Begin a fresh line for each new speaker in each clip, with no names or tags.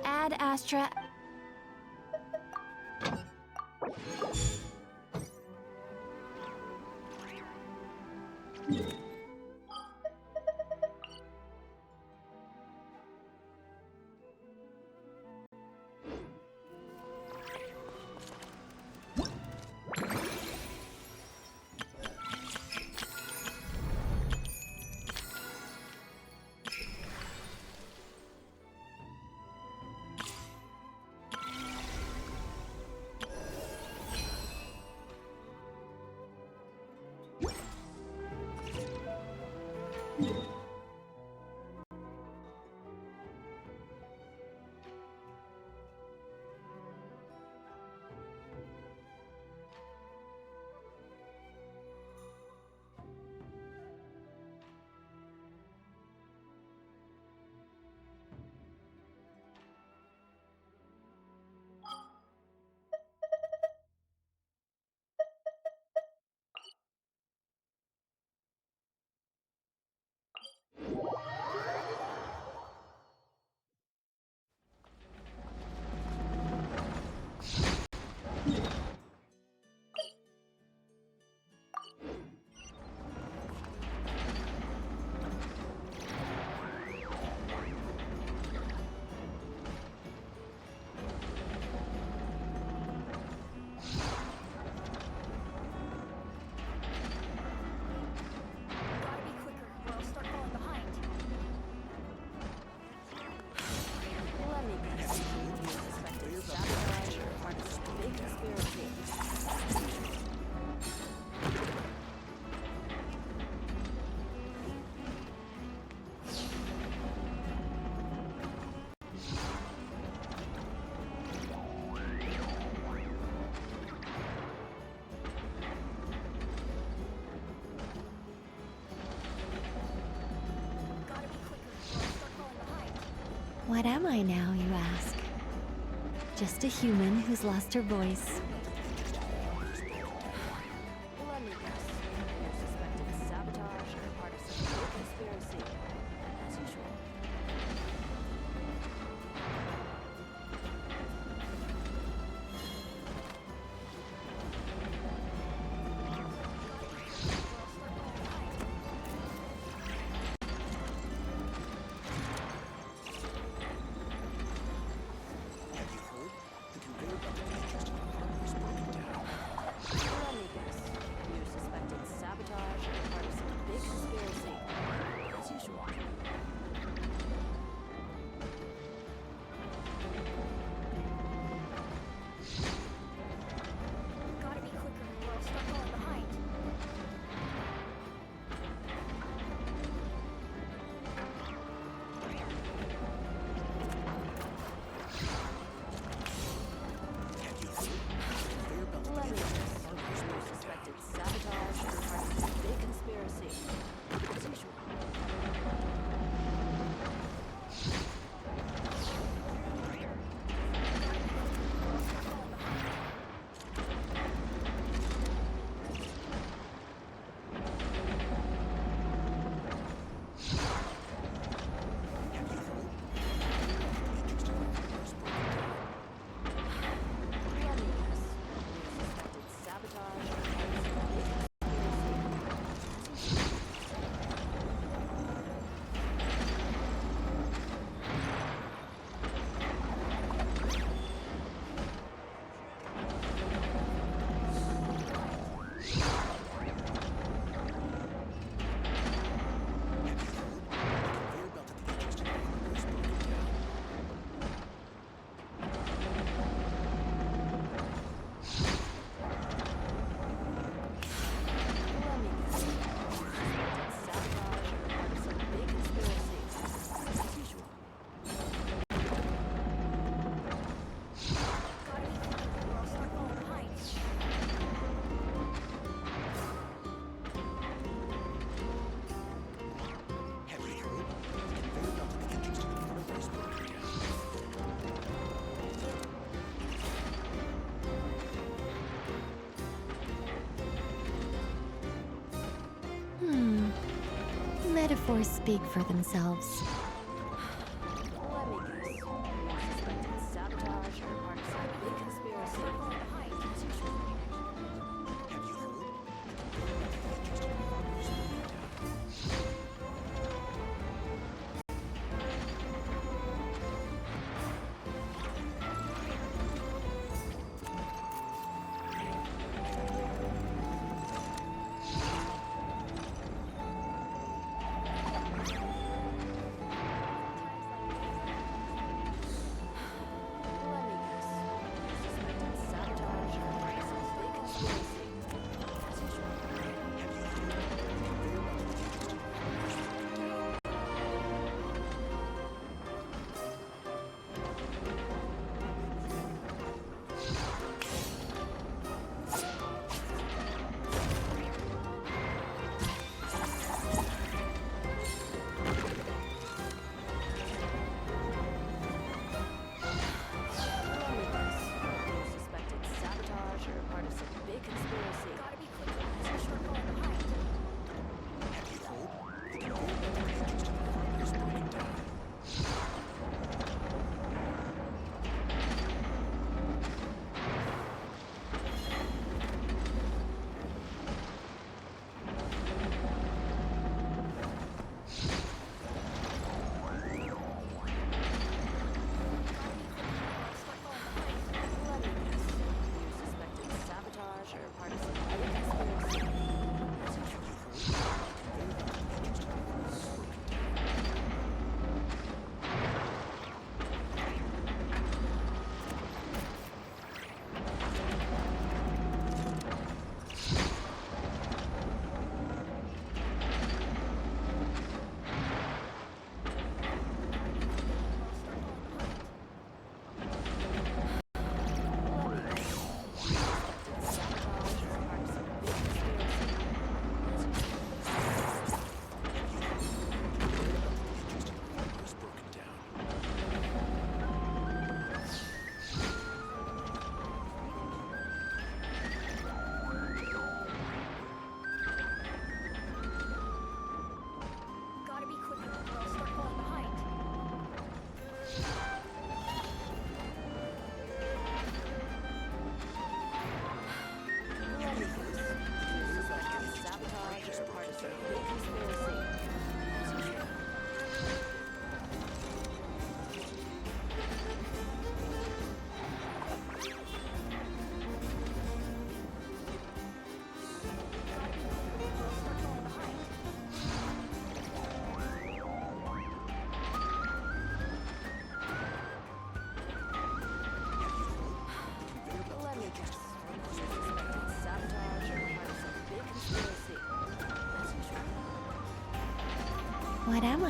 Ad Astra. What am I now, you ask? Just a human who's lost her voice.
Let me guess. You're suspected sabotage or part of some big conspiracy. As usual. Let me guess. You suspected sabotage or part of some big conspiracy. As usual. Gotta be quicker or I'll start falling behind. Let me guess. You suspected sabotage or part of some big conspiracy. As usual. Let me guess. You suspected sabotage or part of some big conspiracy. Let me guess. You suspected sabotage or part of some big conspiracy. As usual. Gotta be quicker or I'll start falling behind.
Metaphors speak for themselves.
Let me guess. You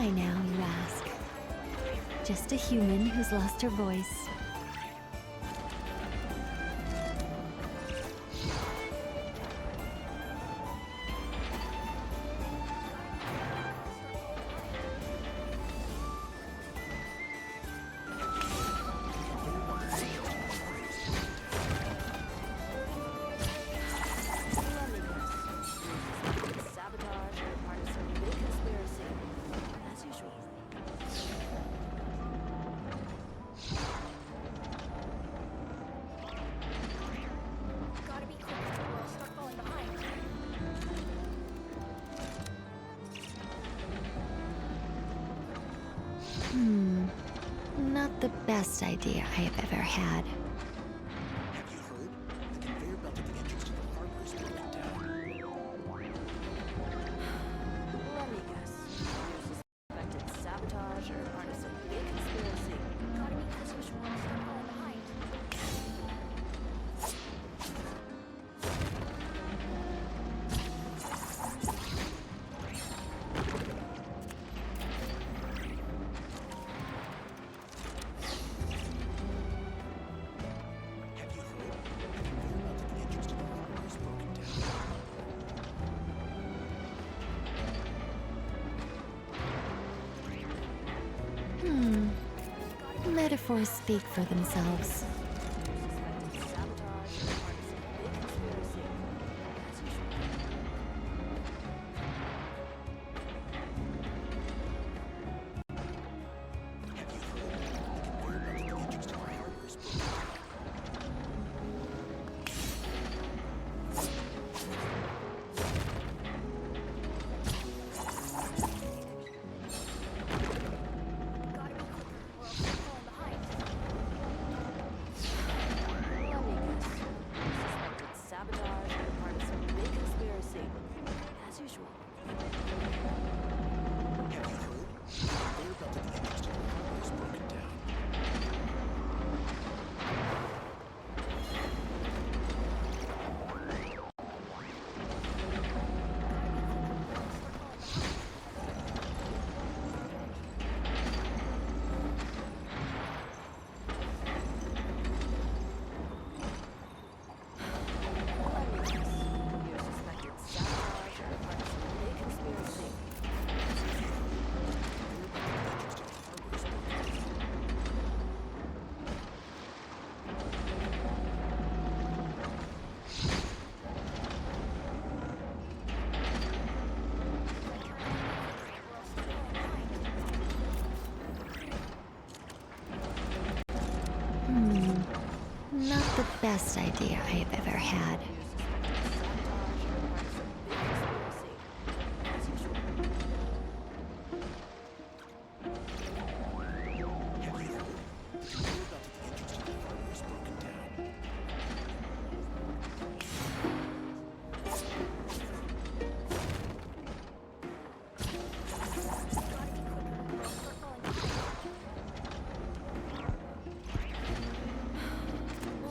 I now, you ask? Just a human who's lost her voice.
Sabotage or part of some big conspiracy. As usual.
Gotta be quick or I'll start falling behind.
Not the best idea I have ever had.
Have you heard? The conveyor belt at the entrance to the harbor is broken down.
Let me guess. You suspected sabotage or part of some big conspiracy.
Gotta be quick or I'll start falling behind.
Have you heard? The conveyor belt at the entrance to the harbor is broken down.
Metaphors speak for themselves.
Suspected sabotage or part of some big conspiracy. As usual.
Have you heard? The conveyor belt at the entrance to the harbor is broken down.
Gotta be quicker or I'll start falling behind.
Let me guess. You suspected sabotage or part of some big conspiracy. As usual.
Have you heard? The conveyor belt at the entrance to the harbor is broken down.
Let me guess. You suspected sabotage or part of some big conspiracy. As usual.
The conveyor belt at the entrance to the harbor is broken down.
Not the best idea I have ever had.
You suspected sabotage or part of some big conspiracy. As usual.
Have you heard? The conveyor belt at the entrance to the harbor is broken down.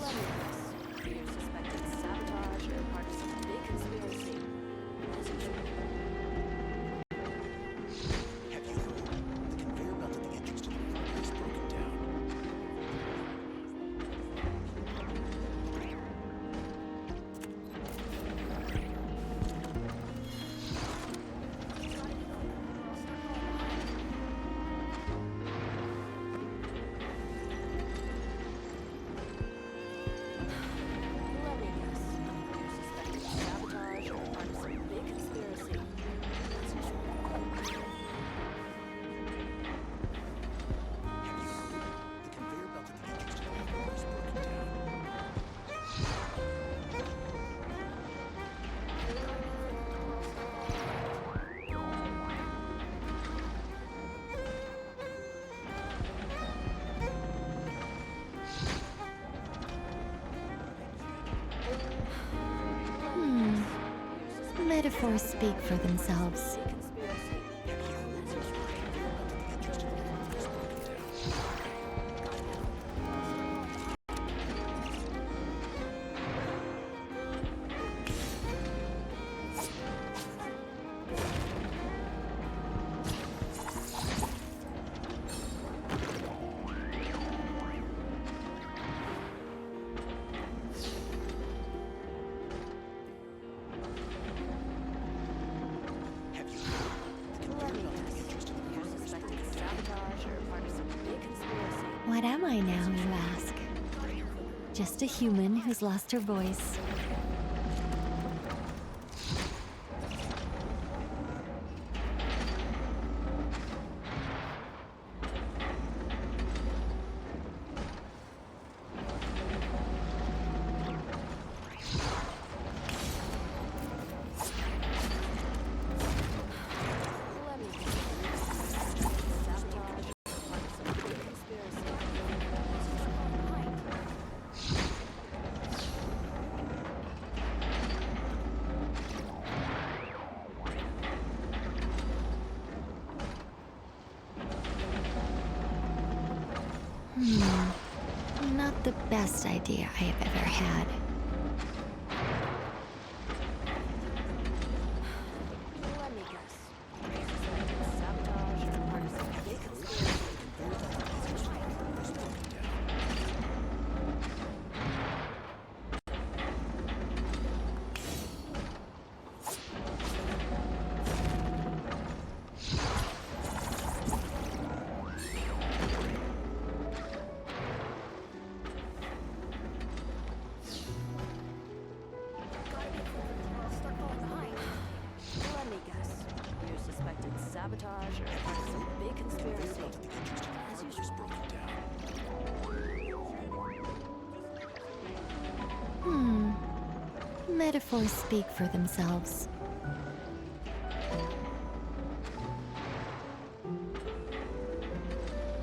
Let me guess. You suspected sabotage or part of some big conspiracy. As usual.
Have you heard? The conveyor belt at the entrance to the harbor is broken down.
Let me guess. You suspected sabotage or part of some big conspiracy. As usual.
Have you heard? The conveyor belt at the entrance to the harbor is broken down.
Metaphors speak for themselves.
Big conspiracy.
Have you heard? The conveyor belt at the entrance to the harbor is broken down.
What am I now, you ask? Just a human who's lost her voice.
Let me guess. Sabotage, part of some big conspiracy.
Not the best idea I have ever had.
Let me guess. Suspected sabotage or part of some big conspiracy.
Gotta be quicker or I'll start falling behind.
Let me guess. You suspected sabotage or part of some big conspiracy. As usual.
Metaphors speak for themselves.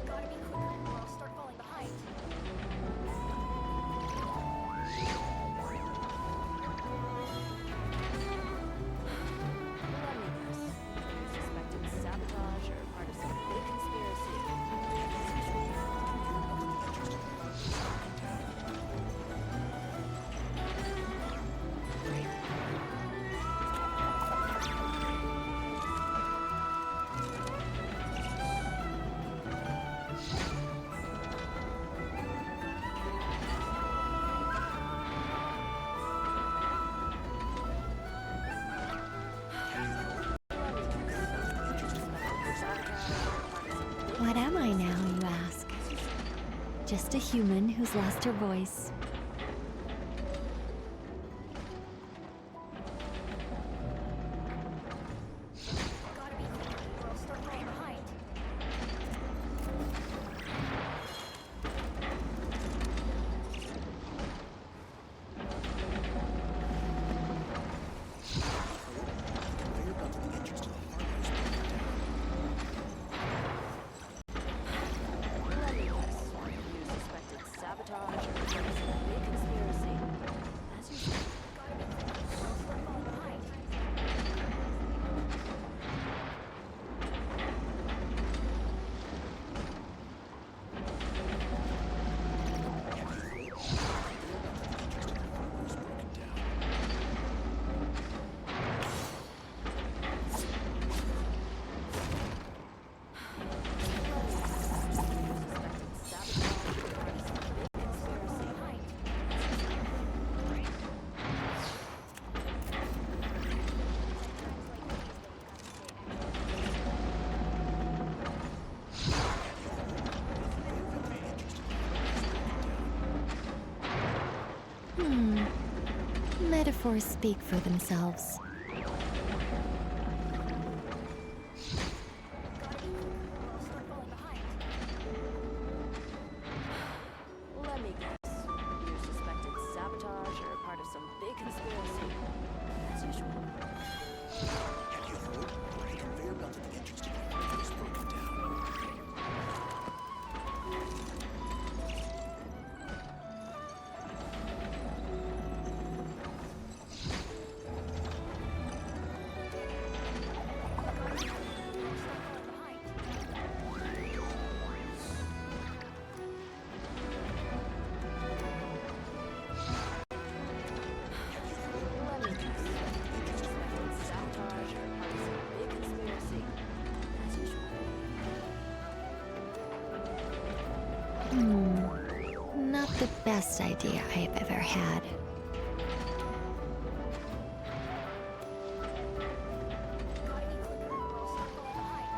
Gotta be quicker or I'll start falling behind.
Let me guess. You suspected sabotage or part of some big conspiracy. As usual.
What am I now, you ask? Just a human who's lost her voice.
Gotta be quicker or I'll start falling behind.
Conveyor belt at the entrance to the harbor is broken down.
Let me guess. You suspected sabotage or part of some big conspiracy. As usual.
Gotta be quicker or I'll start falling behind.
Metaphors speak for themselves.
Gotta be quicker or I'll start falling behind.
Let me guess. You suspected sabotage or part of some big conspiracy. As usual.
Have you heard? The conveyor belt at the entrance to the harbor is broken down.
Gotta be quicker or I'll start falling behind.
Let me guess. You suspected sabotage or part of some big conspiracy. As usual.
Not the best idea I have ever had.
Gotta be quicker or I'll start falling behind.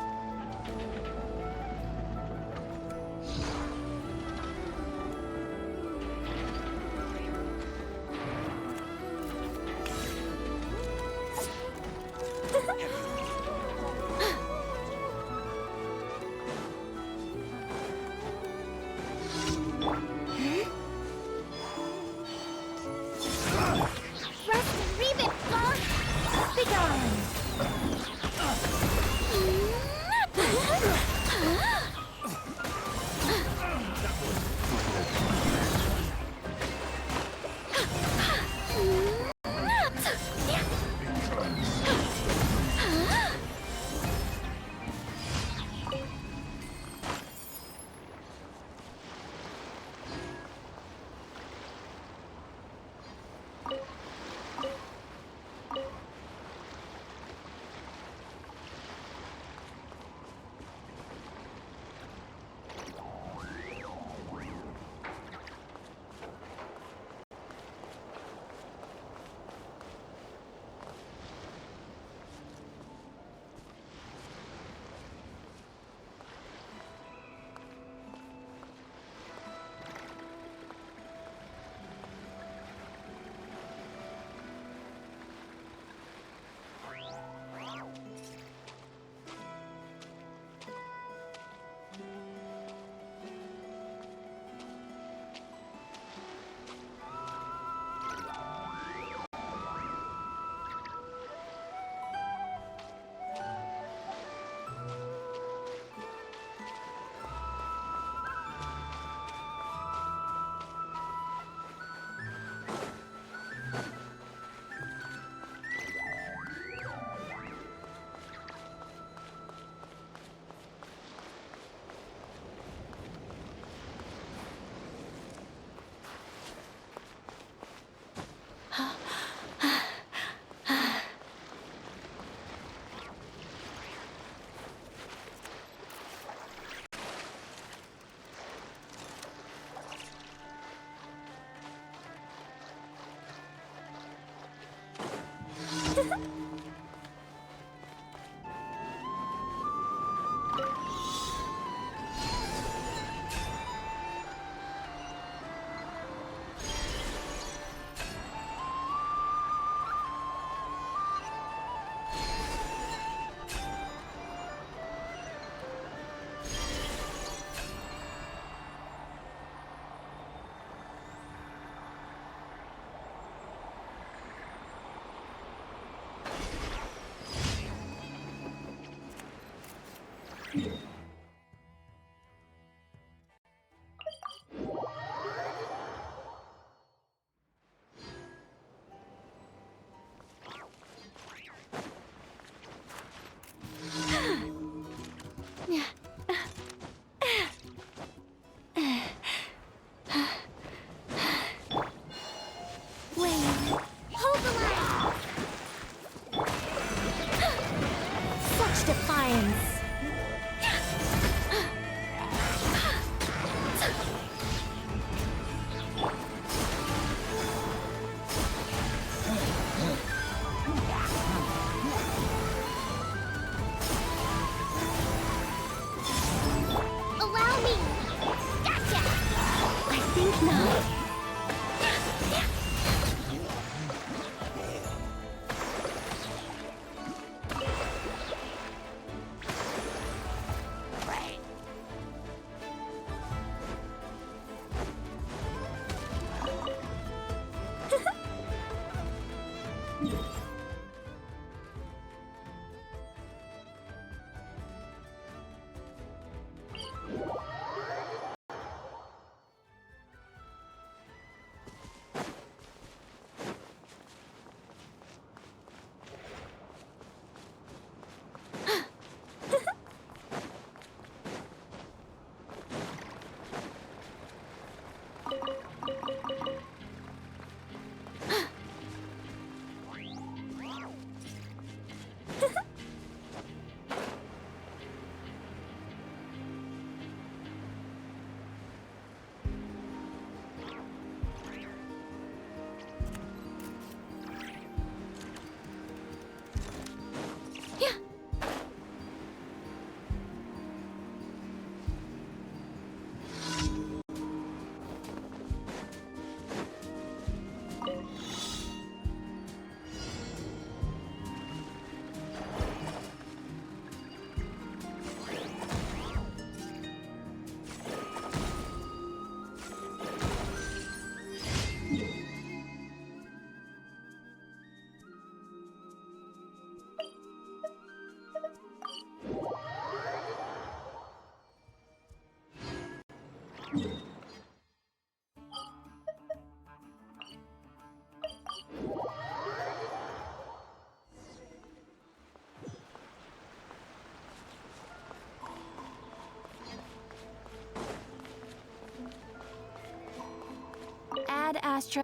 Ad Astra.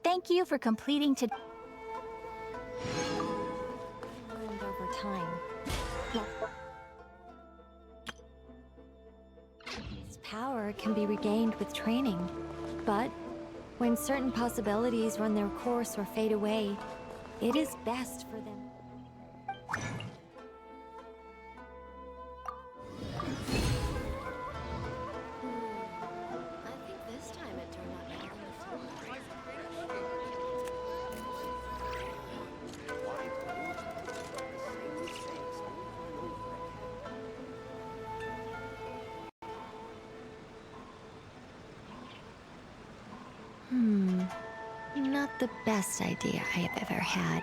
Thank you for completing to.
Learned over time. Its power can be regained with training, but when certain possibilities run their course or fade away, it is best for them.
I think this time it turned out better than
Not the best idea I have ever had.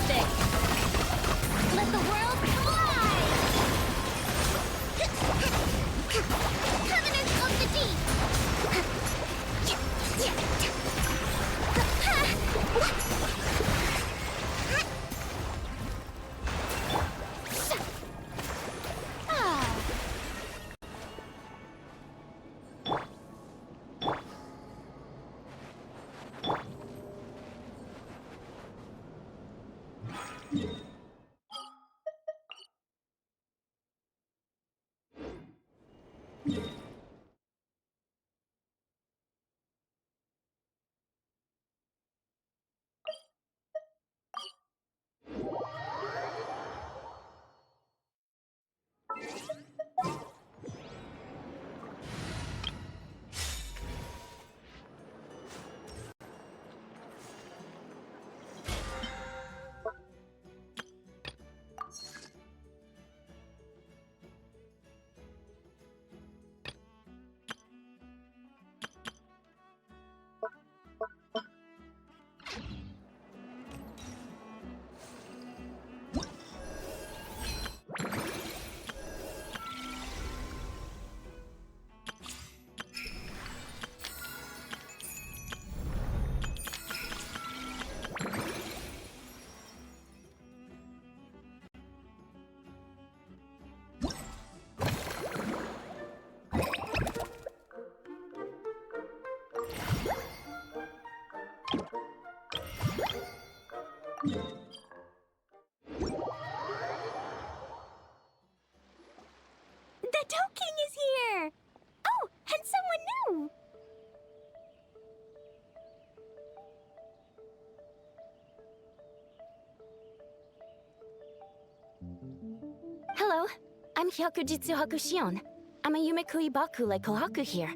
stick. Let the world fly! Covenant of the Deep!
The Doe King is here! Oh, and someone new!
Hello, I'm Hyokujitsu Hakushion. I'm a Yumekui Baku like Kohaku here.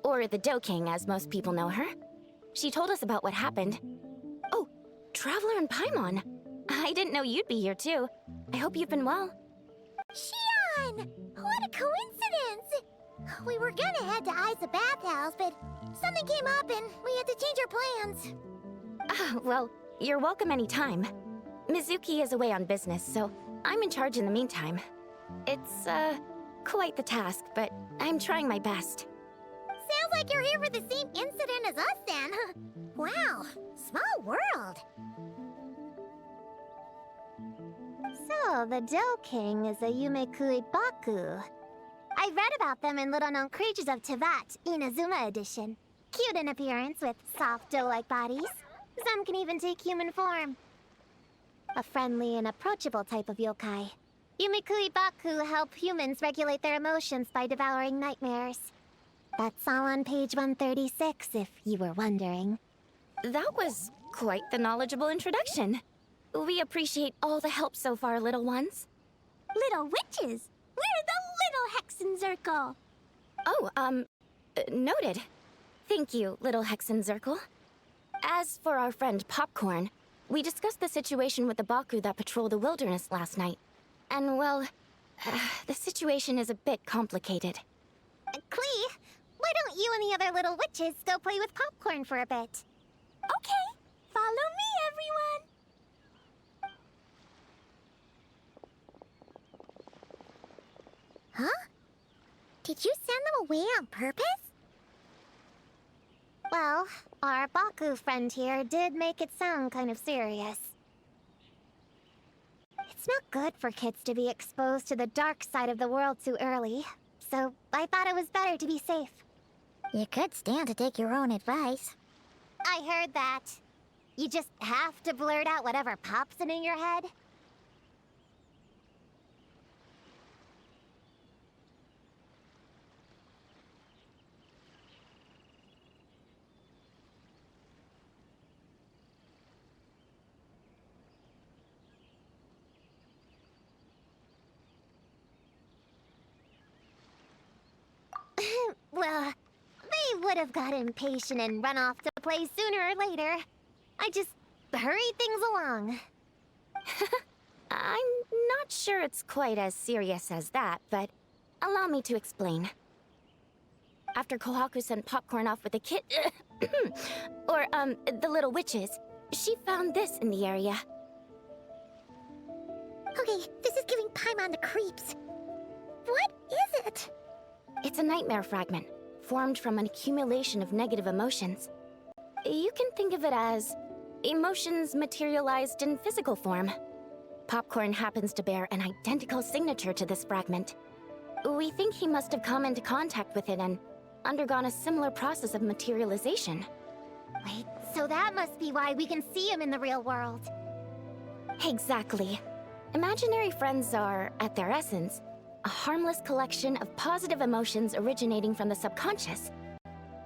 Or the Doe King, as most people know her. She told us about what happened. Oh, Traveler and Paimon. I didn't know you'd be here too. I hope you've been well.
Shion! What a coincidence! We were gonna head to Aiza Bathhouse, but something came up and we had to change our plans.
Ah, well, you're welcome anytime. Mizuki is away on business, so I'm in charge in the meantime. It's, quite the task, but I'm trying my best.
Sounds like you're here for the same incident as us then. Wow, small world. So, the Doe King is a Yumekui Baku. I read about them in Little Known Creatures of Tevat, Inazuma edition. Cute in appearance with soft doe-like bodies. Some can even take human form. A friendly and approachable type of yokai. Yumekui Baku help humans regulate their emotions by devouring nightmares. That's all on page 136, if you were wondering.
That was quite the knowledgeable introduction. We appreciate all the help so far, little ones.
Little witches! We're the Little Hexen Circle!
Oh, noted. Thank you, little Hexen Zirkel. As for our friend Popcorn, we discussed the situation with the Baku that patrol the wilderness last night. And, well, the situation is a bit complicated.
Klee, why don't you and the other little witches go play with Popcorn for a bit? Okay, follow me, everyone! Huh? Did you send them away on purpose? Well, our Baku friend here did make it sound kind of serious. It's not good for kids to be exposed to the dark side of the world too early, so I thought it was better to be safe. You could stand to take your own advice. I heard that. You just have to blurt out whatever pops in your head. Well, they would have got impatient and run off to play sooner or later. I just hurried things along.
I'm not sure it's quite as serious as that, but allow me to explain. After Kohaku sent Popcorn off with the kid... the little witches, she found this in the area.
Okay, this is giving Paimon the creeps. What is it?
It's a nightmare fragment, formed from an accumulation of negative emotions. You can think of it as emotions materialized in physical form. Popcorn happens to bear an identical signature to this fragment. We think he must have come into contact with it and undergone a similar process of materialization.
Wait, so that must be why we can see him in the real world.
Exactly. Imaginary friends are, at their essence, a harmless collection of positive emotions originating from the subconscious.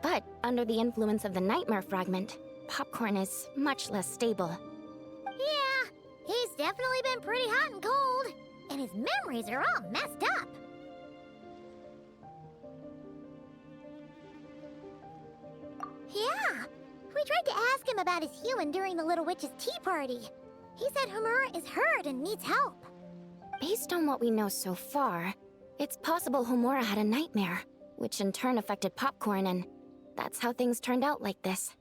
But under the influence of the nightmare fragment, Popcorn is much less stable.
Yeah, he's definitely been pretty hot and cold. And his memories are all messed up. Yeah, we tried to ask him about his human during the Little Witch's tea party. He said Homura is hurt and needs help.
Based on what we know so far, it's possible Homura had a nightmare, which in turn affected Popcorn, and that's how things turned out like this.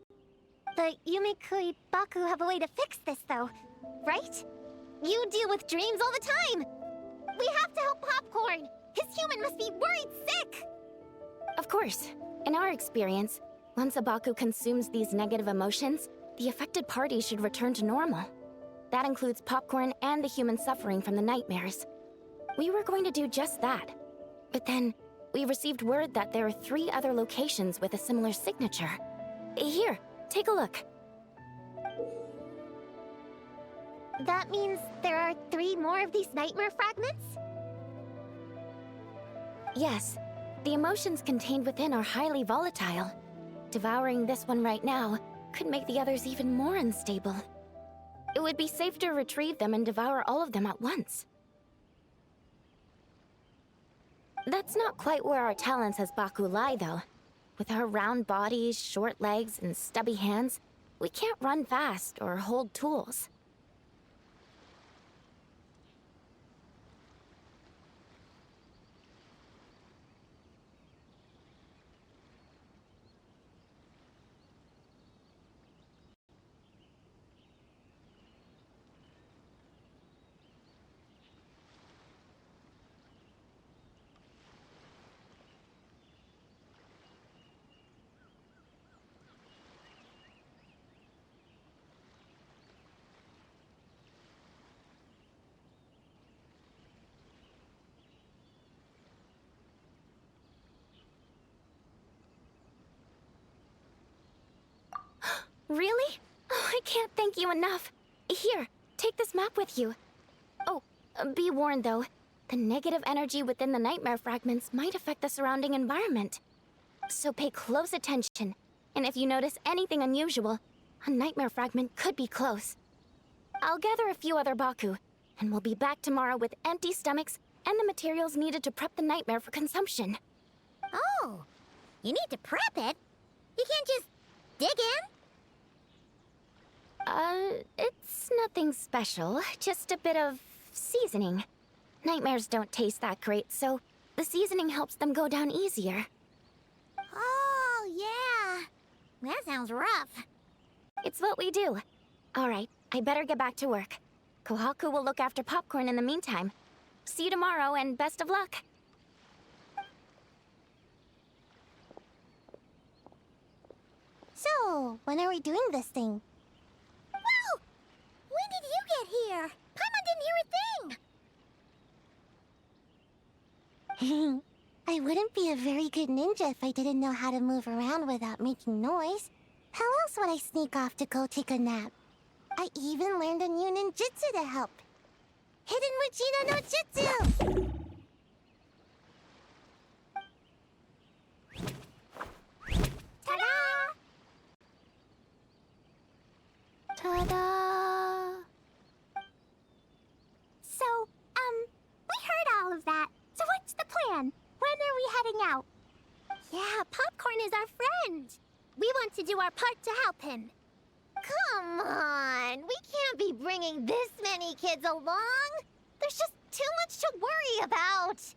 The Yumikui Baku have a way to fix this, though, right? You deal with dreams all the time! We have to help Popcorn! His human must be worried sick!
Of course. In our experience, once a Baku consumes these negative emotions, the affected party should return to normal. That includes Popcorn and the human suffering from the nightmares. We were going to do just that. But then, we received word that there are 3 other locations with a similar signature. Here, take a look.
That means there are 3 more of these nightmare fragments?
Yes, the emotions contained within are highly volatile. Devouring this one right now could make the others even more unstable. It would be safe to retrieve them and devour all of them at once. That's not quite where our talents as Baku lie, though. With our round bodies, short legs, and stubby hands, we can't run fast or hold tools. Really? Oh, I can't thank you enough. Here, take this map with you. Oh, be warned though, the negative energy within the nightmare fragments might affect the surrounding environment. So pay close attention, and if you notice anything unusual, a nightmare fragment could be close. I'll gather a few other Baku, and we'll be back tomorrow with empty stomachs and the materials needed to prep the nightmare for consumption.
Oh, you need to prep it? You can't just dig in?
It's nothing special, just a bit of seasoning. Nightmares don't taste that great, so the seasoning helps them go down easier.
Oh, yeah. That sounds rough.
It's what we do. Alright, I better get back to work. Kohaku will look after Popcorn in the meantime. See you tomorrow, and best of luck.
So, when are we doing this thing? Whoa! When did you get here? Paimon didn't hear a thing! I wouldn't be a very good ninja if I didn't know how to move around without making noise. How else would I sneak off to go take a nap? I even learned a new ninjutsu to help. Hidden Wujino no Jutsu! Ta-da! Ta-da! So, we heard all of that. So what's the plan? When are we heading out? Yeah, Popcorn is our friend. We want to do our part to help him. Come on, we can't be bringing this many kids along. There's just too much to worry about.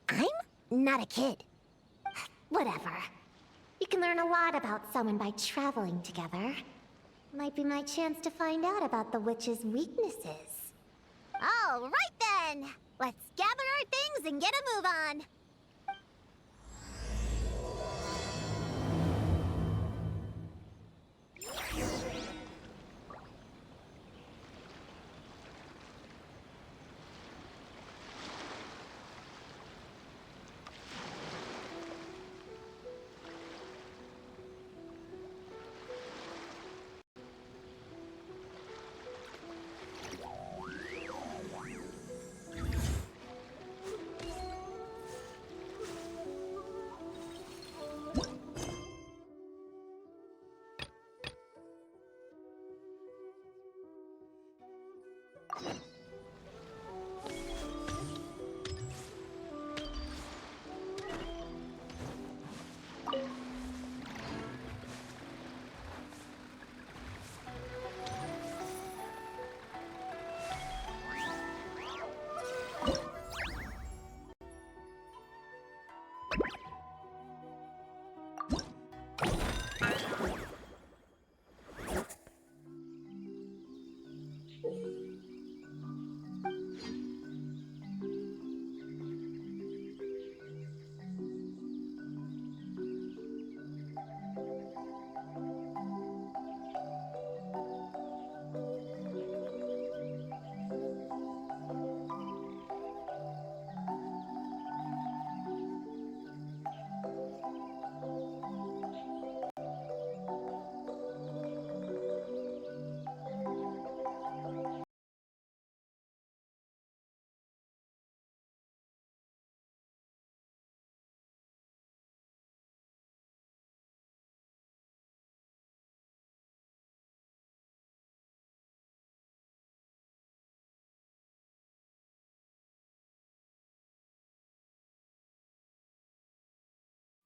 I'm not a kid. Whatever. You can learn a lot about someone by traveling together. Might be my chance to find out about the witch's weaknesses. All right then! Let's gather our things and get a move on!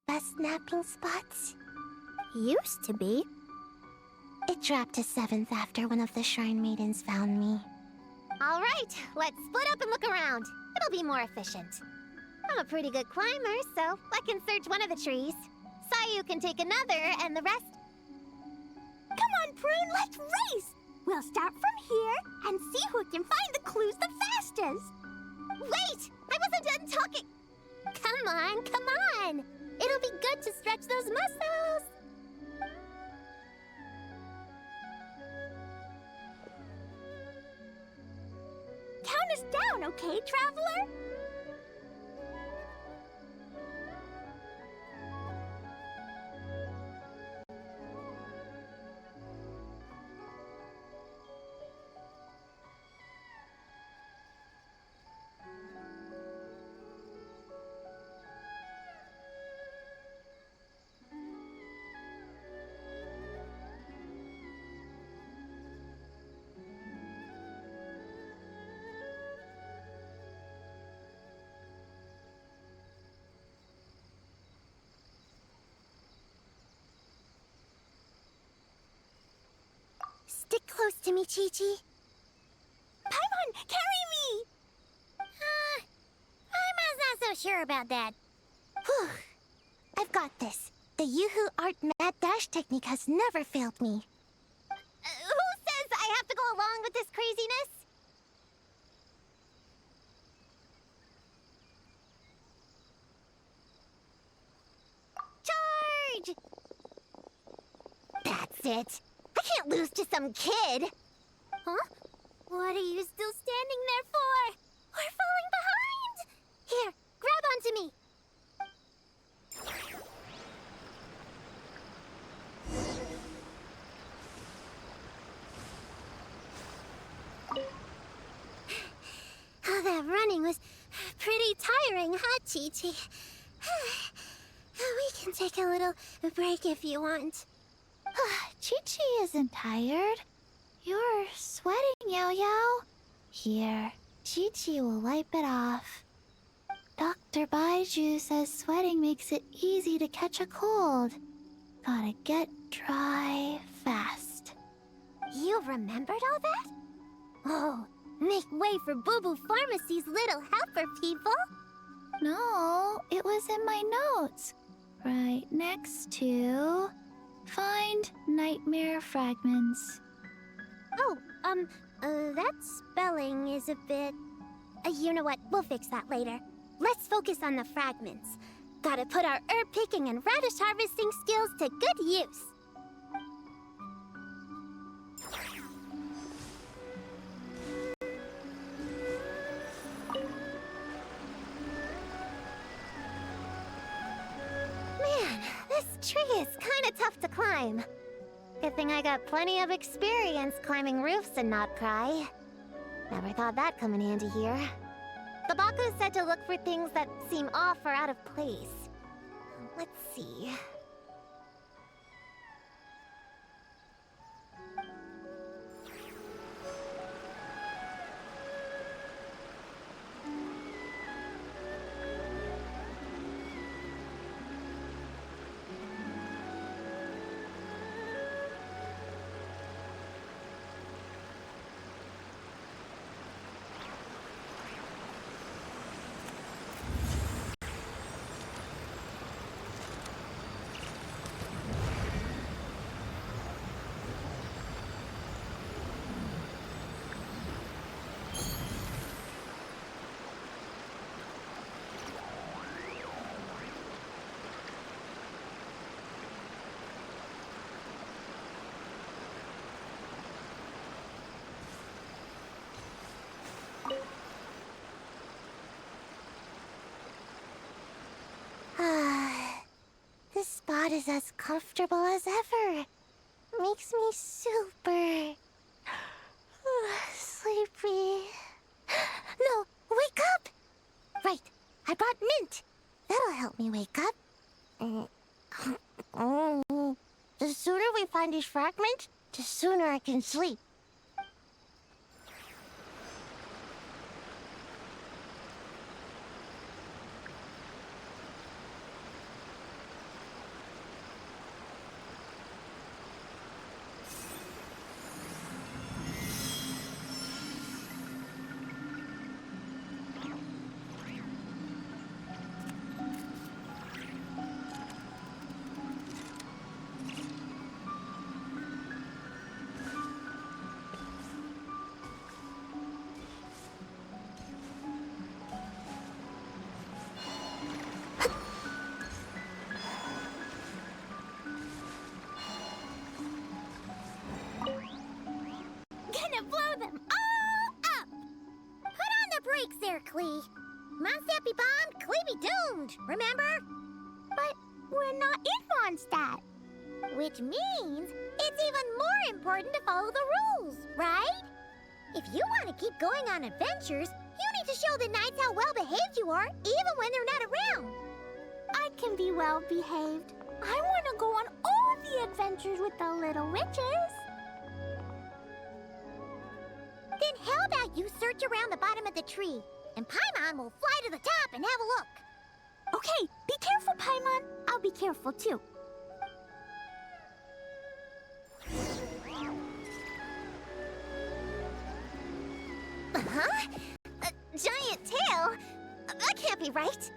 Best napping spots? Used to be. It dropped to 7th after one of the Shrine Maidens found me. Alright, let's split up and look around. It'll be more efficient. I'm a pretty good climber, so I can search one of the trees. Sayu can take another, and the rest... Come on, Prune, let's race! We'll start from here and see who can find the clues the fastest! Wait! I wasn't done talking! Come on, come on! It'll be good to stretch those muscles! Count us down, okay, traveler? Stick close to me, Chi-Chi. Paimon, carry me! I'm not so sure about that. Whew. I've got this. The Yoo-Hoo Art Mad Dash technique has never failed me. Who says I have to go along with this craziness? Charge! That's it. I can't lose to some kid! Huh? What are you still standing there for? We're falling behind! Here, grab onto me! Oh, that running was pretty tiring, huh, Chi-Chi? We can take a little break if you want. Chi-Chi isn't tired. You're sweating, Yao-Yao. Here, Chi-Chi will wipe it off. Dr. Baiju says sweating makes it easy to catch a cold. Gotta get dry fast. You remembered all that? Oh, make way for Boo Boo Pharmacy's little helper, people.
No, it was in my notes. Right next to... Find nightmare fragments.
Oh, that spelling is a bit... you know what? We'll fix that later. Let's focus on the fragments. Gotta put our herb picking and radish harvesting skills to good use. Man, this tree is kinda tough to climb. Good thing I got plenty of experience climbing roofs and not Krai. Never thought that'd come in handy here. The Baku said to look for things that seem off or out of place. Let's see. This spot is as comfortable as ever. Makes me super sleepy. No, wake up! Right, I brought mint. That'll help me wake up. The sooner we find these fragments, the sooner I can sleep. Gonna blow them all up! Put on the brakes there, Klee. Mondstadt be bombed, Klee be doomed, remember? But we're not in Mondstadt. Which means it's even more important to follow the rules, right? If you want to keep going on adventures, you need to show the knights how well-behaved you are, even when they're not around. I can be well-behaved. I want to go on all the adventures with the little witches. Then how about you search around the bottom of the tree, and Paimon will fly to the top and have a look. Okay, be careful, Paimon. I'll be careful, too. Huh? A giant tail? That can't be right.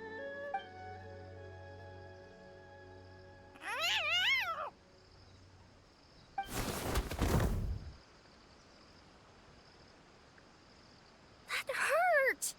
That hurt!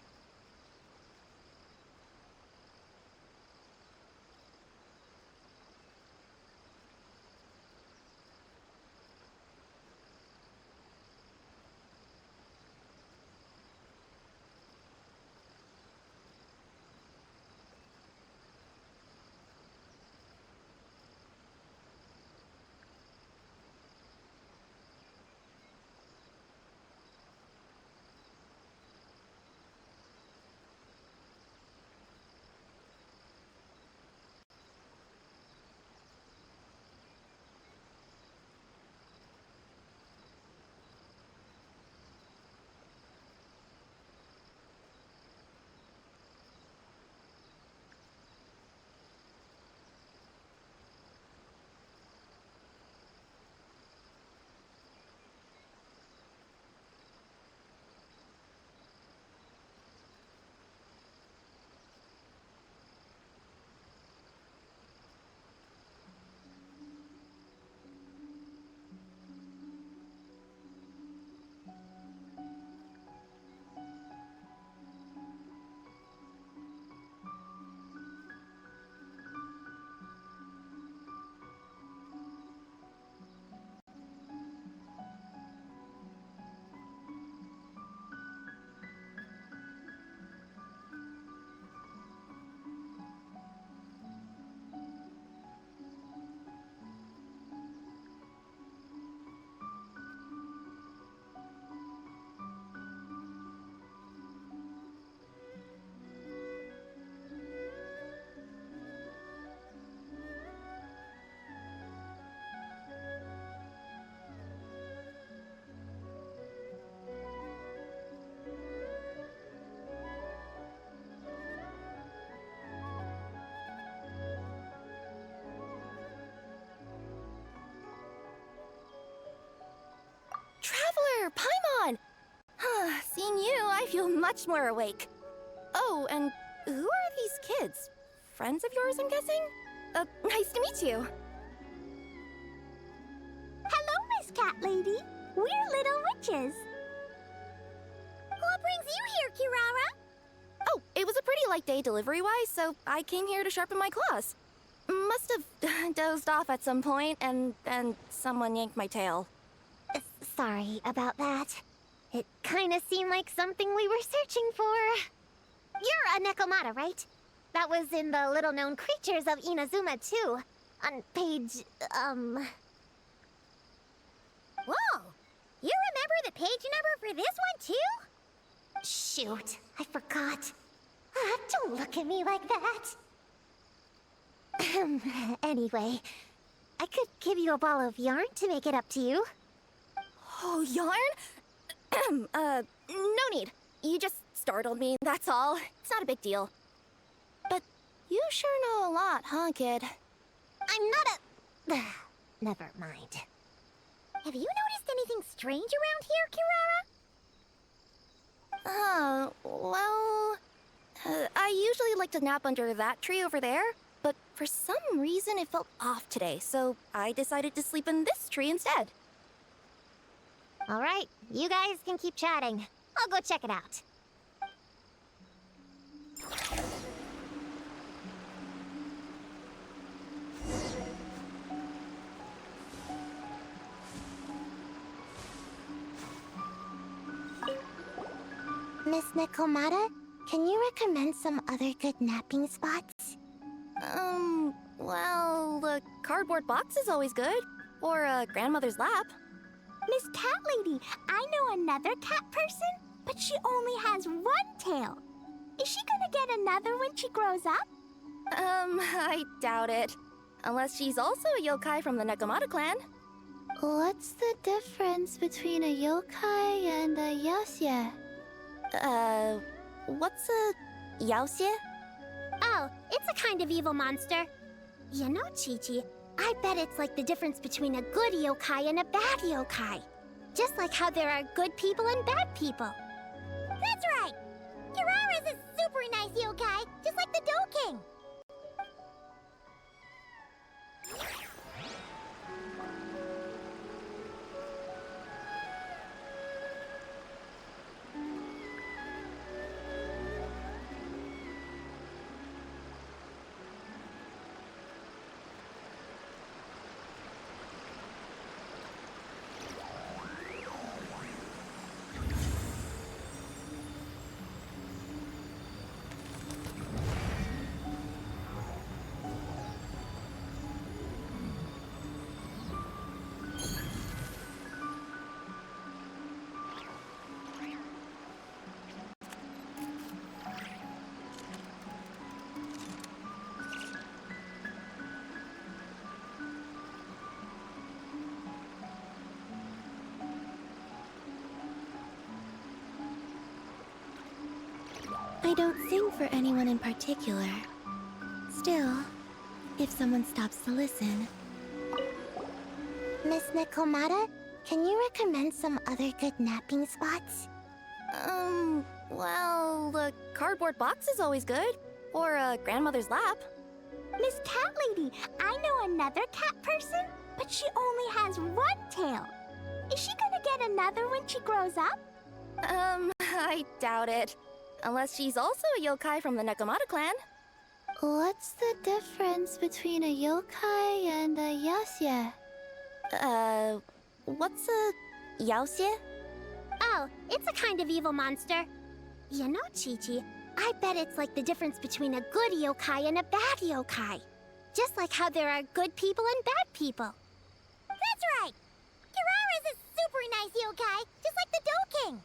seeing you, I feel much more awake. Oh, and who are these kids? Friends of yours, I'm guessing? Nice to meet you.
Hello, Miss Cat Lady. We're little witches. What brings you here, Kirara?
Oh, it was a pretty light day delivery-wise, so I came here to sharpen my claws. Must have dozed off at some point, and then someone yanked my tail.
Sorry about that. It kind of seemed like something we were searching for. You're a Nekomata, right? That was in the little-known creatures of Inazuma, too. On page, Whoa! You remember the page number for this one, too? Shoot, I forgot. Don't look at me like that. Anyway, I could give you a ball of yarn to make it up to you.
Oh, yarn? No need. You just startled me, that's all. It's not a big deal. But you sure know a lot, huh, kid?
I'm not a... Never mind. Have you noticed anything strange around here, Kirara?
Well... I usually like to nap under that tree over there, but for some reason it felt off today, so I decided to sleep in this tree instead.
All right, you guys can keep chatting. I'll go check it out. Miss Nekomata, can you recommend some other good napping spots?
Well, the cardboard box is always good. Or grandmother's lap.
Miss Cat Lady, I know another cat person, but she only has one tail. Is she gonna get another when she grows up?
I doubt it. Unless she's also a yokai from the Nekomata clan.
What's the difference between a yokai and a yasye?
What's a yaoxie?
Oh, it's a kind of evil monster. You know, Chi-Chi, I bet it's like the difference between a good yokai and a bad yokai. Just like how there are good people and bad people. That's right! Kirara's a super nice yokai, just like the Dough King.
I don't sing for anyone in particular. Still, if someone stops to listen...
Miss Nekomata, can you recommend some other good napping spots?
Well, the cardboard box is always good. Or grandmother's lap.
Miss Cat Lady, I know another cat person, but she only has one tail. Is she gonna get another when she grows up?
I doubt it. Unless she's also a yokai from the Nekomata clan.
What's the difference between a yokai and a yasye?
What's a yaoxie?
Oh, it's a kind of evil monster. You know, Chi-Chi, I bet it's like the difference between a good yokai and a bad yokai. Just like how there are good people and bad people. That's right! Kirara's a super nice yokai, just like the Dough King.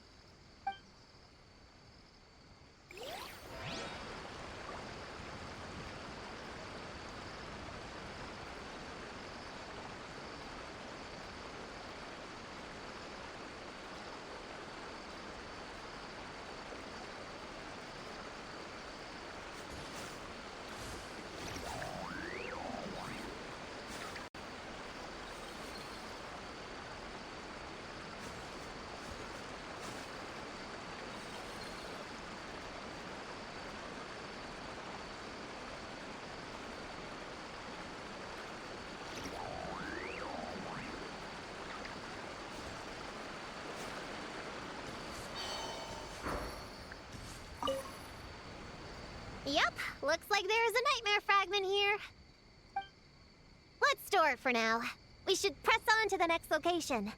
Yep, looks like there's a nightmare fragment here. Let's store it for now. We should press on to the next location.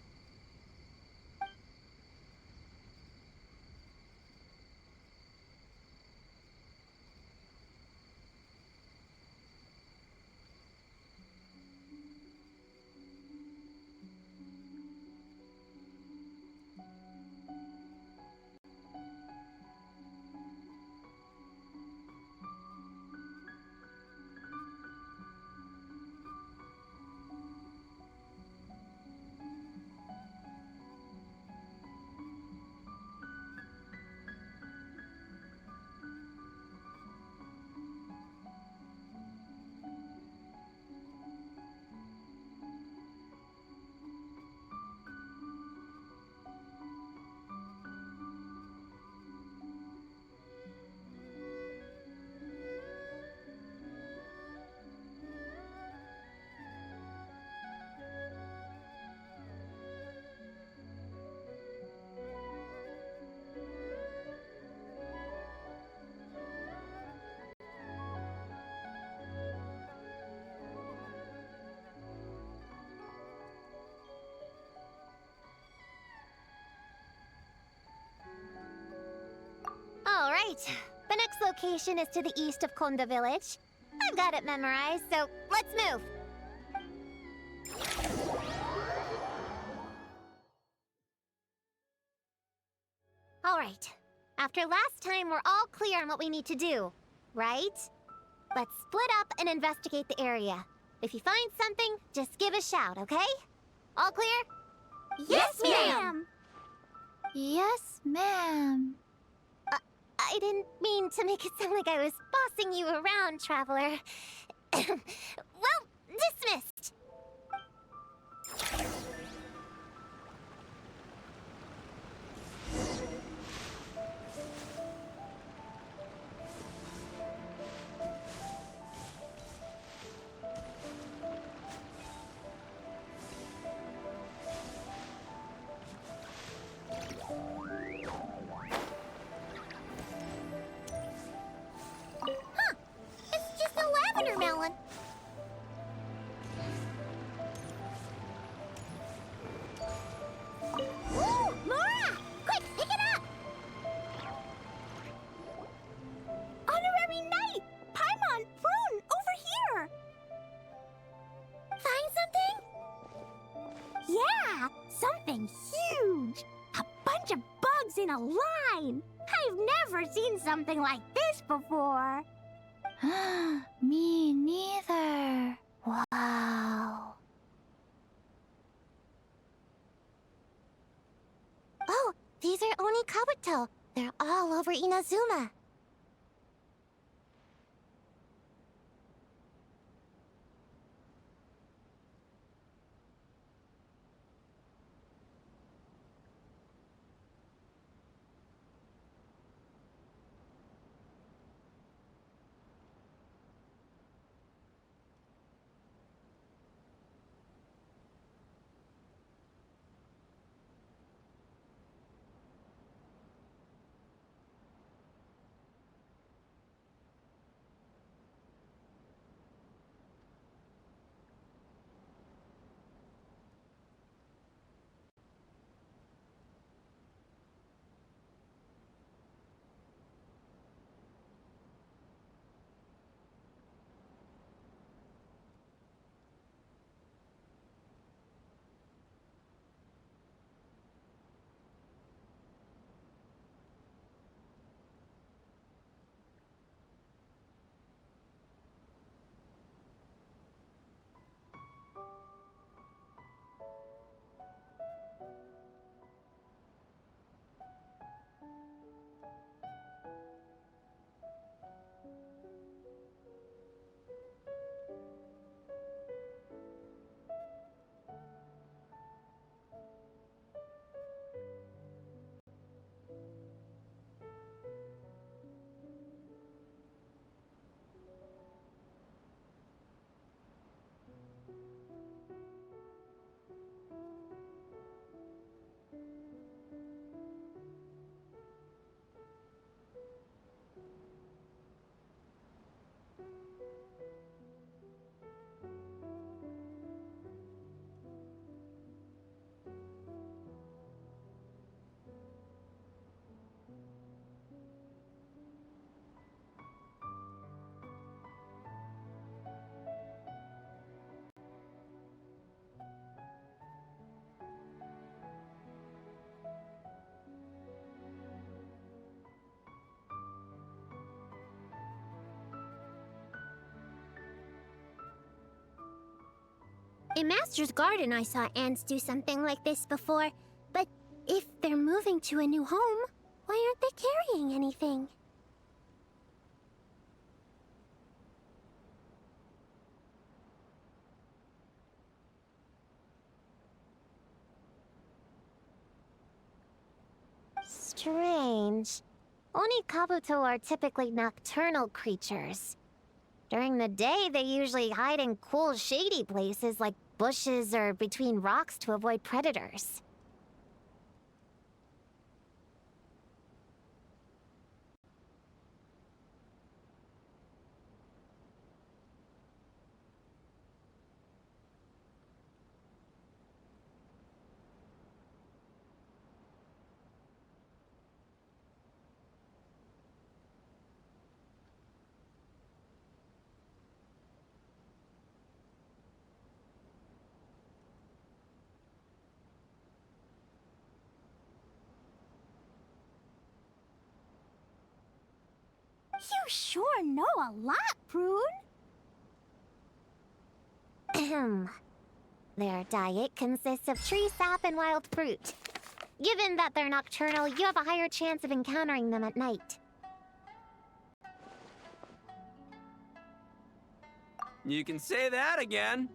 All right. The next location is to the east of Konda Village. I've got it memorized, so let's move. All right. After last time, we're all clear on what we need to do, right? Let's split up and investigate the area. If you find something, just give a shout, okay? All clear?
Yes, ma'am! Yes, ma'am.
I didn't mean to make it sound like I was bossing you around, Traveler. Well, dismissed. It's just a lavender melon. Ooh, Mora! Quick, pick it up! Honorary Knight! Paimon, Prune, over here! Find something? Yeah, something huge! A bunch of bugs in a line! I've never seen something like this before!
Me neither.
Wow. Oh, these are Oni Kabuto. They're all over Inazuma. In Master's Garden, I saw ants do something like this before. But if they're moving to a new home, why aren't they carrying anything? Strange. Onikabuto are typically nocturnal creatures. During the day, they usually hide in cool, shady places like bushes or between rocks to avoid predators.
You sure know a lot, Prune.
Ahem. Their diet consists of tree sap and wild fruit. Given that they're nocturnal, you have a higher chance of encountering them at night.
You can say that again.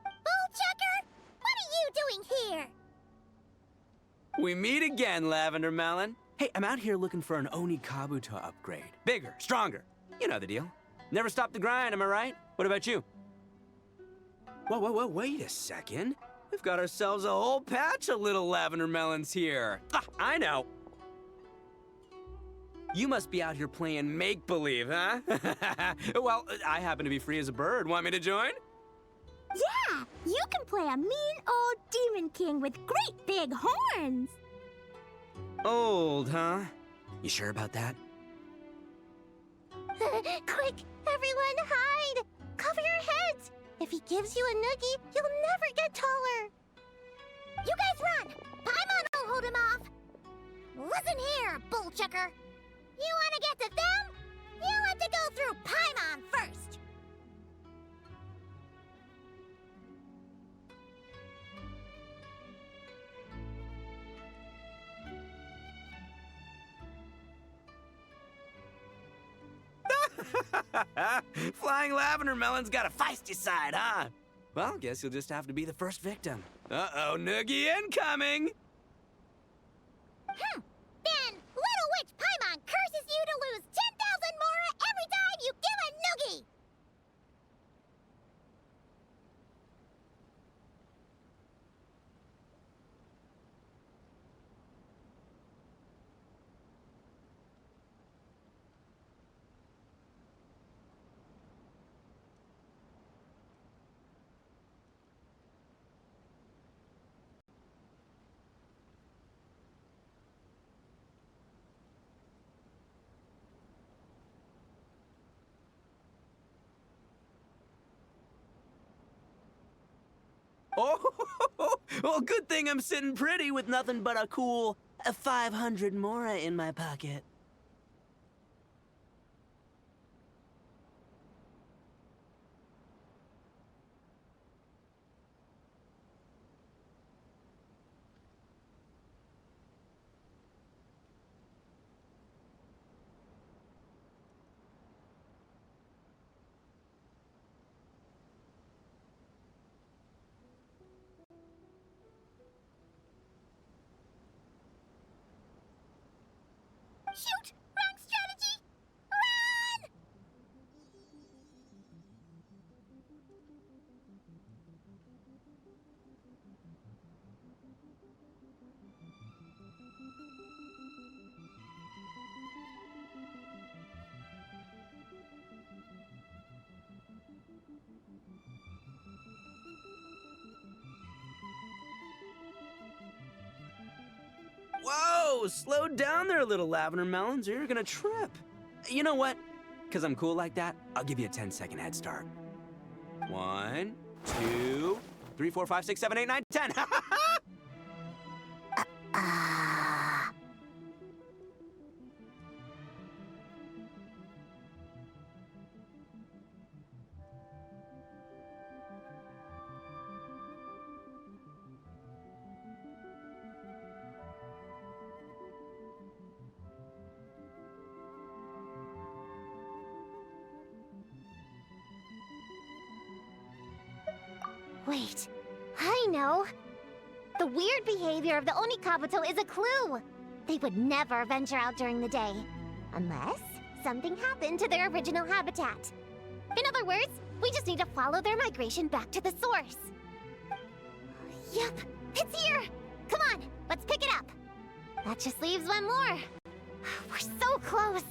Bullchucker, what are you doing here?
We meet again, Lavender Melon. Hey, I'm out here looking for an Onikabuto upgrade. Bigger, stronger. You know the deal. Never stop the grind, am I right? What about you? Whoa, wait a second. We've got ourselves a whole patch of little Lavender Melons here. Ah, I know. You must be out here playing make-believe, huh? Well, I happen to be free as a bird. Want me to join?
Yeah, you can play a mean old demon king with great big horns.
Old, huh? You sure about that?
Quick, everyone hide! Cover your heads! If he gives you a noogie, you'll never get taller!
You guys run! Paimon will hold him off! Listen here, Bullchucker! You wanna get to them? You have to go through Paimon first!
Flying Lavender Melon's got a feisty side, huh? Well, guess you'll just have to be the first victim. Uh-oh, noogie incoming!
Then, Little Witch Paimon curses you to lose 10,000 Mora every time you give a noogie!
Oh, well, good thing I'm sitting pretty with nothing but a cool 500 Mora in my pocket.
Shoot! Wrong strategy! Run!
Whoa, slow down there, little Lavender Melons, or you're gonna trip. You know what? Because I'm cool like that, I'll give you a 10-second head start. 1, 2, 3, 4, 5, 6, 7, 8, 9, 10.
Wait, I know. The weird behavior of the Onikabuto is a clue. They would never venture out during the day, unless something happened to their original habitat. In other words, we just need to follow their migration back to the source. Yep, it's here! Come on, let's pick it up. That just leaves one more. We're so close.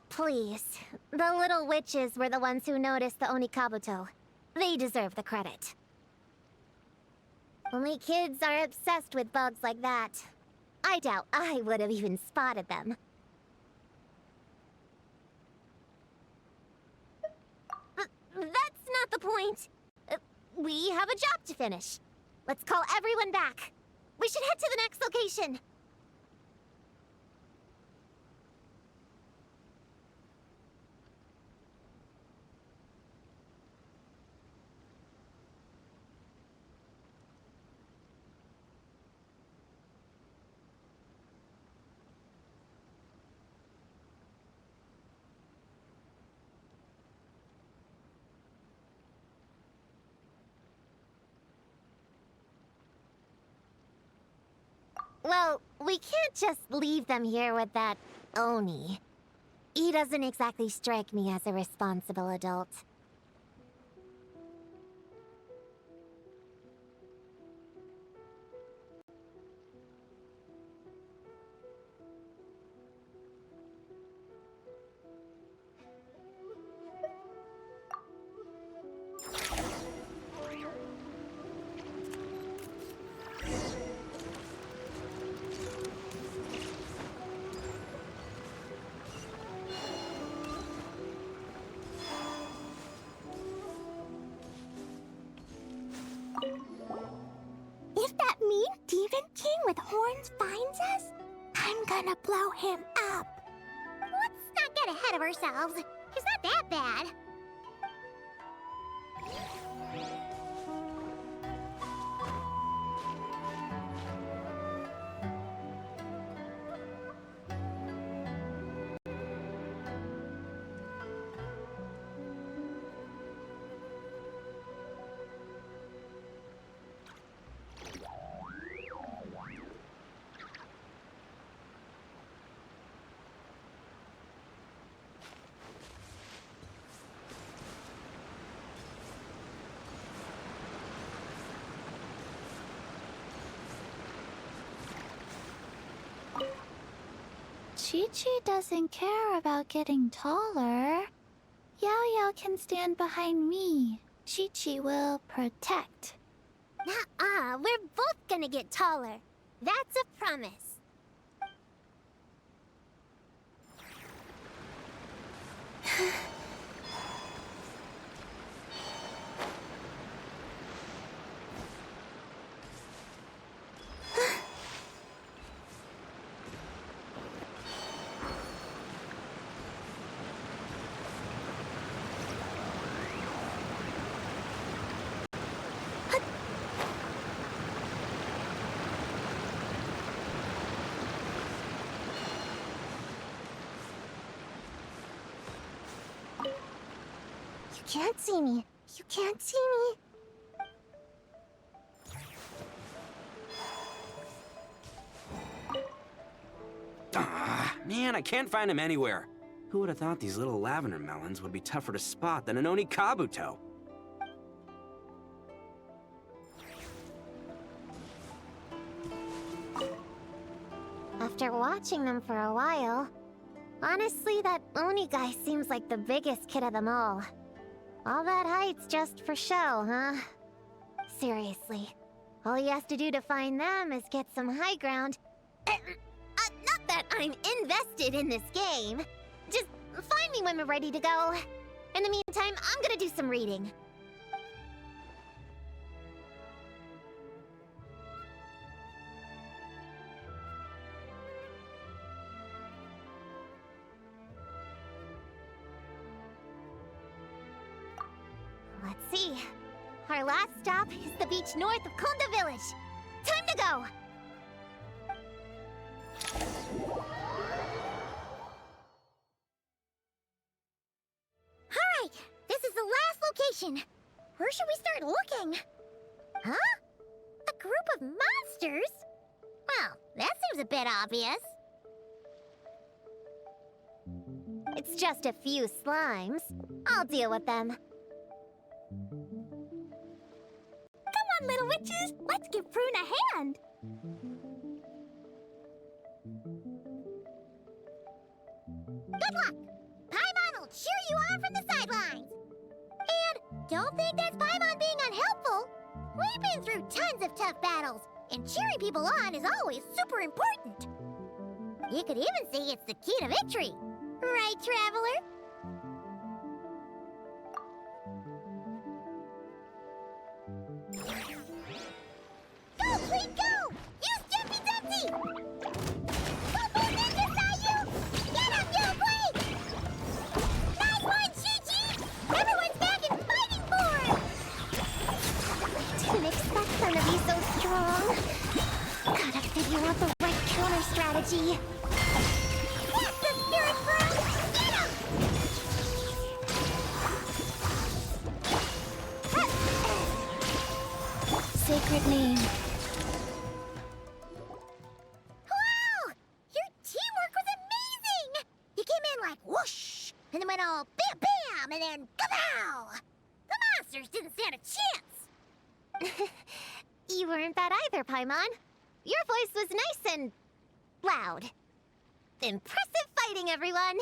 Please. The little witches were the ones who noticed the Onikabuto. They deserve the credit. Only kids are obsessed with bugs like that. I doubt I would have even spotted them. That's not the point. We have a job to finish. Let's call everyone back. We should head to the next location. Well, we can't just leave them here with that Oni. He doesn't exactly strike me as a responsible adult.
If that mean Demon King with horns finds us, I'm gonna blow him up. Let's not get ahead of ourselves. He's not that bad.
Chi-Chi doesn't care about getting taller. Yao-Yao can stand behind me. Chi-Chi will protect.
Nuh-uh, we're both gonna get taller. That's a promise.
You can't see me. You can't see me.
Ah, man, I can't find him anywhere. Who would have thought these little lavender melons would be tougher to spot than an Onikabuto?
After watching them for a while, honestly, that Oni guy seems like the biggest kid of them all. All that height's just for show, huh? Seriously, all he has to do to find them is get some high ground. Not that I'm invested in this game. Just find me when we're ready to go. In the meantime, I'm gonna do some reading. see. Our last stop is the beach north of Konda Village. Time to go! Alright, this is the last location. Where should we start looking? Huh? A group of monsters? Well, that seems a bit obvious. It's just a few slimes. I'll deal with them. Come on, little witches! Let's give Prune a hand! Good luck! Paimon will cheer you on from the sidelines! And don't think that's Paimon being unhelpful! We've been through tons of tough battles, and cheering people on is always super important! You could even say it's the key to victory! Right, Traveler? Go, Queen, go! Use Jumpy Dumpty! Go, Moon Ninja, Sayu! Get him, Yo, Queen! Nice one, Chi-Chi! Everyone's back in fighting form! Didn't expect them to be so strong. Gotta figure out the right counter strategy. That's the spirit, bro! Get him!
Sacred name.
Wow! Your teamwork was amazing! You came in like whoosh, and then went all bam bam, and then kapow! The monsters didn't stand a chance! You weren't bad either, Paimon. Your voice was nice and loud. Impressive fighting, everyone!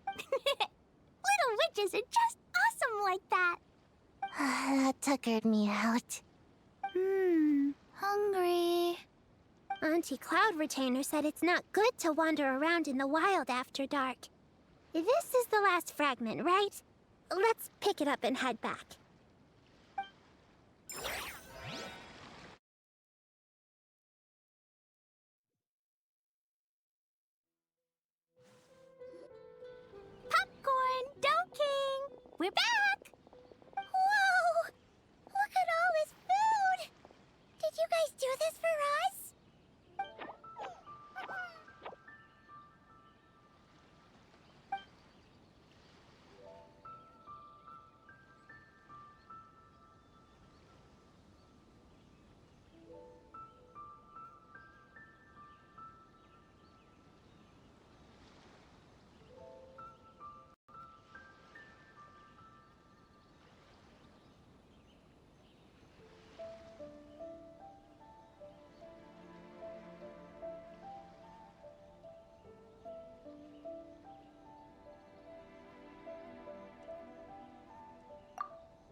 Little witches are just awesome like that! That tuckered me out.
Hungry.
Auntie Cloud Retainer said it's not good to wander around in the wild after dark. This is the last fragment, right? Let's pick it up and head back. Popcorn, Dough King! We're back! Whoa! Look at all this food! Did you guys do this for us?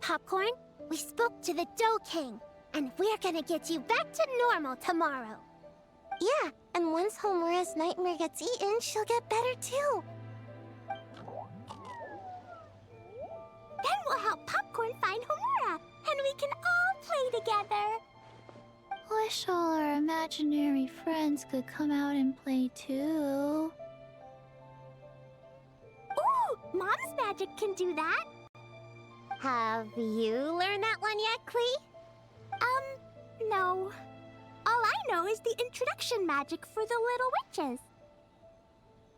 Popcorn, we spoke to the Dough King, and we're gonna get you back to normal tomorrow. Yeah, and once Homura's nightmare gets eaten, she'll get better too. Then we'll help Popcorn find Homura, and we can all play together.
Wish all our imaginary friends could come out and play too.
Ooh, Mom's magic can do that. Have you learned that one yet, Klee? No. All I know is the introduction magic for the little witches.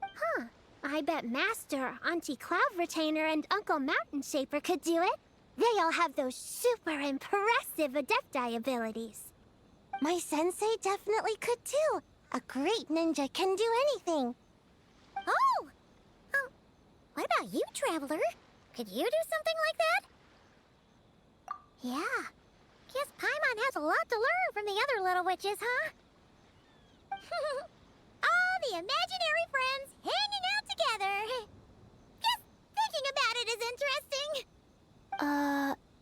Huh. I bet Master, Auntie Cloud Retainer, and Uncle Mountain Shaper could do it. They all have those super impressive Adepti abilities. My sensei definitely could too. A great ninja can do anything. Oh! What about you, Traveler? Could you do something like that? Yeah. Guess Paimon has a lot to learn from the other little witches, huh? All the imaginary friends hanging out together. Just thinking about it is interesting.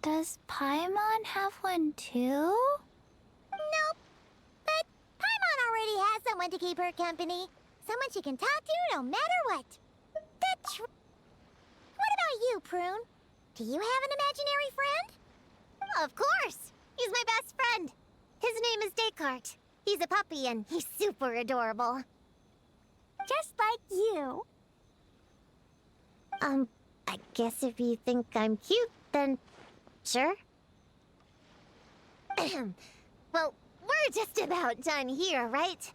Does Paimon have one too?
Nope. But Paimon already has someone to keep her company. Someone she can talk to no matter what. What about you, Prune? Do you have an imaginary friend? Of course! He's my best friend. His name is Descartes. He's a puppy and he's super adorable. Just like you. I guess if you think I'm cute, then Sure. Well, we're just about done here, right?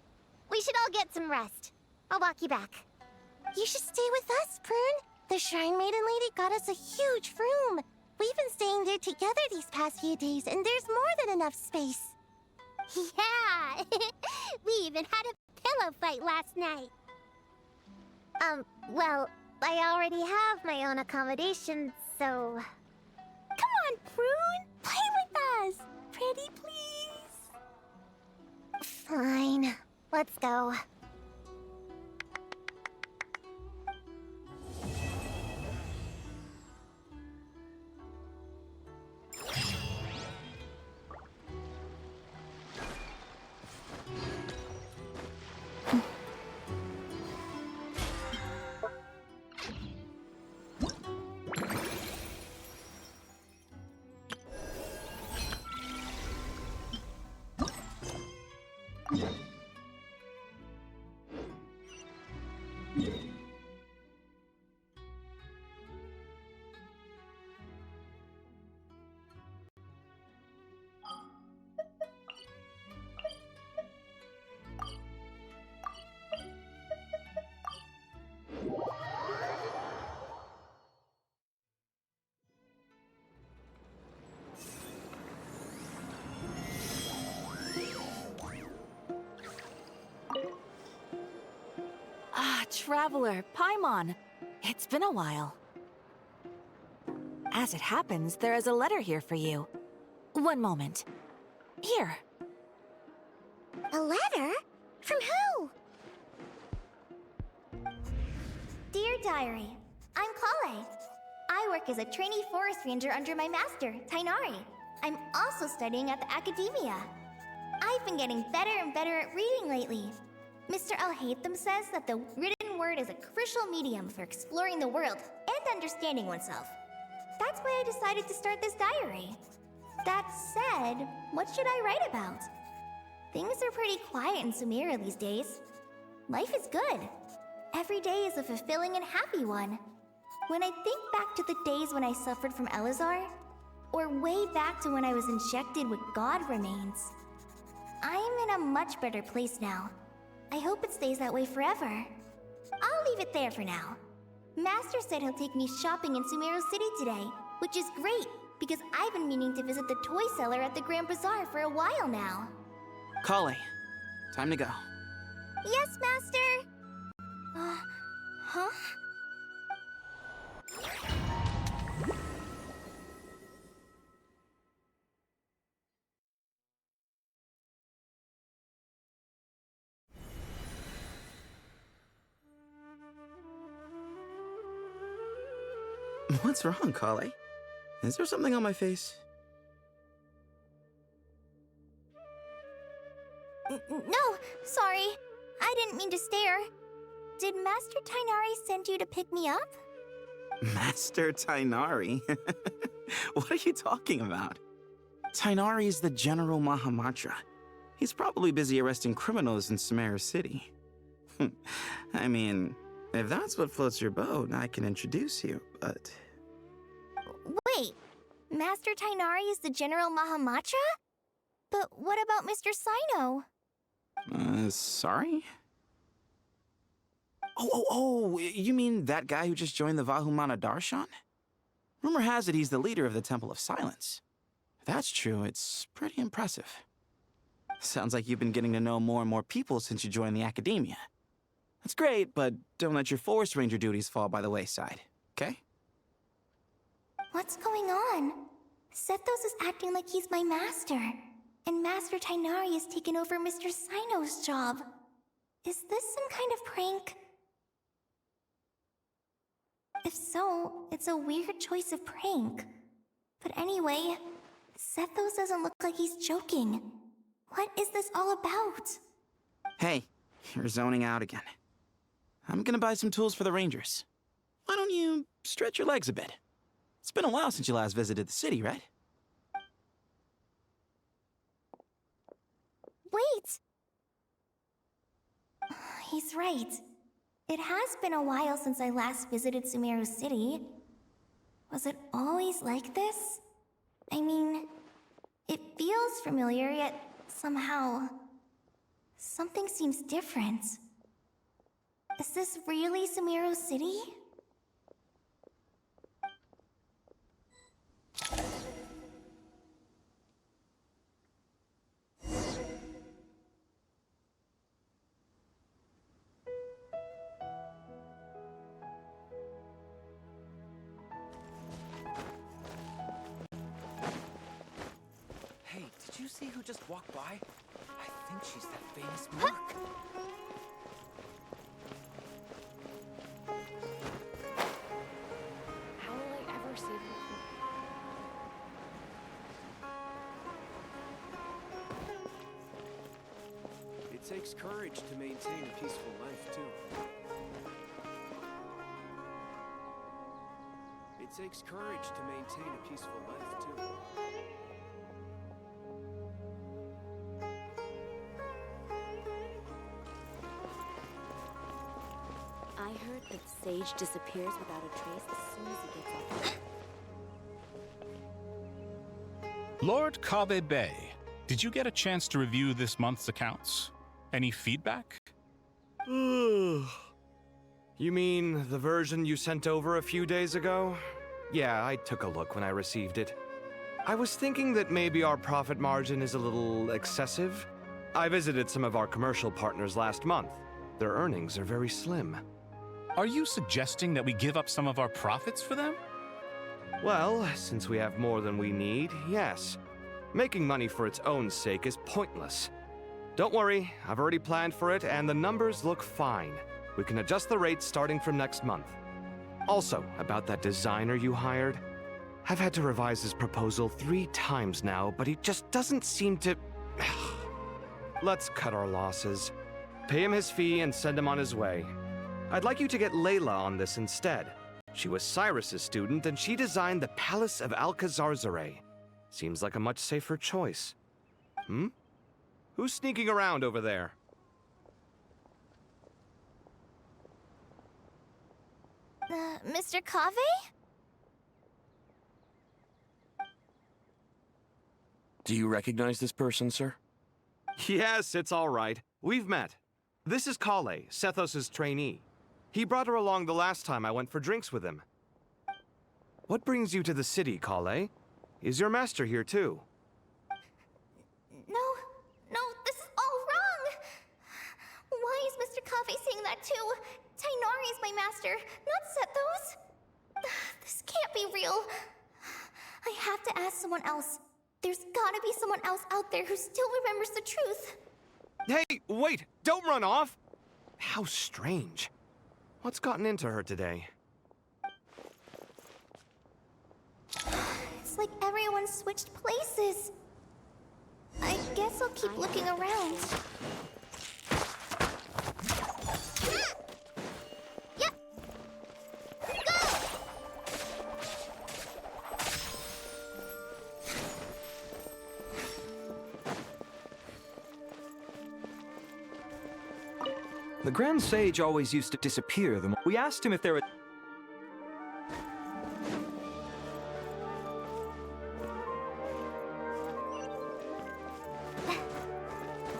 We should all get some rest. I'll walk you back. You should stay with us, Prune. The Shrine Maiden Lady got us a huge room. We've been staying there together these past few days, and there's more than enough space. Yeah! We even had a pillow fight last night. Well, I already have my own accommodation, so...
Come on, Prune! Play with us! Pretty please!
Fine. Let's go.
Traveler, Paimon. It's been a while. As it happens, there is a letter here for you. One moment. Here.
A letter? From who?
Dear Diary, I'm Krai. I work as a trainee forest ranger under my master, Tainari. I'm also studying at the academia. I've been getting better and better at reading lately. Mr. Al-Haytham says that the written word is a crucial medium for exploring the world and understanding oneself. That's why I decided to start this diary. That said, what should I write about? Things are pretty quiet in Sumeria these days. Life is good. Every day is a fulfilling and happy one. When I think back to the days when I suffered from Elazar, or way back to when I was injected with God remains, I'm in a much better place now. I hope it stays that way forever. I'll leave it there for now. Master said he'll take me shopping in Sumeru City today, which is great, because I've been meaning to visit the toy seller at the Grand Bazaar for a while now.
Krai, time to go.
Yes, Master! Huh?
What's wrong, Krai? Is there something on my face?
No, sorry. I didn't mean to stare. Did Master Tainari send you to pick me up?
Master Tainari? What are you talking about? Tainari is the General Mahamatra. He's probably busy arresting criminals in Sumeru City. I mean, if that's what floats your boat, I can introduce you, but...
Wait, Master Tainari is the General Mahamatra? But what about Mr. Sino?
Sorry? Oh, you mean that guy who just joined the Vahumana Darshan? Rumor has it he's the leader of the Temple of Silence. If that's true, it's pretty impressive. Sounds like you've been getting to know more and more people since you joined the academia. That's great, but don't let your forest ranger duties fall by the wayside, okay?
What's going on? Sethos is acting like he's my master, and Master Tainari has taken over Mr. Sino's job. Is this some kind of prank? If so, it's a weird choice of prank. But anyway, Sethos doesn't look like he's joking. What is this all about?
Hey, you're zoning out again. I'm gonna buy some tools for the rangers. Why don't you stretch your legs a bit? It's been a while since you last visited the city, right?
Wait! He's right. It has been a while since I last visited Sumeru City. Was it always like this?
I mean, it feels familiar, yet somehow... something seems different. Is this really Sumeru City?
Hey, did you see who just walked by? I think she's that famous monk.
How will I ever save her?
It takes courage to maintain a peaceful life, too. It takes courage to maintain a peaceful life, too.
I heard that Sage disappears without a trace as soon as he gets off.
Lord Kabe Bay, did you get a chance to review this month's accounts? Any feedback?
You mean the version you sent over a few days ago? Yeah, I took a look when I received it. I was thinking that maybe our profit margin is a little excessive. I visited some of our commercial partners last month. Their earnings are very slim.
Are you suggesting that we give up some of our profits for them?
Well, since we have more than we need, yes. Making money for its own sake is pointless. Don't worry, I've already planned for it, and the numbers look fine. We can adjust the rates starting from next month. Also, about that designer you hired, I've had to revise his proposal 3 times now, but he just doesn't seem to... Let's cut our losses. Pay him his fee and send him on his way. I'd like you to get Layla on this instead. She was Cyrus's student, and she designed the Palace of Alcazarzare. Seems like a much safer choice. Who's sneaking around over there?
Mr. Kave?
Do you recognize this person, sir?
Yes, it's all right. We've met. This is Kale, Sethos' trainee. He brought her along the last time I went for drinks with him. What brings you to the city, Kale? Is your master here too?
No, this is all wrong! Why is Mr. Kave saying that too? Tainari is my master, not Sethos. This can't be real. I have to ask someone else. There's gotta be someone else out there who still remembers the truth.
Hey, wait! Don't run off! How strange. What's gotten into her today?
It's like everyone switched places. I guess I'll keep looking around.
Yep. Go!
The Grand Sage always used to disappear the more we asked him if there were...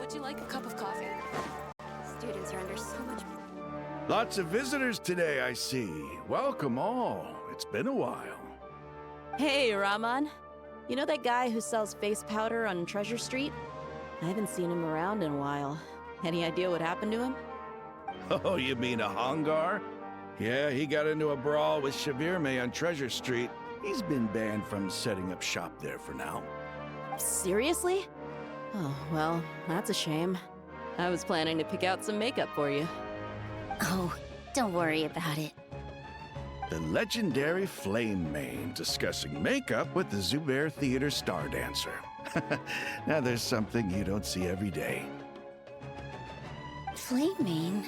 Would you like a cup of coffee? Students are under so much...
Lots of visitors today, I see. Welcome all. It's been a while.
Hey, Raman. You know that guy who sells face powder on Treasure Street? I haven't seen him around in a while. Any idea what happened to him?
Oh, you mean a Hongar? Yeah, he got into a brawl with Shavirme on Treasure Street. He's been banned from setting up shop there for now.
Seriously? Oh, well, that's a shame. I was planning to pick out some makeup for you.
Oh, don't worry about it.
The legendary Flame Mane discussing makeup with the Zubair Theater star dancer. Now there's something you don't see every day.
Flaming?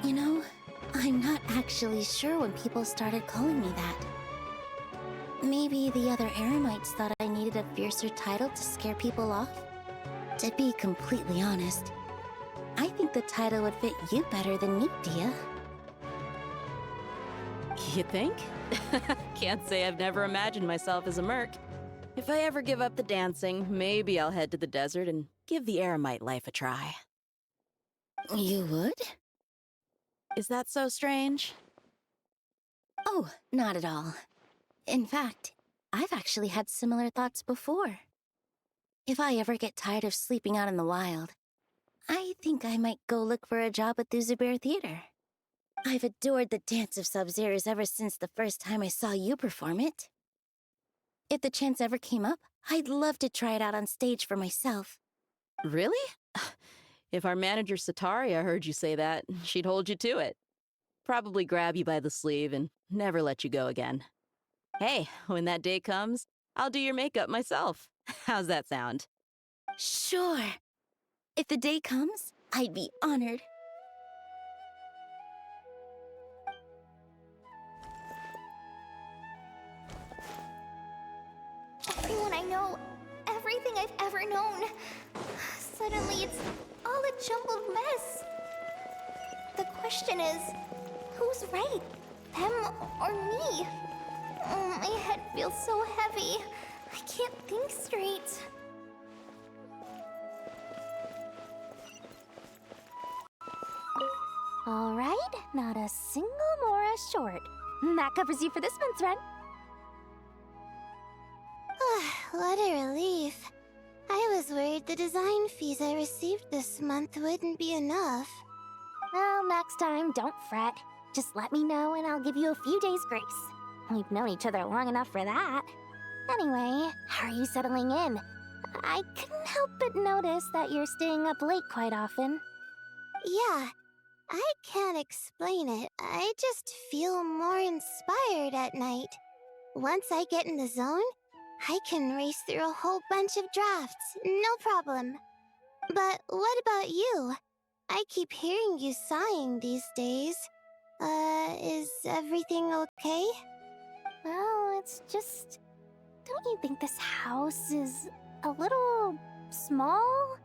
You know, I'm not actually sure when people started calling me that. Maybe the other Eremites thought I needed a fiercer title to scare people off? To be completely honest, I think the title would fit you better than me, Dia.
You think? Can't say I've never imagined myself as a merc. If I ever give up the dancing, maybe I'll head to the desert and give the eremite life a try.
You would?
Is that so strange?
Oh, not at all. In fact, I've actually had similar thoughts before. If I ever get tired of sleeping out in the wild, I think I might go look for a job at the Zubair Theater. I've adored the dance of Sub-Zeros ever since the first time I saw you perform it. If the chance ever came up, I'd love to try it out on stage for myself.
Really? If our manager Sataria heard you say that, she'd hold you to it. Probably grab you by the sleeve and never let you go again. Hey, when that day comes, I'll do your makeup myself. How's that sound?
Sure. If the day comes, I'd be honored.
Everyone I know, everything I've ever known. Suddenly it's all a jumbled mess. The question is, who's right? Them or me? Oh, my head feels so heavy. I can't think straight.
All right, not a single Mora short. That covers you for this month's rent.
What a relief. I was worried the design fees I received this month wouldn't be enough.
Well, next time, don't fret. Just let me know and I'll give you a few days' grace. We've known each other long enough for that. Anyway, how are you settling in? I couldn't help but notice that you're staying up late quite often.
Yeah, I can't explain it. I just feel more inspired at night. Once I get in the zone, I can race through a whole bunch of drafts, no problem. But what about you? I keep hearing you sighing these days. Is everything okay?
Well, it's just... Don't you think this house is a little... small?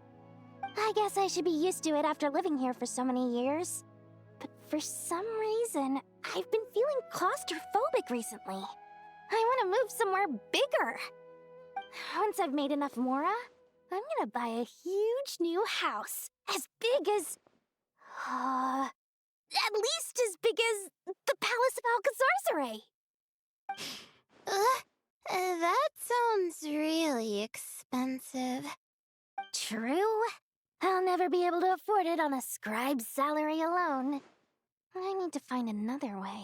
I guess I should be used to it after living here for so many years. But for some reason, I've been feeling claustrophobic recently. I want to move somewhere bigger. Once I've made enough Mora, I'm gonna buy a huge new house. As big as... at least as big as the Palace of Alcazarzaray.
That sounds really expensive.
True. I'll never be able to afford it on a scribe's salary alone. I need to find another way.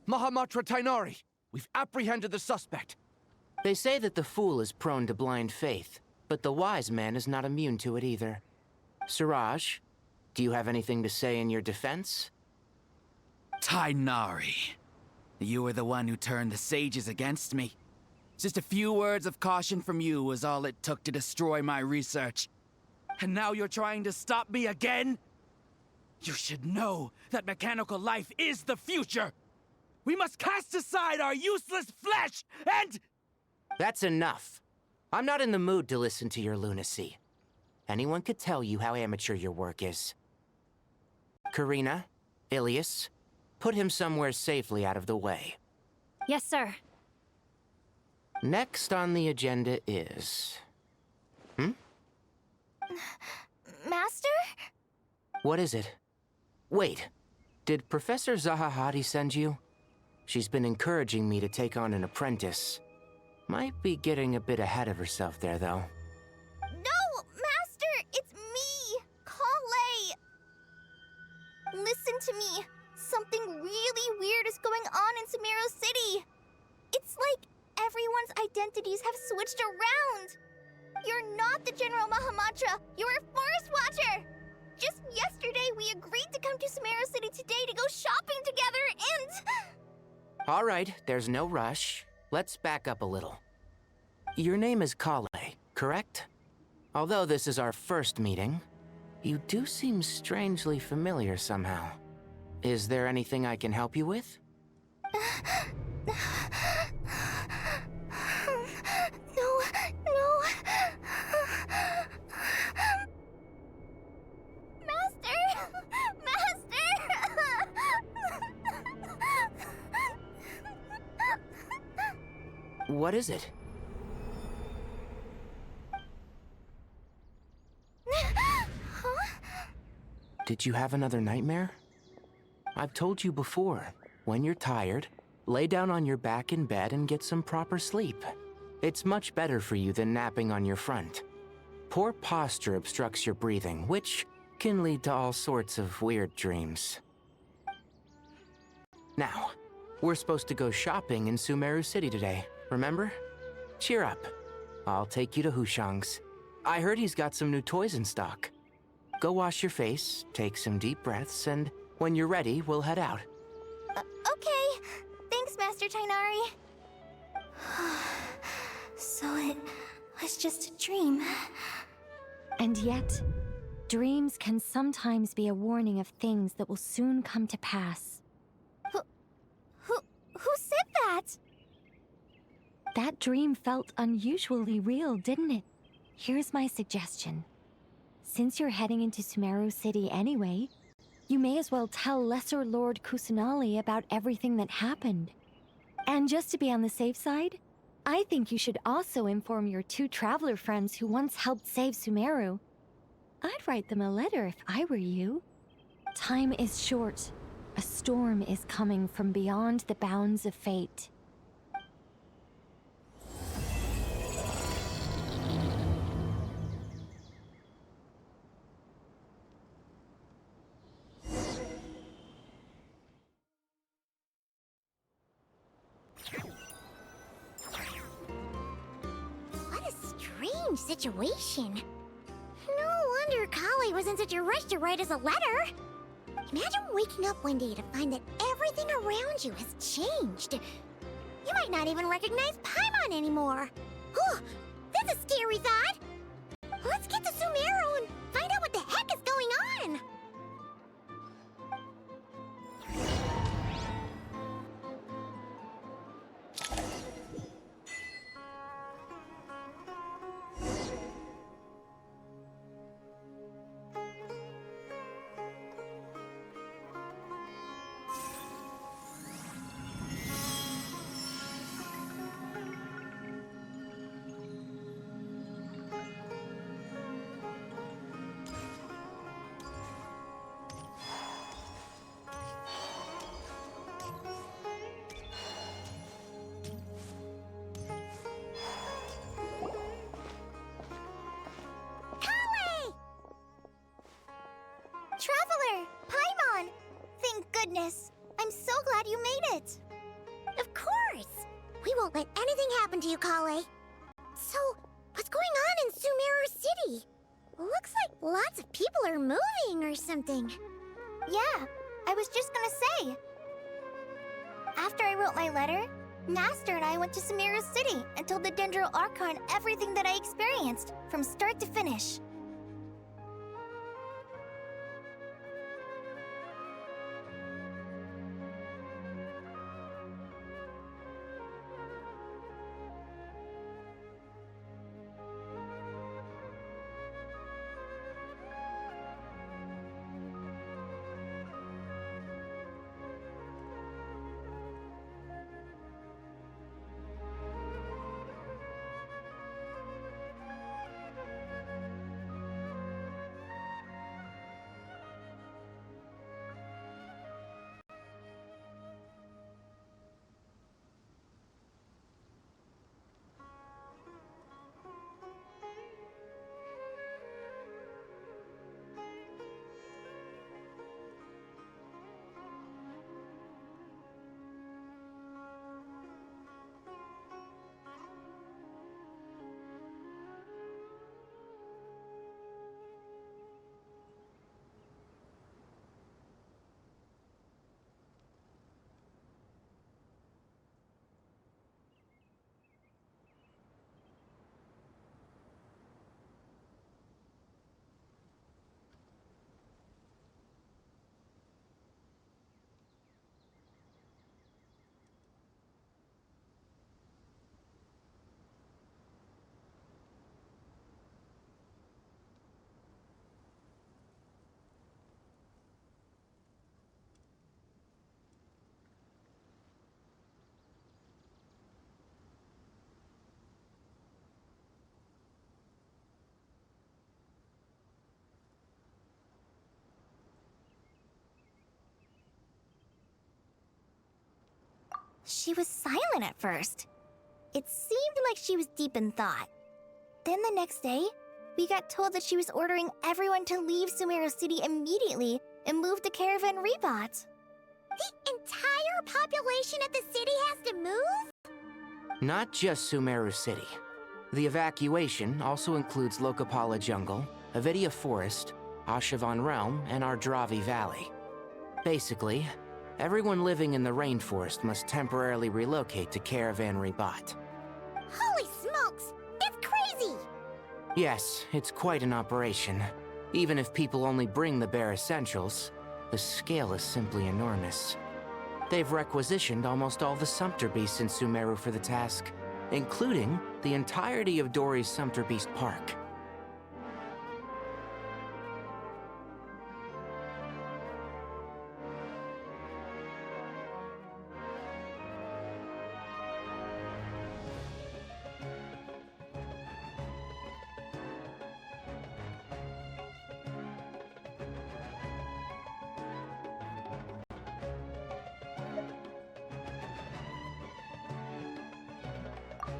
Mahamatra Tainari! We've apprehended the suspect.
They say that the fool is prone to blind faith, but the wise man is not immune to it either. Siraj, do you have anything to say in your defense?
Tainari, you were the one who turned the sages against me. Just a few words of caution from you was all it took to destroy my research. And now you're trying to stop me again? You should know that mechanical life is the future! We must cast aside our useless flesh and...
That's enough. I'm not in the mood to listen to your lunacy. Anyone could tell you how amateur your work is. Karina, Ilias, put him somewhere safely out of the way.
Yes, sir.
Next on the agenda is...
Master?
What is it? Wait, did Professor Zahahati send you? She's been encouraging me to take on an apprentice. Might be getting a bit ahead of herself there, though.
No, Master! It's me! Krai! Listen to me. Something really weird is going on in Sumeru City. It's like everyone's identities have switched around. You're not the General Mahamatra. You're a Forest Watcher. Just yesterday, we agreed to come to Sumeru City today to go shopping together and...
All right, there's no rush. Let's back up a little. Your name is Krai, correct? Although this is our first meeting, you do seem strangely familiar somehow. Is there anything I can help you with?
No, no. Master!
What is it? Did you have another nightmare? I've told you before, when you're tired, lay down on your back in bed and get some proper sleep. It's much better for you than napping on your front. Poor posture obstructs your breathing, which can lead to all sorts of weird dreams. Now, we're supposed to go shopping in Sumeru City today, remember? Cheer up. I'll take you to Hushang's. I heard he's got some new toys in stock. Go wash your face, take some deep breaths, and when you're ready, we'll head out.
Okay. Thanks, Master Tainari. So it was just a dream.
And yet, dreams can sometimes be a warning of things that will soon come to pass.
Who said that?
That dream felt unusually real, didn't it? Here's my suggestion. Since you're heading into Sumeru City anyway, you may as well tell Lesser Lord Kusanali about everything that happened. And just to be on the safe side, I think you should also inform your 2 traveler friends who once helped save Sumeru. I'd write them a letter if I were you. Time is short. A storm is coming from beyond the bounds of fate.
What a strange situation. No wonder Kali was in such a rush to write us a letter. Imagine waking up one day to find that everything around you has changed. You might not even recognize Paimon anymore. Oh, that's a scary thought. Let's get to Sumeru and find out what the heck is going on.
Traveler! Paimon! Thank goodness. I'm so glad you made it.
Of course. We won't let anything happen to you, Kale. So, what's going on in Sumeru City? Looks like lots of people are moving or something.
Yeah, I was just gonna say. After I wrote my letter, Master and I went to Sumeru City and told the Dendro Archon everything that I experienced, from start to finish. She was silent at first. It seemed like she was deep in thought. Then the next day, we got told that she was ordering everyone to leave Sumeru City immediately and move to Caravan Rebot.
The entire population of the city has to move?
Not just Sumeru City. The evacuation also includes Lokapala Jungle, Avidia Forest, Ashavan Realm, and Ardravi Valley. Basically, everyone living in the rainforest must temporarily relocate to Caravan Rebot.
Holy smokes! That's crazy!
Yes, it's quite an operation. Even if people only bring the bare essentials, the scale is simply enormous. They've requisitioned almost all the Sumpter Beasts in Sumeru for the task, including the entirety of Dori's Sumpter Beast Park.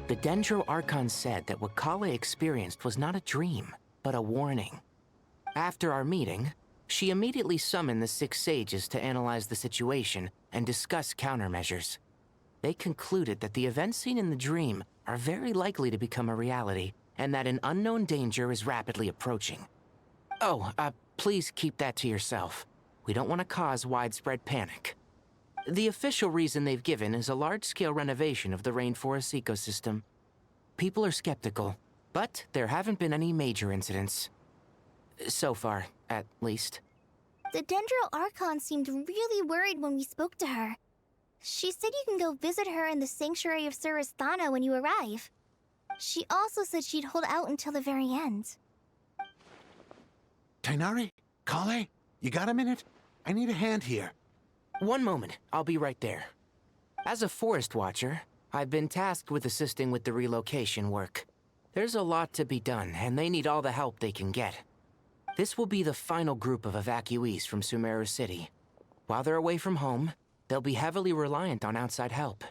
The Dendro Archon said that what Kale experienced was not a dream, but a warning. After our meeting, she immediately summoned the 6 sages to analyze the situation and discuss countermeasures. They concluded that the events seen in the dream are very likely to become a reality, and that an unknown danger is rapidly approaching. Oh, please keep that to yourself. We don't want to cause widespread panic. The official reason they've given is a large-scale renovation of the rainforest ecosystem. People are skeptical, but there haven't been any major incidents. So far, at least.
The Dendro Archon seemed really worried when we spoke to her. She said you can go visit her in the Sanctuary of Surasthana when you arrive. She also said she'd hold out until the very end.
Tighnari? Kale? You got a minute? I need a hand here.
One moment, I'll be right there. As a forest watcher, I've been tasked with assisting with the relocation work. There's a lot to be done, and they need all the help they can get. This will be the final group of evacuees from Sumeru City. While they're away from home, they'll be heavily reliant on outside help.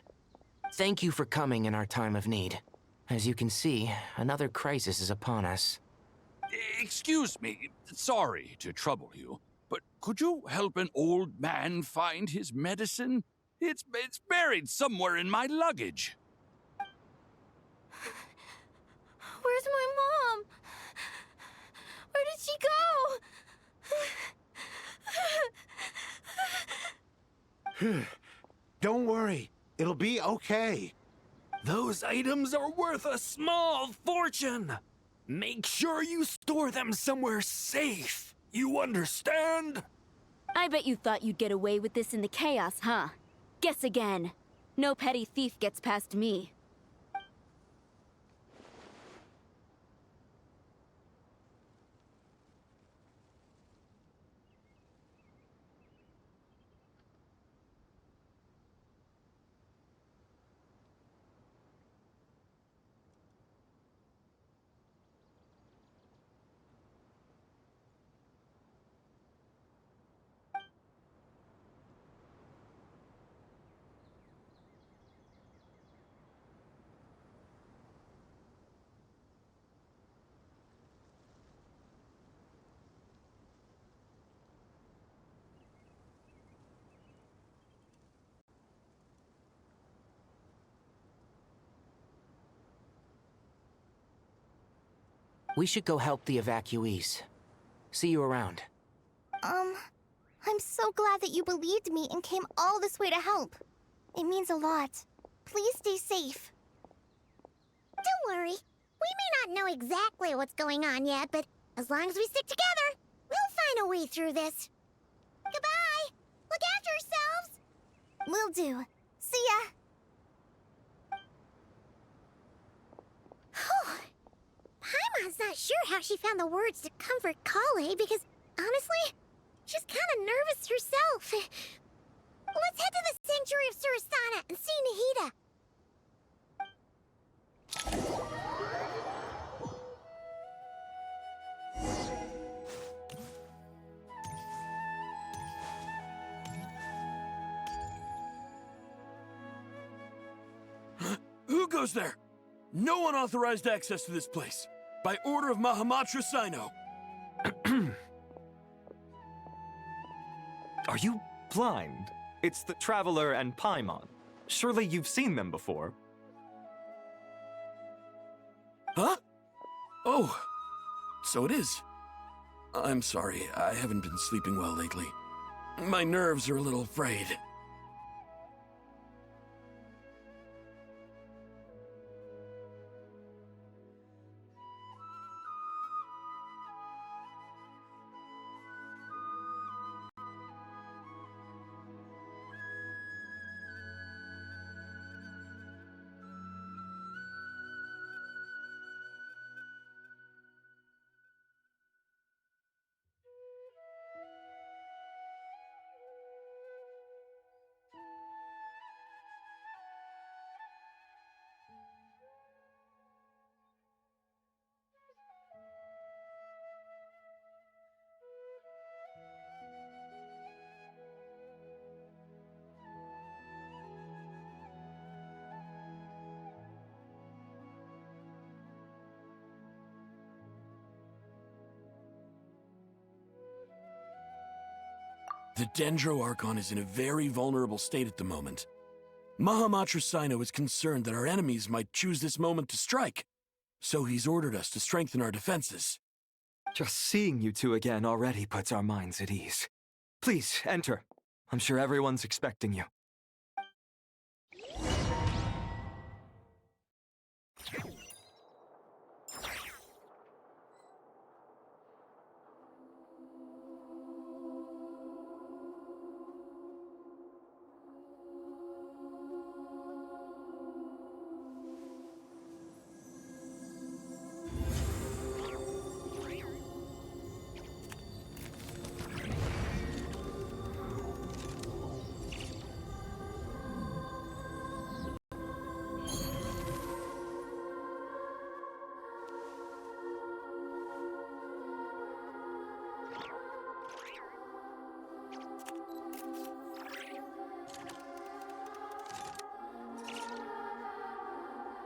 Thank you for coming in our time of need. As you can see, another crisis is upon us.
Excuse me, sorry to trouble you, but could you help an old man find his medicine? It's buried somewhere in my luggage.
Where's my mom? Where did she go?
Don't worry. It'll be okay.
Those items are worth a small fortune. Make sure you store them somewhere safe. You understand?
I bet you thought you'd get away with this in the chaos, huh? Guess again. No petty thief gets past me.
We should go help the evacuees. See you around.
I'm so glad that you believed me and came all this way to help. It means a lot. Please stay safe.
Don't worry. We may not know exactly what's going on yet, but as long as we stick together, we'll find a way through this. Goodbye! Look after yourselves!
Will do. See ya!
Paimon's not sure how she found the words to comfort Kale because, honestly, she's kind of nervous herself. Let's head to the Sanctuary of Surasthana and see Nahida.
goes there? No unauthorized access to this place. By order of Mahamatra Sino.
Are you blind? It's the Traveler and Paimon. Surely you've seen them before.
Huh? Oh, so it is. I'm sorry, I haven't been sleeping well lately. My nerves are a little frayed. The Dendro Archon is in a very vulnerable state at the moment. Mahamatra Sino is concerned that our enemies might choose this moment to strike, so he's ordered us to strengthen our defenses.
Just seeing you two again already puts our minds at ease. Please, enter. I'm sure everyone's expecting you.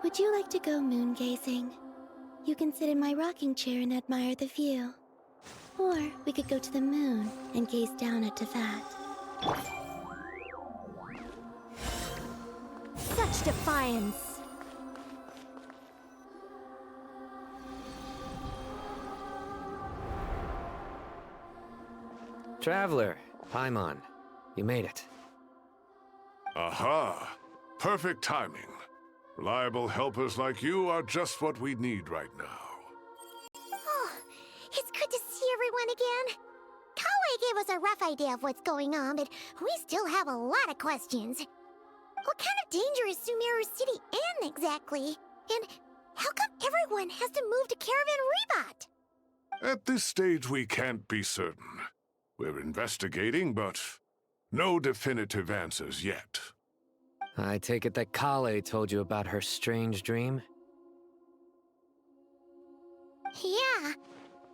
Would you like to go moon gazing? You can sit in my rocking chair and admire the view. Or we could go to the moon and gaze down at Teyvat.
Such defiance!
Traveler, Paimon, you made it.
Aha! Perfect timing. Reliable helpers like you are just what we need right now.
Oh, it's good to see everyone again. Krai gave us a rough idea of what's going on, but we still have a lot of questions. What kind of danger is Sumeru City in exactly? And how come everyone has to move to Caravan Reebot?
At this stage, we can't be certain. We're investigating, but no definitive answers yet.
I take it that Kale told you about her strange dream?
Yeah.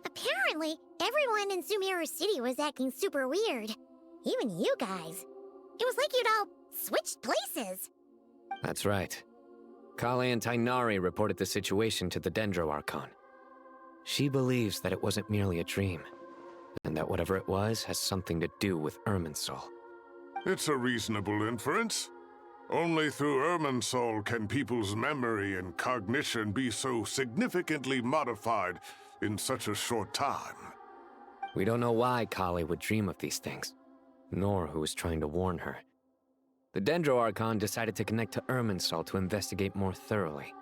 Apparently, everyone in Sumeru City was acting super weird. Even you guys. It was like you'd all switched places.
That's right. Kale and Tainari reported the situation to the Dendro Archon. She believes that it wasn't merely a dream, and that whatever it was has something to do with Irminsul.
It's a reasonable inference. Only through Irminsul can people's memory and cognition be so significantly modified in such a short time.
We don't know why Kale would dream of these things, nor who was trying to warn her. The Dendro Archon decided to connect to Irminsul to investigate more thoroughly.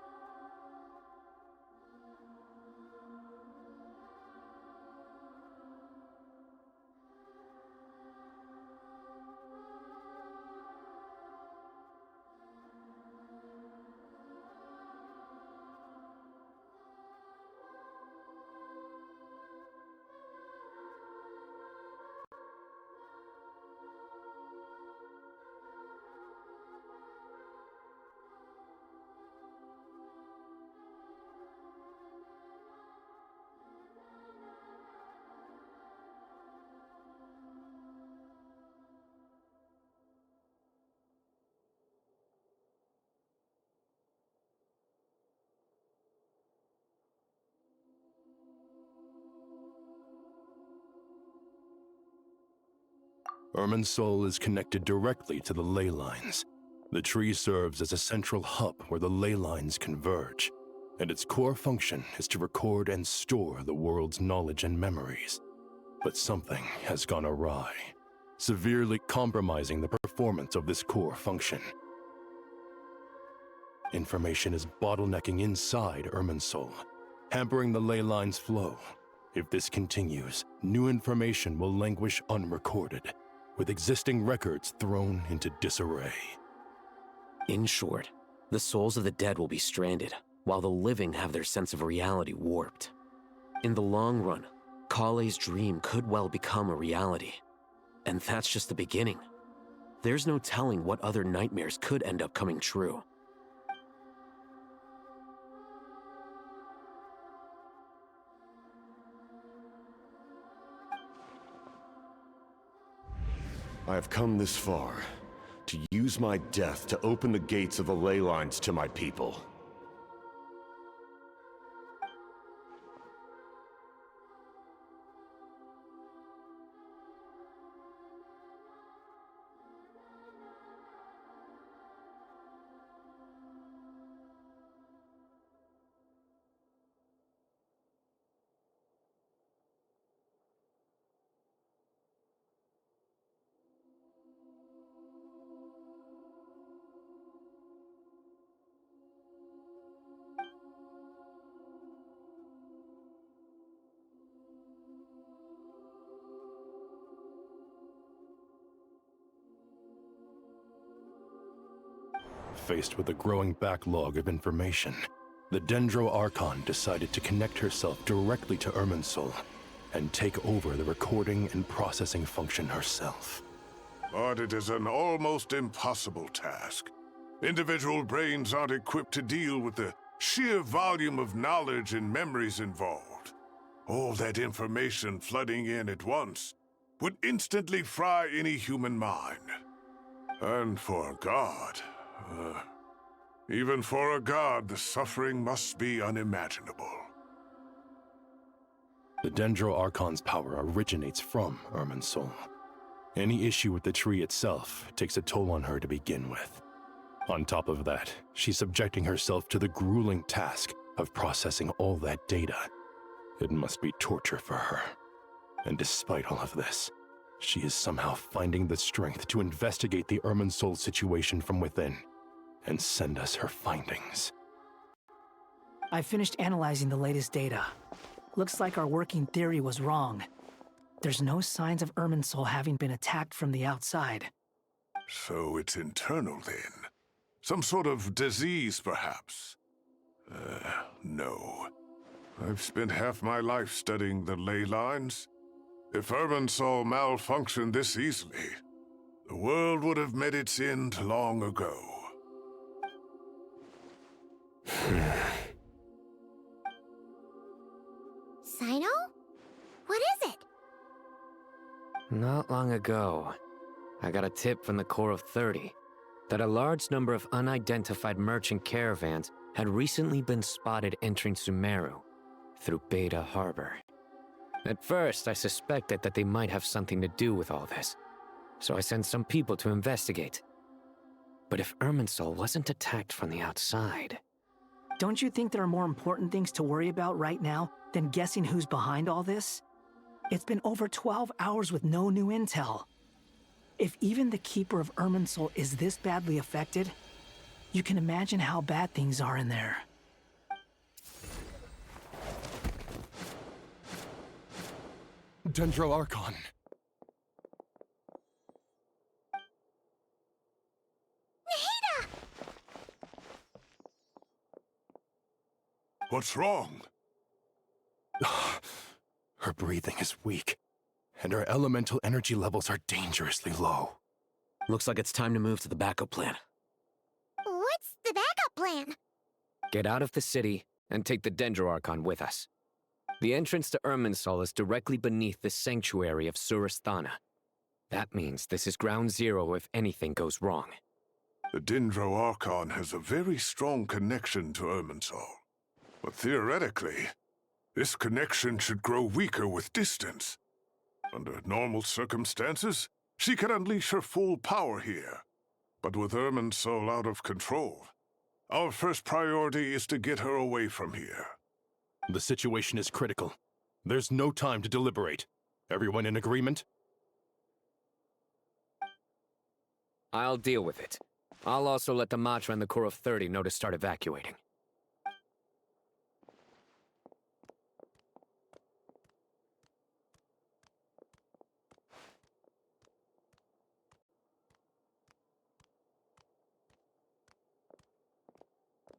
Irminsul is connected directly to the ley lines. The tree serves as a central hub where the ley lines converge, and its core function is to record and store the world's knowledge and memories. But something has gone awry, severely compromising the performance of this core function. Information is bottlenecking inside Irminsul, hampering the ley line's flow. If this continues, new information will languish unrecorded, with existing records thrown into disarray.
In short, the souls of the dead will be stranded, while the living have their sense of reality warped. In the long run, Kale's dream could well become a reality. And that's just the beginning. There's no telling what other nightmares could end up coming true.
I have come this far, to use my death to open the gates of the ley lines to my people.
Faced with a growing backlog of information, the Dendro Archon decided to connect herself directly to Irminsul and take over the recording and processing function herself.
But it is an almost impossible task. Individual brains aren't equipped to deal with the sheer volume of knowledge and memories involved. All that information flooding in at once would instantly fry any human mind. And for a god, even for a god, the suffering must be unimaginable.
The Dendro Archon's power originates from Irminsul. Any issue with the tree itself takes a toll on her to begin with. On top of that, she's subjecting herself to the grueling task of processing all that data. It must be torture for her. And despite all of this, she is somehow finding the strength to investigate the Irminsul situation from within and send us her findings.
I finished analyzing the latest data. Looks like our working theory was wrong. There's no signs of Irminsul having been attacked from the outside.
So it's internal then? Some sort of disease, perhaps? No. I've spent half my life studying the ley lines. If Irminsul malfunctioned this easily, the world would have met its end long ago.
Sino? What is it?
Not long ago, I got a tip from the Corps of 30 that a large number of unidentified merchant caravans had recently been spotted entering Sumeru through Beta Harbor. At first, I suspected that they might have something to do with all this, so I sent some people to investigate. But if Irminsul wasn't attacked from the outside...
Don't you think there are more important things to worry about right now than guessing who's behind all this? It's been over 12 hours with no new intel. If even the Keeper of Irminsul is this badly affected, you can imagine how bad things are in there.
Dendro Archon.
What's wrong?
Her breathing is weak, and her elemental energy levels are dangerously low.
Looks like it's time to move to the backup plan.
What's the backup plan?
Get out of the city and take the Dendro Archon with us. The entrance to Irminsul is directly beneath the sanctuary of Surasthana. That means this is ground zero if anything goes wrong.
The Dendro Archon has a very strong connection to Irminsul. But theoretically, this connection should grow weaker with distance. Under normal circumstances, She can unleash her full power here. But with Irminsul out of control, our first priority is to get her away from here.
The situation is critical. There's no time to deliberate. Everyone in agreement?
I'll deal with it. I'll also let the Matra and the Corps of 30 know to start evacuating.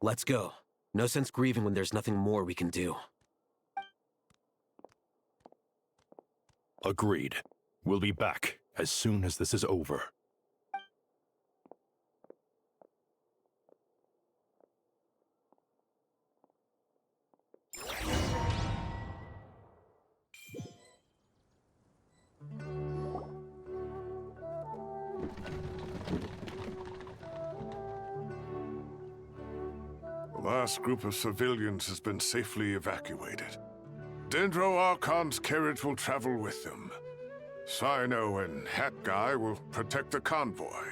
Let's go. No sense grieving when there's nothing more we can do.
Agreed. We'll be back as soon as this is over.
The last group of civilians has been safely evacuated. Dendro Archon's carriage will travel with them. Sino and Hat Guy will protect the convoy.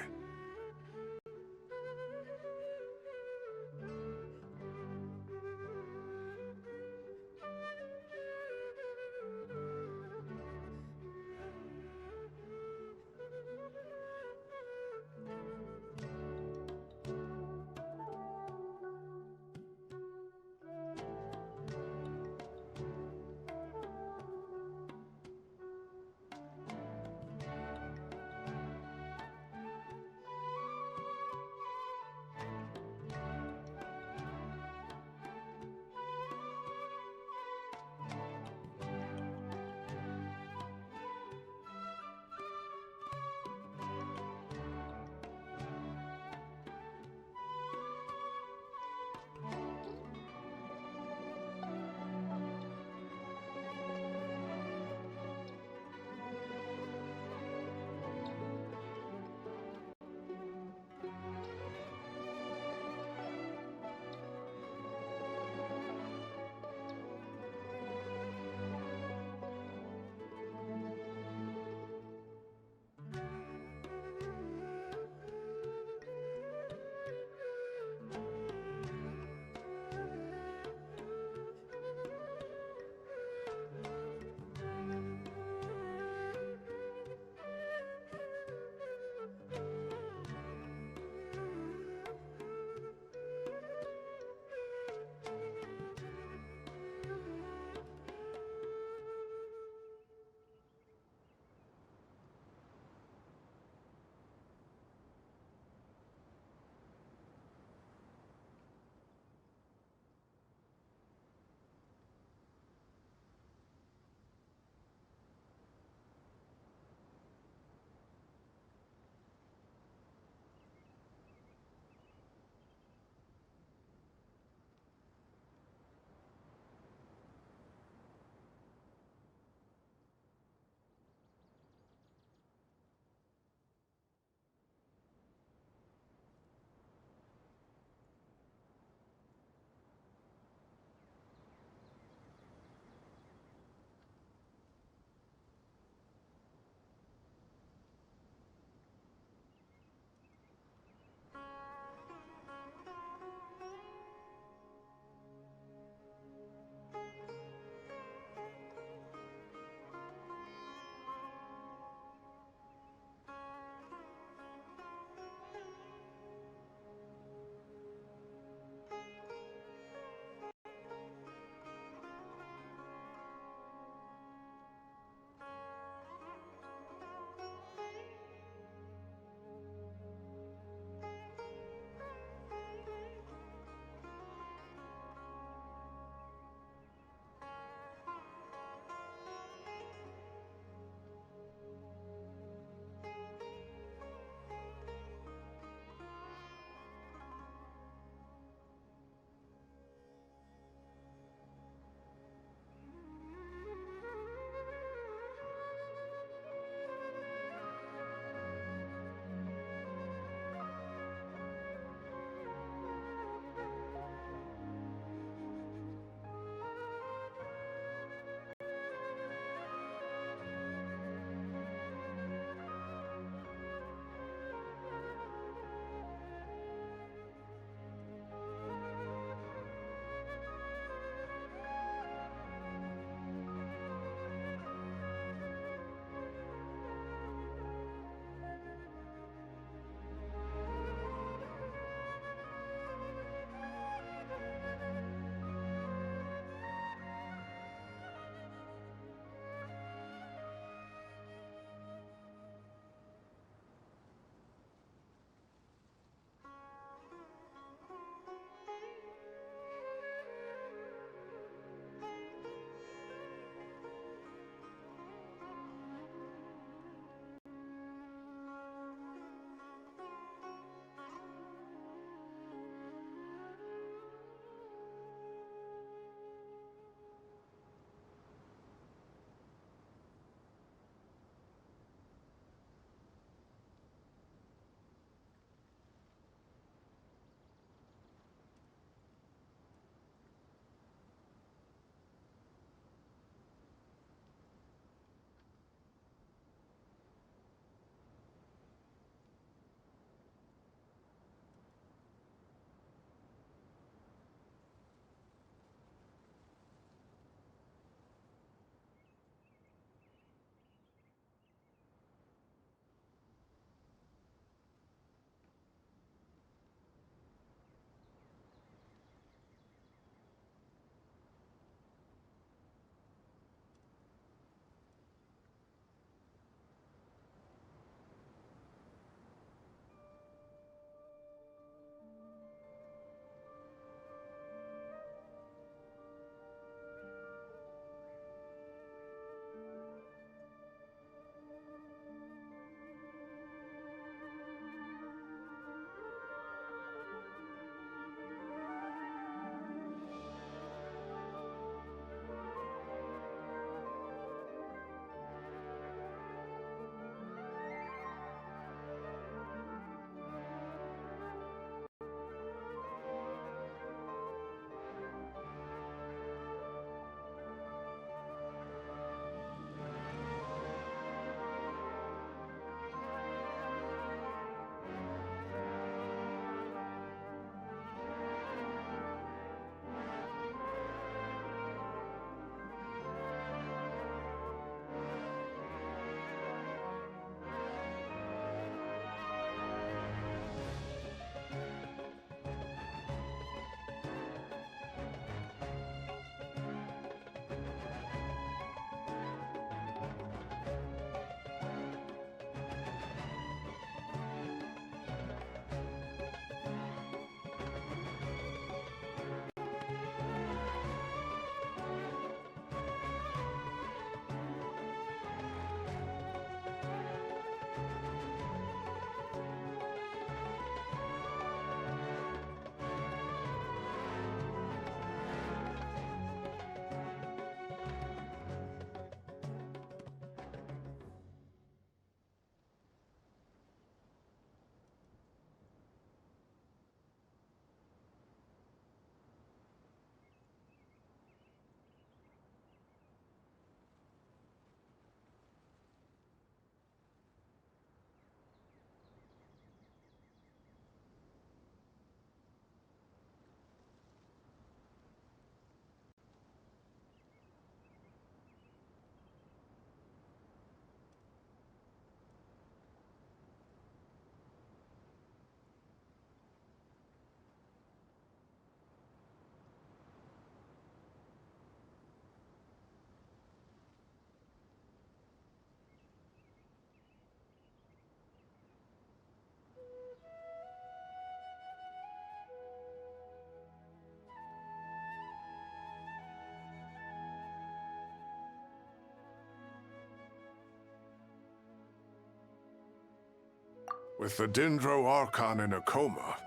With the Dendro Archon in a coma,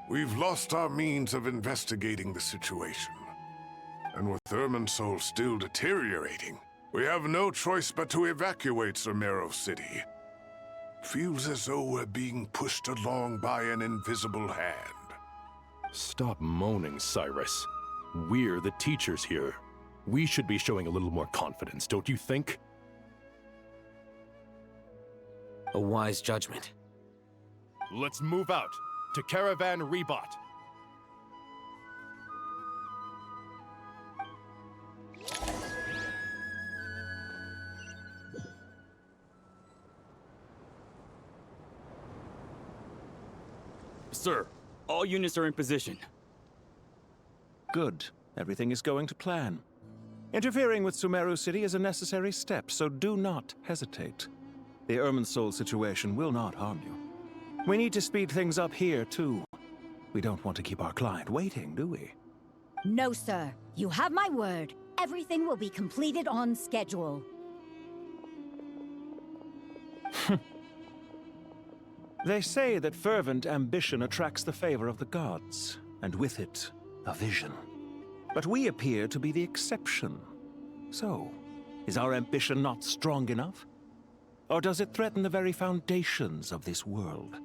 we've lost our means of investigating the situation. And with Irminsul still deteriorating, we have no choice but to evacuate Sumeru City. Feels as though we're being pushed along by an invisible hand.
Stop moaning, Cyrus. We're the teachers here. We should be showing a little more confidence, don't you think?
A wise judgment.
Let's move out to Caravan Rebot.
Sir, all units are in position.
Good. Everything is going to plan. Interfering with Sumeru City is a necessary step, so do not hesitate. The Irminsul situation will not harm you. We need to speed things up here, too. We don't want to keep our client waiting, do we?
No, sir. You have my word. Everything will be completed on schedule.
They say that fervent ambition attracts the favor of the gods, and with it, a vision. But we appear to be the exception. So, is our ambition not strong enough? Or does it threaten the very foundations of this world?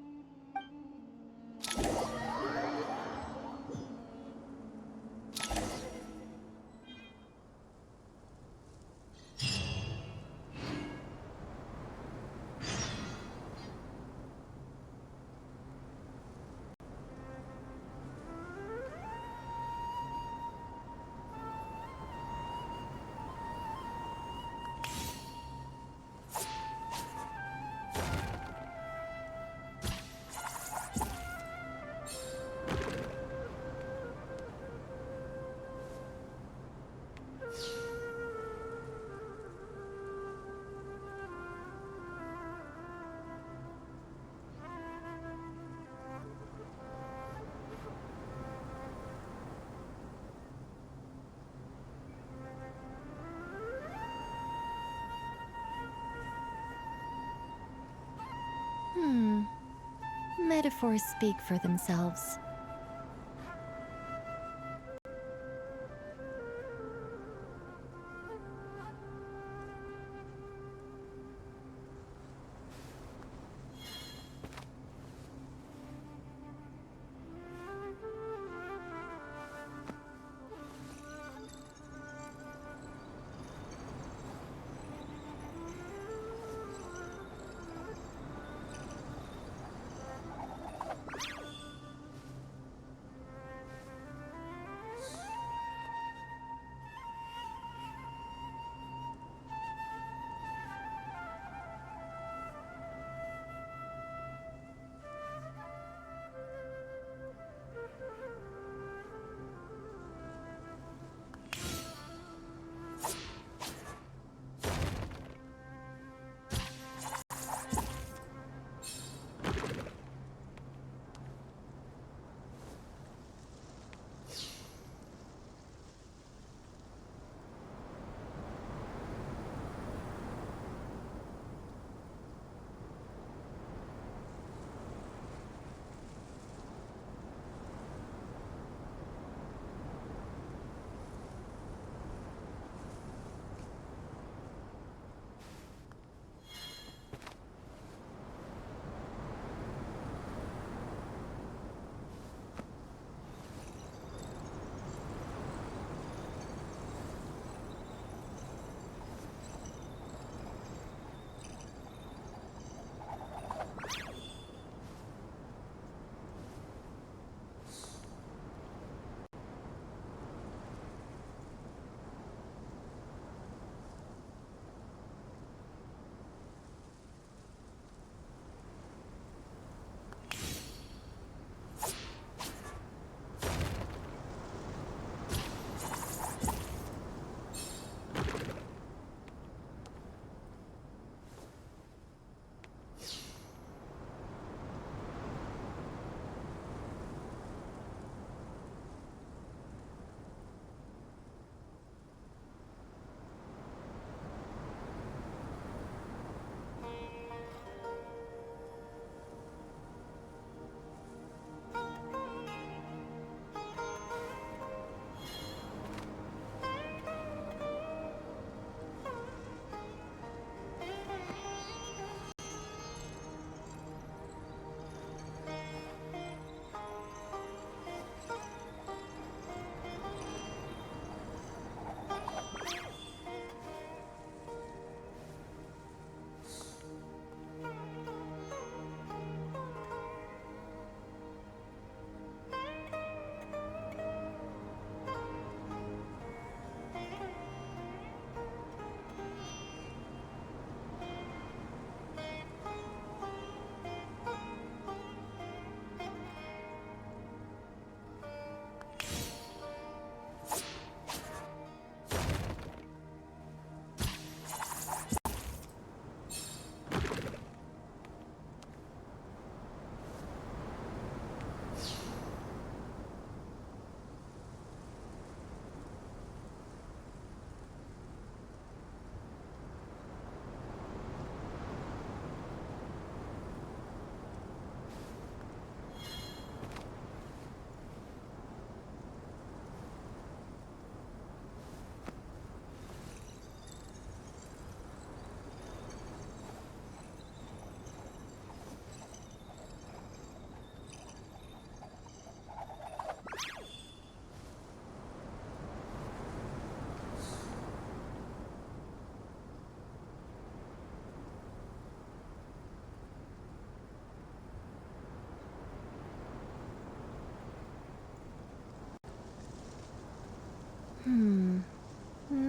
Metaphors speak for themselves.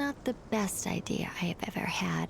Not the best idea I have ever had.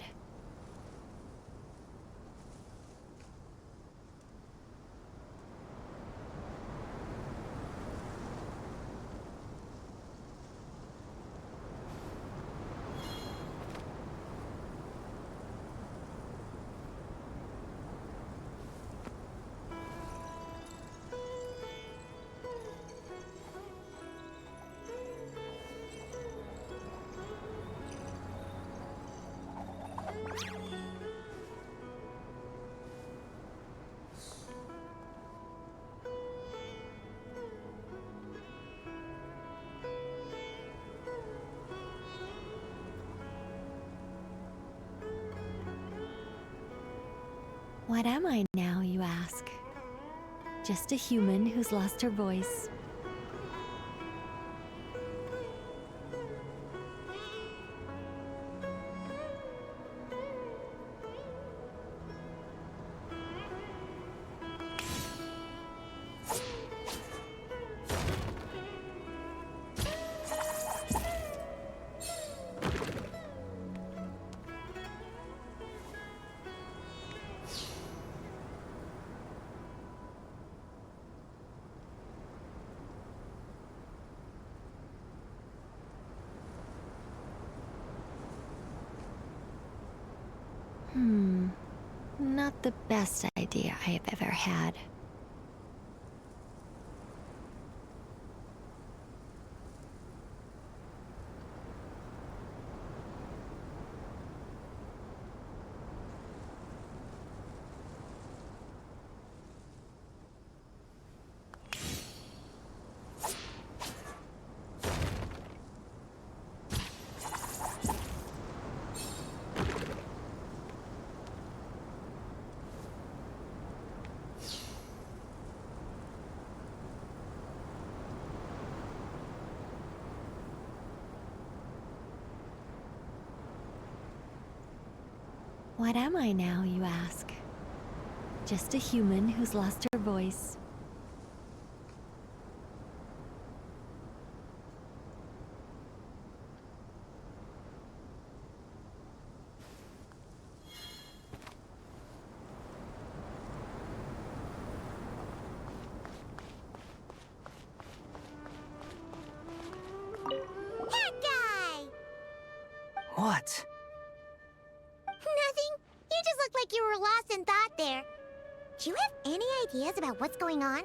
What am I now, you ask? Just a human who's lost her voice. Not the best idea I have ever had. What am I now, you ask? Just a human who's lost her voice.
That guy!
What?
Nothing. You just looked like you were lost in thought there. Do you have any ideas about what's going on?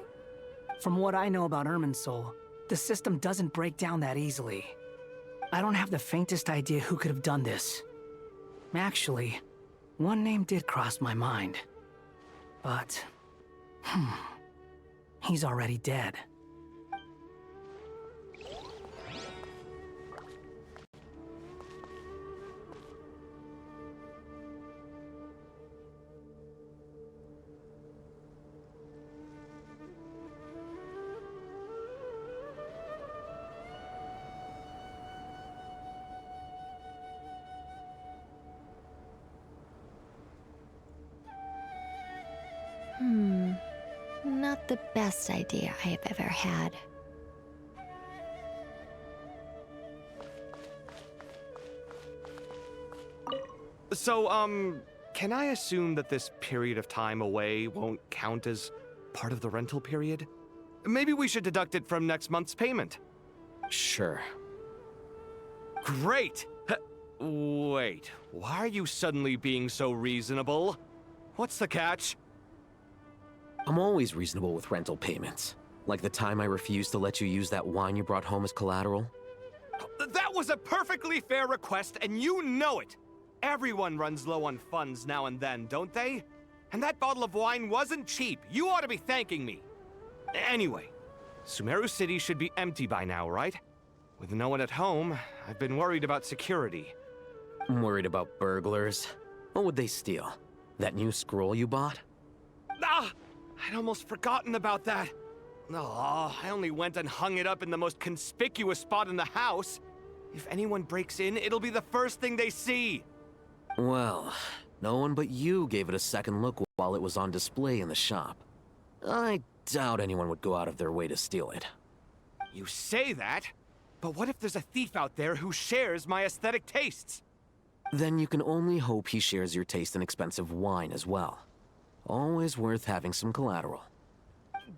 From what I know about Irminsul, the system doesn't break down that easily. I don't have the faintest idea who could have done this. Actually, one name did cross my mind. But... he's already dead.
Not the best idea I have ever had.
So, can I assume that this period of time away won't count as part of the rental period? Maybe we should deduct it from next month's payment.
Sure.
Great! Wait, why are you suddenly being so reasonable? What's the catch?
I'm always reasonable with rental payments. Like the time I refused to let you use that wine you brought home as collateral.
That was a perfectly fair request, and you know it! Everyone runs low on funds now and then, don't they? And that bottle of wine wasn't cheap. You ought to be thanking me. Anyway, Sumeru City should be empty by now, right? With no one at home, I've been worried about security.
I'm worried about burglars. What would they steal? That new scroll you bought?
Ah! I'd almost forgotten about that. Oh, I only went and hung it up in the most conspicuous spot in the house. If anyone breaks in, it'll be the first thing they see.
Well, no one but you gave it a second look while it was on display in the shop. I doubt anyone would go out of their way to steal it.
You say that? But what if there's a thief out there who shares my aesthetic tastes?
Then you can only hope he shares your taste in expensive wine as well. Always worth having some collateral.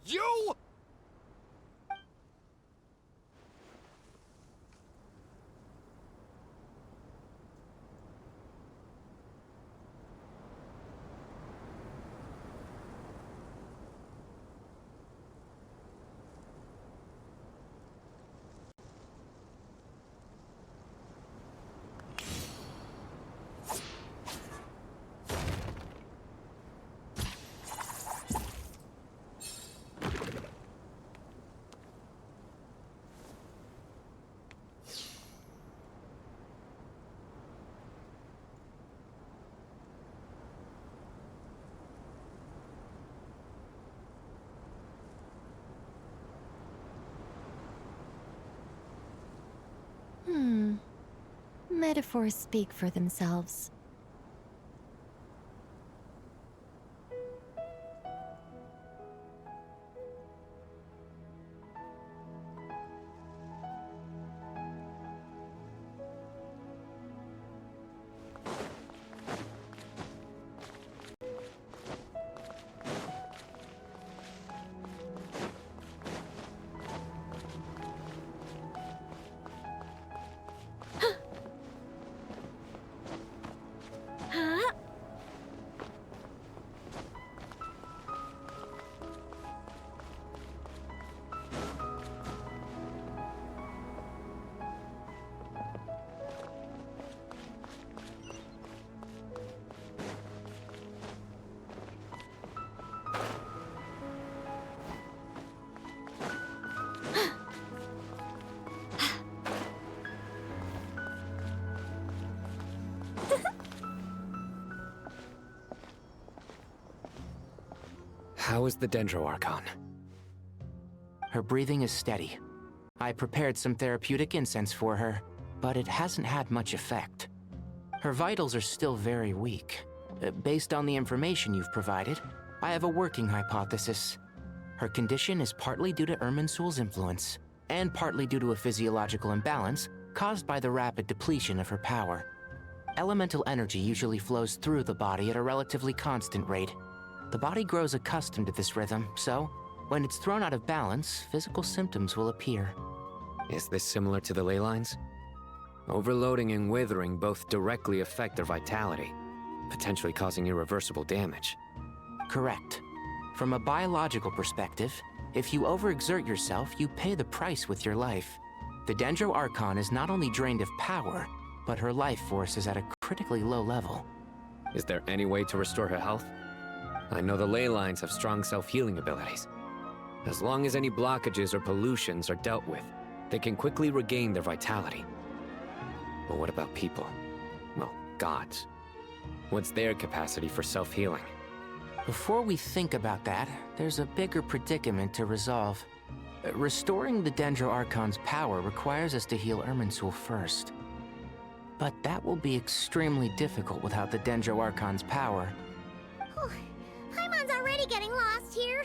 You!
Metaphors speak for themselves.
How is the Dendro Archon?
Her breathing is steady. I prepared some therapeutic incense for her, but it hasn't had much effect. Her vitals are still very weak. Based on the information you've provided, I have a working hypothesis. Her condition is partly due to Irminsul's influence, and partly due to a physiological imbalance caused by the rapid depletion of her power. Elemental energy usually flows through the body at a relatively constant rate. The body grows accustomed to this rhythm, so when it's thrown out of balance, physical symptoms will appear.
Is this similar to the ley lines? Overloading and withering both directly affect their vitality, potentially causing irreversible damage.
Correct. From a biological perspective, if you overexert yourself, you pay the price with your life. The Dendro Archon is not only drained of power, but her life force is at a critically low level.
Is there any way to restore her health? I know the ley lines have strong self-healing abilities. As long as any blockages or pollutions are dealt with, they can quickly regain their vitality. But what about people? Well, gods. What's their capacity for self-healing?
Before we think about that, there's a bigger predicament to resolve. Restoring the Dendro Archon's power requires us to heal Irminsul first. But that will be extremely difficult without the Dendro Archon's power.
Paimon's already getting lost here.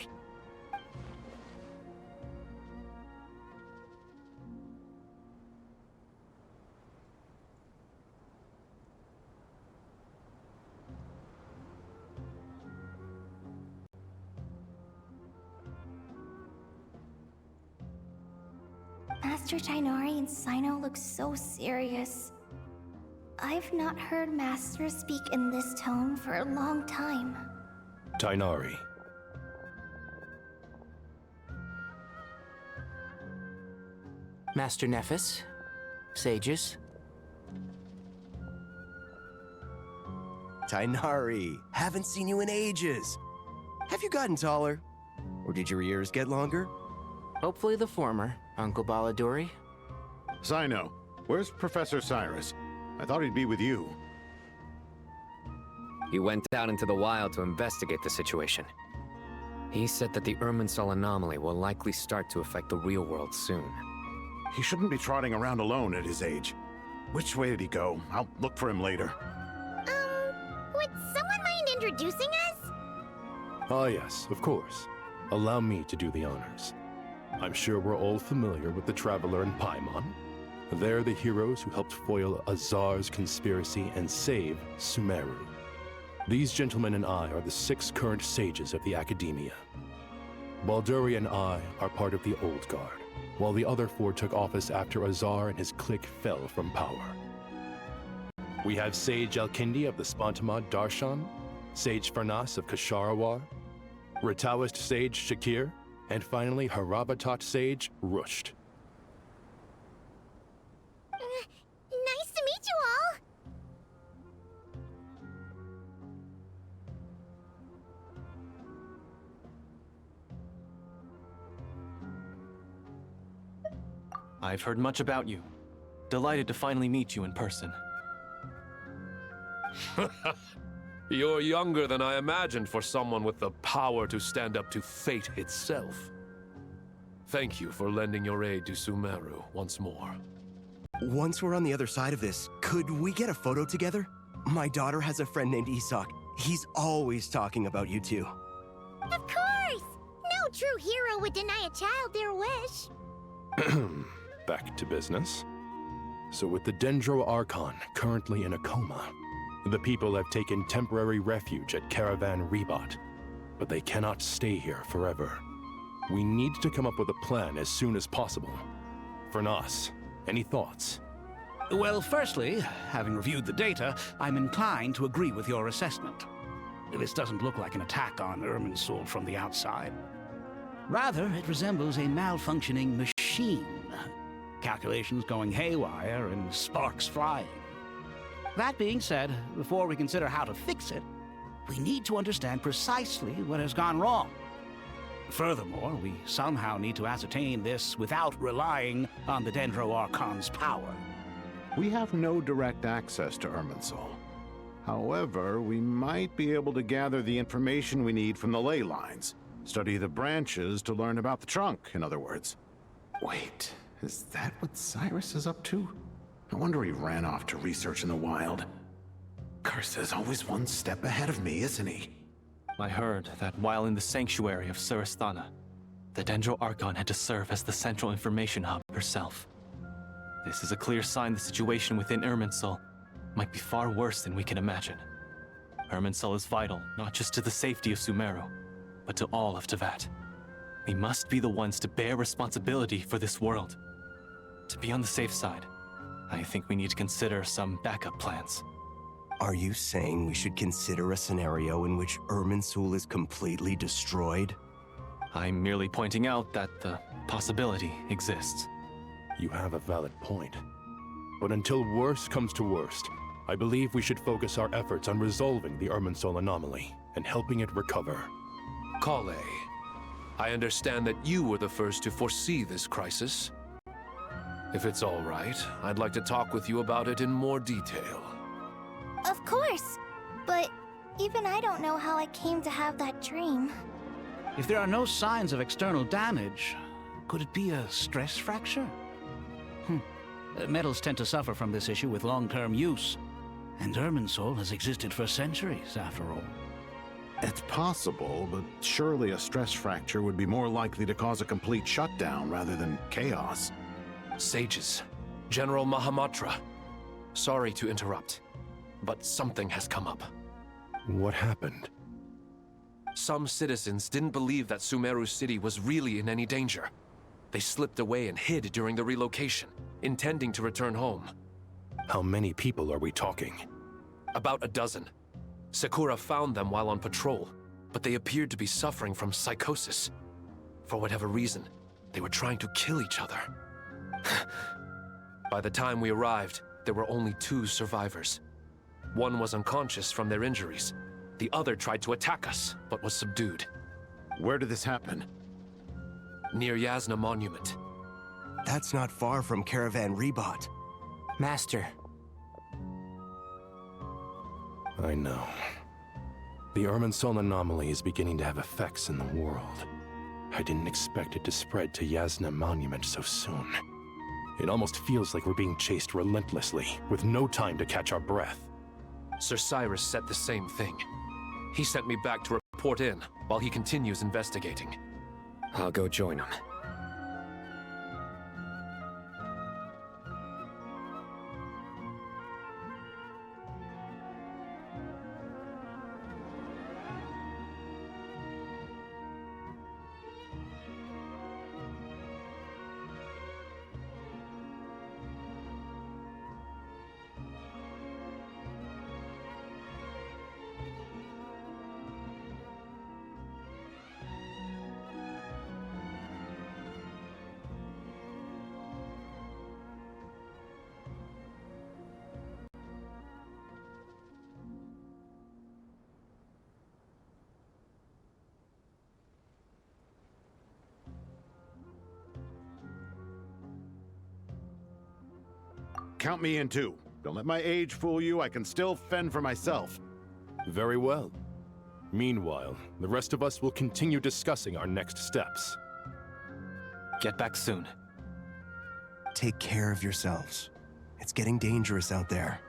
Master Tainari and Sino look so serious. I've not heard Master speak in this tone for a long time.
Tainari.
Master Nephis, sages.
Tainari, haven't seen you in ages. Have you gotten taller? Or did your ears get longer?
Hopefully the former, Uncle Baladuri.
Sino, where's Professor Cyrus? I thought he'd be with you.
He went out into the wild to investigate the situation. He said that the Irminsul anomaly will likely start to affect the real world soon.
He shouldn't be trotting around alone at his age. Which way did he go? I'll look for him later.
Would someone mind introducing us?
Ah yes, of course. Allow me to do the honors. I'm sure we're all familiar with the Traveler and Paimon. They're the heroes who helped foil Azar's conspiracy and save Sumeru. These gentlemen and I are the 6 current sages of the Academia. Balduri and I are part of the Old Guard, while the other 4 took office after Azar and his clique fell from power. We have Sage Alkindi of the Spantamad Darshan, Sage Farnas of Kasharawar, Rataoist Sage Shakir, and finally Harabatot Sage Rusht.
Nice to meet you all!
I've heard much about you. Delighted to finally meet you in person.
You're younger than I imagined for someone with the power to stand up to fate itself. Thank you for lending your aid to Sumeru once more.
Once we're on the other side of this, could we get a photo together? My daughter has a friend named Isak. He's always talking about you two.
Of course! No true hero would deny a child their wish.
Back to business. So with the Dendro Archon currently in a coma, the people have taken temporary refuge at Caravan Rebot, but they cannot stay here forever. We need to come up with a plan as soon as possible. Fernas, any thoughts?
Well, firstly, having reviewed the data, I'm inclined to agree with your assessment. This doesn't look like an attack on Irminsul from the outside. Rather, it resembles a malfunctioning machine. Calculations going haywire and sparks flying. That being said, before we consider how to fix it, we need to understand precisely what has gone wrong. Furthermore, we somehow need to ascertain this without relying on the Dendro Archon's power.
We have no direct access to Irminsul. However, we might be able to gather the information we need from the ley lines. Study the branches to learn about the trunk, in other words. Wait, is that what Cyrus is up to? No wonder he ran off to research in the wild. Curse, always one step ahead of me, isn't he?
I heard that while in the sanctuary of Surasthana, the Dendro Archon had to serve as the central information hub herself. This is a clear sign the situation within Irminsul might be far worse than we can imagine. Irminsul is vital, not just to the safety of Sumeru, but to all of Teyvat. We must be the ones to bear responsibility for this world. To be on the safe side, I think we need to consider some backup plans.
Are you saying we should consider a scenario in which Irminsul is completely destroyed?
I'm merely pointing out that the possibility exists.
You have a valid point. But until worst comes to worst, I believe we should focus our efforts on resolving the Irminsul anomaly and helping it recover.
Kale, I understand that you were the first to foresee this crisis. If it's all right, I'd like to talk with you about it in more detail.
Of course, but even I don't know how I came to have that dream.
If there are no signs of external damage, could it be a stress fracture? Metals tend to suffer from this issue with long-term use, and Irminsul has existed for centuries, after all.
It's possible, but surely a stress fracture would be more likely to cause a complete shutdown rather than chaos.
Sages, General Mahamatra, sorry to interrupt, but something has come up.
What happened?
Some citizens didn't believe that Sumeru City was really in any danger. They slipped away and hid during the relocation, intending to return home.
How many people are we talking?
About a dozen. Sakura found them while on patrol, but they appeared to be suffering from psychosis. For whatever reason, they were trying to kill each other. By the time we arrived, there were only 2 survivors. One was unconscious from their injuries. The other tried to attack us, but was subdued.
Where did this happen?
Near Yasna Monument.
That's not far from Caravan Rebot.
Master.
I know. The Irminsul anomaly is beginning to have effects in the world. I didn't expect it to spread to Yasna Monument so soon. It almost feels like we're being chased relentlessly, with no time to catch our breath.
Sir Cyrus said the same thing. He sent me back to report in, while he continues investigating.
I'll go join him.
count me in too. Don't let my age fool you, I can still fend for myself.
Very well. Meanwhile, the rest of us will continue discussing our next steps.
Get back soon.
Take care of yourselves. It's getting dangerous out there.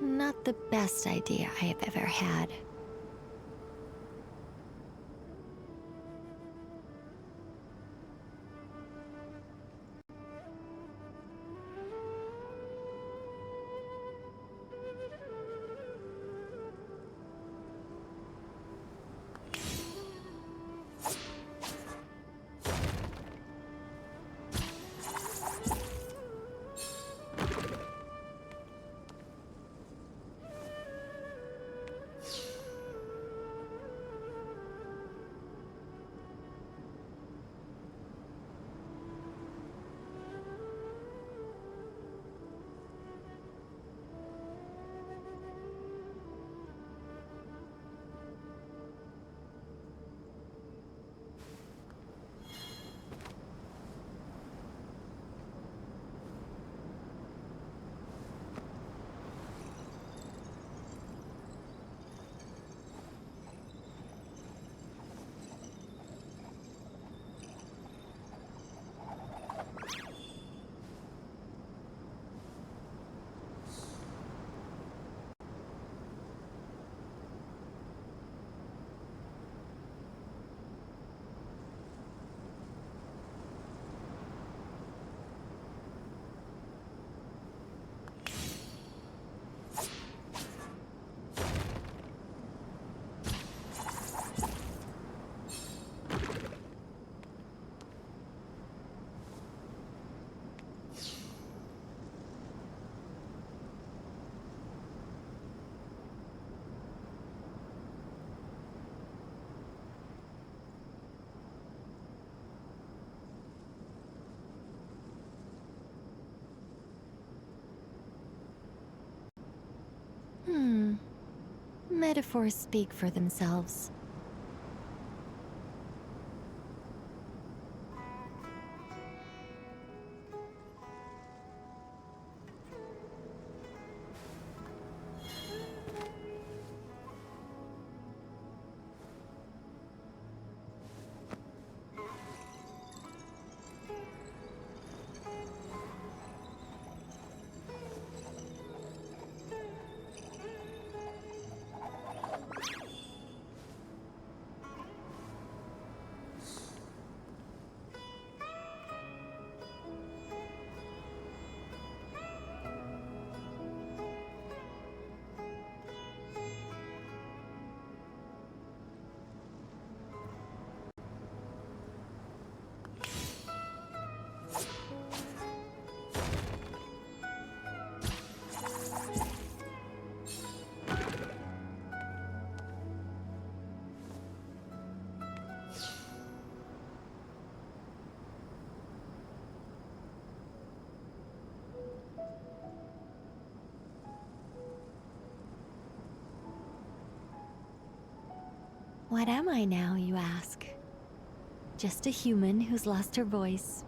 Not the best idea I have ever had. Metaphors speak for themselves. What am I now, you ask? Just a human who's lost her voice.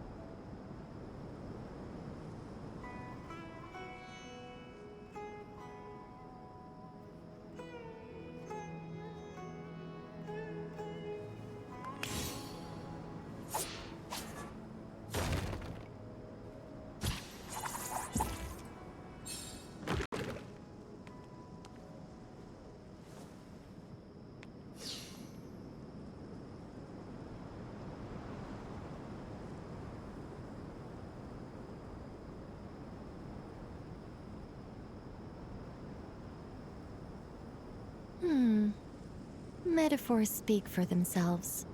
Metaphors speak for themselves.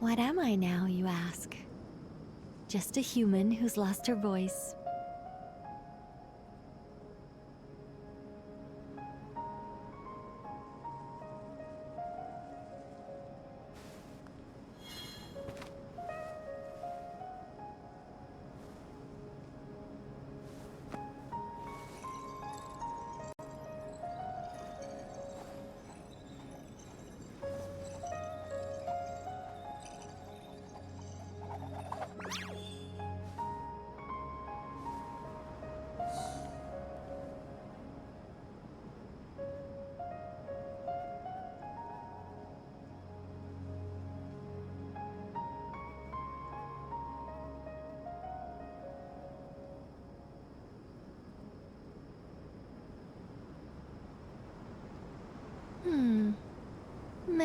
What am I now, you ask? Just a human who's lost her voice.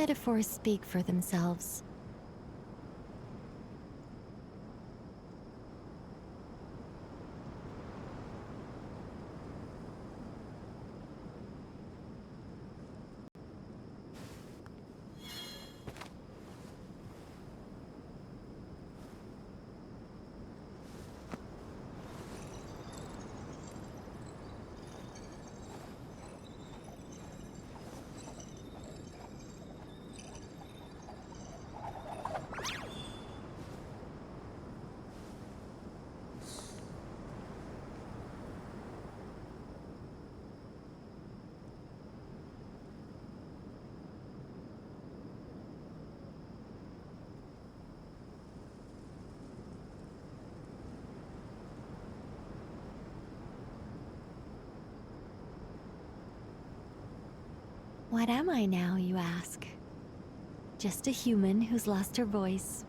Metaphors speak for themselves. What am I now, you ask? Just a human who's lost her voice.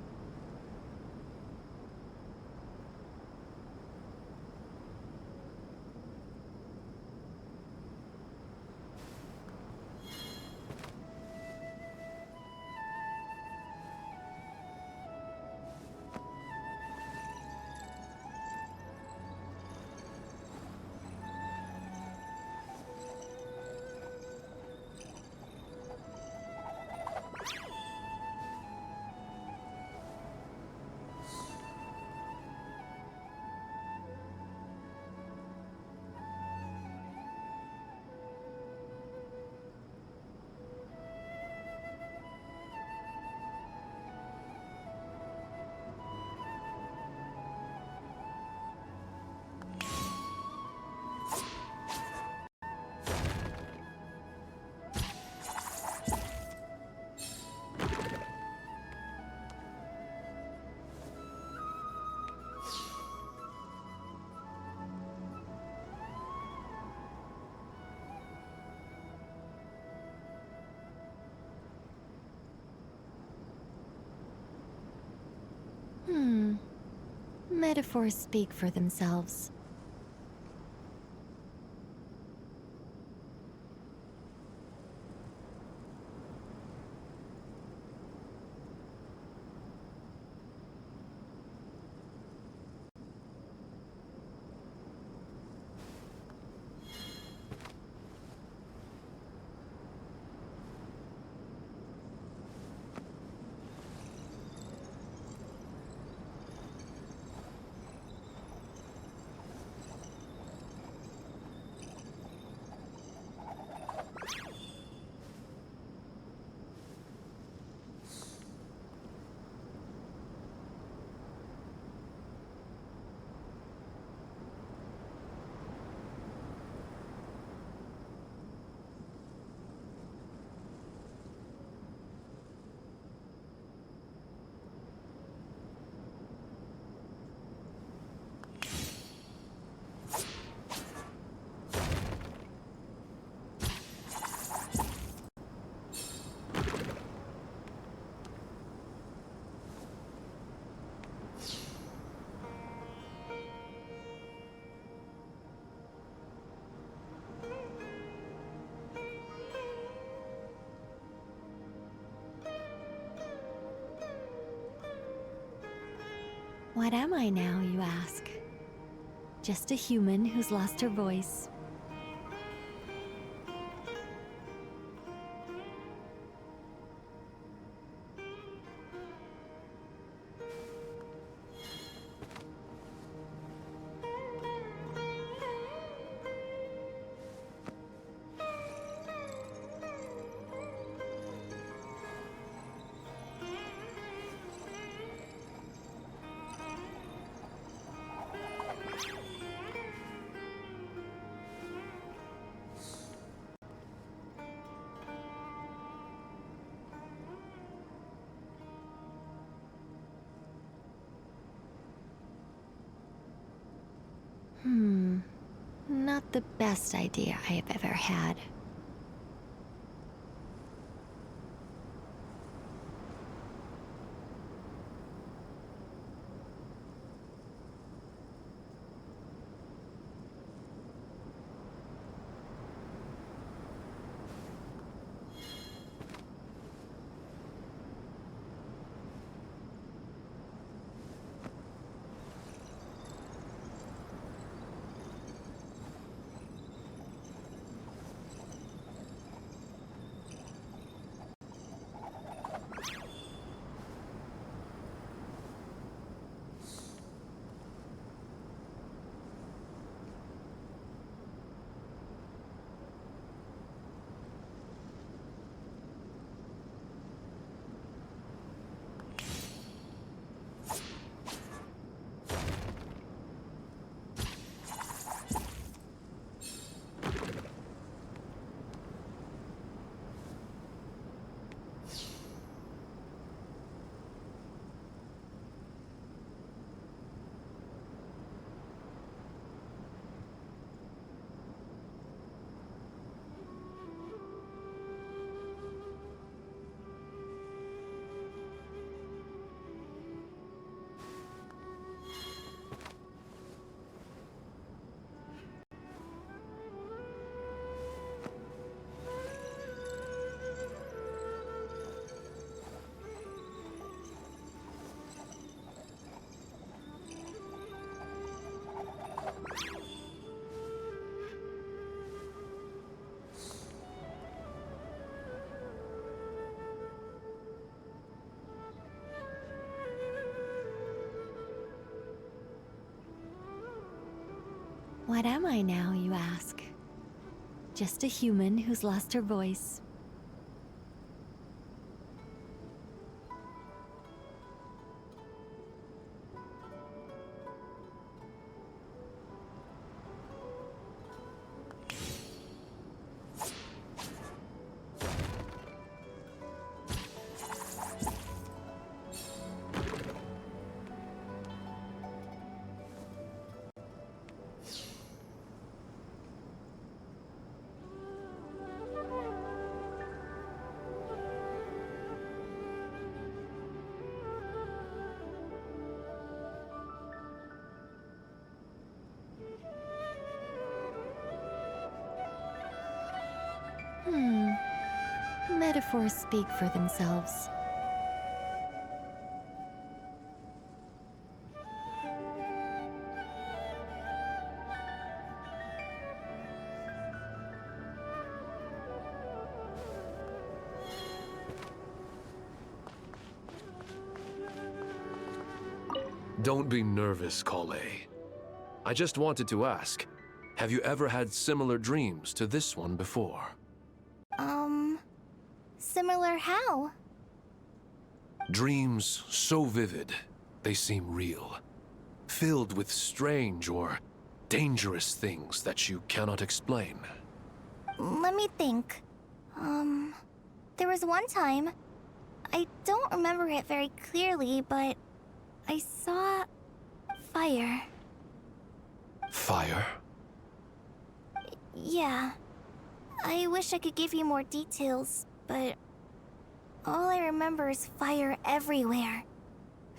Metaphors speak for themselves. What am I now, you ask? Just a human who's lost her voice. Not the best idea I have ever had. What am I now, you ask? Just a human who's lost her voice. metaphors speak for themselves.
Don't be nervous, Krai. I just wanted to ask, have you ever had similar dreams to this one before?
Similar how?
Dreams so vivid, they seem real. Filled with strange or dangerous things that you cannot explain.
Let me think. There was one time, I don't remember it very clearly, but I saw fire.
Fire?
Yeah. I wish I could give you more details, but all I remember is fire everywhere.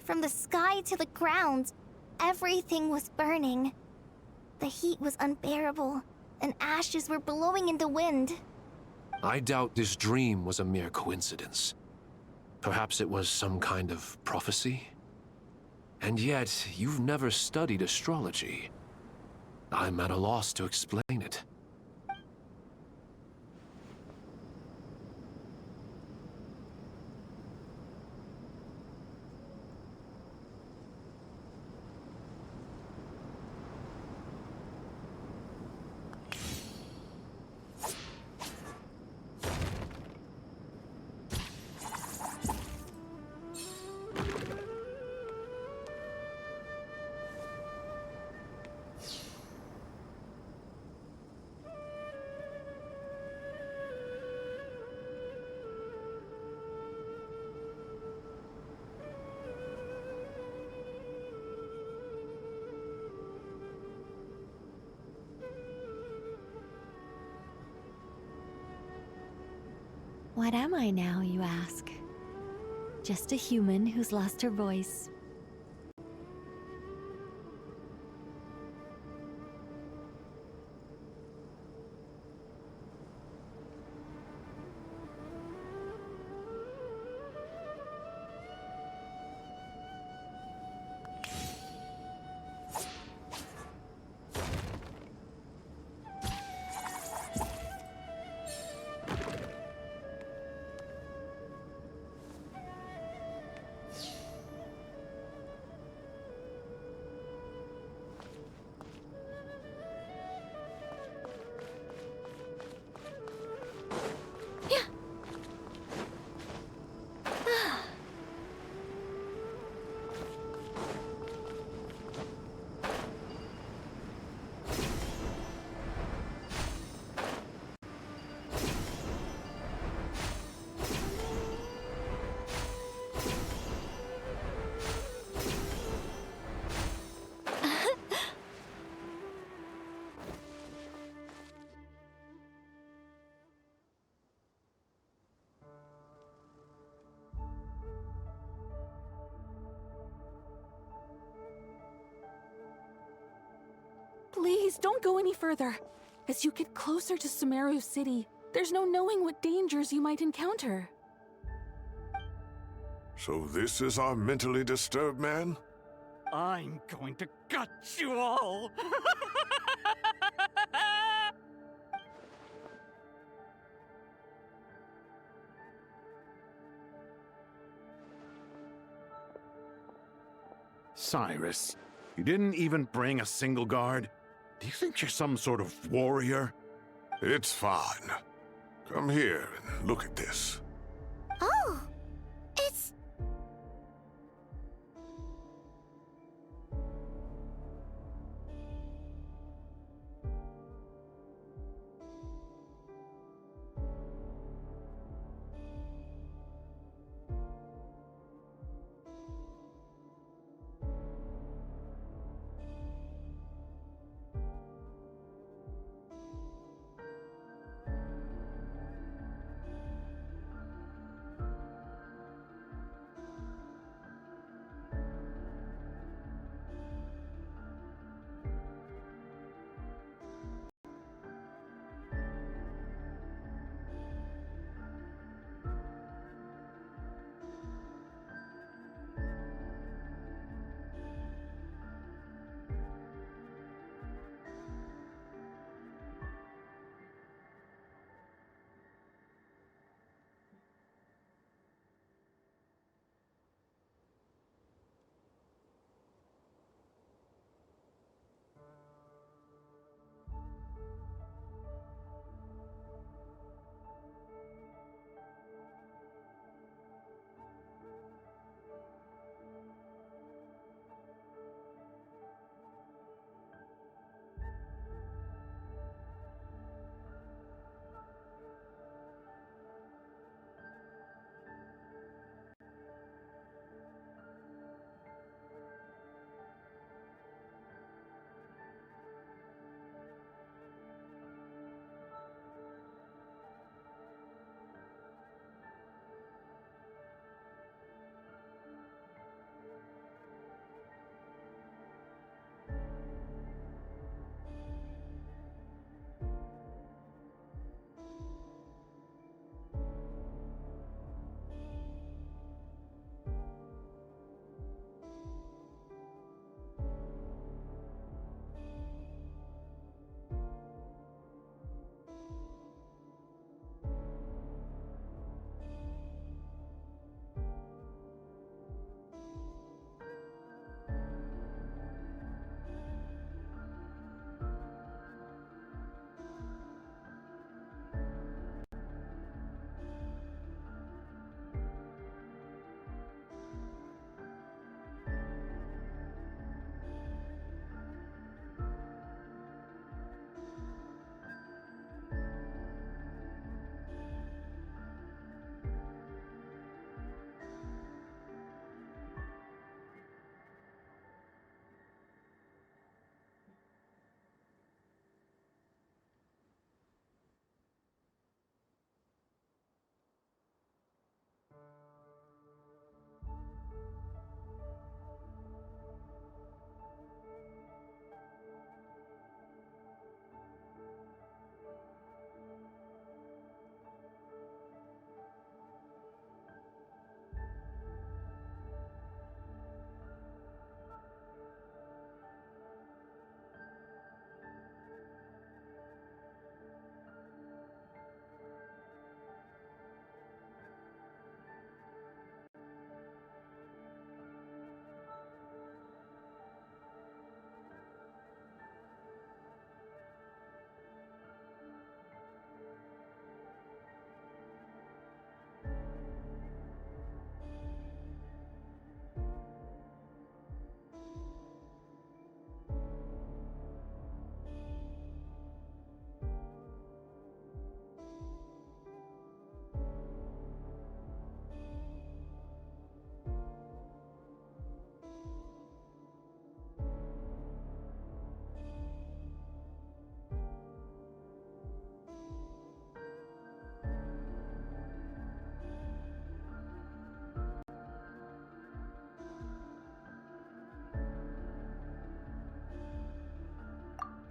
From the sky to the ground, everything was burning. The heat was unbearable, and ashes were blowing in the wind.
I doubt this dream was a mere coincidence. Perhaps it was some kind of prophecy? And yet, you've never studied astrology. I'm at a loss to explain it.
What am I now, you ask? Just a human who's lost her voice.
Please, don't go any further. As you get closer to Sumeru City, there's no knowing what dangers you might encounter.
So this is our mentally disturbed man?
I'm going to gut you all!
Cyrus, you didn't even bring a single guard? Do you think you're some sort of warrior?
It's fine. Come here and look at this.
Oh! It's...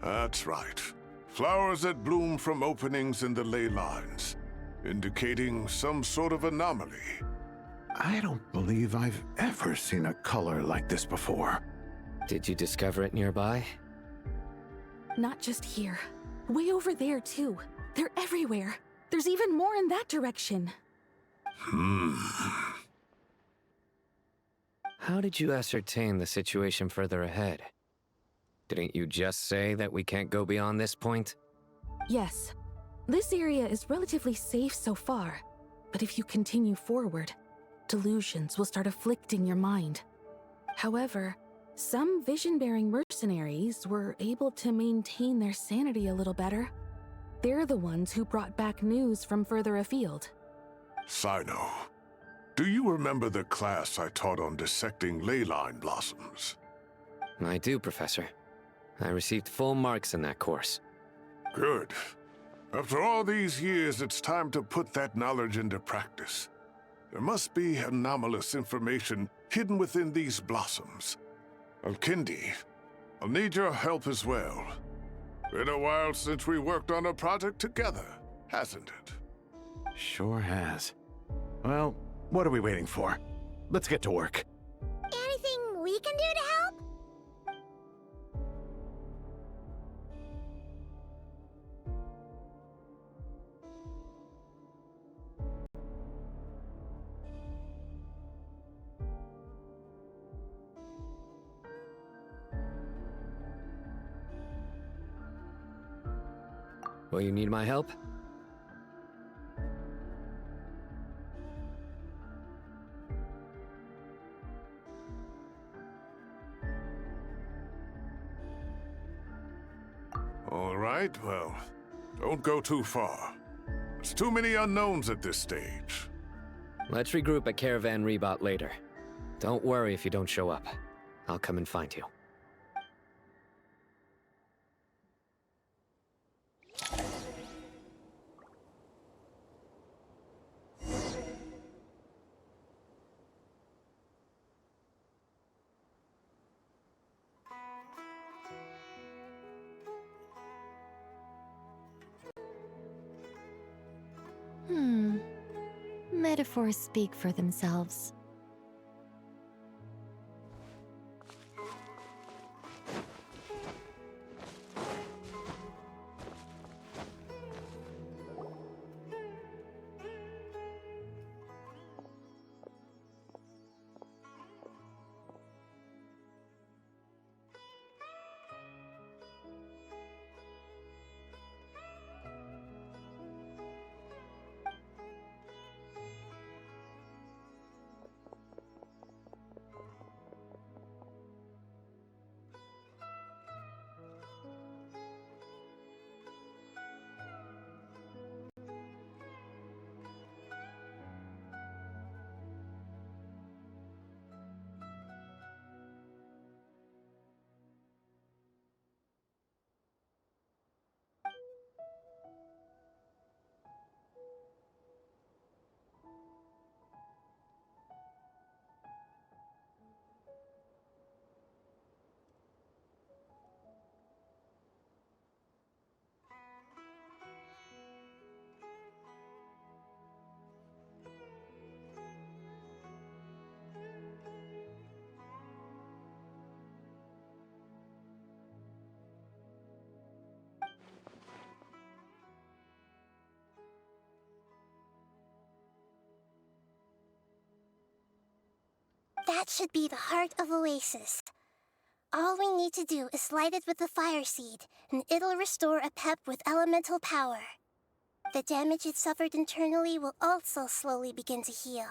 That's right. Flowers that bloom from openings in the ley lines, indicating some sort of anomaly.
I don't believe I've ever seen a color like this before.
Did you discover it nearby?
Not just here. Way over there, too. They're everywhere. There's even more in that direction.
How did you ascertain the situation further ahead? Didn't you just say that we can't go beyond this point?
Yes. This area is relatively safe so far, but if you continue forward, delusions will start afflicting your mind. However, some vision-bearing mercenaries were able to maintain their sanity a little better. They're the ones who brought back news from further afield.
Sino, do you remember the class I taught on dissecting ley line blossoms?
I do, Professor. I received full marks in that course.
Good. After all these years, it's time to put that knowledge into practice. There must be anomalous information hidden within these blossoms. Alkindi, I'll need your help as well. Been a while since we worked on a project together, hasn't it?
Sure has. Well, what are we waiting for? Let's get to work.
Anything we can do to help?
Will you need my help?
All right, well, don't go too far. There's too many unknowns at this stage.
Let's regroup at Caravan Rebot later. Don't worry if you don't show up. I'll come and find you.
Metaphors speak for themselves.
That should be the heart of Oasis. All we need to do is light it with the fire seed, and it'll restore a pep with elemental power. The damage it suffered internally will also slowly begin to heal.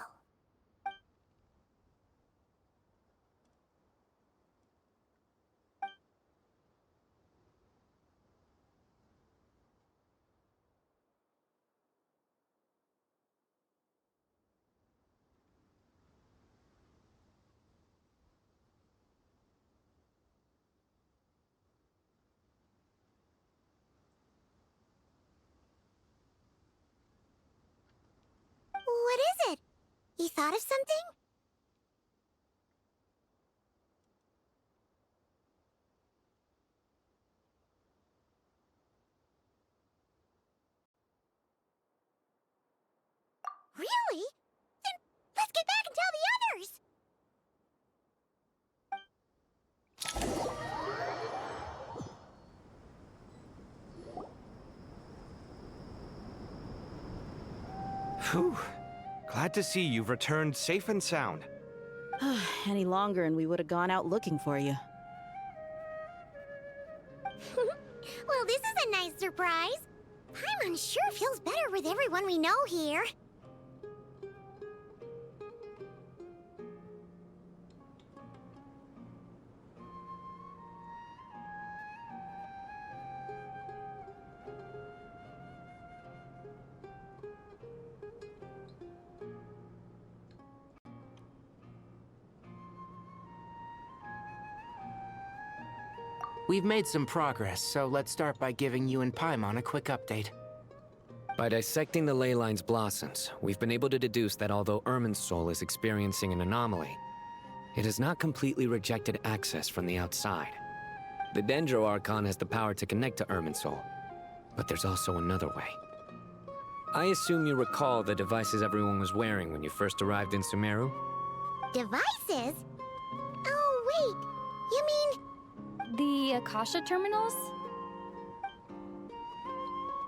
What is it? You thought of something? Really? Then let's get back and tell the others!
Phew. Glad to see you've returned safe and sound.
Any longer and we would have gone out looking for you.
Well, this is a nice surprise. Paimon sure feels better with everyone we know here.
We've made some progress, so let's start by giving you and Paimon a quick update.
By dissecting the ley line's blossoms, we've been able to deduce that although Irminsul is experiencing an anomaly, it has not completely rejected access from the outside. The Dendro Archon has the power to connect to Irminsul, but there's also another way. I assume you recall the devices everyone was wearing when you first arrived in Sumeru?
Devices? Oh, wait. You mean...
The Akasha terminals?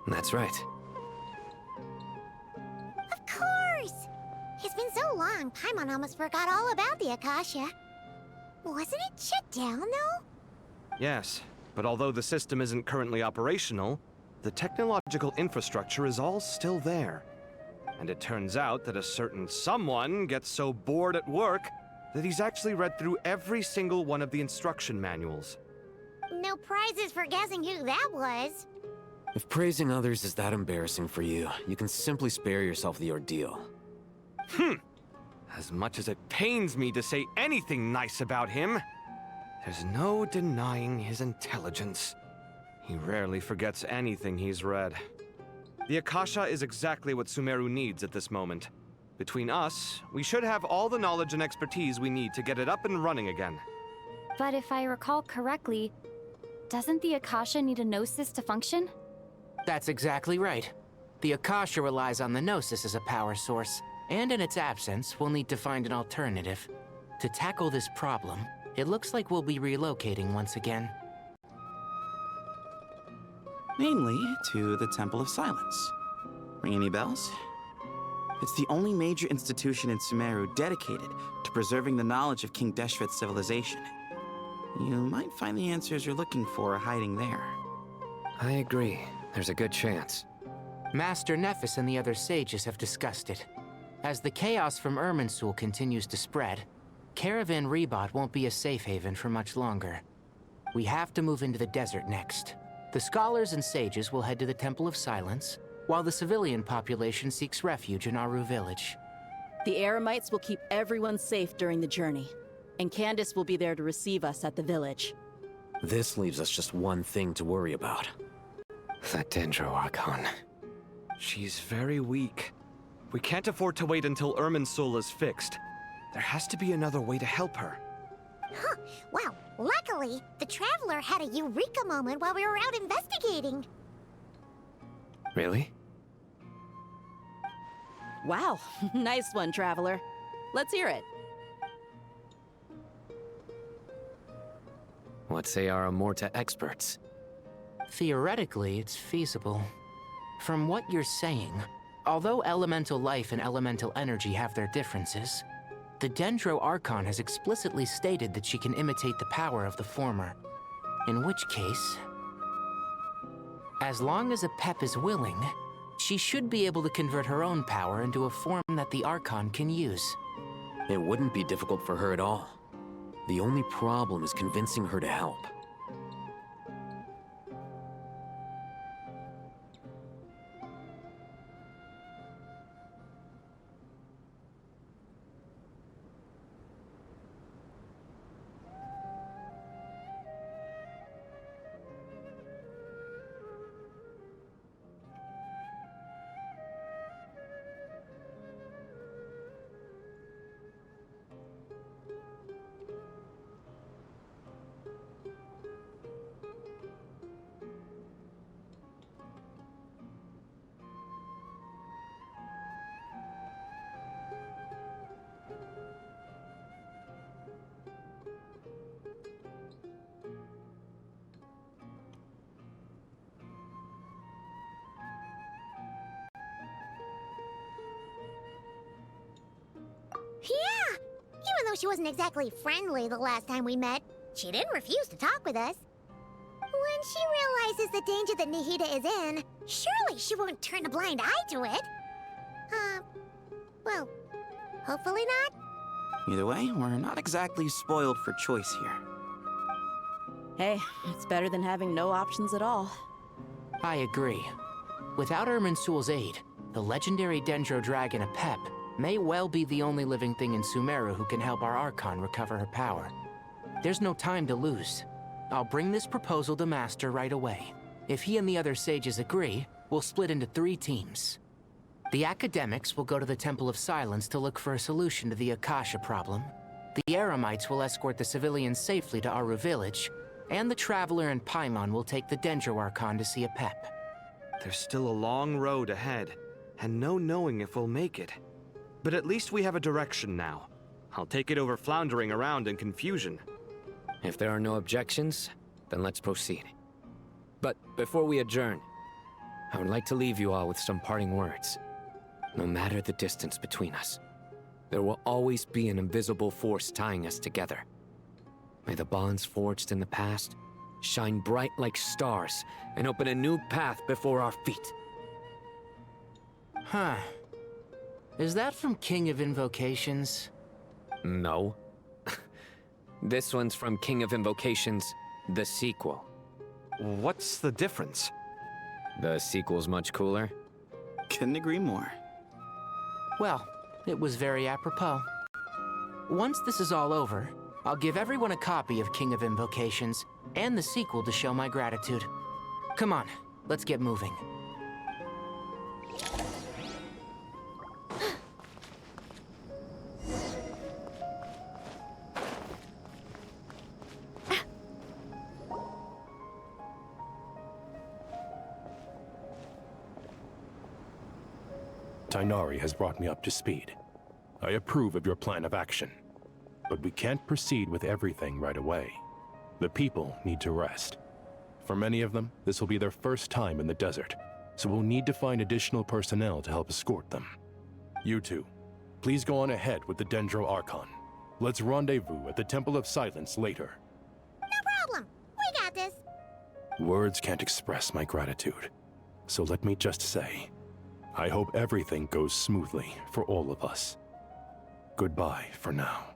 That's right.
Of course! It's been so long, Paimon almost forgot all about the Akasha. Wasn't it shut down, though?
Yes, but although the system isn't currently operational, the technological infrastructure is all still there. And it turns out that a certain someone gets so bored at work that he's actually read through every single one of the instruction manuals.
No prizes for guessing who that was.
If praising others is that embarrassing for you, you can simply spare yourself the ordeal.
As much as it pains me to say anything nice about him, there's no denying his intelligence. He rarely forgets anything he's read. The Akasha is exactly what Sumeru needs at this moment. Between us, we should have all the knowledge and expertise we need to get it up and running again.
But if I recall correctly, doesn't the Akasha need a Gnosis to function?
That's exactly right. The Akasha relies on the Gnosis as a power source, and in its absence, we'll need to find an alternative. To tackle this problem, it looks like we'll be relocating once again.
Namely, to the Temple of Silence. Ring any bells? It's the only major institution in Sumeru dedicated to preserving the knowledge of King Deshret's civilization. You might find the answers you're looking for hiding there.
I agree. There's a good chance.
Master Nephis and the other sages have discussed it. As the chaos from Irminsul continues to spread, Caravan Rebot won't be a safe haven for much longer. We have to move into the desert next. The scholars and sages will head to the Temple of Silence, while the civilian population seeks refuge in Aru village.
The Eremites will keep everyone safe during the journey, and Candace will be there to receive us at the village.
This leaves us just one thing to worry about.
That Dendro Archon.
She's very weak. We can't afford to wait until Irminsul is fixed. There has to be another way to help her.
Huh. Well, luckily, the Traveler had a eureka moment while we were out investigating.
Really?
Wow, nice one, Traveler. Let's hear it.
What say our Amorta experts?
Theoretically, it's feasible. From what you're saying, although elemental life and elemental energy have their differences, the Dendro Archon has explicitly stated that she can imitate the power of the former. In which case, as long as Apep is willing, she should be able to convert her own power into a form that the Archon can use.
It wouldn't be difficult for her at all. The only problem is convincing her to help.
though she wasn't exactly friendly the last time we met, she didn't refuse to talk with us. When she realizes the danger that Nahida is in, surely she won't turn a blind eye to it. Well, hopefully not.
Either way, we're not exactly spoiled for choice here.
Hey, it's better than having no options at all.
I agree. Without Irminsul's aid, the legendary Dendro Dragon Apep may well be the only living thing in Sumeru who can help our Archon recover her power. There's no time to lose. I'll bring this proposal to Master right away. If he and the other sages agree, we'll split into 3 teams. The academics will go to the Temple of Silence to look for a solution to the Akasha problem. The Eremites will escort the civilians safely to Aru village, and the Traveler and Paimon will take the Dendro Archon to see Apep.
There's still a long road ahead, and no knowing if we'll make it. But at least we have a direction now. I'll take it over floundering around in confusion.
If there are no objections, then let's proceed. But before we adjourn, I would like to leave you all with some parting words. No matter the distance between us, there will always be an invisible force tying us together. May the bonds forged in the past shine bright like stars and open a new path before our feet.
Huh. Is that from King of Invocations?
No. This one's from King of Invocations, the sequel.
What's the difference?
The sequel's much cooler.
Couldn't agree more.
Well, it was very apropos. Once this is all over, I'll give everyone a copy of King of Invocations and the sequel to show my gratitude. Come on, let's get moving.
Tighnari has brought me up to speed. I approve of your plan of action. But we can't proceed with everything right away. The people need to rest. For many of them, this will be their first time in the desert, so we'll need to find additional personnel to help escort them. You two, please go on ahead with the Dendro Archon. Let's rendezvous at the Temple of Silence later.
No problem. We got this.
Words can't express my gratitude. So let me just say, I hope everything goes smoothly for all of us. Goodbye for now.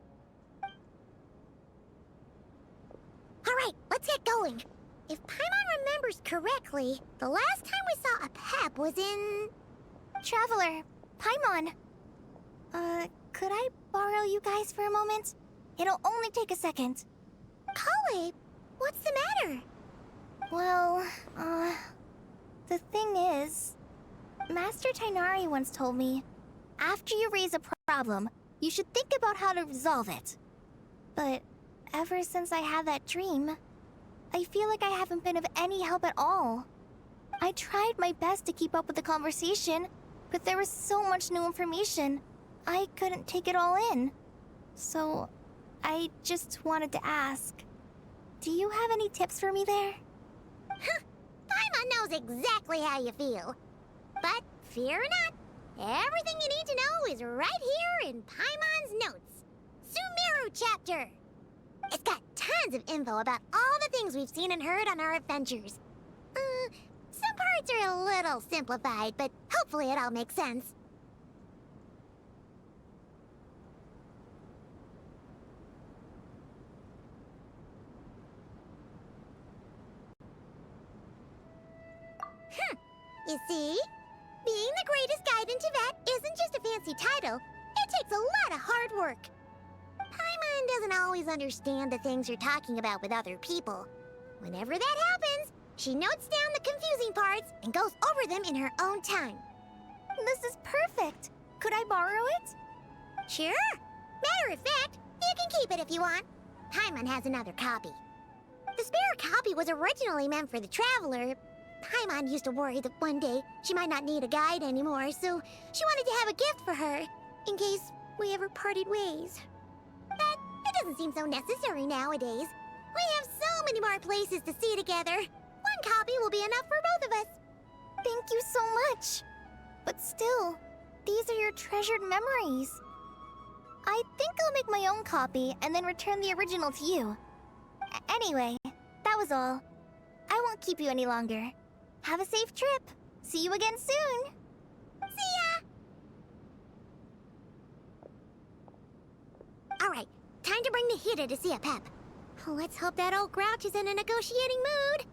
All right, let's get going. If Paimon remembers correctly, the last time we saw Apep was in...
Traveler, Paimon. Could I borrow you guys for a moment? It'll only take a second.
Krai, what's the matter?
Well, the thing is... Master Tighnari once told me, after you raise a problem, you should think about how to resolve it. But ever since I had that dream, I feel like I haven't been of any help at all. I tried my best to keep up with the conversation, but there was so much new information, I couldn't take it all in. So, I just wanted to ask, do you have any tips for me there?
Paimon knows exactly how you feel. But fear not, everything you need to know is right here in Paimon's notes. Sumeru chapter. It's got tons of info about all the things we've seen and heard on our adventures. Some parts are a little simplified, but hopefully it all makes sense. You see? Being the greatest guide in Tibet isn't just a fancy title. It takes a lot of hard work. Paimon doesn't always understand the things you're talking about with other people. Whenever that happens, she notes down the confusing parts and goes over them in her own time.
This is perfect. Could I borrow it?
Sure. Matter of fact, you can keep it if you want. Paimon has another copy. The spare copy was originally meant for the Traveler. Paimon used to worry that one day she might not need a guide anymore, so she wanted to have a gift for her, in case we ever parted ways. But it doesn't seem so necessary nowadays. We have so many more places to see together. One copy will be enough for both of us.
Thank you so much. But still, these are your treasured memories. I think I'll make my own copy and then return the original to you. Anyway, that was all. I won't keep you any longer. Have a safe trip. See you again soon. See ya!
Alright, time to bring the hitter to see a Pep. Let's hope that old grouch is in a negotiating mood.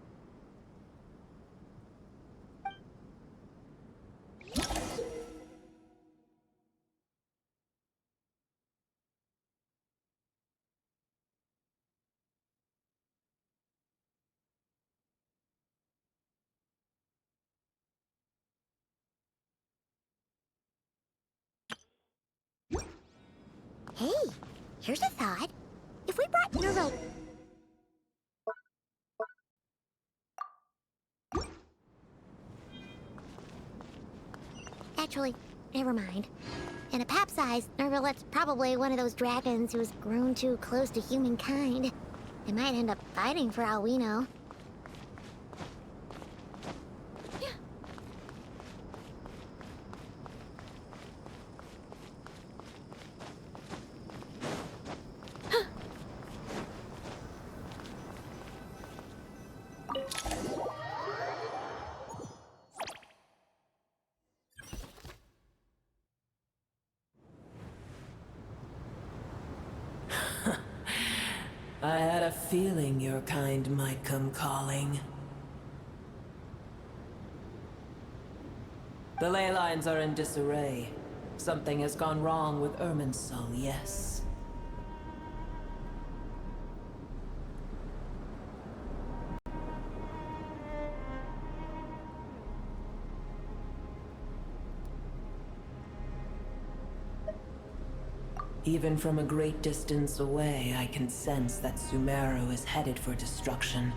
Hey, here's a thought. If we brought Neuro... Actually, never mind. In a pap size, Nervalet's probably one of those dragons who's grown too close to humankind. They might end up fighting for all we know.
I had a feeling your kind might come calling. The ley lines are in disarray. Something has gone wrong with Irminsul, yes. Even from a great distance away, I can sense that Sumeru is headed for destruction.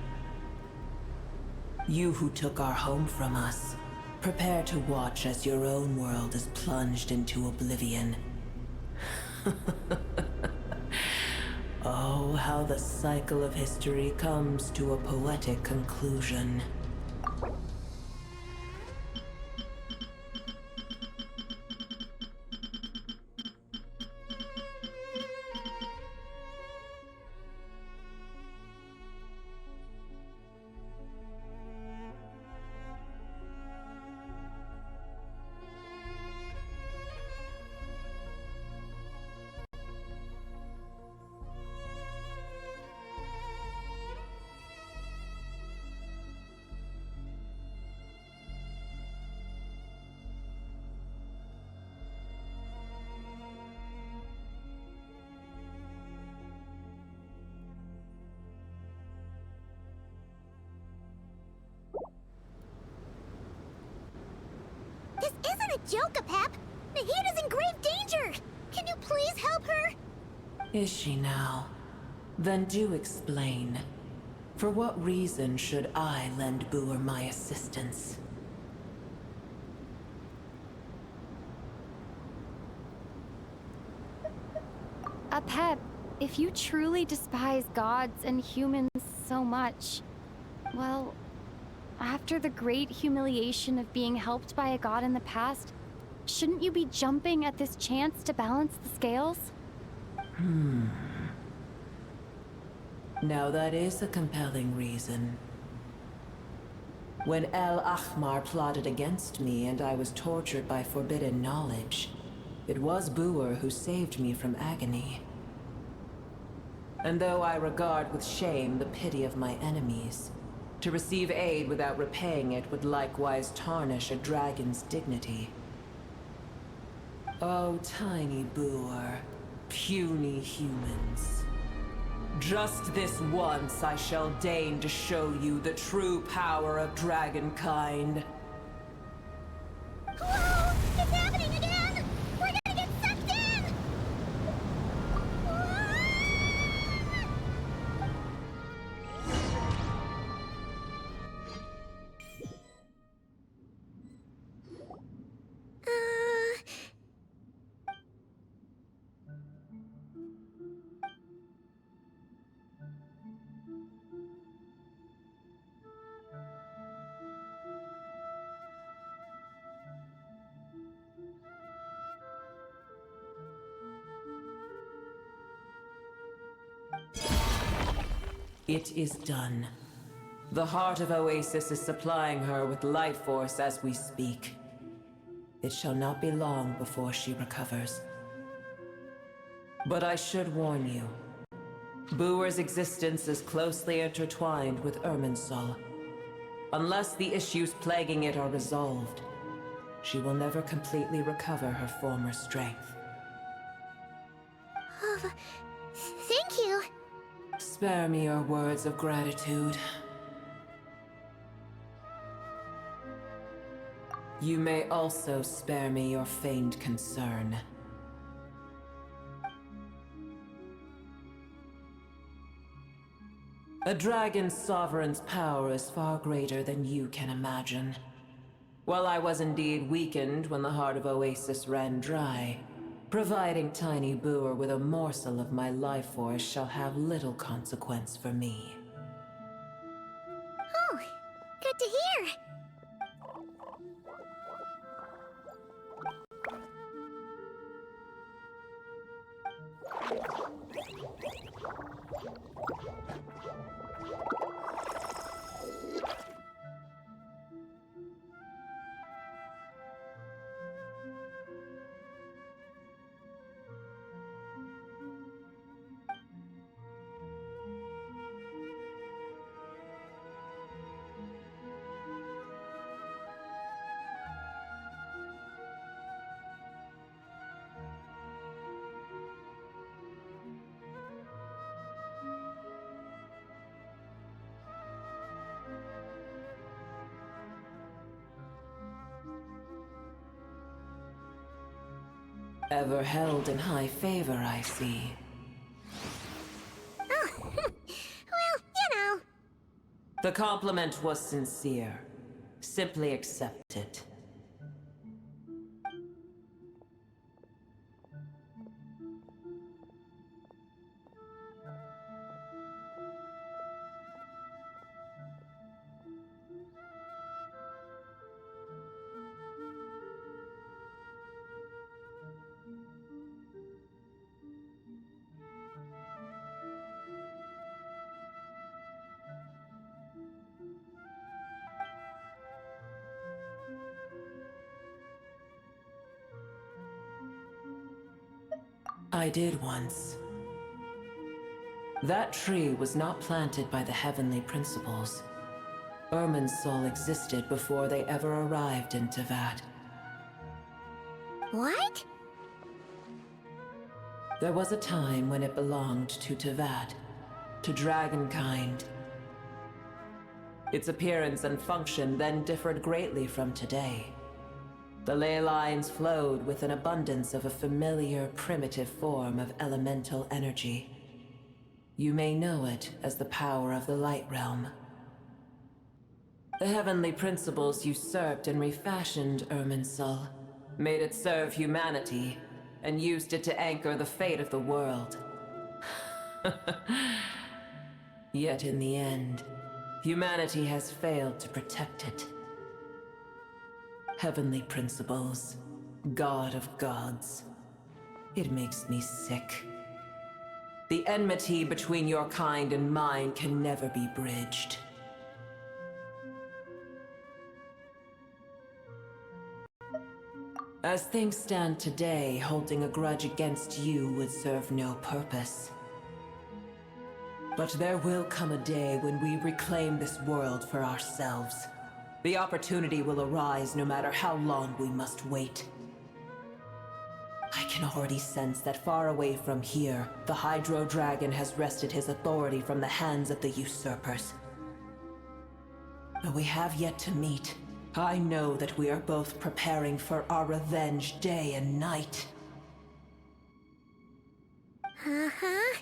You who took our home from us, prepare to watch as your own world is plunged into oblivion. Oh, how the cycle of history comes to a poetic conclusion.
This isn't a joke, Pep! Nahita's in grave danger! Can you please help her?
Is she now? Then do explain. For what reason should I lend Booer my assistance?
Pep, if you truly despise gods and humans so much, well, after the great humiliation of being helped by a god in the past, shouldn't you be jumping at this chance to balance the scales?
Now that is a compelling reason. When El Ahmar plotted against me and I was tortured by forbidden knowledge, it was Booer who saved me from agony. And though I regard with shame the pity of my enemies, to receive aid without repaying it would likewise tarnish a dragon's dignity. Oh, tiny Booer, puny humans. Just this once I shall deign to show you the true power of dragonkind.
Whoa! It's happening again! We're gonna get sucked in!
It is done. The heart of Oasis is supplying her with life force as we speak. It shall not be long before she recovers. But I should warn you. Booer's existence is closely intertwined with Irminsul. Unless the issues plaguing it are resolved, she will never completely recover her former strength.
Oh, thank you.
Spare me your words of gratitude. You may also spare me your feigned concern. A dragon's sovereign's power is far greater than you can imagine. While I was indeed weakened when the heart of Oasis ran dry, providing Tiny Booer with a morsel of my life force shall have little consequence for me.
Oh, good to hear.
Ever held in high favor, I see.
Oh, well, you know.
The compliment was sincere. Simply accept it. I did once. That tree was not planted by the heavenly principles. Irminsul existed before they ever arrived in Tevat.
What?
There was a time when it belonged to Tevat, to dragonkind. Its appearance and function then differed greatly from today. The ley lines flowed with an abundance of a familiar, primitive form of elemental energy. You may know it as the power of the Light Realm. The heavenly principles usurped and refashioned Irminsul, made it serve humanity, and used it to anchor the fate of the world. Yet in the end, humanity has failed to protect it. Heavenly principles, God of gods. It makes me sick. The enmity between your kind and mine can never be bridged. As things stand today, holding a grudge against you would serve no purpose. But there will come a day when we reclaim this world for ourselves. The opportunity will arise no matter how long we must wait. I can already sense that far away from here, the Hydro Dragon has wrested his authority from the hands of the usurpers. Though we have yet to meet, I know that we are both preparing for our revenge day and night.
Uh-huh.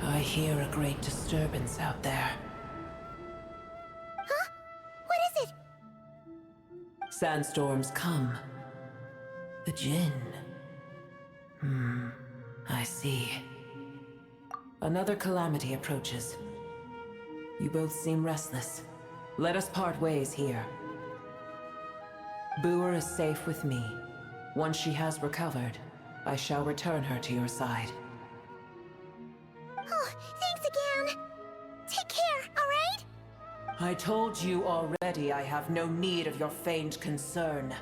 I hear a great disturbance out there.
Huh? What is it?
Sandstorms come. The Jinn. I see. Another calamity approaches. You both seem restless. Let us part ways here. Booer is safe with me. Once she has recovered, I shall return her to your side.
Oh, thanks again. Take care, alright?
I told you already I have no need of your feigned concern.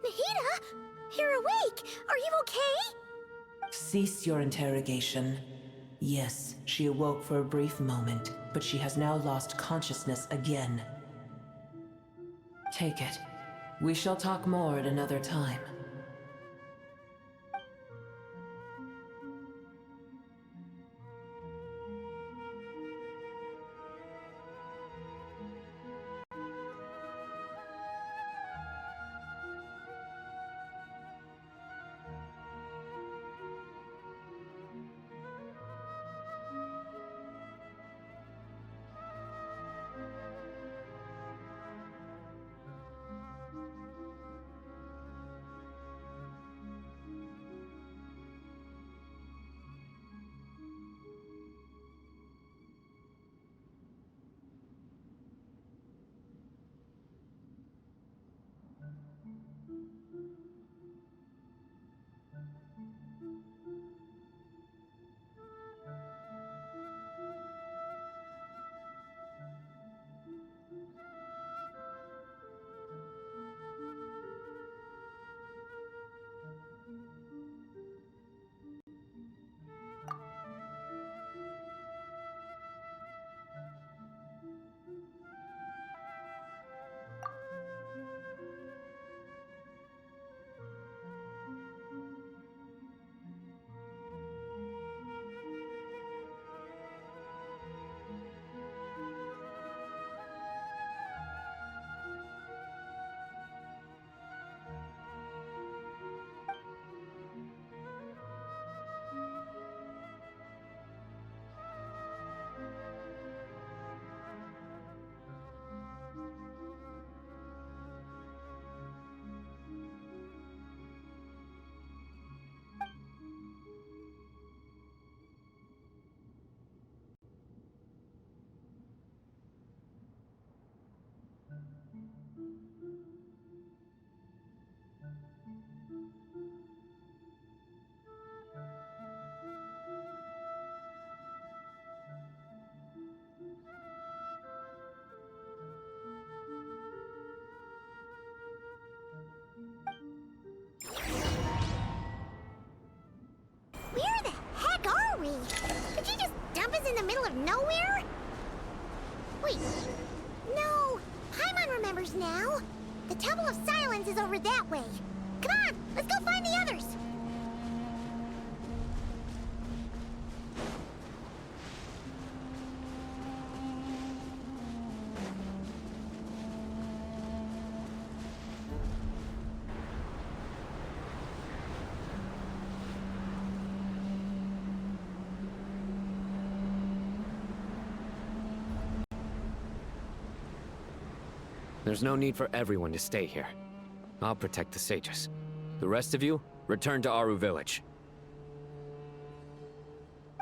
Nahida? You're awake! Are you okay?
Cease your interrogation. Yes, she awoke for a brief moment, but she has now lost consciousness again. Take it. We shall talk more at another time.
Where the heck are we? Did you just dump us in the middle of nowhere? Wait. No. Paimon remembers now. The Temple of Silence is over that way. Come on, let's go find the others.
There's no need for everyone to stay here. I'll protect the sages. The rest of you, return to Aru village.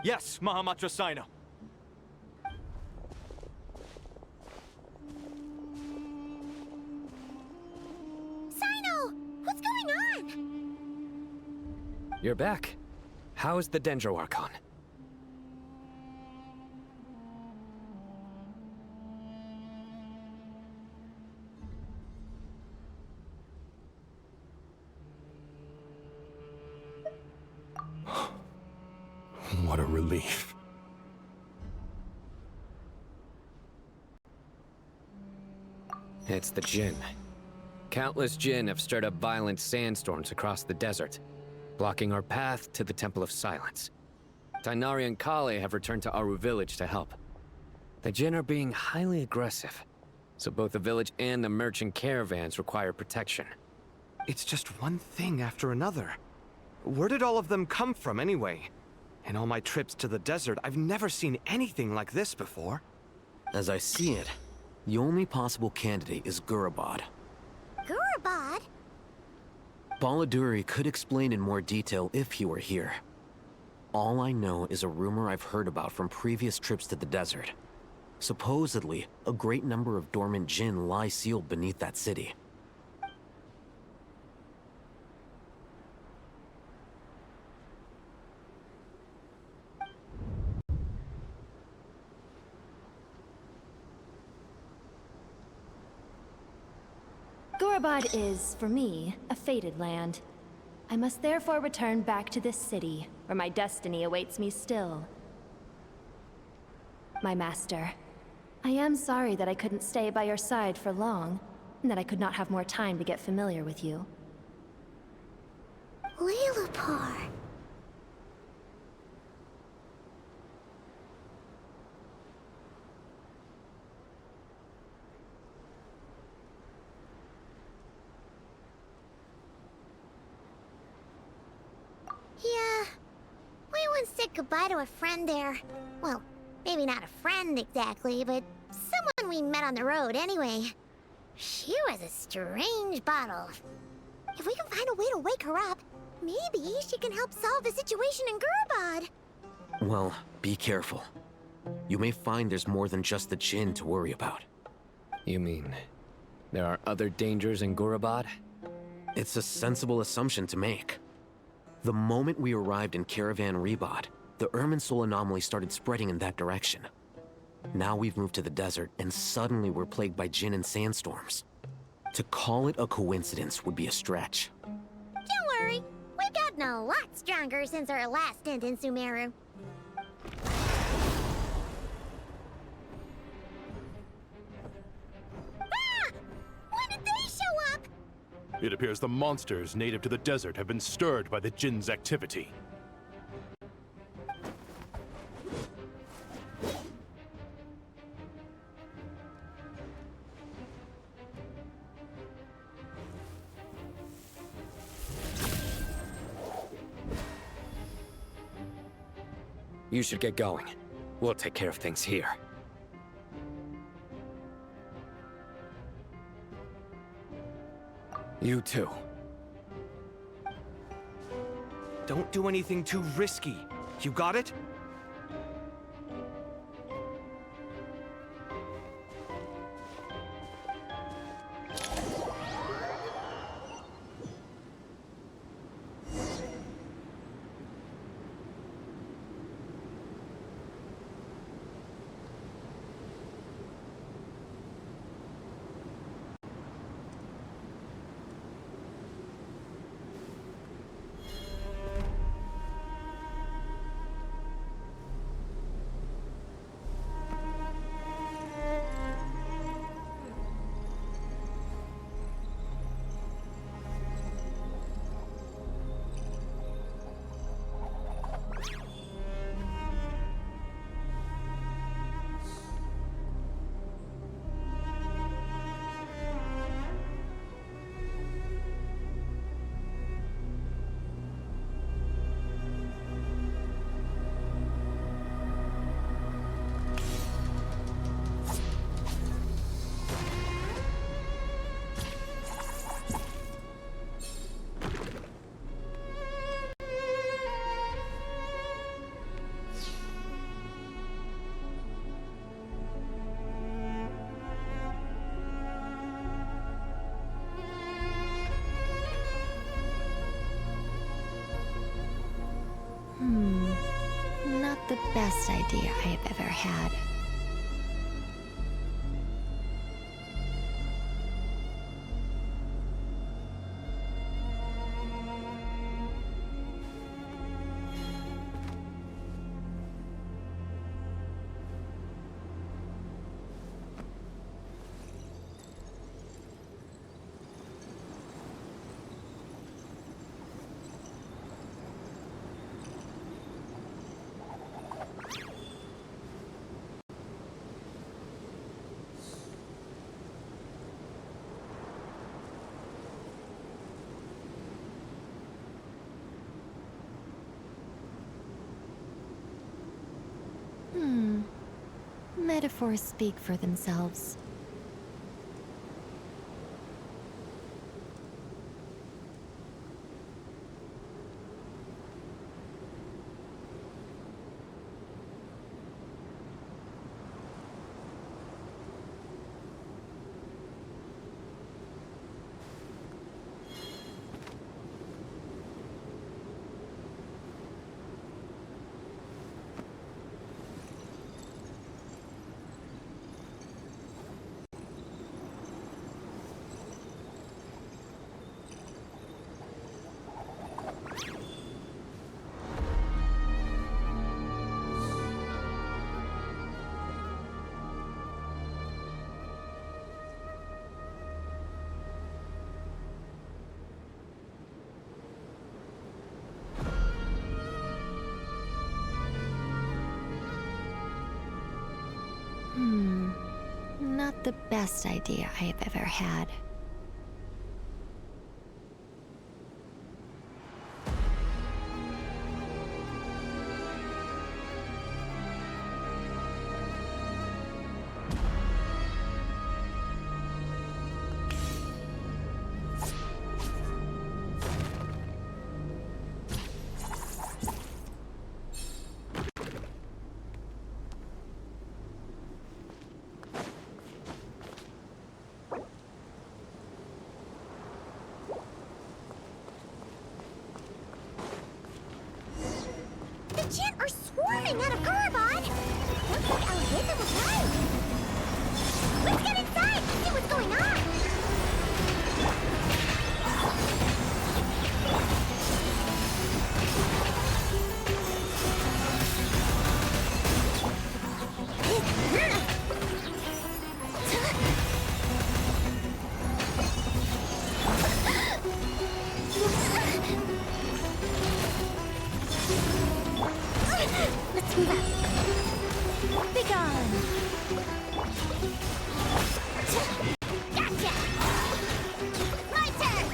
Yes, Mahamatra Sino.
Sino! What's going on?
You're back. How's the Dendro Archon?
What a relief.
It's the Jinn. Countless Jinn have stirred up violent sandstorms across the desert. blocking our path to the Temple of Silence. Tainari and Kale have returned to Aru village to help. The Jinn are being highly aggressive, so both the village and the merchant caravans require protection.
It's just one thing after another. Where did all of them come from anyway? In all my trips to the desert, I've never seen anything like this before.
As I see it, the only possible candidate is Gurabad.
Gurabad?
Baladuri could explain in more detail if he were here. All I know is a rumor I've heard about from previous trips to the desert. Supposedly, a great number of dormant Jinn lie sealed beneath that city.
Gurabad is, for me, a fated land. I must therefore return back to this city, where my destiny awaits me still. My master, I am sorry that I couldn't stay by your side for long, and that I could not have more time to get familiar with you.
Lilupar. Yeah, we once said goodbye to a friend there. Well, maybe not a friend exactly, but someone we met on the road anyway. She was a strange bottle. If we can find a way to wake her up, maybe she can help solve the situation in Gurabad.
Well, be careful. You may find there's more than just the Jinn to worry about.
You mean, there are other dangers in Gurabad?
It's a sensible assumption to make. The moment we arrived in Caravan Rebad, the Irminsul anomaly started spreading in that direction. Now we've moved to the desert, and suddenly we're plagued by Jinn and sandstorms. To call it a coincidence would be a stretch.
Don't worry, we've gotten a lot stronger since our last stint in Sumeru. Ah! When did they show up?
It appears the monsters native to the desert have been stirred by the Jinn's activity.
You should get going. We'll take care of things here. You too.
Don't do anything too risky. You got it?
Not the best idea I have ever had. metaphors speak for themselves. Not the best idea I have ever had.
The Jinn are swarming out of Gurabad! Looks like Alabama was right! Let's get inside and see what's going on! Let's move out. Be gone. Gotcha! My turn!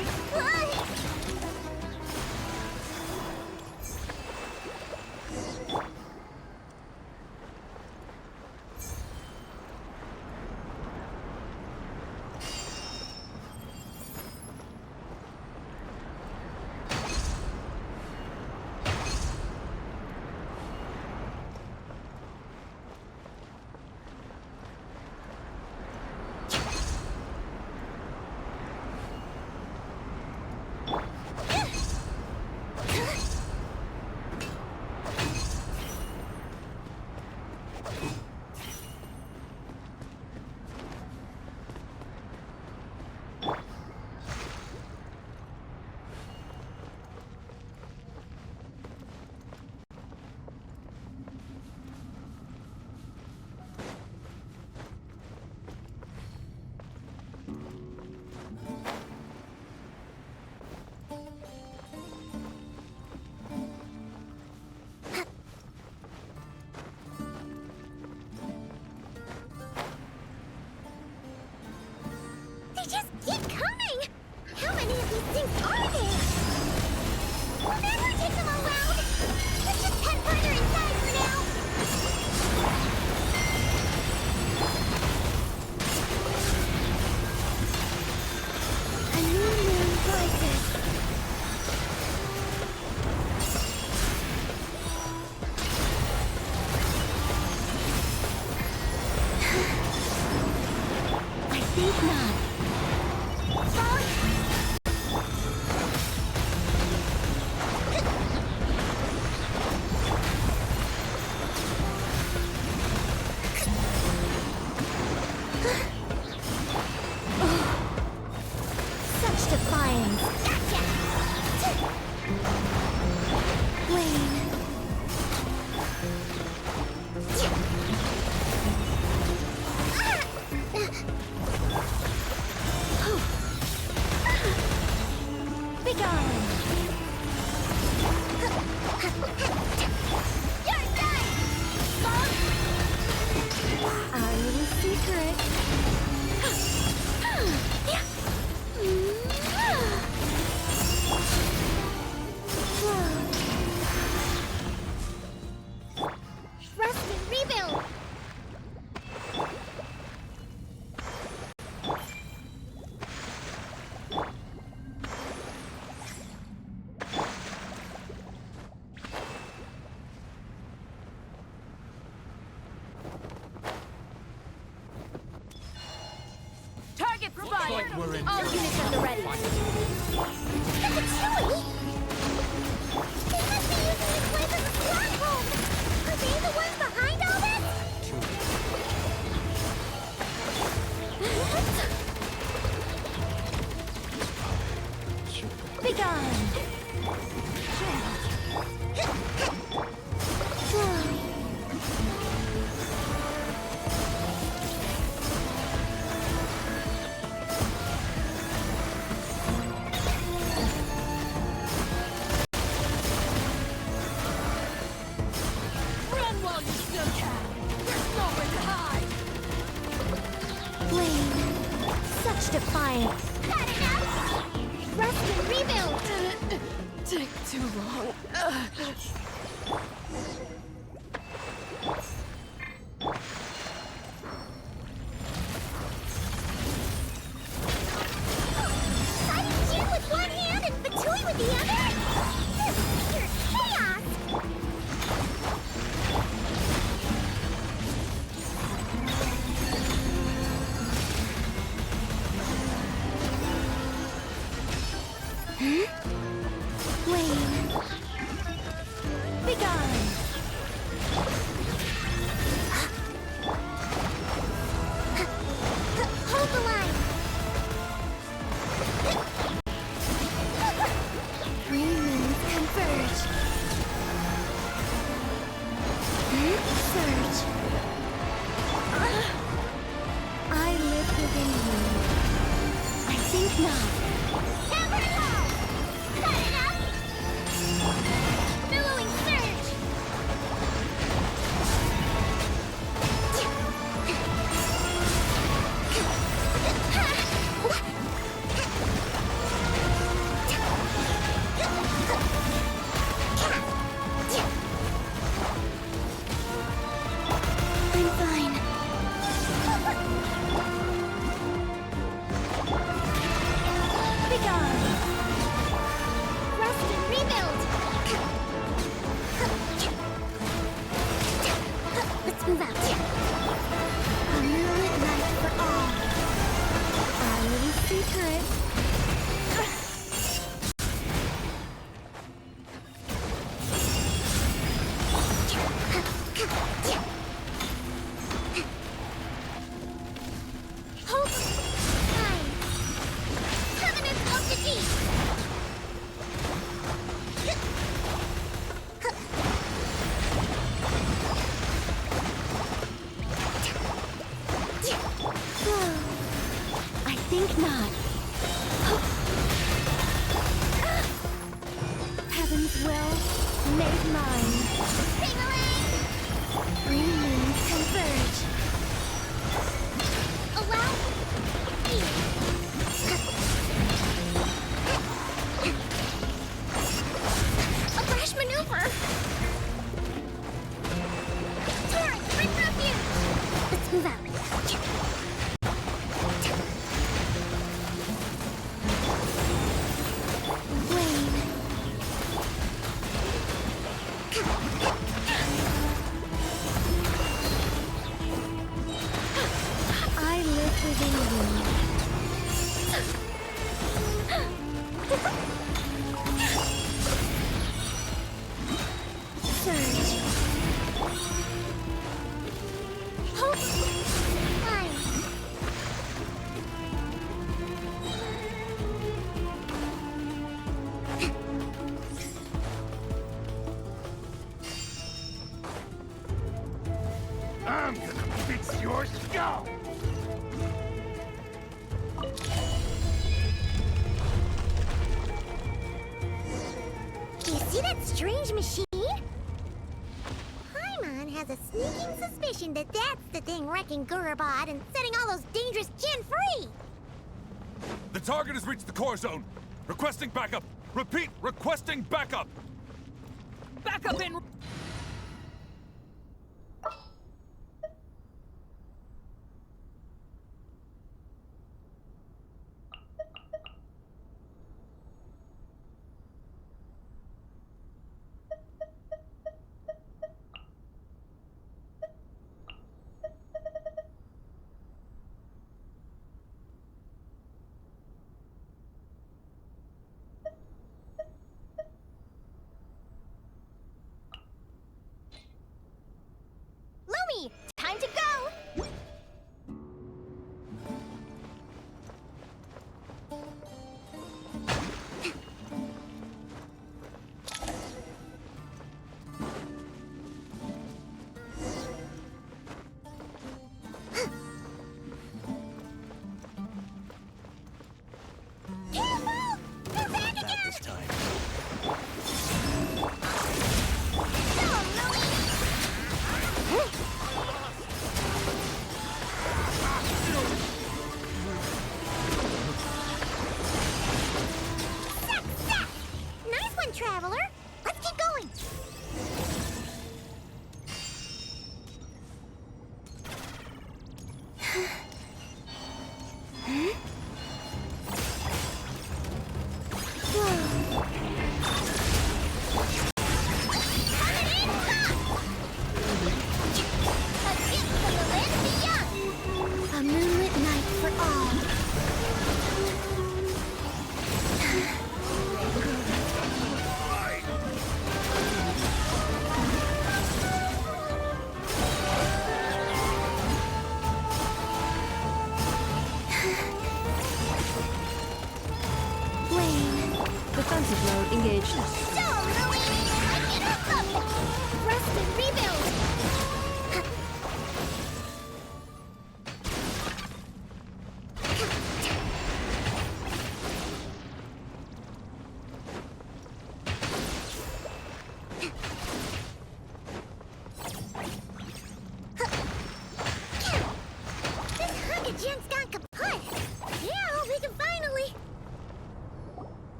We're in.
All units at the ready.
Chewie! They must be using this place as a stronghold! Are they the ones behind all this?
Begone!
Run while you still can. There's nowhere to hide.
Blame. Such defiance.
Got enough? Rest and rebuild!
Take too long.
Silent Jin with one hand and Fatui with the other? This is pure chaos!
Blame. Begone!
Hold the line!
Three moons converge. Surge. I live within you. I think not.
Hammer low! Got enough? Billowing surge!
I'm fine. Begone!
Rest and rebuild!
Let's move out. A moonlit night for all. Our little secret.
Hold line! Covenant of the Deep!
I think not. Heaven's will made mine. Three moons converge.
Allow me! A rash maneuver! Torrent, bring refuge!
Let's move out. Blame. I live within you. Surge.
Hold line!
I'm gonna fix your skull!
You see that strange machine? Paimon has a sneaking suspicion that that's the thing wrecking Gurubad and setting all those dangerous Jin free!
The target has reached the core zone. Requesting backup. Repeat, requesting backup.
Backup in.
Traveler. Let's keep going. A moonlit night for all.
Defensive mode engaged.
So, Louie! I get up! Rest and rebuild! This Hunkagen's gone kaput! Yeah, we can finally...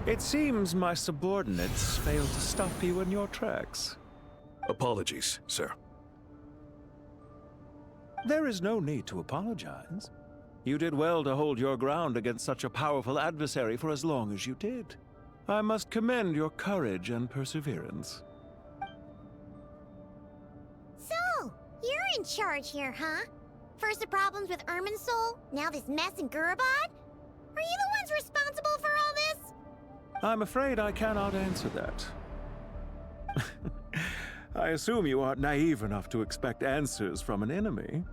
It seems my subordinates failed to stop you in your tracks.
Apologies, sir.
There is no need to apologize. You did well to hold your ground against such a powerful adversary for as long as you did. I must commend your courage and perseverance.
So, you're in charge here, huh? First the problems with Irminsul, now this mess in Gurabad? Are you the ones responsible for all this?
I'm afraid I cannot answer that. I assume you aren't naive enough to expect answers from an enemy.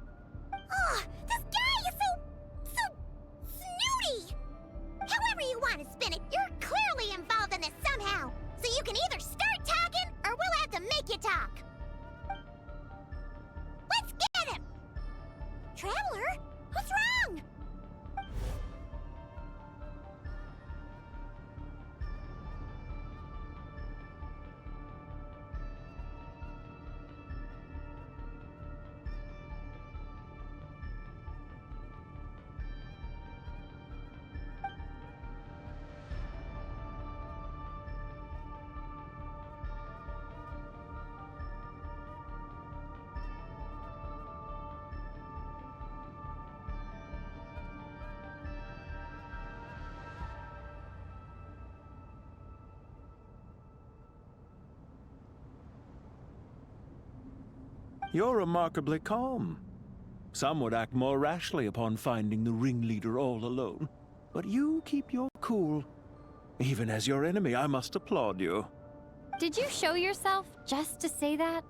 Oh, this guy is so snooty! However you want to spin it, you're clearly involved in this somehow. So you can either start talking, or we'll have to make you talk. Let's get him! Traveler, what's wrong?
You're remarkably calm. Some would act more rashly upon finding the ringleader all alone. But you keep your cool. Even as your enemy, I must applaud you.
Did you show yourself just to say that?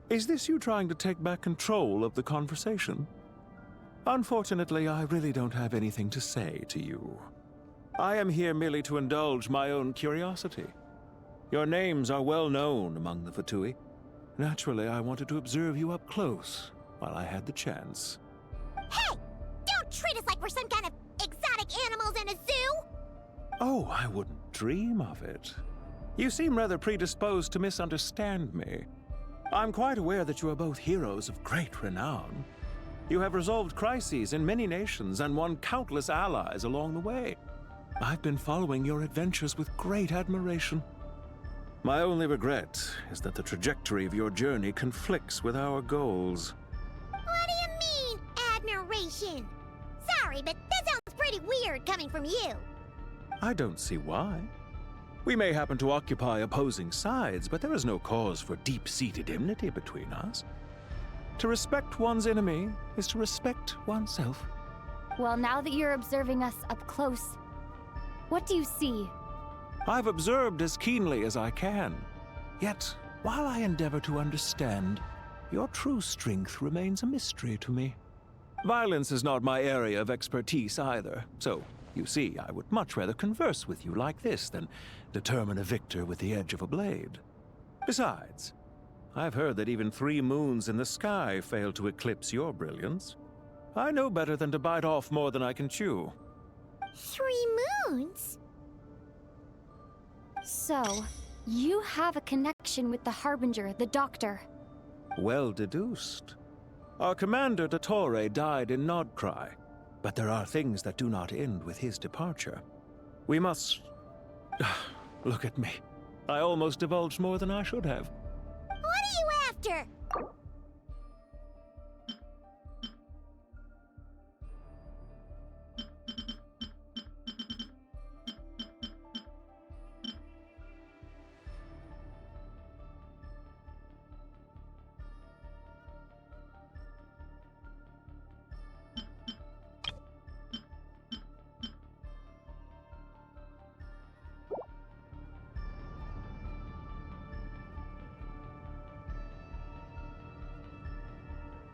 Is this you trying to take back control of the conversation? Unfortunately, I really don't have anything to say to you. I am here merely to indulge my own curiosity. Your names are well known among the Fatui. Naturally, I wanted to observe you up close while I had the chance.
Hey! Don't treat us like we're some kind of exotic animals in a zoo!
Oh, I wouldn't dream of it. You seem rather predisposed to misunderstand me. I'm quite aware that you are both heroes of great renown. You have resolved crises in many nations and won countless allies along the way. I've been following your adventures with great admiration. My only regret is that the trajectory of your journey conflicts with our goals.
What do you mean, admiration? Sorry, but that sounds pretty weird coming from you.
I don't see why. We may happen to occupy opposing sides, but there is no cause for deep-seated enmity between us. To respect one's enemy is to respect oneself.
Well, now that you're observing us up close, what do you see?
I've observed as keenly as I can. Yet, while I endeavor to understand, your true strength remains a mystery to me. Violence is not my area of expertise either, so, you see, I would much rather converse with you like this than determine a victor with the edge of a blade. Besides, I've heard that even 3 moons in the sky fail to eclipse your brilliance. I know better than to bite off more than I can chew.
3 moons?
So, you have a connection with the Harbinger, the Doctor.
Well deduced. Our commander, Dottore, died in Krai, but there are things that do not end with his departure. We must... Look at me. I almost divulged more than I should have.
What are you after?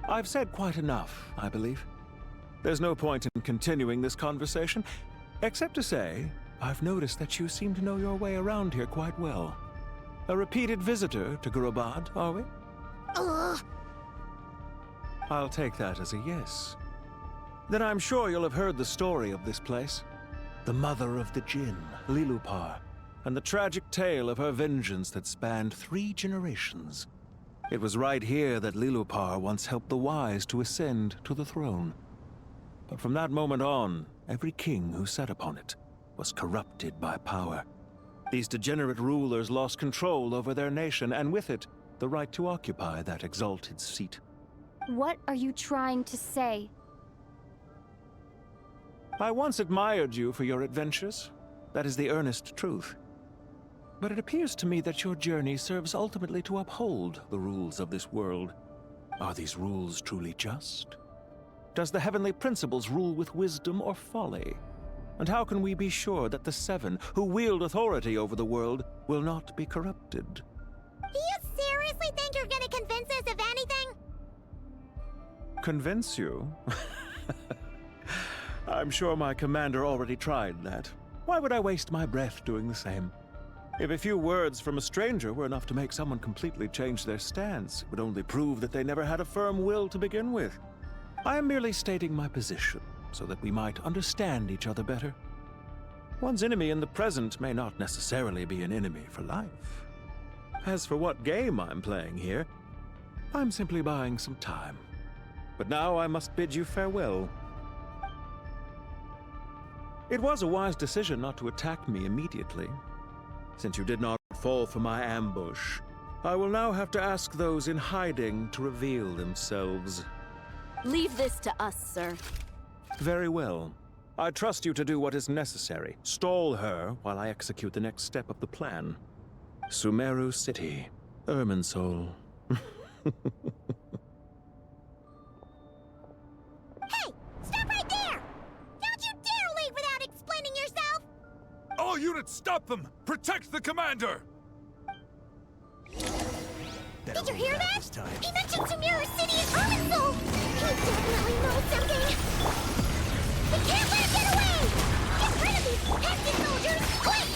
I've said quite enough, I believe. There's no point in continuing this conversation, except to say, I've noticed that you seem to know your way around here quite well. A repeated visitor to Gurabad, are we?
Ugh.
I'll take that as a yes. Then I'm sure you'll have heard the story of this place. The mother of the Jinn, Lilupar, and the tragic tale of her vengeance that spanned 3 generations. It was right here that Lilupar once helped the wise to ascend to the throne. But from that moment on, every king who sat upon it was corrupted by power. These degenerate rulers lost control over their nation, and with it, the right to occupy that exalted seat.
What are you trying to say?
I once admired you for your adventures. That is the earnest truth. But it appears to me that your journey serves ultimately to uphold the rules of this world. Are these rules truly just? Does the heavenly principles rule with wisdom or folly? And how can we be sure that the 7 who wield authority over the world will not be corrupted?
Do you seriously think you're gonna convince us of anything?
Convince you? I'm sure my commander already tried that. Why would I waste my breath doing the same? If a few words from a stranger were enough to make someone completely change their stance, it would only prove that they never had a firm will to begin with. I am merely stating my position, so that we might understand each other better. One's enemy in the present may not necessarily be an enemy for life. As for what game I'm playing here, I'm simply buying some time. But now I must bid you farewell. It was a wise decision not to attack me immediately. Since you did not fall for my ambush, I will now have to ask those in hiding to reveal themselves.
Leave this to us, sir.
Very well. I trust you to do what is necessary. Stall her while I execute the next step of the plan. Sumeru City, Irminsul.
Hey! Stop right there! Don't you dare leave without explaining yourself!
All units, stop them! Protect the commander!
Did you hear that? He mentioned Sumeru City and Irminsul! He definitely knows something! We can't let him get away! Get rid of these pesky soldiers, quick!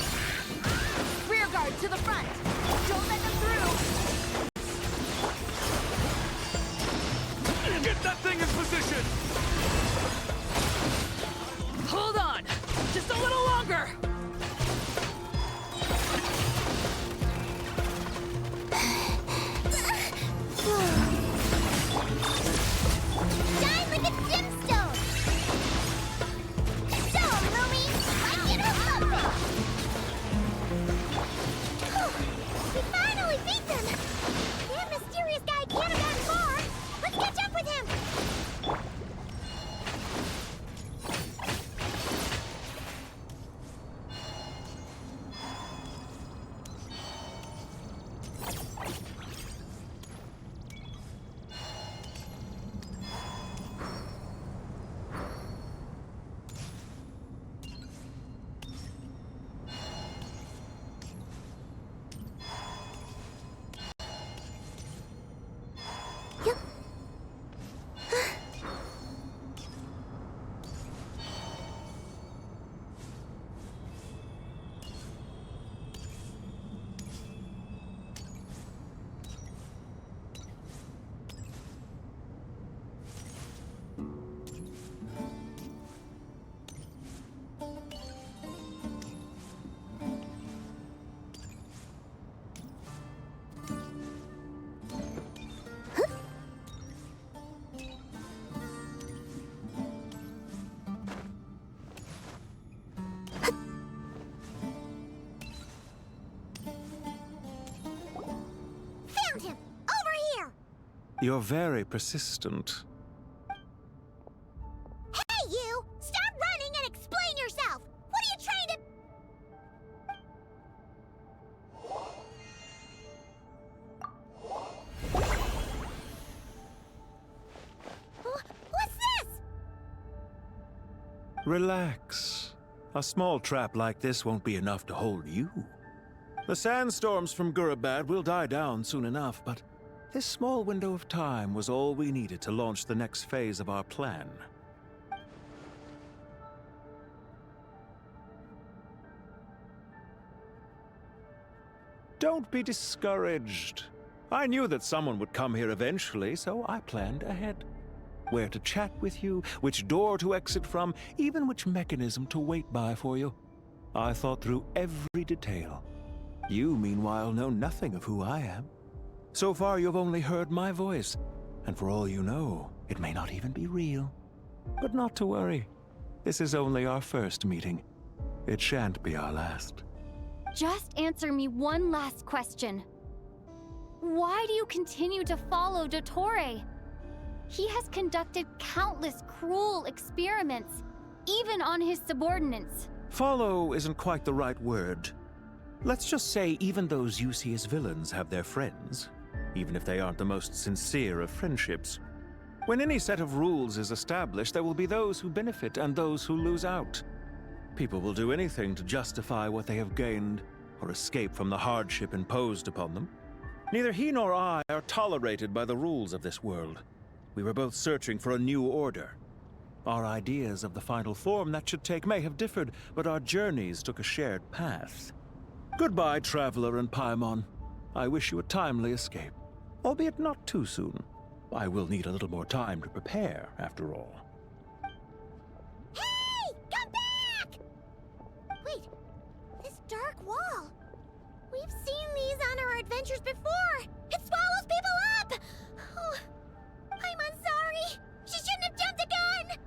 Rear guard to the front! Don't let them through!
Get that thing in position!
Hold on! Just a little longer!
Shine like a gemstone! So, Lumi, like it or lump it!
You're very persistent.
Hey, you! Stop running and explain yourself! What are you trying to... What's this?
Relax. A small trap like this won't be enough to hold you. The sandstorms from Gurabad will die down soon enough, but this small window of time was all we needed to launch the next phase of our plan. Don't be discouraged. I knew that someone would come here eventually, so I planned ahead. Where to chat with you, which door to exit from, even which mechanism to wait by for you. I thought through every detail. You, meanwhile, know nothing of who I am. So far, you've only heard my voice, and for all you know, it may not even be real. But not to worry. This is only our first meeting. It shan't be our last.
Just answer me one last question. Why do you continue to follow Dottore? He has conducted countless cruel experiments, even on his subordinates.
Follow isn't quite the right word. Let's just say even those you see as villains have their friends, even if they aren't the most sincere of friendships. When any set of rules is established, there will be those who benefit and those who lose out. People will do anything to justify what they have gained or escape from the hardship imposed upon them. Neither he nor I are tolerated by the rules of this world. We were both searching for a new order. Our ideas of the final form that should take may have differed, but our journeys took a shared path. Goodbye, Traveler and Paimon. I wish you a timely escape, albeit not too soon. I will need a little more time to prepare, after all.
Hey! Come back! Wait, this dark wall. We've seen these on our adventures before. It swallows people up! Oh, I'm sorry. She shouldn't have jumped the gun!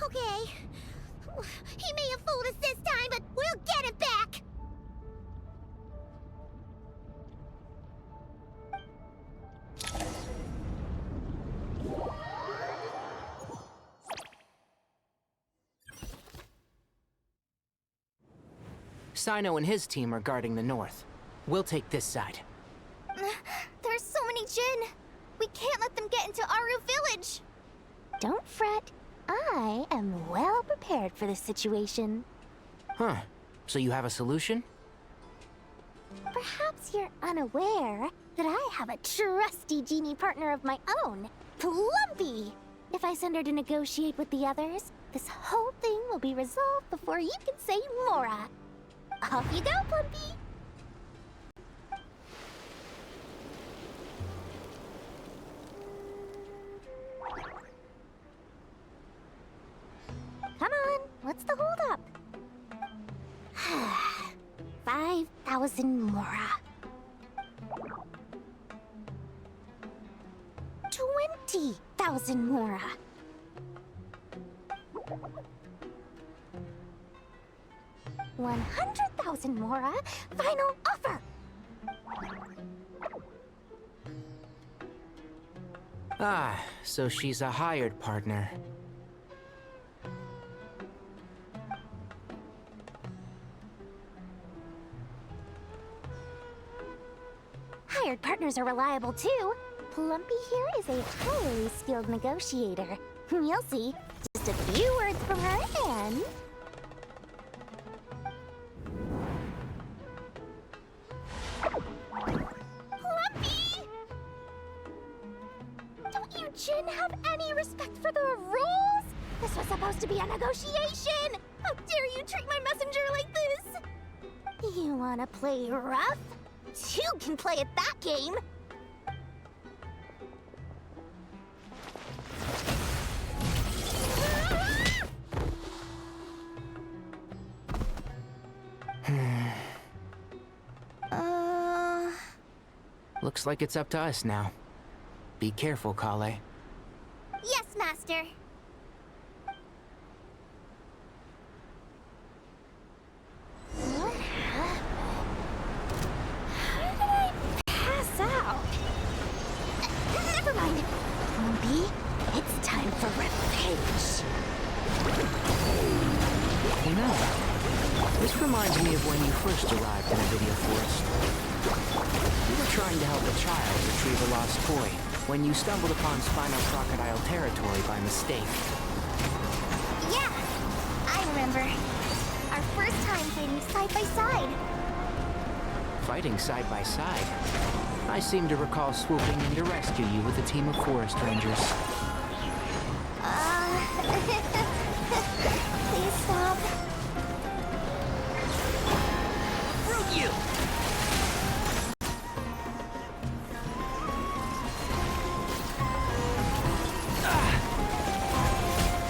Okay. He may have fooled us this time, but we'll get him back!
Sino and his team are guarding the north. We'll take this side.
There's so many Jin. We can't let them get into Aru village.
Don't fret. I am well prepared for this situation.
Huh. So you have a solution?
Perhaps you're unaware that I have a trusty genie partner of my own, Plumpy. If I send her to negotiate with the others, this whole thing will be resolved before you can say Mora. Off you go, Plumpy! Come on, what's the holdup? 5,000 Mora. 20,000 Mora. 100,000 Mora. Final offer.
Ah, so she's a hired partner.
Hired partners are reliable too. Plumpy here is a highly skilled negotiator. You'll see. Just a few words from her and... Plumpy! Don't you Jin have any respect for the rules? This was supposed to be a negotiation! How dare you treat my messenger like this? You wanna play rough? Two can play at that game!
Looks like it's up to us now. Be careful, Kale.
Yes, Master.
What happened? How did I pass out? Never mind. Plumpy, it's time for revenge.
You know, this reminds me of when you first arrived in Avidia Forest. You were trying to help a child retrieve a lost toy when you stumbled upon Spinal Crocodile territory by mistake.
Yeah, I remember. Our first time fighting side by side.
Fighting side by side? I seem to recall swooping in to rescue you with a team of forest rangers.
Please stop.
Fruit you!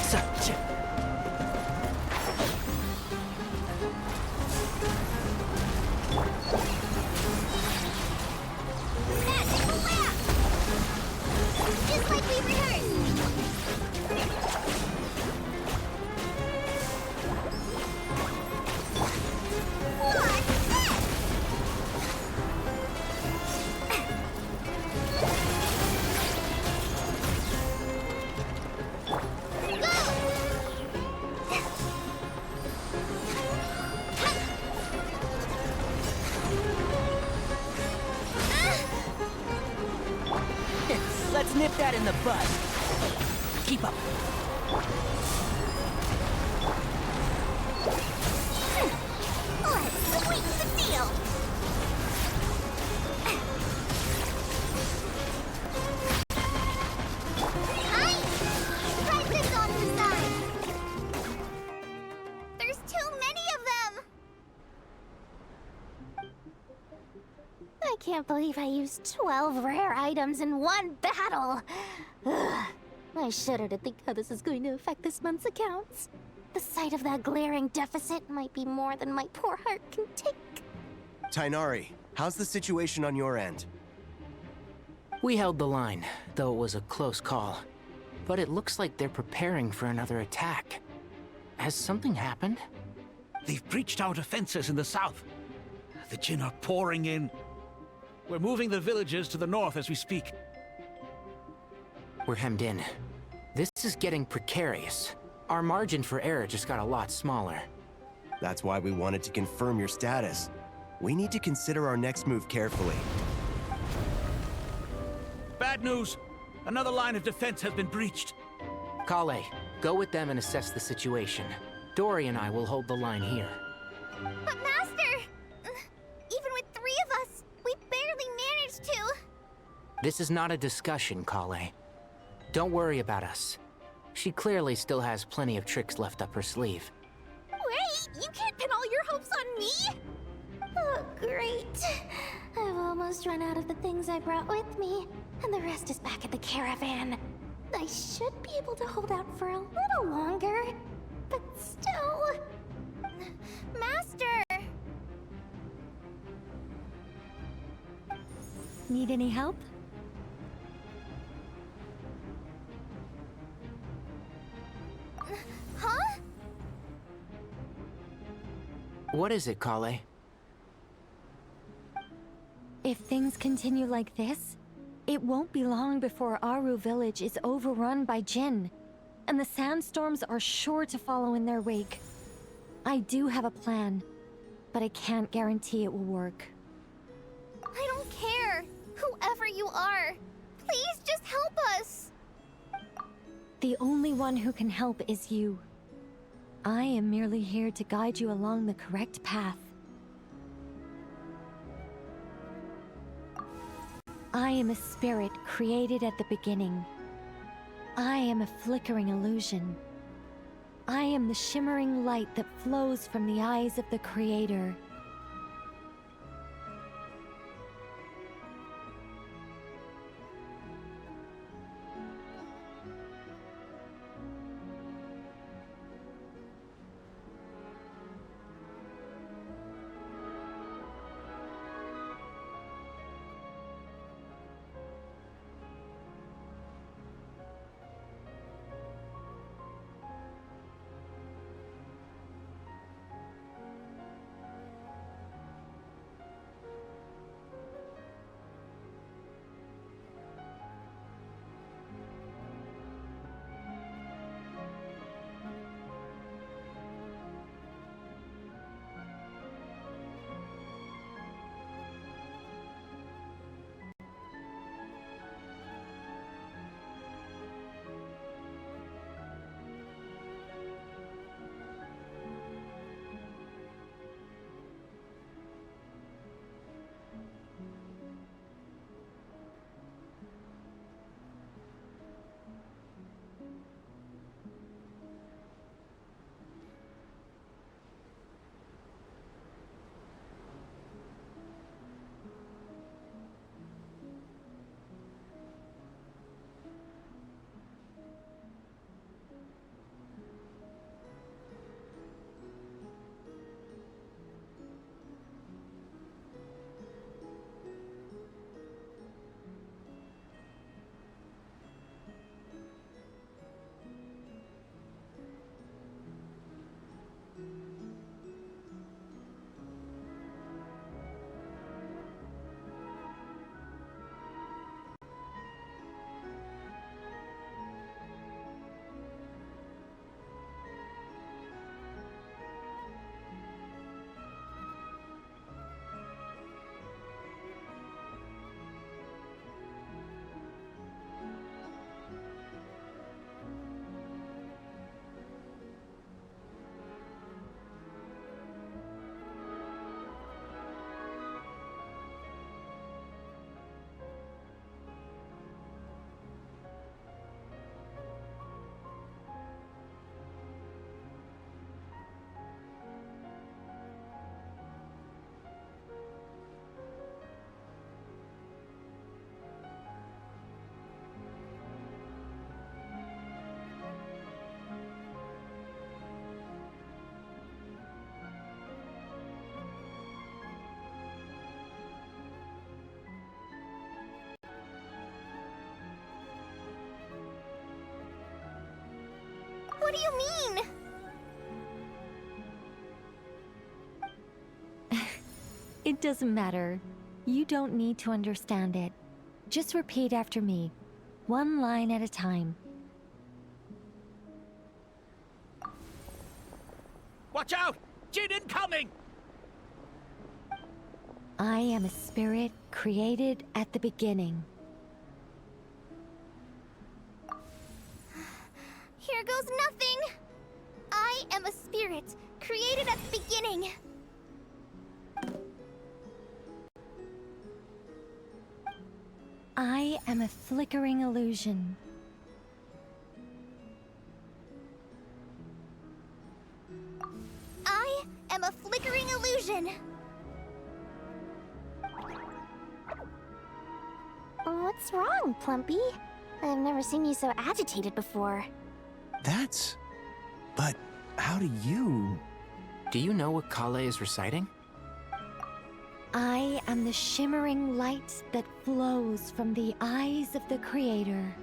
Such a...
Magical laugh! Just like we rehearsed. What's this?
Let's nip that in the bud. Keep up.
Let's sweeten the deal. Try this on the side. There's too many of them.
I can't believe I used 12 rare items in one battle. Ugh. I shudder to think how this is going to affect this month's accounts. The sight of that glaring deficit might be more than my poor heart can take.
Tainari, how's the situation on your end?
We held the line, though it was a close call. But it looks like they're preparing for another attack. Has something happened?
They've breached our defenses in the south. The Jin are pouring in. We're moving the villagers to the north as we speak.
We're hemmed in. This is getting precarious. Our margin for error just got a lot smaller.
That's why we wanted to confirm your status. We need to consider our next move carefully.
Bad news! Another line of defense has been breached.
Kale, go with them and assess the situation. Dory and I will hold the line here.
But Master! Even with 3 of us, we barely managed to.
This is not a discussion, Kale. Don't worry about us. She clearly still has plenty of tricks left up her sleeve.
Wait, you can't pin all your hopes on me? Oh, great. I've almost run out of the things I brought with me, and the rest is back at the caravan. I should be able to hold out for a little longer, but still... Master!
Need any help?
Huh?
What is it, Kale?
If things continue like this, it won't be long before Aru village is overrun by Jinn, and the sandstorms are sure to follow in their wake. I do have a plan, but I can't guarantee it will work.
I don't care. Whoever you are, please just help us.
The only one who can help is you. I am merely here to guide you along the correct path. I am a spirit created at the beginning. I am a flickering illusion. I am the shimmering light that flows from the eyes of the Creator.
What do you mean?
It doesn't matter. You don't need to understand it. Just repeat after me, one line at a time.
Watch out! Jin incoming!
I am a spirit created at the beginning.
Here goes nothing! I am a spirit, created at the beginning.
I am a flickering illusion.
I am a flickering illusion.
What's wrong, Plumpy? I've never seen you so agitated before.
But how do you...
Do you know what Kale is reciting?
I am the shimmering light that flows from the eyes of the Creator.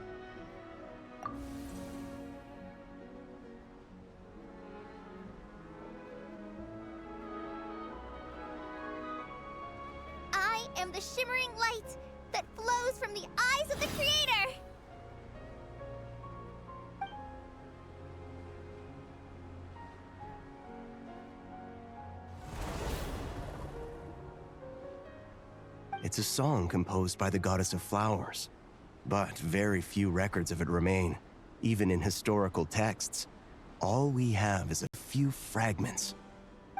I am the shimmering light that flows from the eyes of the Creator!
It's a song composed by the goddess of flowers, but very few records of it remain, even in historical texts. All we have is a few fragments.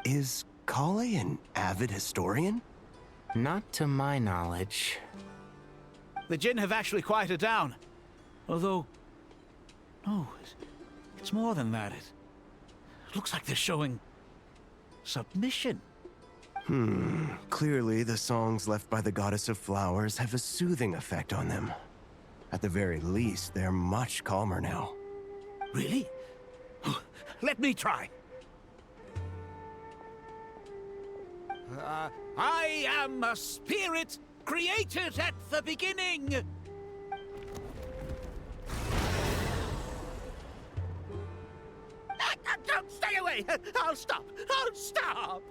Is Kale an avid historian?
Not to my knowledge.
The Jin have actually quieted down. Although... no, it's more than that. It looks like they're showing... submission.
Clearly the songs left by the goddess of flowers have a soothing effect on them. At the very least, they're much calmer now.
Really? Let me try. I am a spirit created at the beginning. Don't stay away! I'll stop! I'll stop!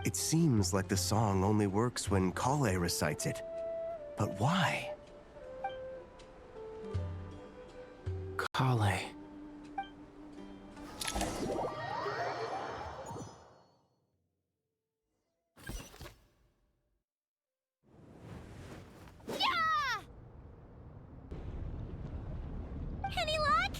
It seems like the song only works when Kale recites it. But why?
Kale.
Yeah! Any luck?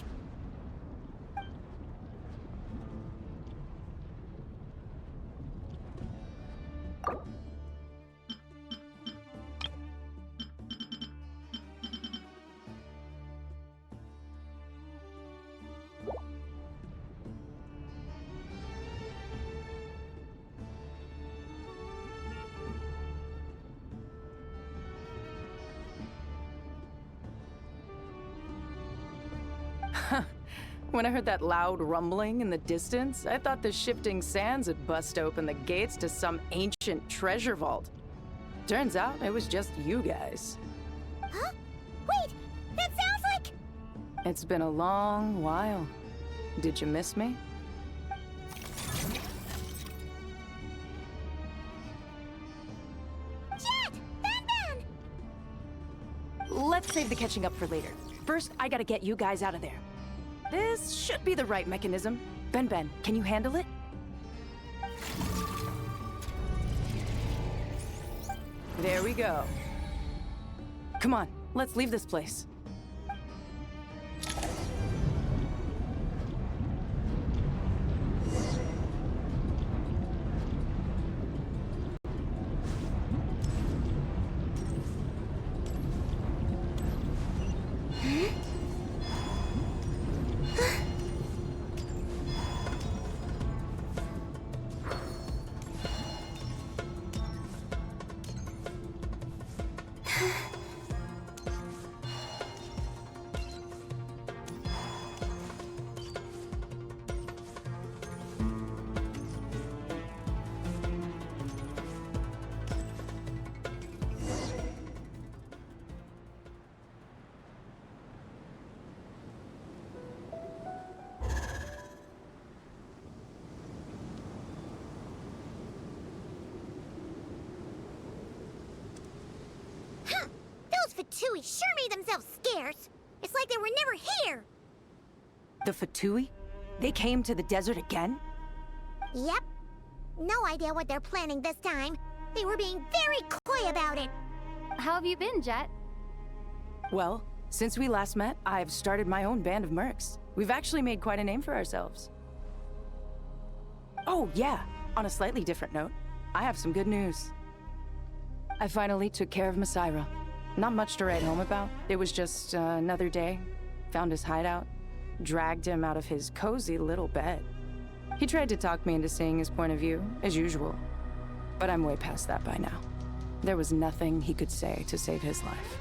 When I heard that loud rumbling in the distance, I thought the shifting sands had bust open the gates to some ancient treasure vault. Turns out it was just you guys.
Huh? Wait! That sounds like...
It's been a long while. Did you miss me?
Jet! Ben!
Let's save the catching up for later. First, I gotta get you guys out of there. This should be the right mechanism. Ben, can you handle it? There we go. Come on, let's leave this place.
Fatui sure made themselves scarce. It's like they were never here.
The Fatui? They came to the desert again?
Yep. No idea what they're planning this time. They were being very coy about it.
How have you been, Jet?
Well, since we last met, I've started my own band of mercs. We've actually made quite a name for ourselves. Oh, yeah. On a slightly different note, I have some good news. I finally took care of Masaira. Not much to write home about. It was just another day. Found his hideout. Dragged him out of his cozy little bed. He tried to talk me into seeing his point of view, as usual. But I'm way past that by now. There was nothing he could say to save his life.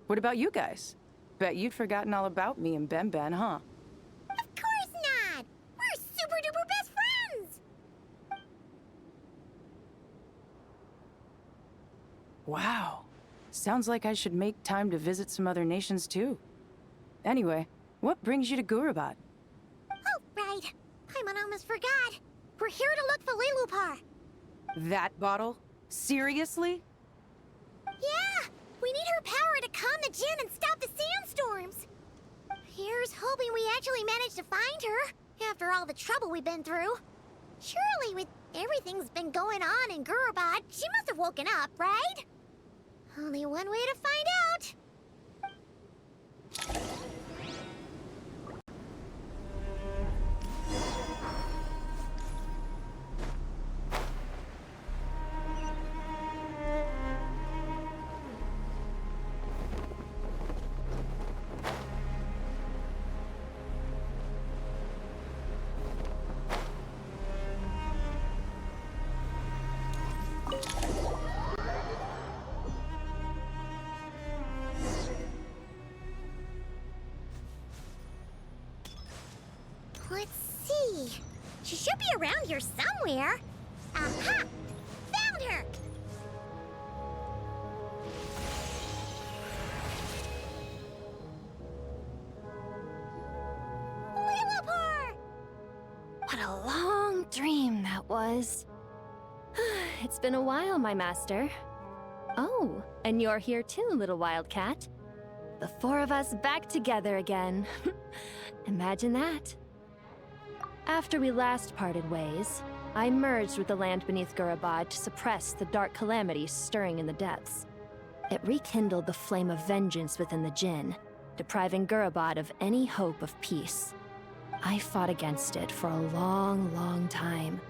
What about you guys? Bet you'd forgotten all about me and Ben, huh?
Of course not! We're super duper best friends!
Wow. Sounds like I should make time to visit some other nations too. Anyway, what brings you to Gurabad?
Oh, right. Paimon almost forgot. We're here to look for Lilupar.
That bottle? Seriously?
Yeah! We need her power to calm the Jinn and stop the sandstorms. Here's hoping we actually manage to find her, after all the trouble we've been through. Surely, with everything's been going on in Gurabad, she must have woken up, right? Only one way to find out. Let's see. She should be around here somewhere. Aha! Found her! Lilupar!
What a long dream that was. It's been a while, my master. Oh, and you're here too, little wildcat. The four of us back together again. Imagine that. After we last parted ways, I merged with the land beneath Gurabad to suppress the dark calamities stirring in the depths. It rekindled the flame of vengeance within the Jinn, depriving Gurabad of any hope of peace. I fought against it for a long, long time.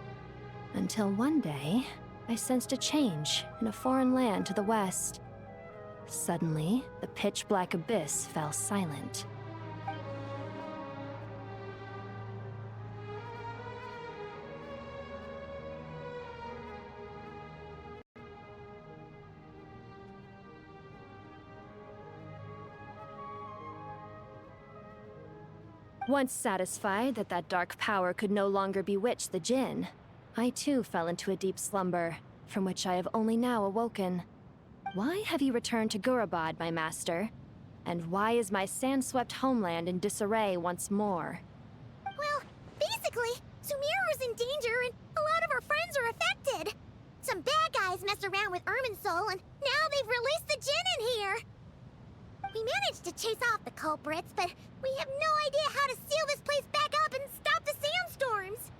Until one day, I sensed a change in a foreign land to the west. Suddenly, the pitch-black abyss fell silent. Once satisfied that that dark power could no longer bewitch the Jinn, I too fell into a deep slumber, from which I have only now awoken. Why have you returned to Gurabad, my master? And why is my sand-swept homeland in disarray once more?
Well, basically, Sumeru's in danger and a lot of our friends are affected. Some bad guys messed around with Irminsul and now they've released the Jinn in here. We managed to chase off the culprits, but we have no idea how to seal this place back up and stop the sandstorms.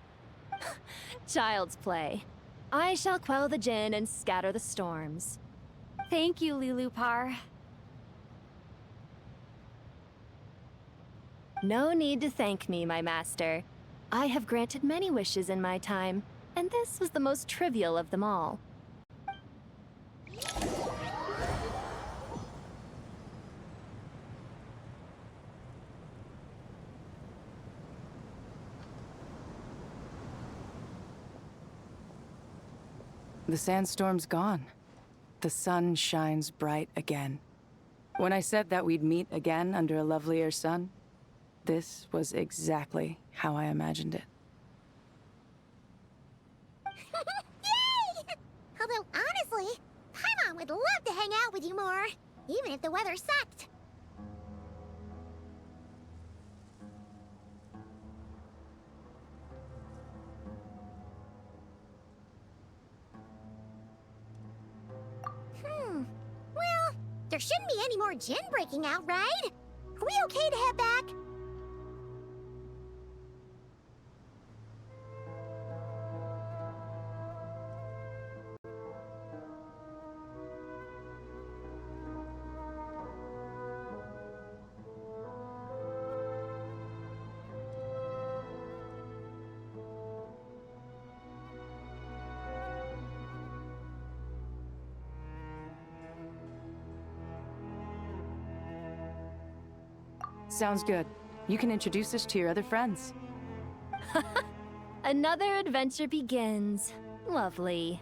Child's play. I shall quell the Jinn and scatter the storms.
Thank you, Lilupar.
No need to thank me, my master. I have granted many wishes in my time, and this was the most trivial of them all.
The sandstorm's gone. The sun shines bright again. When I said that we'd meet again under a lovelier sun, this was exactly how I imagined it.
Yay! Although, honestly, Paimon would love to hang out with you more, even if the weather sucked. Well, there shouldn't be any more Jinn breaking out, right? Are we okay to head back?
Sounds good. You can introduce us to your other friends.
Another adventure begins. Lovely.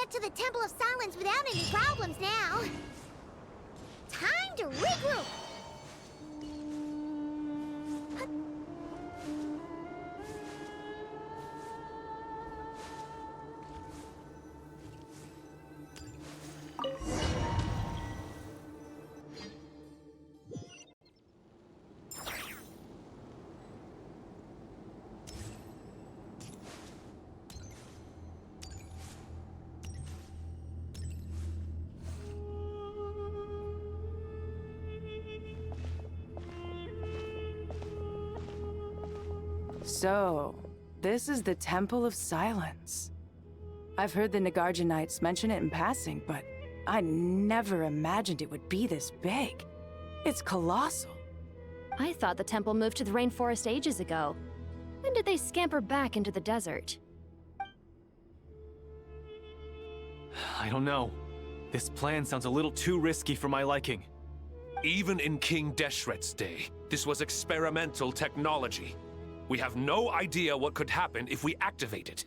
get to the Temple of Silence without any problems now. Time to regroup!
So, this is the Temple of Silence. I've heard the Nagarjanites mention it in passing, but I never imagined it would be this big. It's colossal.
I thought the temple moved to the rainforest ages ago. When did they scamper back into the desert?
I don't know. This plan sounds a little too risky for my liking.
Even in King Deshret's day, this was experimental technology. We have no idea what could happen if we activate it.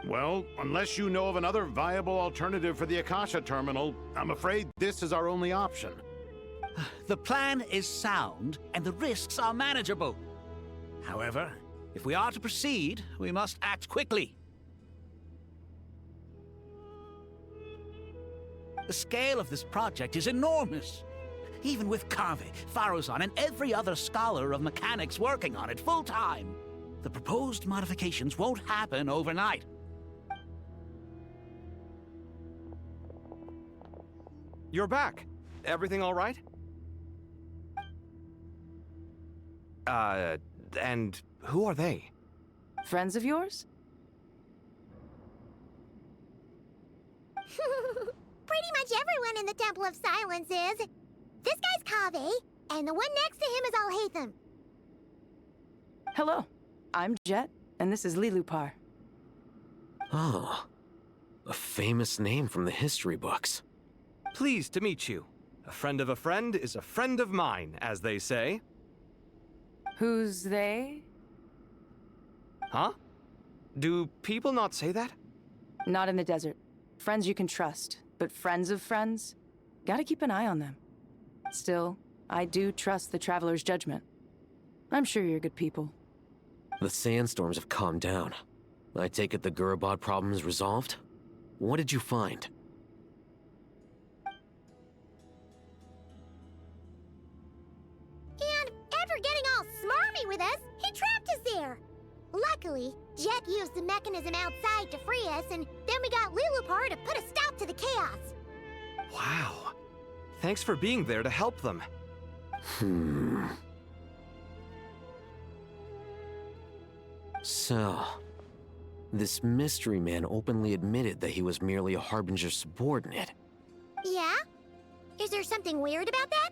Well, unless you know of another viable alternative for the Akasha terminal, I'm afraid this is our only option.
The plan is sound, and the risks are manageable. However, if we are to proceed, we must act quickly. The scale of this project is enormous. Even with Kave, Faruzan, and every other scholar of mechanics working on it full-time, the proposed modifications won't happen overnight.
You're back. Everything all right? And who are they?
Friends of yours?
Pretty much everyone in the Temple of Silence is. This guy's Kave, and the one next to him is Alhaitham.
Hello, I'm Jet, and this is Lilupar.
Oh, a famous name from the history books.
Pleased to meet you. A friend of a friend is a friend of mine, as they say.
Who's they?
Huh? Do people not say that?
Not in the desert. Friends you can trust, but friends of friends? Gotta keep an eye on them. Still, I do trust the Traveler's judgment. I'm sure you're good people.
The sandstorms have calmed down. I take it the Gurabad problem is resolved? What did you find?
And after getting all smarmy with us, he trapped us there. Luckily, Jet used the mechanism outside to free us, and then we got Lilupar to put a stop to the chaos.
Wow. Thanks for being there to help them.
So, this mystery man openly admitted that he was merely a Harbinger subordinate.
Yeah? Is there something weird about that?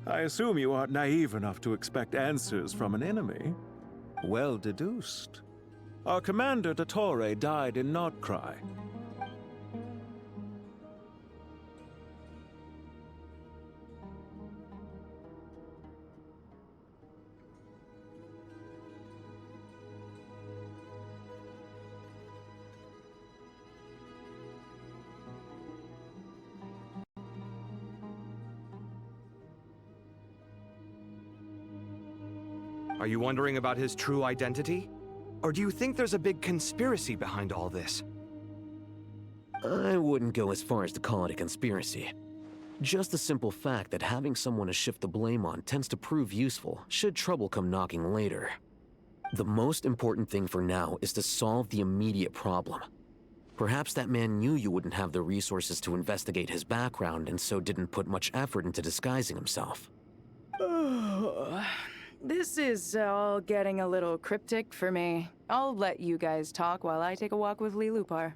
I assume you aren't naive enough to expect answers from an enemy. Well deduced. Our commander, Dottore, died in Krai.
Are you wondering about his true identity? Or do you think there's a big conspiracy behind all this?
I wouldn't go as far as to call it a conspiracy. Just the simple fact that having someone to shift the blame on tends to prove useful should trouble come knocking later. The most important thing for now is to solve the immediate problem. Perhaps that man knew you wouldn't have the resources to investigate his background and so didn't put much effort into disguising himself.
This is all getting a little cryptic for me. I'll let you guys talk while I take a walk with Lilupar.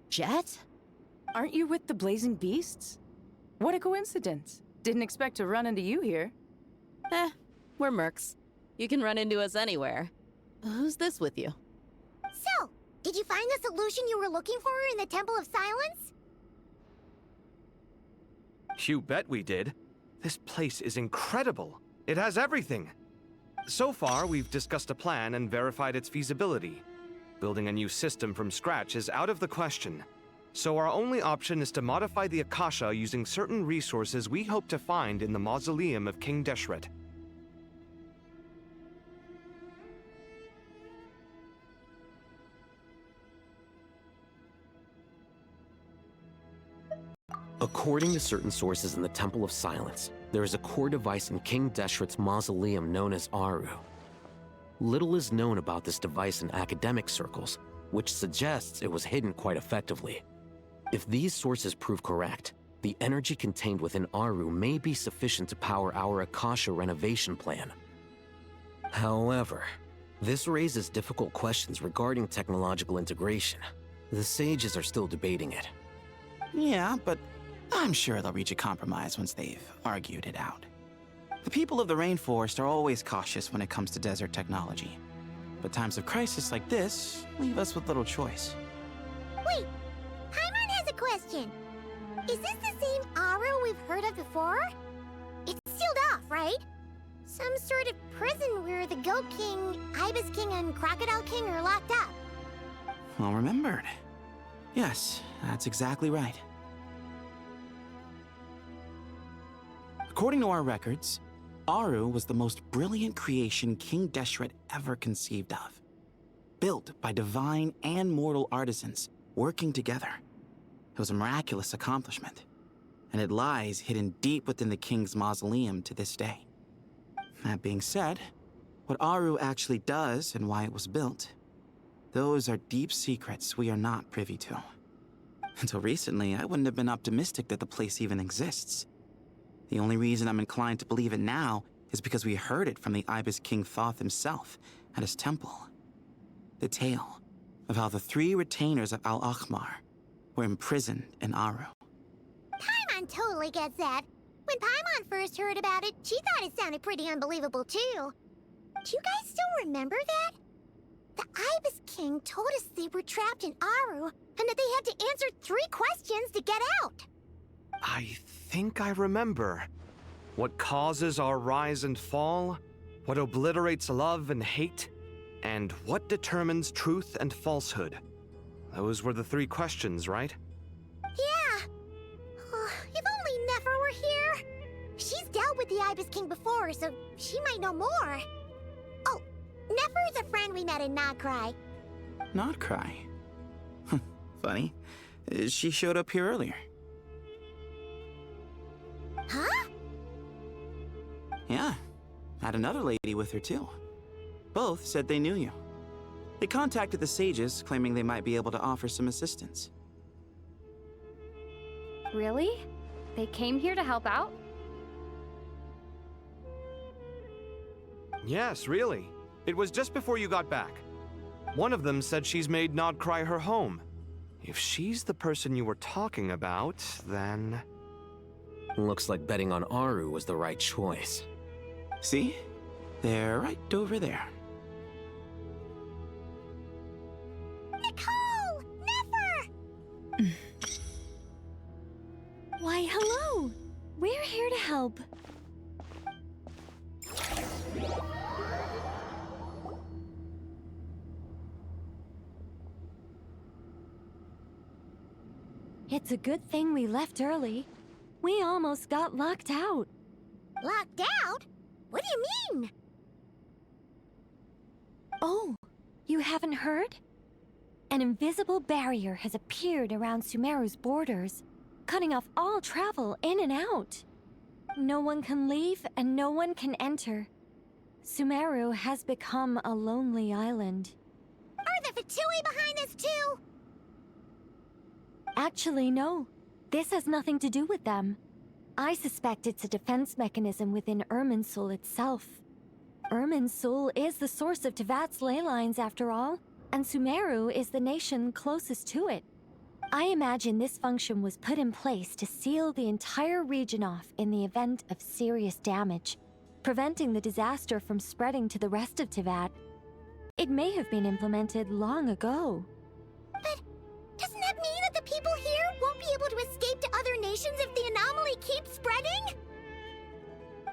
Jet?
Aren't you with the Blazing Beasts? What a coincidence. Didn't expect to run into you here.
We're mercs. You can run into us anywhere. Who's this with you?
So, Did you find the solution you were looking for in the Temple of Silence?
You bet we did. This place is incredible. It has everything. So far, we've discussed a plan and verified its feasibility. Building a new system from scratch is out of the question. So our only option is to modify the Akasha using certain resources we hope to find in the mausoleum of King Deshret.
According to certain sources in the Temple of Silence, there is a core device in King Deshret's mausoleum known as Aru. Little is known about this device in academic circles, which suggests it was hidden quite effectively. If these sources prove correct, the energy contained within Aru may be sufficient to power our Akasha renovation plan. However, this raises difficult questions regarding technological integration. The sages are still debating it.
Yeah, but I'm sure they'll reach a compromise once they've argued it out. The people of the rainforest are always cautious when it comes to desert technology. But times of crisis like this leave us with little choice.
Wait, Paimon has a question. Is this the same Aru we've heard of before? It's sealed off, right? Some sort of prison where the Goat King, Ibis King, and Crocodile King are locked up.
Well remembered. Yes, that's exactly right. According to our records, Aru was the most brilliant creation King Deshret ever conceived of. Built by divine and mortal artisans working together. It was a miraculous accomplishment, and it lies hidden deep within the king's mausoleum to this day. That being said, what Aru actually does and why it was built, those are deep secrets we are not privy to. Until recently, I wouldn't have been optimistic that the place even exists. The only reason I'm inclined to believe it now is because we heard it from the Ibis King Thoth himself at his temple. The tale of how the 3 retainers of Al-Akhmar were imprisoned in Aru.
Paimon totally gets that. When Paimon first heard about it, she thought it sounded pretty unbelievable too. Do you guys still remember that? The Ibis King told us they were trapped in Aru, and that they had to answer 3 questions to get out.
I think I remember. What causes our rise and fall? What obliterates love and hate? And what determines truth and falsehood? Those were the 3 questions, right?
Yeah. If only Nefer were here. She's dealt with the Ibis King before, so she might know more. Oh, Nefer is a friend we met in Krai.
Not Krai. Funny. She showed up here earlier.
Huh?
Yeah. Had another lady with her too. Both said they knew you. They contacted the sages, claiming they might be able to offer some assistance.
Really? They came here to help out?
Yes, really. It was just before you got back. One of them said she's made Krai her home. If she's the person you were talking about, then...
Looks like betting on Aru was the right choice.
See? They're right over there.
Nicole! Nefer!
Why, hello! We're here to help. It's a good thing we left early. We almost got locked out.
Locked out? What do you mean?
Oh, you haven't heard? An invisible barrier has appeared around Sumeru's borders, cutting off all travel in and out. No one can leave and no one can enter. Sumeru has become a lonely island.
Are the Fatui behind this too?
Actually, no. This has nothing to do with them. I suspect it's a defense mechanism within Irminsul itself. Irminsul is the source of Tevat's ley lines, after all, and Sumeru is the nation closest to it. I imagine this function was put in place to seal the entire region off in the event of serious damage, preventing the disaster from spreading to the rest of Tevat. It may have been implemented long ago.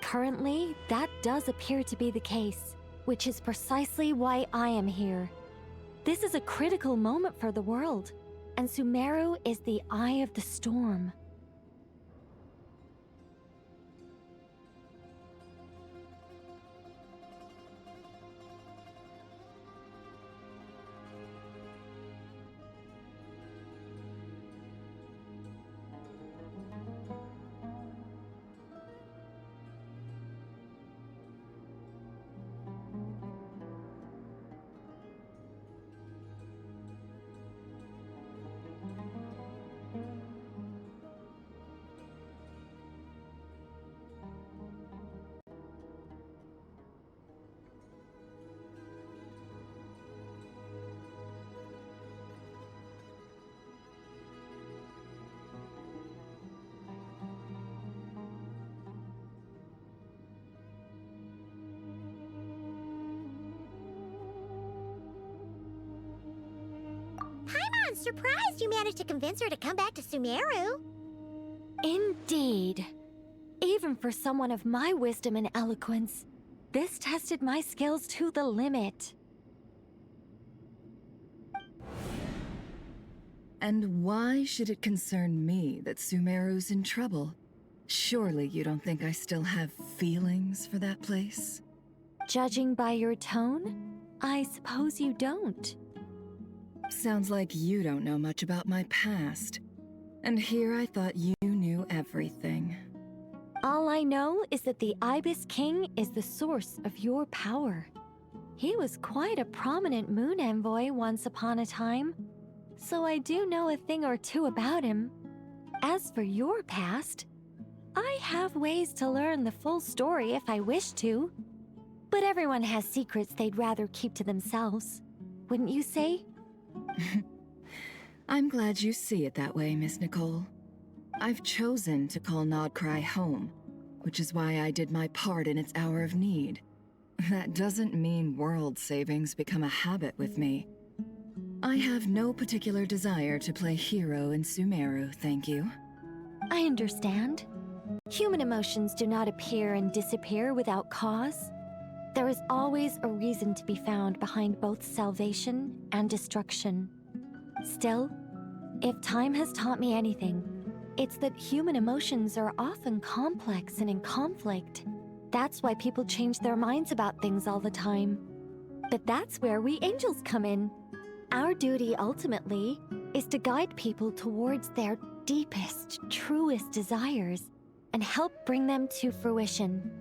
Currently, that does appear to be the case, which is precisely why I am here. This is a critical moment for the world, and Sumeru is the eye of the storm.
I'm surprised you managed to convince her to come back to Sumeru.
Indeed. Even for someone of my wisdom and eloquence, this tested my skills to the limit.
And why should it concern me that Sumeru's in trouble? Surely you don't think I still have feelings for that place?
Judging by your tone, I suppose you don't.
Sounds like you don't know much about my past. And here I thought you knew everything.
All I know is that the Ibis King is the source of your power. He was quite a prominent moon envoy once upon a time, so I do know a thing or two about him. As for your past, I have ways to learn the full story if I wish to. But everyone has secrets they'd rather keep to themselves, wouldn't you say?
I'm glad you see it that way, Miss Nicole. I've chosen to call Krai home, which is why I did my part in its hour of need. That doesn't mean world savings become a habit with me. I have no particular desire to play hero in Sumeru, thank you.
I understand. Human emotions do not appear and disappear without cause. There is always a reason to be found behind both salvation and destruction. Still, if time has taught me anything, it's that human emotions are often complex and in conflict. That's why people change their minds about things all the time. But that's where we angels come in. Our duty ultimately is to guide people towards their deepest, truest desires and help bring them to fruition.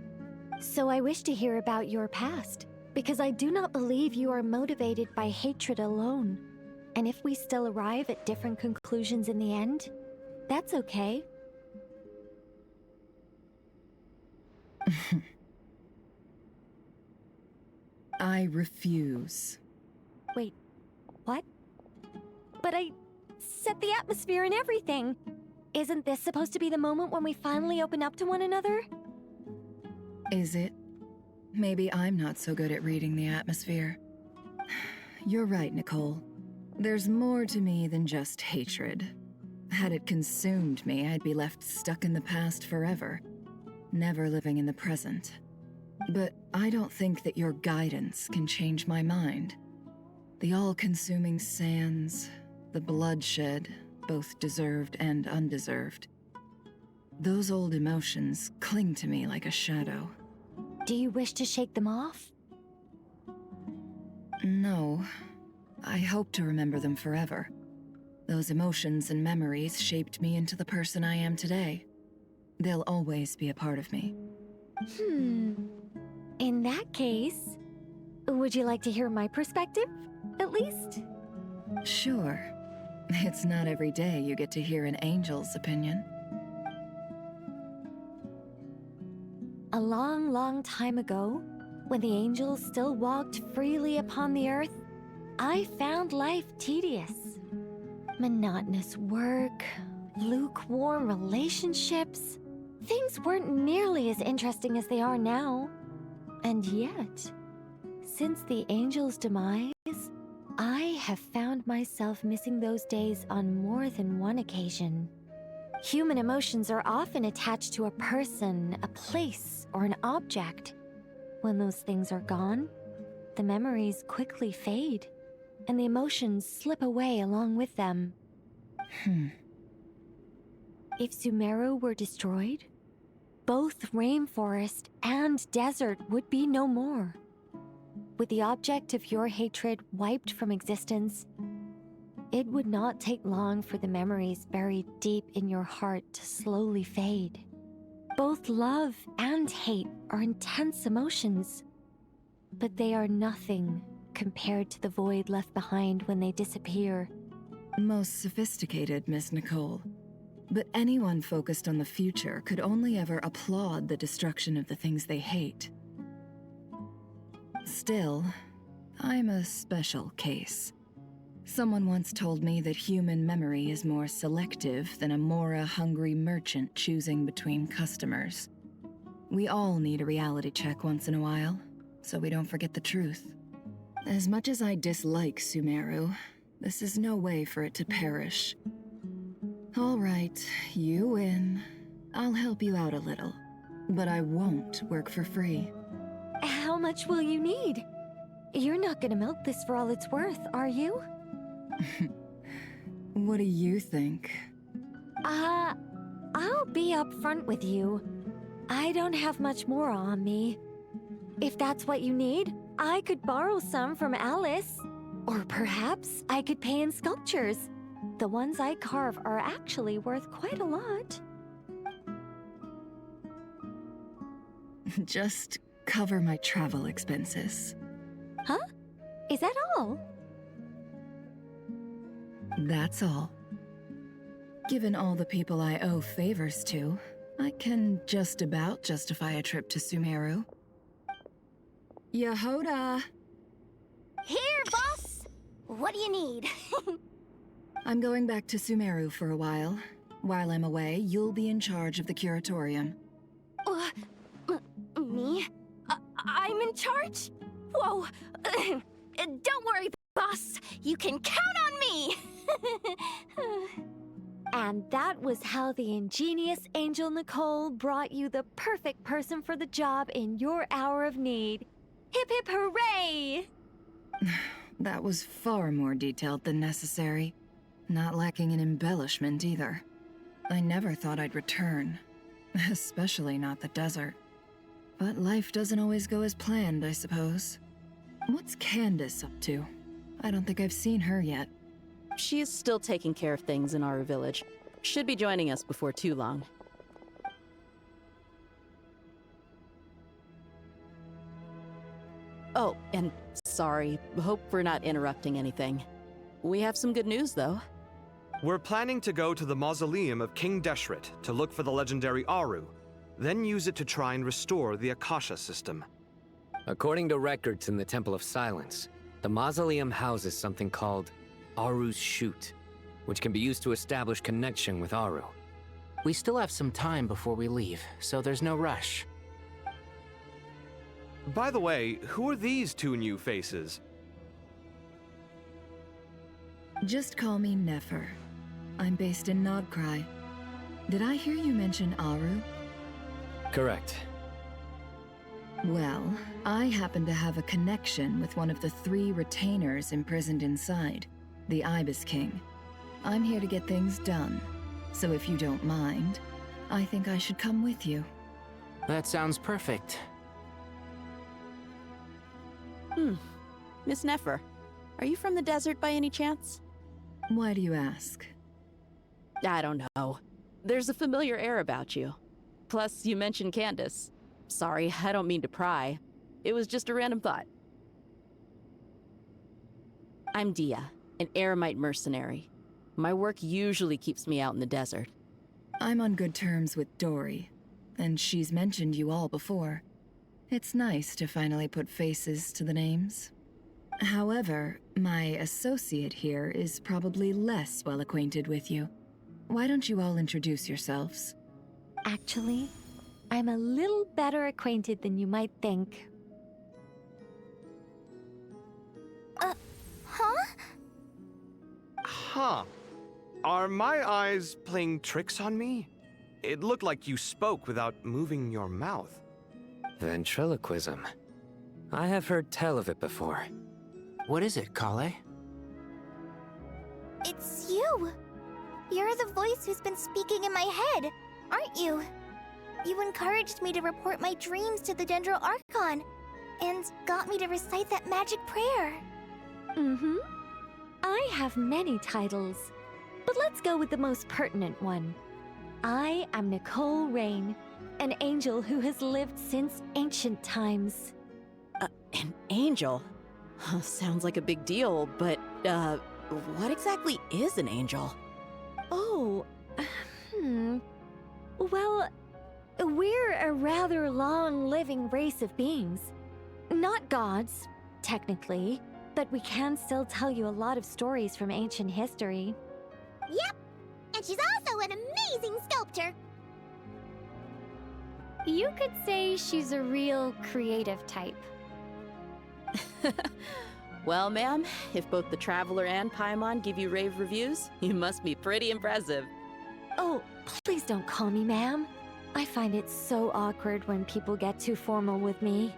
So I wish to hear about your past, because I do not believe you are motivated by hatred alone. And if we still arrive at different conclusions in the end, that's okay.
I refuse.
Wait, what? But I set the atmosphere and everything. Isn't this supposed to be the moment when we finally open up to one another?
Is it? Maybe I'm not so good at reading the atmosphere. You're right, Nicole. There's more to me than just hatred. Had it consumed me, I'd be left stuck in the past forever, never living in the present. But I don't think that your guidance can change my mind. The all-consuming sands, the bloodshed, both deserved and undeserved. Those old emotions cling to me like a shadow.
Do you wish to shake them off?
No. I hope to remember them forever. Those emotions and memories shaped me into the person I am today. They'll always be a part of me.
In that case, would you like to hear my perspective, at least?
Sure. It's not every day you get to hear an angel's opinion.
A long, long time ago, when the angels still walked freely upon the earth, I found life tedious. Monotonous work, lukewarm relationships. Things weren't nearly as interesting as they are now. And yet, since the angels' demise, I have found myself missing those days on more than one occasion. Human emotions are often attached to a person, a place, or an object. When those things are gone, the memories quickly fade, and the emotions slip away along with them. If Sumeru were destroyed, both rainforest and desert would be no more. With the object of your hatred wiped from existence, it would not take long for the memories buried deep in your heart to slowly fade. Both love and hate are intense emotions, but they are nothing compared to the void left behind when they disappear.
Most sophisticated, Miss Nicole. But anyone focused on the future could only ever applaud the destruction of the things they hate. Still, I'm a special case. Someone once told me that human memory is more selective than a Mora-hungry merchant choosing between customers. We all need a reality check once in a while, so we don't forget the truth. As much as I dislike Sumeru, this is no way for it to perish. All right, you win. I'll help you out a little, but I won't work for free.
How much will you need? You're not gonna milk this for all it's worth, are you?
What do you think?
I'll be upfront with you. I don't have much more on me. If that's what you need, I could borrow some from Alice. Or perhaps I could pay in sculptures. The ones I carve are actually worth quite a lot.
Just cover my travel expenses.
Huh? Is that all?
That's all. Given all the people I owe favors to, I can just about justify a trip to Sumeru. Yehoda!
Here, boss! What do you need?
I'm going back to Sumeru for a while. While I'm away, you'll be in charge of the curatorium.
Me? I'm in charge? Whoa! Don't worry, boss. You can count on me!
And that was how the ingenious Angel Nicole brought you the perfect person for the job in your hour of need. Hip hip hooray!
That was far more detailed than necessary. Not lacking in embellishment either. I never thought I'd return. Especially not the desert. But life doesn't always go as planned, I suppose. What's Candace up to? I don't think I've seen her yet.
She is still taking care of things in our village. Should be joining us before too long. Oh, and sorry. Hope we're not interrupting anything. We have some good news, though.
We're planning to go to the mausoleum of King Deshret to look for the legendary Aru, then use it to try and restore the Akasha system.
According to records in the Temple of Silence, the mausoleum houses something called Aru's Chute, which can be used to establish connection with Aru.
We still have some time before we leave, so there's no rush.
By the way, who are these two new faces?
Just call me Nefer. I'm based in Krai. Did I hear you mention Aru?
Correct.
Well, I happen to have a connection with one of the 3 retainers imprisoned inside, the Ibis King. I'm here to get things done, so if you don't mind, I think I should come with you.
That sounds perfect.
Miss Nefer, are you from the desert by any chance?
Why do you ask?
I don't know. There's a familiar air about you. Plus, you mentioned Candace. Sorry, I don't mean to pry. It was just a random thought. I'm Dia, an eremite mercenary. My work usually keeps me out in the desert.
I'm on good terms with Dory, and she's mentioned you all before. It's nice to finally put faces to the names. However, my associate here is probably less well acquainted with you. Why don't you all introduce yourselves?
Actually, I'm a little better acquainted than you might think.
Huh?
Huh. Are my eyes playing tricks on me? It looked like you spoke without moving your mouth.
Ventriloquism. I have heard tell of it before.
What is it, Kale?
It's you! You're the voice who's been speaking in my head, aren't you? You encouraged me to report my dreams to the Dendro Archon, and got me to recite that magic prayer.
Mm-hmm. I have many titles, but let's go with the most pertinent one. I am Nicole Rain, an angel who has lived since ancient times.
An angel? Sounds like a big deal, but, what exactly is an angel?
Oh, Well, we're a rather long-living race of beings. Not gods, technically, but we can still tell you a lot of stories from ancient history.
Yep, and she's also an amazing sculptor.
You could say she's a real creative type.
Well, ma'am, if both the Traveler and Paimon give you rave reviews, you must be pretty impressive.
Oh, please don't call me ma'am. I find it so awkward when people get too formal with me.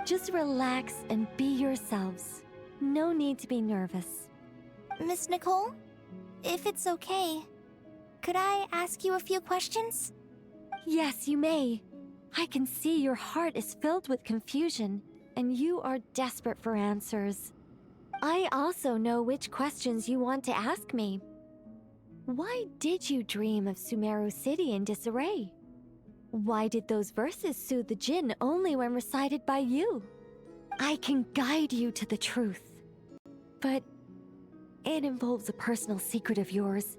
Just relax and be yourselves. No need to be nervous.
Miss Nicole, if it's okay, could I ask you a few questions?
Yes, you may. I can see your heart is filled with confusion, and you are desperate for answers. I also know which questions you want to ask me. Why did you dream of Sumeru City in disarray? Why did those verses soothe the djinn only when recited by you? I can guide you to the truth. But it involves a personal secret of yours.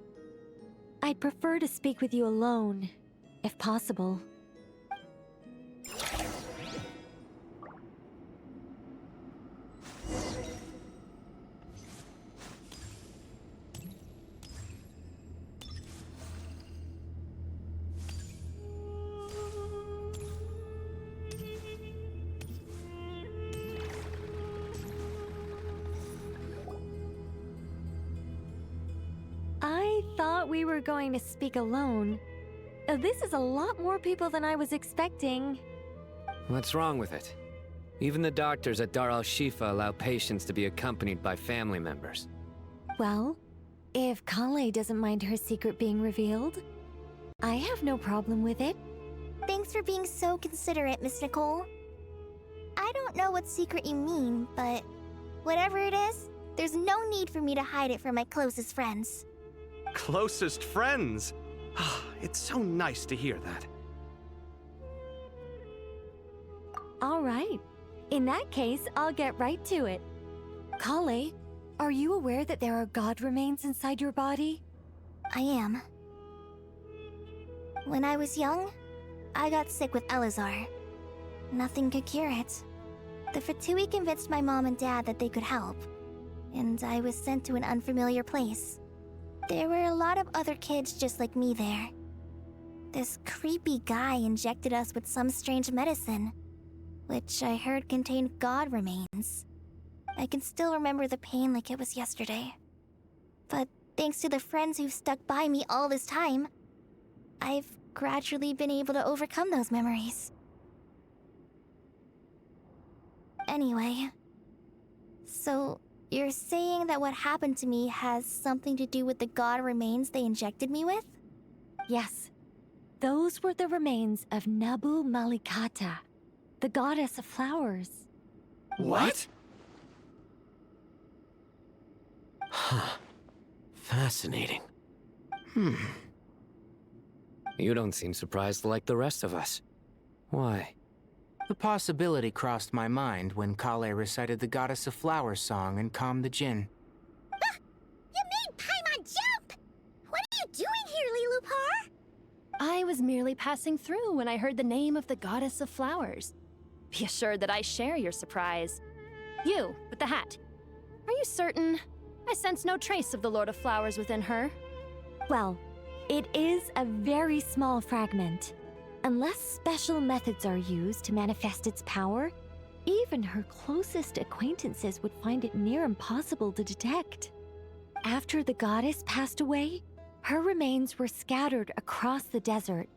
I'd prefer to speak with you alone, if possible. I thought we were going to speak alone. This is a lot more people than I was expecting.
What's wrong with it? Even the doctors at Dar al-Shifa allow patients to be accompanied by family members.
Well, if Kale doesn't mind her secret being revealed, I have no problem with it.
Thanks for being so considerate, Miss Nicole. I don't know what secret you mean, but whatever it is, there's no need for me to hide it from my closest friends.
Closest friends? It's so nice to hear that.
All right. In that case, I'll get right to it. Kale, are you aware that there are god remains inside your body?
I am. When I was young, I got sick with Elazar. Nothing could cure it. The Fatui convinced my mom and dad that they could help, and I was sent to an unfamiliar place. There were a lot of other kids just like me there. This creepy guy injected us with some strange medicine, which I heard contained god remains. I can still remember the pain like it was yesterday. But thanks to the friends who've stuck by me all this time, I've gradually been able to overcome those memories. Anyway, so you're saying that what happened to me has something to do with the god remains they injected me with?
Yes. Those were the remains of Nabu Malikata, the goddess of flowers.
What?
Huh. Fascinating. You don't seem surprised like the rest of us. Why?
The possibility crossed my mind when Kale recited the Goddess of Flowers song and calmed the djinn.
You made Paimon jump! What are you doing here, Lilupar?
I was merely passing through when I heard the name of the Goddess of Flowers. Be assured that I share your surprise. You, with the hat. Are you certain? I sense no trace of the Lord of Flowers within her.
Well, it is a very small fragment. Unless special methods are used to manifest its power, even her closest acquaintances would find it near impossible to detect. After the goddess passed away, Her remains were scattered across the desert.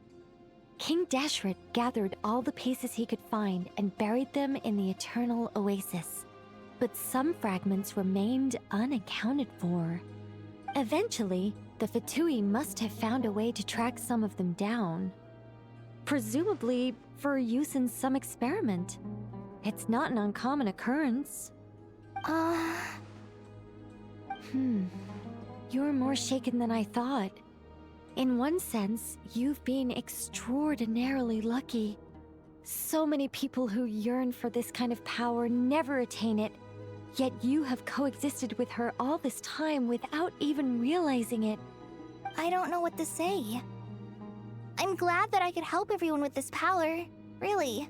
King Deshret gathered all the pieces he could find and buried them in the Eternal Oasis. But some fragments remained unaccounted for. Eventually, the Fatui must have found a way to track some of them down. Presumably for use in some experiment. It's not an uncommon occurrence. You're more shaken than I thought. In one sense, you've been extraordinarily lucky. So many people who yearn for this kind of power never attain it, yet you have coexisted with her all this time without even realizing it.
I don't know what to say. I'm glad that I could help everyone with this power, really.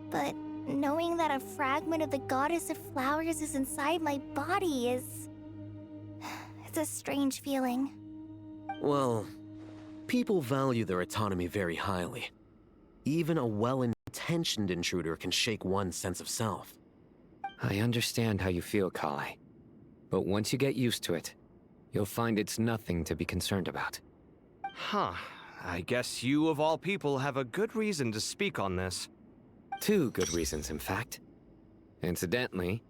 But knowing that a fragment of the Goddess of Flowers is inside my body is... it's a strange feeling.
Well, people value their autonomy very highly. Even a well-intentioned intruder can shake one's sense of self.
I understand how you feel, Krai. But once you get used to it, you'll find it's nothing to be concerned about.
Huh. I guess you, of all people, have a good reason to speak on this.
2 good reasons, in fact. Incidentally,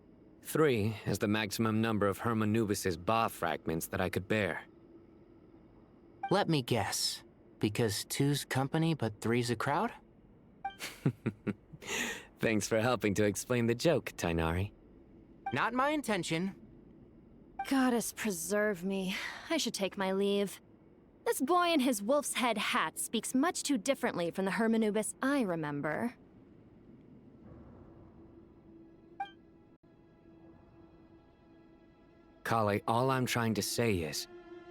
3 is the maximum number of Hermanubis' Ba fragments that I could bear.
Let me guess. Because 2's company, but 3's a crowd?
Thanks for helping to explain the joke, Tainari.
Not my intention.
Goddess preserve me. I should take my leave. This boy in his wolf's head hat speaks much too differently from the Hermanubis I remember.
Kale, all I'm trying to say is,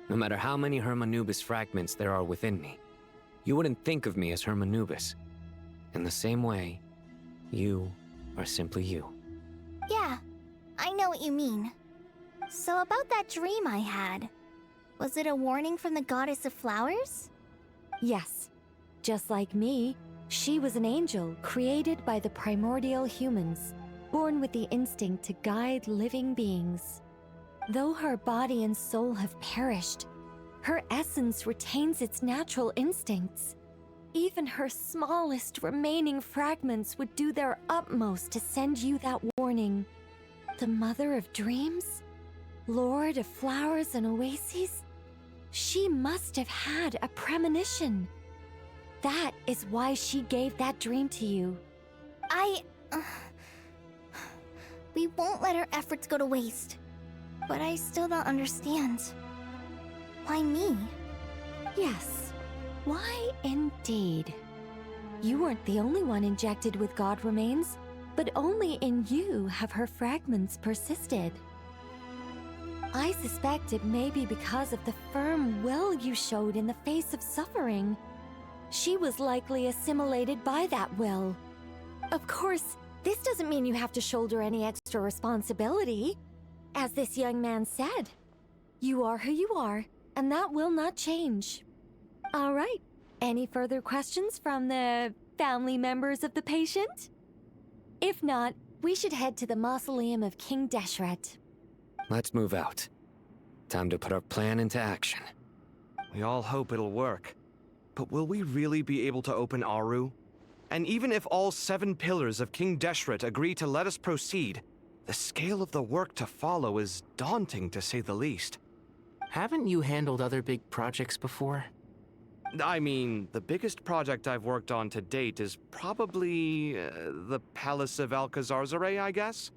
no matter how many Hermanubis fragments there are within me, you wouldn't think of me as Hermanubis. In the same way, you are simply you.
Yeah, I know what you mean. So about that dream I had, was it a warning from the Goddess of Flowers?
Yes. Just like me, she was an angel created by the primordial humans, born with the instinct to guide living beings. Though her body and soul have perished, her essence retains its natural instincts. Even her smallest remaining fragments would do their utmost to send you that warning. The Mother of Dreams? Lord of Flowers and Oases? She must have had a premonition. That is why she gave that dream to you.
We won't let our efforts go to waste. But I still don't understand. Why me?
Yes. Why indeed? You weren't the only one injected with God remains, but only in you have her fragments persisted. I suspect it may be because of the firm will you showed in the face of suffering. She was likely assimilated by that will. Of course, this doesn't mean you have to shoulder any extra responsibility. As this young man said, you are who you are, and that will not change. All right, any further questions from the family members of the patient? If not, we should head to the mausoleum of King Deshret.
Let's move out. Time to put our plan into action.
We all hope it'll work. But will we really be able to open Aru? And even if all 7 pillars of King Deshret agree to let us proceed, the scale of the work to follow is daunting, to say the least.
Haven't you handled other big projects before?
I mean, the biggest project I've worked on to date is probably the Palace of Alcazarzaray, I guess?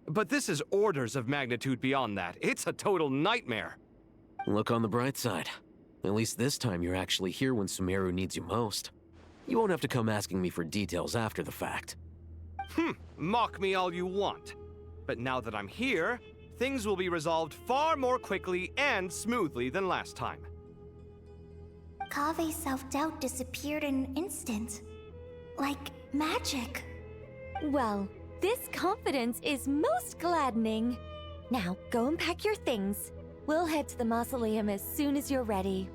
But this is orders of magnitude beyond that. It's a total nightmare.
Look on the bright side. At least this time you're actually here when Sumeru needs you most. You won't have to come asking me for details after the fact.
Mock me all you want. But now that I'm here, things will be resolved far more quickly and smoothly than last time.
Kave's self-doubt disappeared in an instant. Like magic.
Well, this confidence is most gladdening. Now, go and pack your things. We'll head to the mausoleum as soon as you're ready.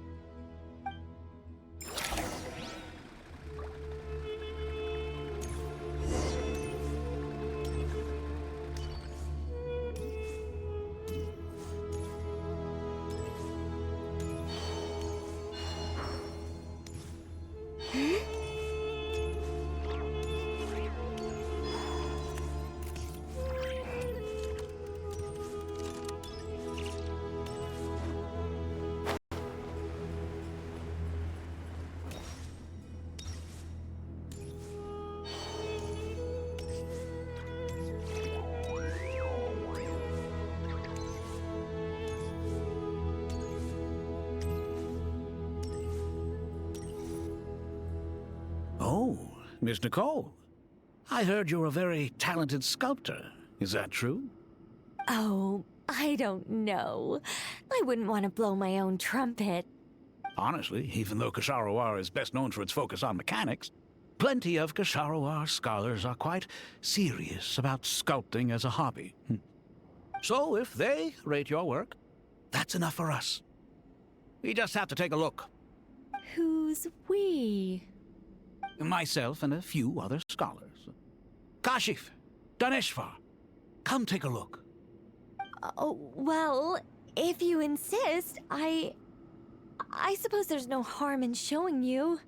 Oh, Miss Nicole. I heard you're a very talented sculptor. Is that true?
Oh, I don't know. I wouldn't want to blow my own trumpet.
Honestly, even though Kasharawar is best known for its focus on mechanics, plenty of Kasharawar scholars are quite serious about sculpting as a hobby. So if they rate your work, that's enough for us. We just have to take a look.
Who's we?
Myself and a few other scholars. Kashif, Daneshvar, come take a look.
Oh, well, if you insist, I suppose there's no harm in showing you.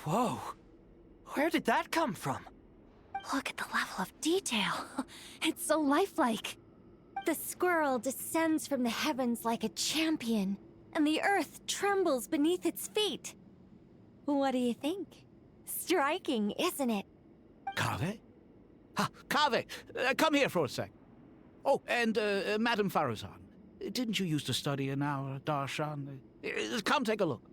Whoa! Where did that come from?
Look at the level of detail. It's so lifelike. The squirrel descends from the heavens like a champion, and the earth trembles beneath its feet. What do you think? Striking, isn't it?
Kaveh? Kaveh, come here for a sec. Oh, and Madame Faruzan, didn't you used to study in our darshan? Come take a look.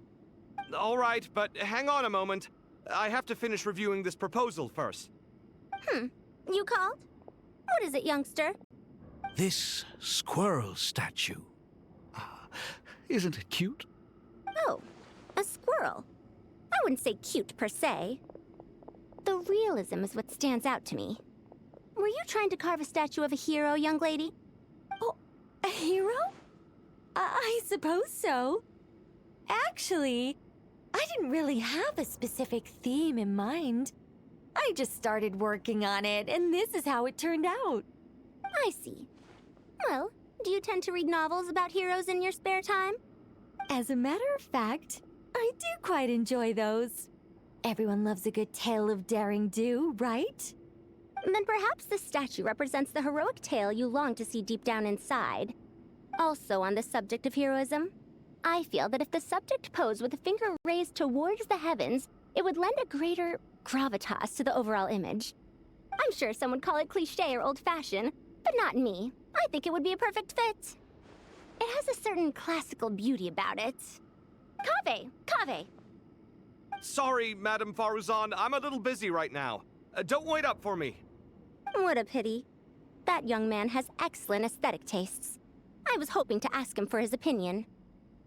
All right, but hang on a moment. I have to finish reviewing this proposal first.
You called? What is it, youngster?
This squirrel statue. Isn't it cute?
Oh, a squirrel. I wouldn't say cute per se. The realism is what stands out to me. Were you trying to carve a statue of a hero, young lady?
Oh, a hero? I suppose so. Actually, I didn't really have a specific theme in mind. I just started working on it, and this is how it turned out.
I see. Well, do you tend to read novels about heroes in your spare time?
As a matter of fact, I do quite enjoy those. Everyone loves a good tale of daring do, right?
Then perhaps this statue represents the heroic tale you long to see deep down inside. Also on the subject of heroism, I feel that if the subject posed with a finger raised towards the heavens, it would lend a greater gravitas to the overall image. I'm sure some would call it cliché or old-fashioned, but not me. I think it would be a perfect fit. It has a certain classical beauty about it. Kaveh!
Sorry, Madame Faruzan, I'm a little busy right now. Don't wait up for me.
What a pity. That young man has excellent aesthetic tastes. I was hoping to ask him for his opinion.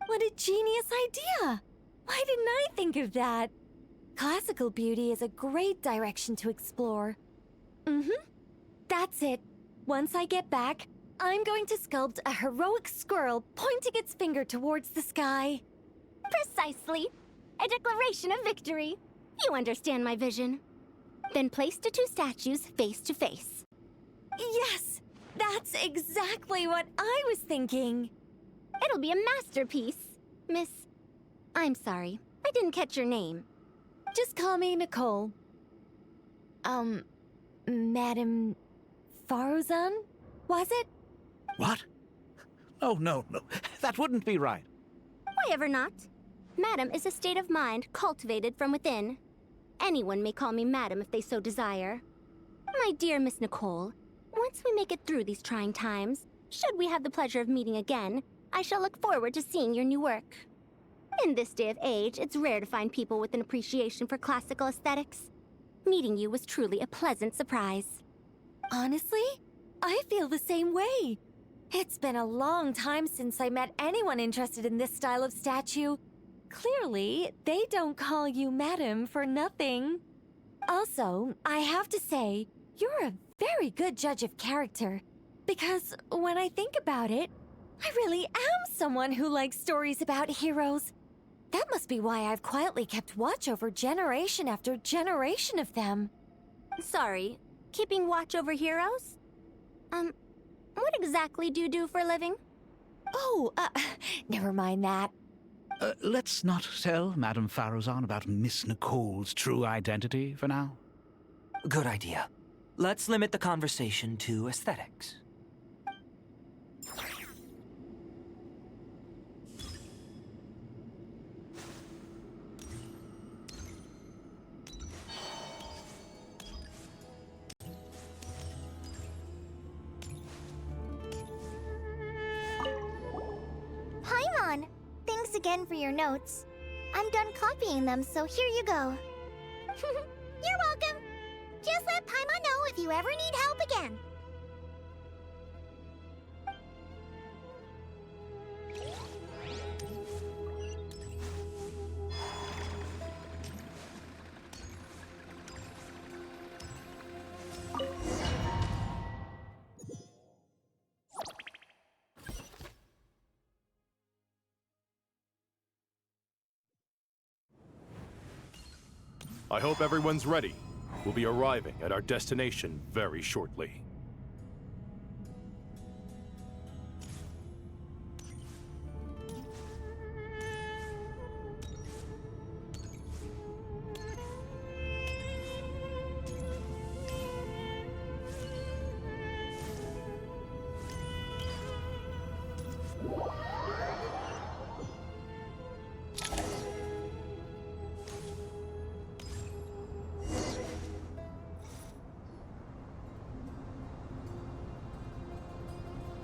What a genius idea! Why didn't I think of that? Classical beauty is a great direction to explore. That's it. Once I get back, I'm going to sculpt a heroic squirrel pointing its finger towards the sky.
Precisely. A declaration of victory. You understand my vision. Then place the two statues face to face.
Yes! That's exactly what I was thinking.
It'll be a masterpiece. Miss... I'm sorry. I didn't catch your name.
Just call me Nicole. Madame Faruzan? Was it?
What? Oh, no. That wouldn't be right.
Why ever not? Madam is a state of mind cultivated from within. Anyone may call me Madam if they so desire. My dear Miss Nicole, once we make it through these trying times, should we have the pleasure of meeting again, I shall look forward to seeing your new work. In this day of age, it's rare to find people with an appreciation for classical aesthetics. Meeting you was truly a pleasant surprise.
Honestly, I feel the same way. It's been a long time since I met anyone interested in this style of statue. Clearly, they don't call you Madam for nothing. Also, I have to say, you're a very good judge of character. Because when I think about it, I really am someone who likes stories about heroes. That must be why I've quietly kept watch over generation after generation of them.
Sorry, keeping watch over heroes? What exactly do you do for a living?
Oh, never mind that.
Let's not tell Madame Faruzan about Miss Nicole's true identity for now.
Good idea. Let's limit the conversation to aesthetics.
again for your notes. I'm done copying them, so here you go. You're welcome. Just let Paimon know if you ever need help again.
I hope everyone's ready. We'll be arriving at our destination very shortly.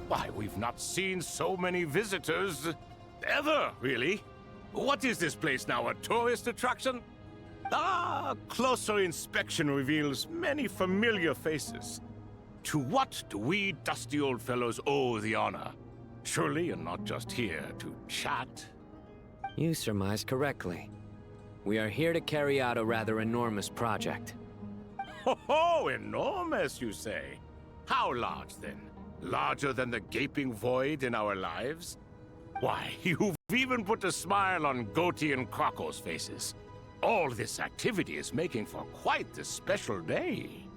Why, we've not seen so many visitors ever, really. What is this place now, a tourist attraction? Ah, closer inspection reveals many familiar faces. To what do we dusty old fellows owe the honor? Surely you're not just here to chat.
You surmise correctly. We are here to carry out a rather enormous project.
Ho, enormous, you say? How large, then? Larger than the gaping void in our lives? Why, you've even put a smile on Goatee and Krako's faces. All this activity is making for quite the special day.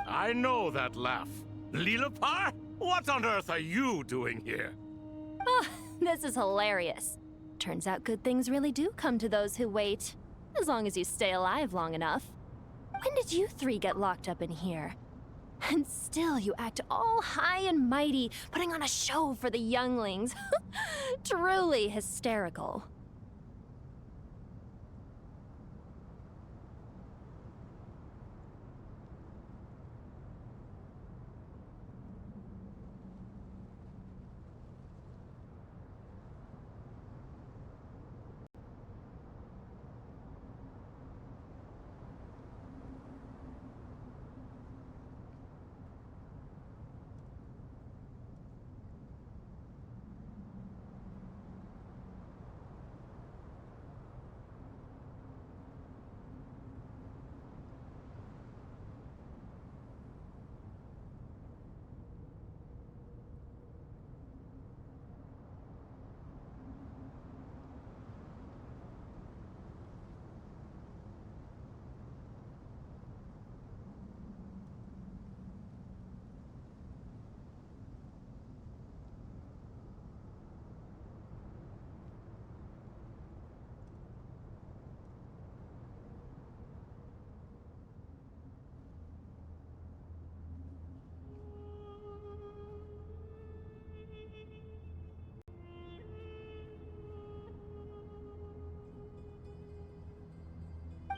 I know that laugh. Lilipar? What on earth are you doing here?
Oh, this is hilarious. Turns out good things really do come to those who wait. As long as you stay alive long enough. When did you three get locked up in here? And still you act all high and mighty, putting on a show for the younglings. Truly hysterical.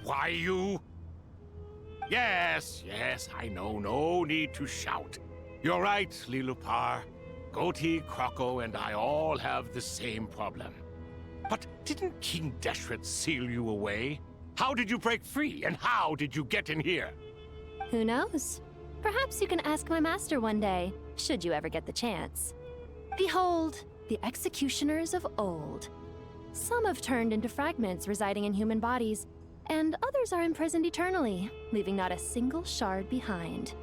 Why, you... Yes, I know. No need to shout. You're right, Lilipar. Goatee, Krako, and I all have the same problem. But didn't King Deshret seal you away? How did you break free, and how did you get in here?
Who knows? Perhaps you can ask my master one day, should you ever get the chance. Behold, the executioners of old. Some have turned into fragments residing in human bodies, and others are imprisoned eternally, leaving not a single shard behind.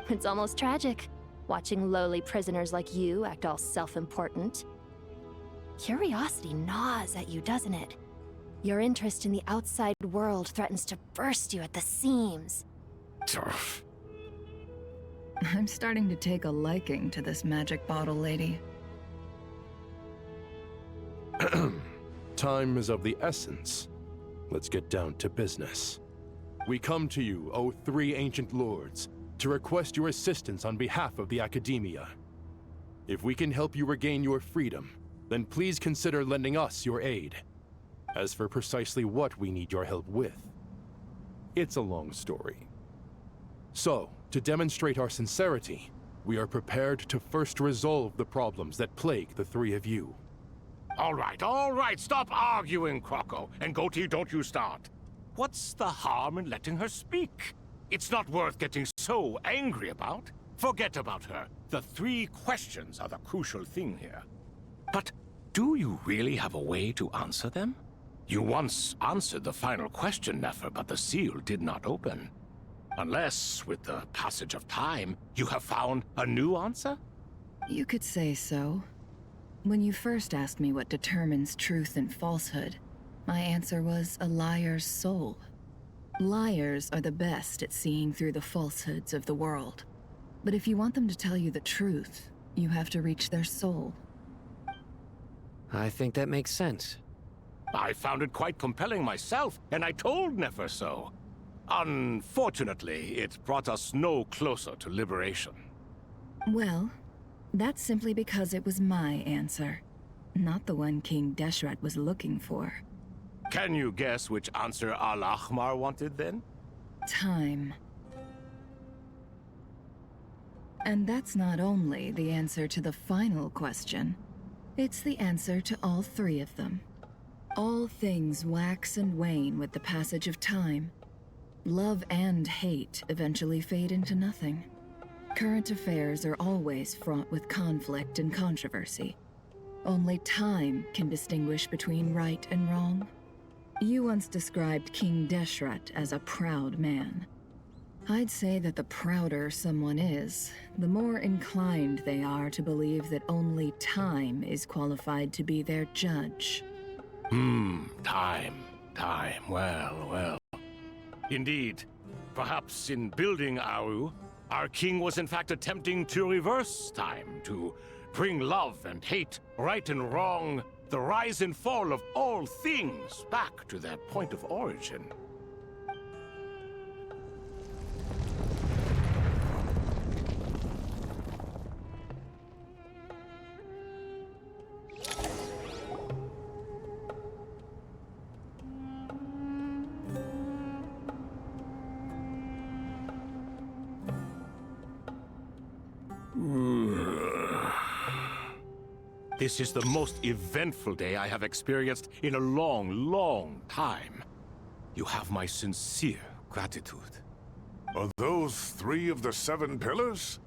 It's almost tragic, watching lowly prisoners like you act all self-important. Curiosity gnaws at you, doesn't it? Your interest in the outside world threatens to burst you at the seams.
I'm starting to take a liking to this magic bottle lady.
Time is of the essence. Let's get down to business. We come to you, O three ancient lords, to request your assistance on behalf of the Academia. If we can help you regain your freedom, then please consider lending us your aid. As for precisely what we need your help with, it's a long story. So, to demonstrate our sincerity, we are prepared to first resolve the problems that plague the three of you.
All right, stop arguing, Croco. And Goatee, don't you start. What's the harm in letting her speak? It's not worth getting so angry about. Forget about her. The 3 questions are the crucial thing here. But do you really have a way to answer them? You once answered the final question, Nefer, but the seal did not open. Unless, with the passage of time, you have found a new answer?
You could say so. When you first asked me what determines truth and falsehood, my answer was a liar's soul. Liars are the best at seeing through the falsehoods of the world. But if you want them to tell you the truth, you have to reach their soul.
I think that makes sense.
I found it quite compelling myself, and I told Nefer so. Unfortunately, it brought us no closer to liberation.
Well, that's simply because it was my answer, not the one King Deshret was looking for.
Can you guess which answer Al-Ahmar wanted then?
Time. And that's not only the answer to the final question, it's the answer to all 3 of them. All things wax and wane with the passage of time. Love and hate eventually fade into nothing. Current affairs are always fraught with conflict and controversy. Only time can distinguish between right and wrong. You once described King Deshret as a proud man. I'd say that the prouder someone is, the more inclined they are to believe that only time is qualified to be their judge.
Time. Well. Indeed. Perhaps in building Aru, our king was in fact attempting to reverse time, to bring love and hate, right and wrong, the rise and fall of all things back to their point of origin. This is the most eventful day I have experienced in a long time. You have my sincere gratitude.
Are those 3 of the 7 pillars?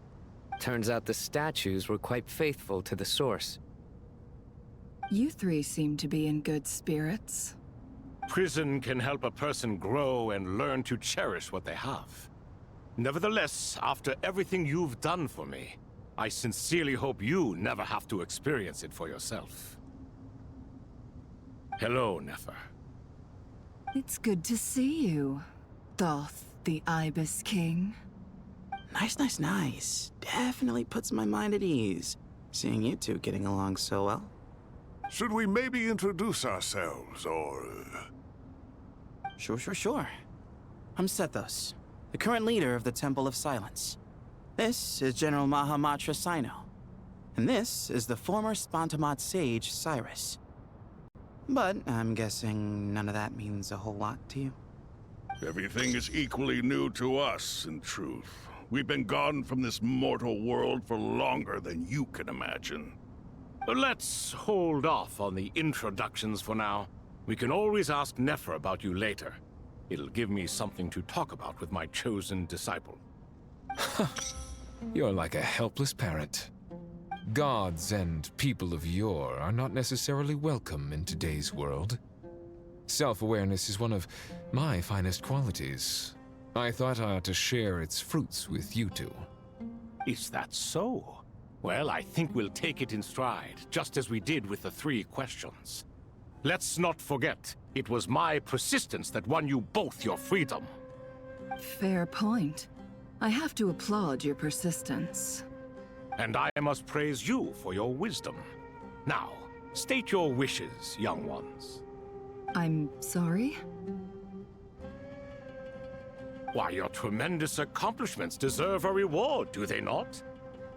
Turns out the statues were quite faithful to the source.
You 3 seem to be in good spirits.
Prison can help a person grow and learn to cherish what they have. Nevertheless, after everything you've done for me, I sincerely hope you never have to experience it for yourself. Hello, Nefer.
It's good to see you, Thoth the Ibis King.
Nice. Definitely puts my mind at ease, seeing you 2 getting along so well.
Should we maybe introduce ourselves, or...
Sure. I'm Sethos, the current leader of the Temple of Silence. This is General Mahamatra Sino, and this is the former Spantamat sage, Cyrus. But I'm guessing none of that means a whole lot to you.
Everything is equally new to us, in truth. We've been gone from this mortal world for longer than you can imagine.
Let's hold off on the introductions for now. We can always ask Nefer about you later. It'll give me something to talk about with my chosen disciple.
You're like a helpless parrot. Gods and people of yore are not necessarily welcome in today's world. Self-awareness is one of my finest qualities. I thought I ought to share its fruits with you 2.
Is that so? Well, I think we'll take it in stride, just as we did with the 3 questions. Let's not forget, it was my persistence that won you both your freedom.
Fair point. I have to applaud your persistence.
And I must praise you for your wisdom. Now, state your wishes, young ones.
I'm sorry?
Why, your tremendous accomplishments deserve a reward, do they not?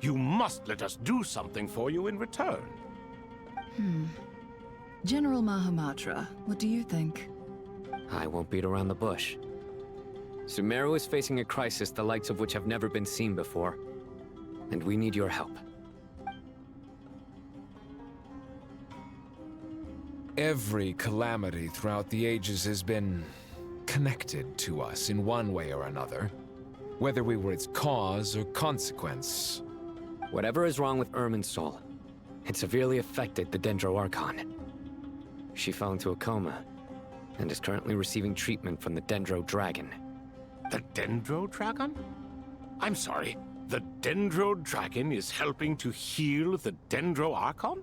You must let us do something for you in return.
General Mahamatra, what do you think?
I won't beat around the bush. Sumeru is facing a crisis the likes of which have never been seen before. And we need your help.
Every calamity throughout the ages has been connected to us in one way or another, whether we were its cause or consequence.
Whatever is wrong with Irminsul, it severely affected the Dendro Archon. She fell into a coma and is currently receiving treatment from the Dendro Dragon.
The Dendro Dragon? I'm sorry, the Dendro Dragon is helping to heal the Dendro Archon?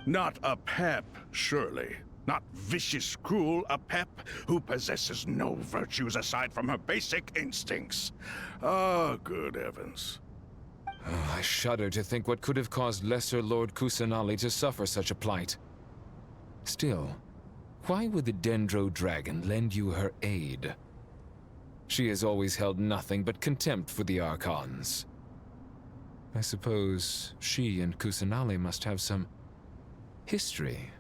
Not a pep, surely. Not vicious, cruel a pep who possesses no virtues aside from her basic instincts. Ah, good heavens.
Oh, I shudder to think what could have caused Lesser Lord Kusanali to suffer such a plight. Still, why would the Dendro Dragon lend you her aid? She has always held nothing but contempt for the Archons. I suppose she and Kusanali must have some history.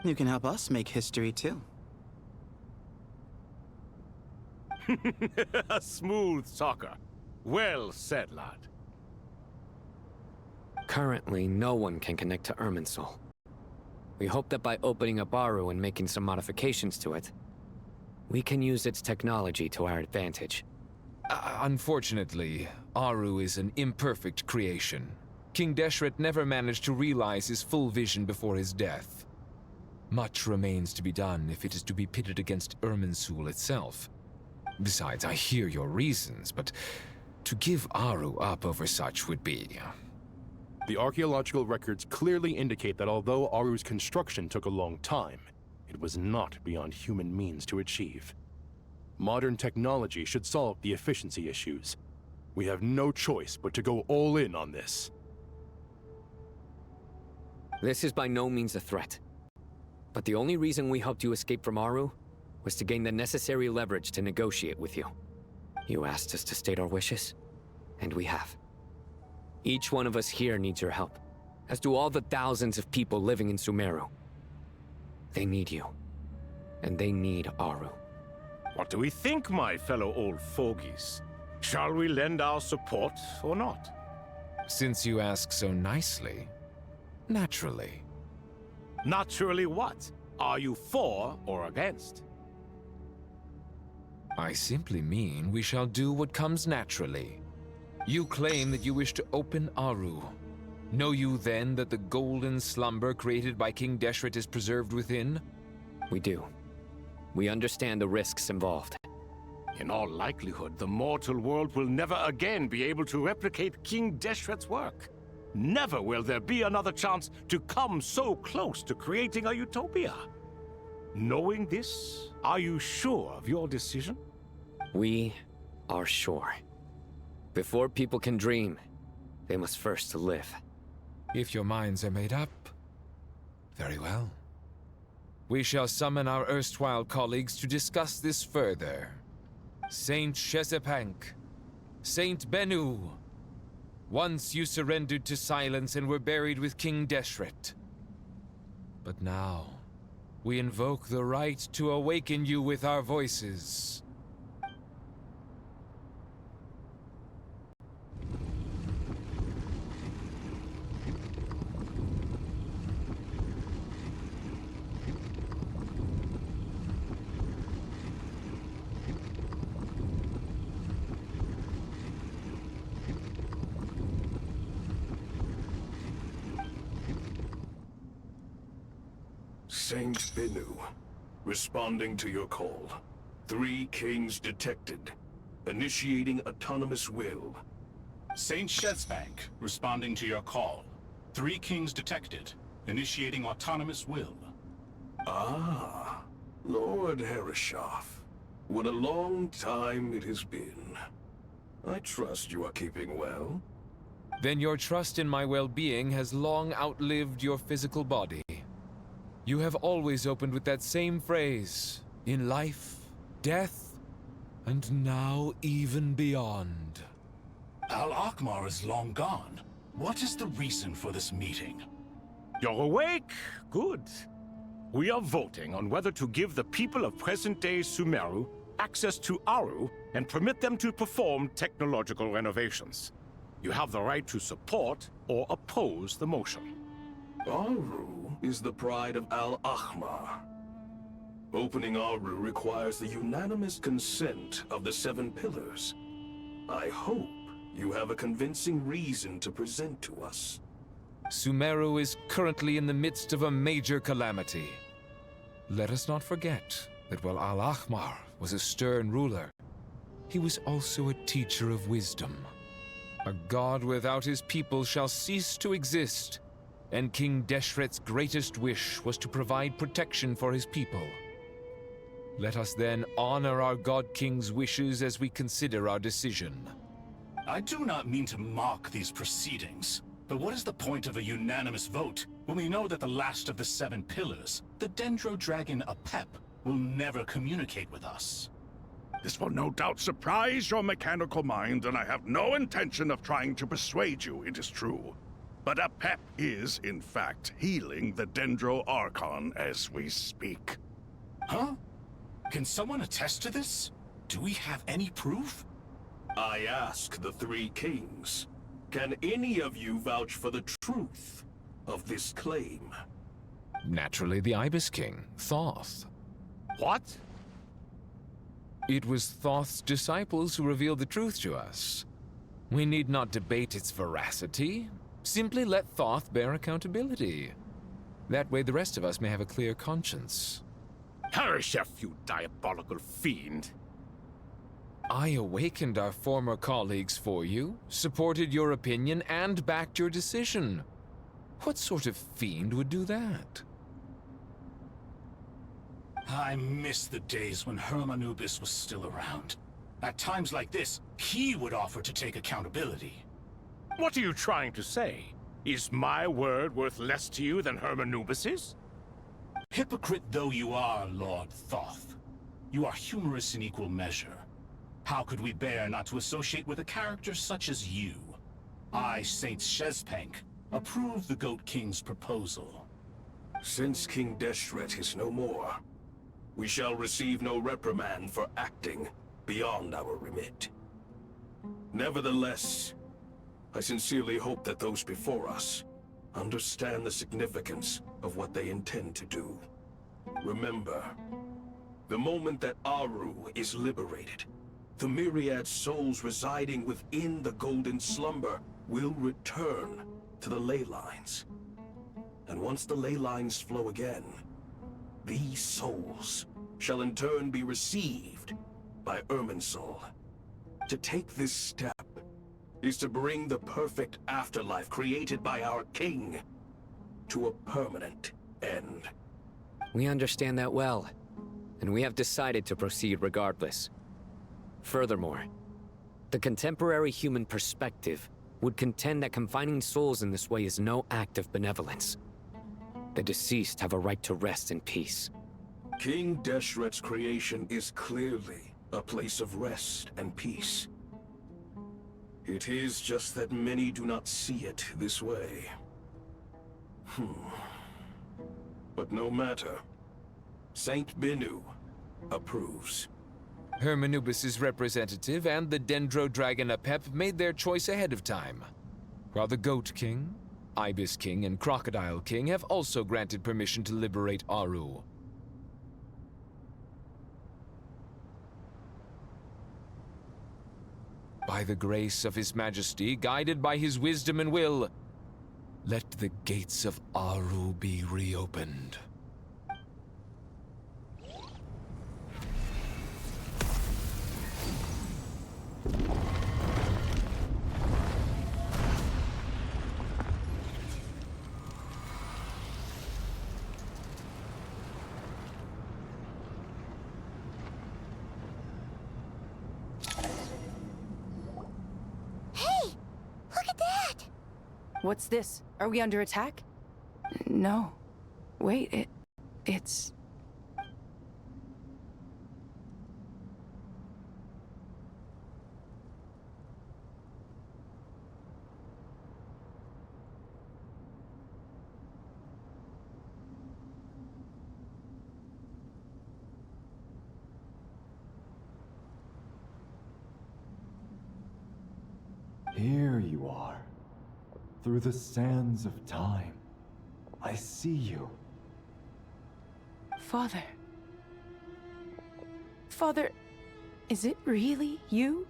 You can help us make history, too.
A smooth talker. Well said, lad.
Currently, no one can connect to Irminsul. We hope that by opening up Aru and making some modifications to it, we can use its technology to our advantage.
Unfortunately, Aru is an imperfect creation. King Deshret never managed to realize his full vision before his death. Much remains to be done if it is to be pitted against Irminsul itself. Besides, I hear your reasons, but to give Aru up over such would be...
The archaeological records clearly indicate that although Aru's construction took a long time, it was not beyond human means to achieve. Modern technology should solve the efficiency issues. We have no choice but to go all in on this.
This is by no means a threat. But the only reason we helped you escape from Aru was to gain the necessary leverage to negotiate with you. You asked us to state our wishes, and we have. Each one of us here needs your help, as do all the thousands of people living in Sumeru. They need you, and they need Aru.
What do we think, my fellow old fogies? Shall we lend our support or not?
Since you ask so nicely, naturally.
Naturally what? Are you for or against?
I simply mean we shall do what comes naturally. You claim that you wish to open Aru. Know you then that the golden slumber created by King Deshret is preserved within?
We do. We understand the risks involved.
In all likelihood, the mortal world will never again be able to replicate King Deshret's work. Never will there be another chance to come so close to creating a utopia. Knowing this, are you sure of your decision?
We are sure. Before people can dream, they must first live.
If your minds are made up, very well. We shall summon our erstwhile colleagues to discuss this further. Saint Shezepank, Saint Bennu, once you surrendered to silence and were buried with King Deshret. But now, we invoke the right to awaken you with our voices.
Saint Bennu, responding to your call. 3 kings detected. Initiating autonomous will.
Saint Shezbank, responding to your call. 3 kings detected. Initiating autonomous will.
Ah, Lord Herreshoff. What a long time it has been. I trust you are keeping well.
Then your trust in my well-being has long outlived your physical body. You have always opened with that same phrase, in life, death, and now even beyond.
Al-Akmar is long gone. What is the reason for this meeting?
You're awake? Good. We are voting on whether to give the people of present-day Sumeru access to Aru and permit them to perform technological renovations. You have the right to support or oppose the motion.
Aru is the pride of Al-Ahmar. Opening Aru requires the unanimous consent of the 7 pillars. I hope you have a convincing reason to present to us.
Sumeru is currently in the midst of a major calamity. Let us not forget that while Al-Ahmar was a stern ruler, he was also a teacher of wisdom. A god without his people shall cease to exist, and King Deshret's greatest wish was to provide protection for his people. Let us then honor our God King's wishes as we consider our decision.
I do not mean to mock these proceedings, but what is the point of a unanimous vote when we know that the last of the 7 pillars, the Dendro Dragon Apep, will never communicate with us?
This will no doubt surprise your mechanical mind, and I have no intention of trying to persuade you it is true. But Apep is, in fact, healing the Dendro Archon as we speak.
Huh? Can someone attest to this? Do we have any proof?
I ask the 3 kings. Can any of you vouch for the truth of this claim?
Naturally, the Ibis King, Thoth.
What?
It was Thoth's disciples who revealed the truth to us. We need not debate its veracity. Simply let Thoth bear accountability. That way the rest of us may have a clear conscience.
Harishef, you diabolical fiend!
I awakened our former colleagues for you, supported your opinion, and backed your decision. What sort of fiend would do that?
I miss the days when Hermanubis was still around. At times like this, he would offer to take accountability.
What are you trying to say? Is my word worth less to you than Hermanubis's?
Hypocrite though you are, Lord Thoth, you are humorous in equal measure. How could we bear not to associate with a character such as you? I, Saint Shezpank, approve the Goat King's proposal.
Since King Deshret is no more, we shall receive no reprimand for acting beyond our remit. Nevertheless, I sincerely hope that those before us understand the significance of what they intend to do. Remember, the moment that Aru is liberated, the myriad souls residing within the Golden Slumber will return to the ley lines. And once the ley lines flow again, these souls shall in turn be received by Irminsul. To take this step is to bring the perfect afterlife created by our king to a permanent end.
We understand that well, and we have decided to proceed regardless. Furthermore, the contemporary human perspective would contend that confining souls in this way is no act of benevolence. The deceased have a right to rest in peace.
King Deshret's creation is clearly a place of rest and peace. It is just that many do not see it this way. But no matter. Saint Binu approves.
Hermanubis' representative and the Dendro Dragon Apep made their choice ahead of time, while the Goat King, Ibis King, and Crocodile King have also granted permission to liberate Aru. By the grace of His Majesty, guided by his wisdom and will, let the gates of Aru be reopened.
What's this? Are we under attack? No. Wait, it's...
Here you are. Through the sands of time, I see you.
Father. Father, is it really you?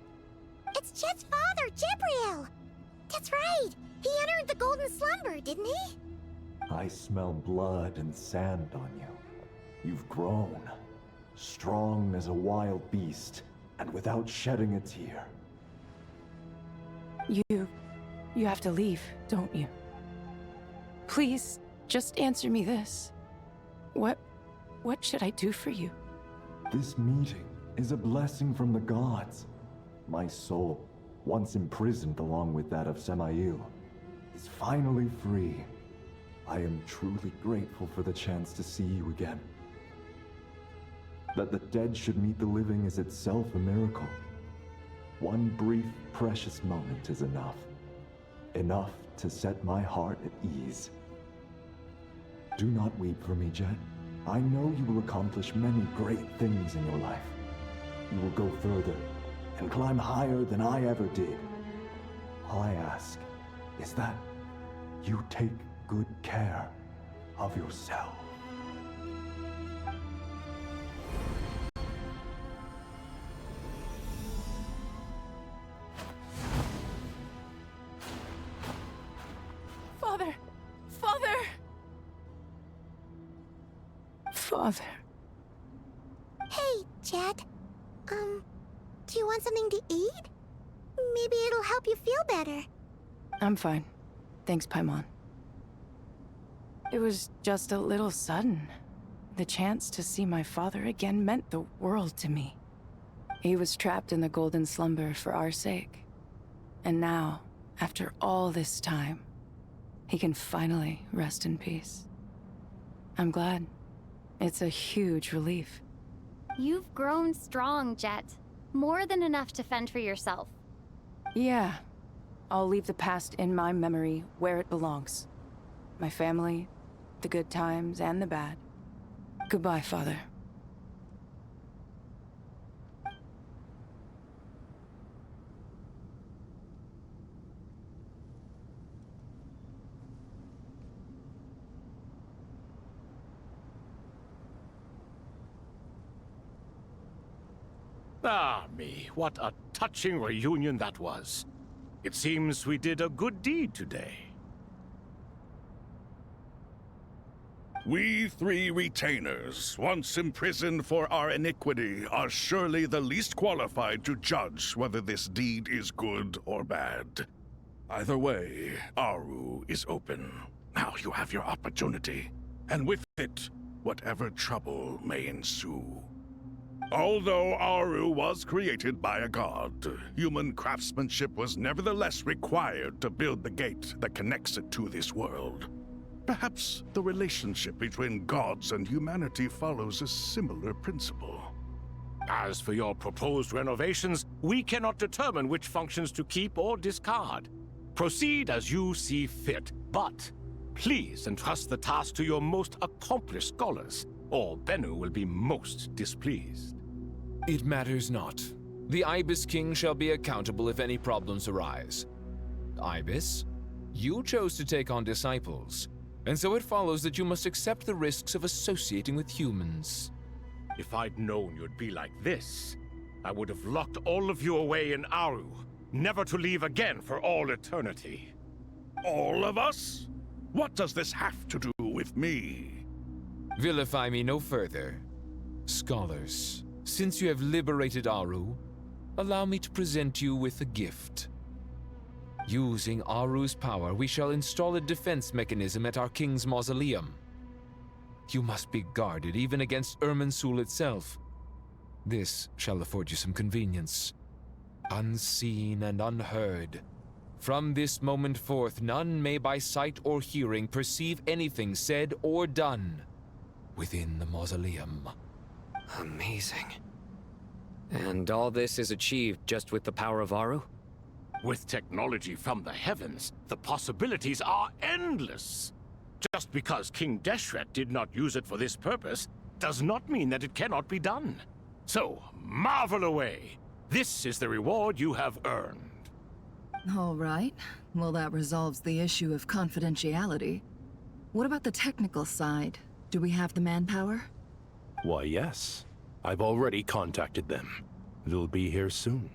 It's Jet's father, Jibriel! That's right! He entered the golden slumber, didn't he?
I smell blood and sand on you. You've grown, strong as a wild beast, and without shedding a tear.
You have to leave, don't you? Please, just answer me this. What should I do for you?
This meeting is a blessing from the gods. My soul, once imprisoned along with that of Semail, is finally free. I am truly grateful for the chance to see you again. That the dead should meet the living is itself a miracle. One brief, precious moment is enough. Enough to set my heart at ease. Do not weep for me, Jet. I know you will accomplish many great things in your life. You will go further and climb higher than I ever did. All I ask is that you take good care of yourself.
Father! Father! Father.
Hey, Jet. Do you want something to eat? Maybe it'll help you feel better.
I'm fine. Thanks, Paimon. It was just a little sudden. The chance to see my father again meant the world to me. He was trapped in the golden slumber for our sake. And now, after all this time, he can finally rest in peace. I'm glad. It's a huge relief.
You've grown strong, Jet. More than enough to fend for yourself.
Yeah. I'll leave the past in my memory where it belongs. My family, the good times and the bad. Goodbye, Father.
Ah, me, what a touching reunion that was. It seems we did a good deed today.
We three retainers, once imprisoned for our iniquity, are surely the least qualified to judge whether this deed is good or bad. Either way, Aru is open. Now you have your opportunity, and with it, whatever trouble may ensue. Although Aru was created by a god, human craftsmanship was nevertheless required to build the gate that connects it to this world. Perhaps the relationship between gods and humanity follows a similar principle.
As for your proposed renovations, we cannot determine which functions to keep or discard. Proceed as you see fit, but please entrust the task to your most accomplished scholars, or Bennu will be most displeased.
It matters not. The Ibis King shall be accountable if any problems arise. Ibis, you chose to take on disciples, and so it follows that you must accept the risks of associating with humans.
If I'd known you'd be like this, I would have locked all of you away in Aru, never to leave again for all eternity.
All of us? What does this have to do with me?
Vilify me no further. Scholars, since you have liberated Aru, allow me to present you with a gift. Using Aru's power, we shall install a defense mechanism at our king's mausoleum. You must be guarded even against Irminsul itself. This shall afford you some convenience. Unseen and unheard. From this moment forth, none may by sight or hearing perceive anything said or done within the mausoleum.
Amazing. And all this is achieved just with the power of Aru?
With technology from the heavens, the possibilities are endless. Just because King Deshret did not use it for this purpose, does not mean that it cannot be done. So, marvel away. This is the reward you have earned.
All right. Well, that resolves the issue of confidentiality. What about the technical side? Do we have the manpower?
Why, yes. I've already contacted them. They'll be here soon.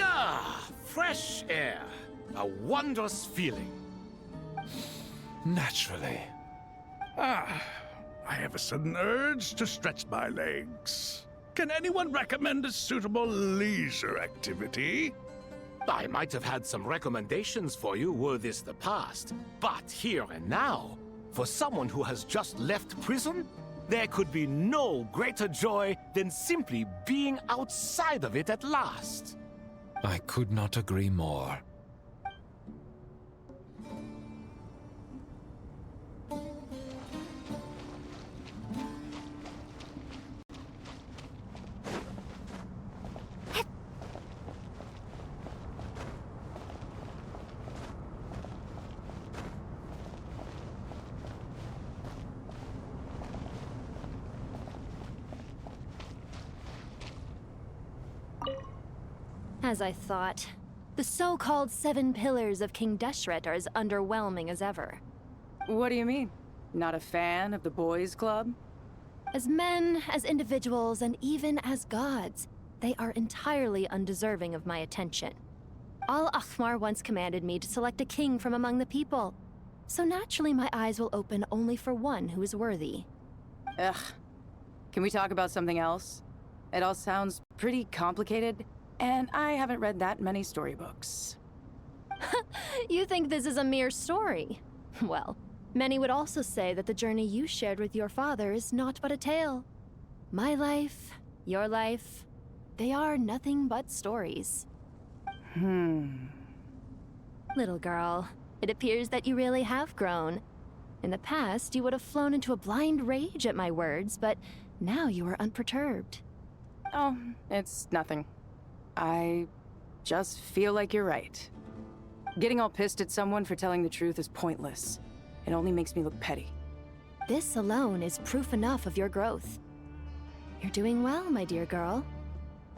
Ah, fresh air. A wondrous feeling.
Naturally. I have a sudden urge to stretch my legs. Can anyone recommend a suitable leisure activity?
I might have had some recommendations for you were this the past, but here and now, for someone who has just left prison, there could be no greater joy than simply being outside of it at last.
I could not agree more.
As I thought, the so-called 7 pillars of King Deshret are as underwhelming as ever.
What do you mean? Not a fan of the boys' club?
As men, as individuals, and even as gods, they are entirely undeserving of my attention. Al-Akhmar once commanded me to select a king from among the people, so naturally my eyes will open only for one who is worthy.
Ugh. Can we talk about something else? It all sounds pretty complicated, and I haven't read that many storybooks.
You think this is a mere story? Well, many would also say that the journey you shared with your father is not but a tale. My life, your life, they are nothing but stories. Little girl, it appears that you really have grown. In the past, you would have flown into a blind rage at my words, but now you are unperturbed.
Oh, it's nothing. I just feel like you're right. Getting all pissed at someone for telling the truth is pointless. It only makes me look petty.
This alone is proof enough of your growth. You're doing well, my dear girl.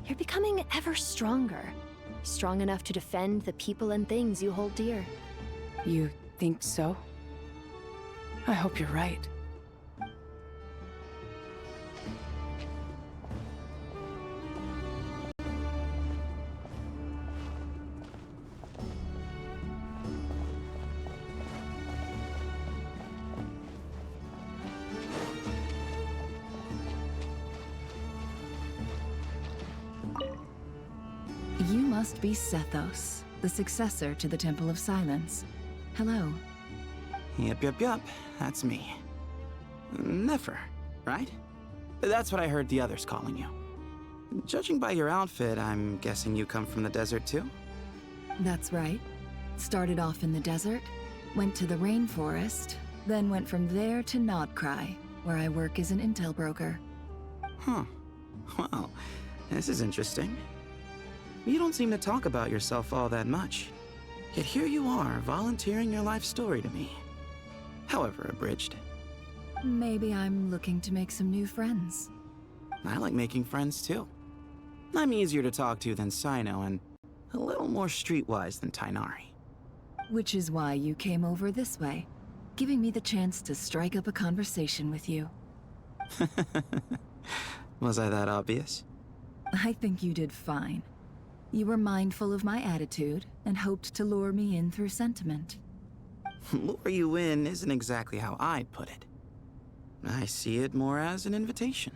You're becoming ever stronger. Strong enough to defend the people and things you hold dear.
You think so? I hope you're right.
You must be Sethos, the successor to the Temple of Silence. Hello.
Yup. That's me. Nefer, right? That's what I heard the others calling you. Judging by your outfit, I'm guessing you come from the desert too?
That's right. Started off in the desert, went to the rainforest, then went from there to Krai, where I work as an intel broker.
Huh. Well, this is interesting. You don't seem to talk about yourself all that much. Yet here you are, volunteering your life story to me. however abridged.
Maybe I'm looking to make some new friends.
I like making friends too. I'm easier to talk to than Sino and a little more streetwise than Tainari.
Which is why you came over this way, giving me the chance to strike up a conversation with you.
Was I that obvious?
I think you did fine. You were mindful of my attitude and hoped to lure me in through sentiment.
Lure you in isn't exactly how I'd put it. I see it more as an invitation.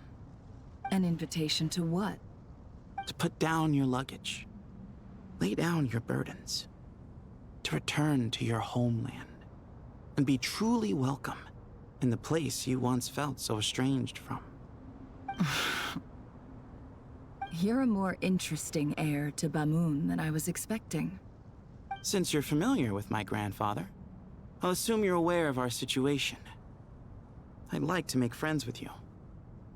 An invitation to what?
To put down your luggage. Lay down your burdens. To return to your homeland. And be truly welcome in the place you once felt so estranged from.
You're a more interesting heir to Bamun than I was expecting.
Since you're familiar with my grandfather, I'll assume you're aware of our situation. I'd like to make friends with you.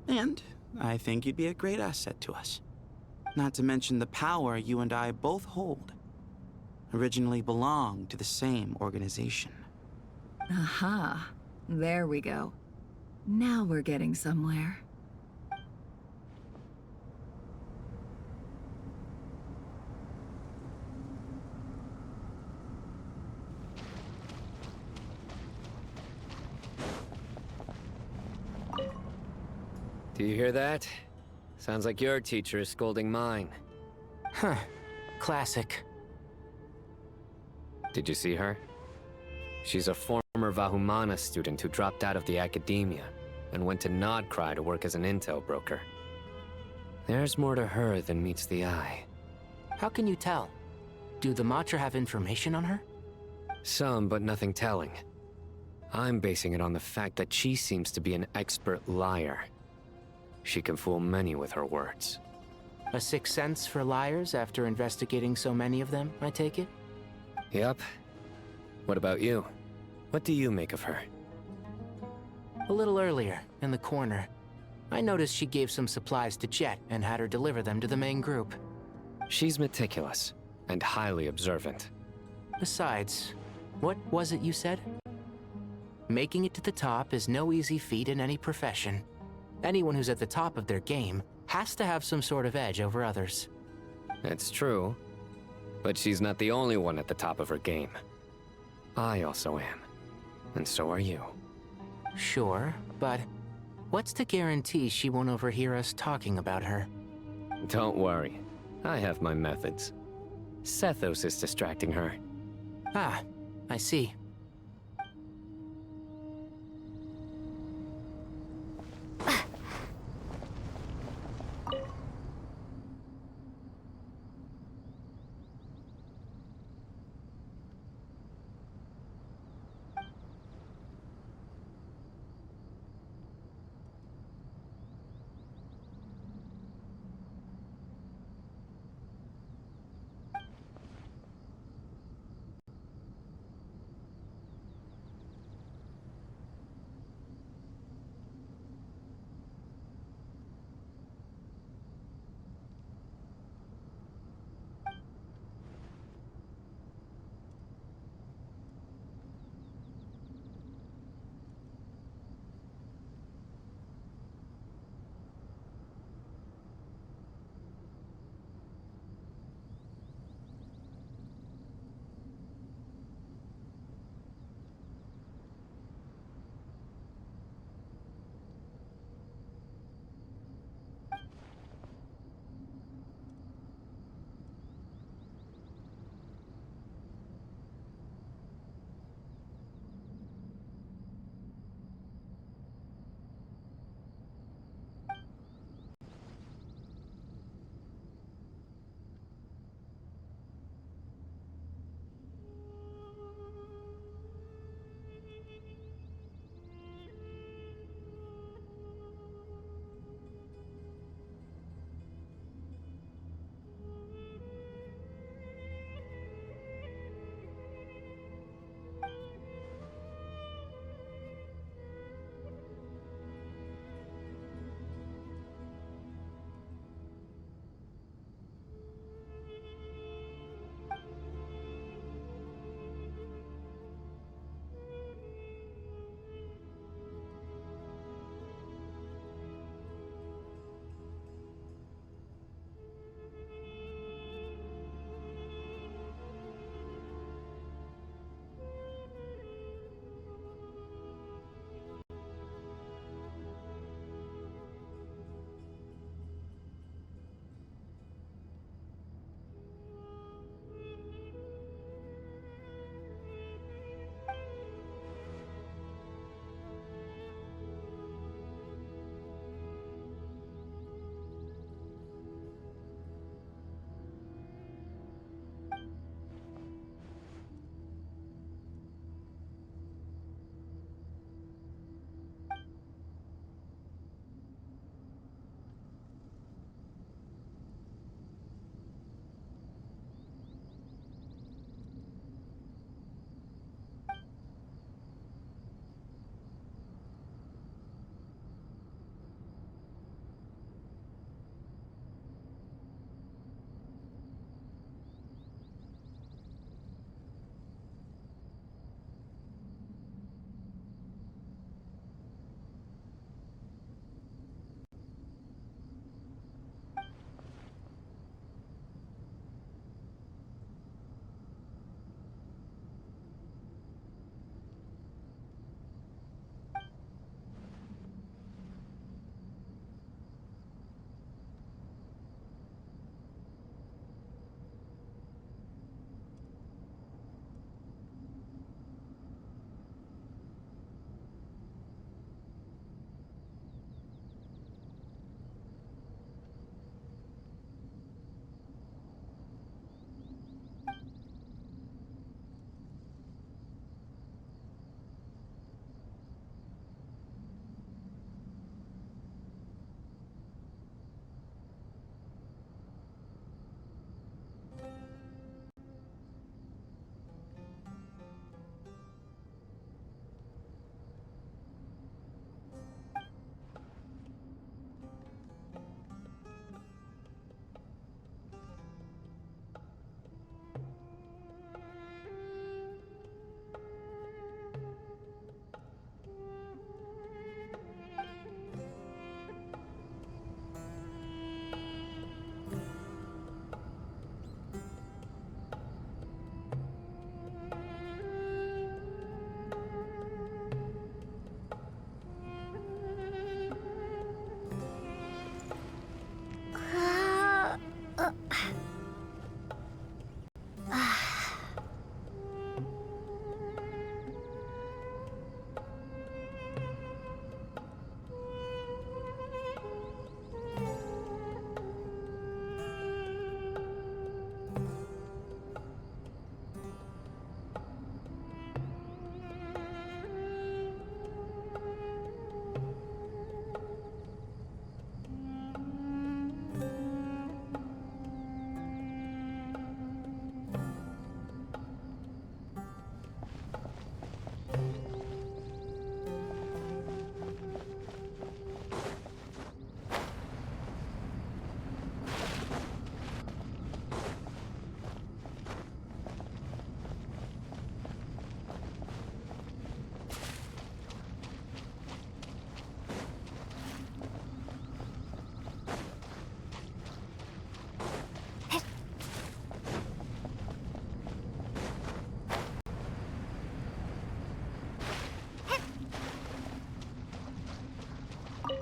And I think you'd be a great asset to us. Not to mention the power you and I both hold. Originally belonged to the same organization.
Aha. There we go. Now we're getting somewhere.
Do you hear that? Sounds like your teacher is scolding mine.
Huh. Classic.
Did you see her? She's a former Vahumana student who dropped out of the academia and went to Krai to work as an intel broker. There's more to her than meets the eye.
How can you tell? Do the Matra have information on her?
Some, but nothing telling. I'm basing it on the fact that she seems to be an expert liar. She can fool many with her words.
A sixth sense for liars after investigating so many of them, I take it?
Yep. What about you? What do you make of her?
A little earlier, in the corner, I noticed she gave some supplies to Jet and had her deliver them to the main group.
She's meticulous and highly observant.
Besides, what was it you said? Making it to the top is no easy feat in any profession. Anyone who's at the top of their game has to have some sort of edge over others.
That's true. But she's not the only one at the top of her game. I also am. And so are you.
Sure, but what's to guarantee she won't overhear us talking about her?
Don't worry. I have my methods. Sethos is distracting her.
Ah, I see.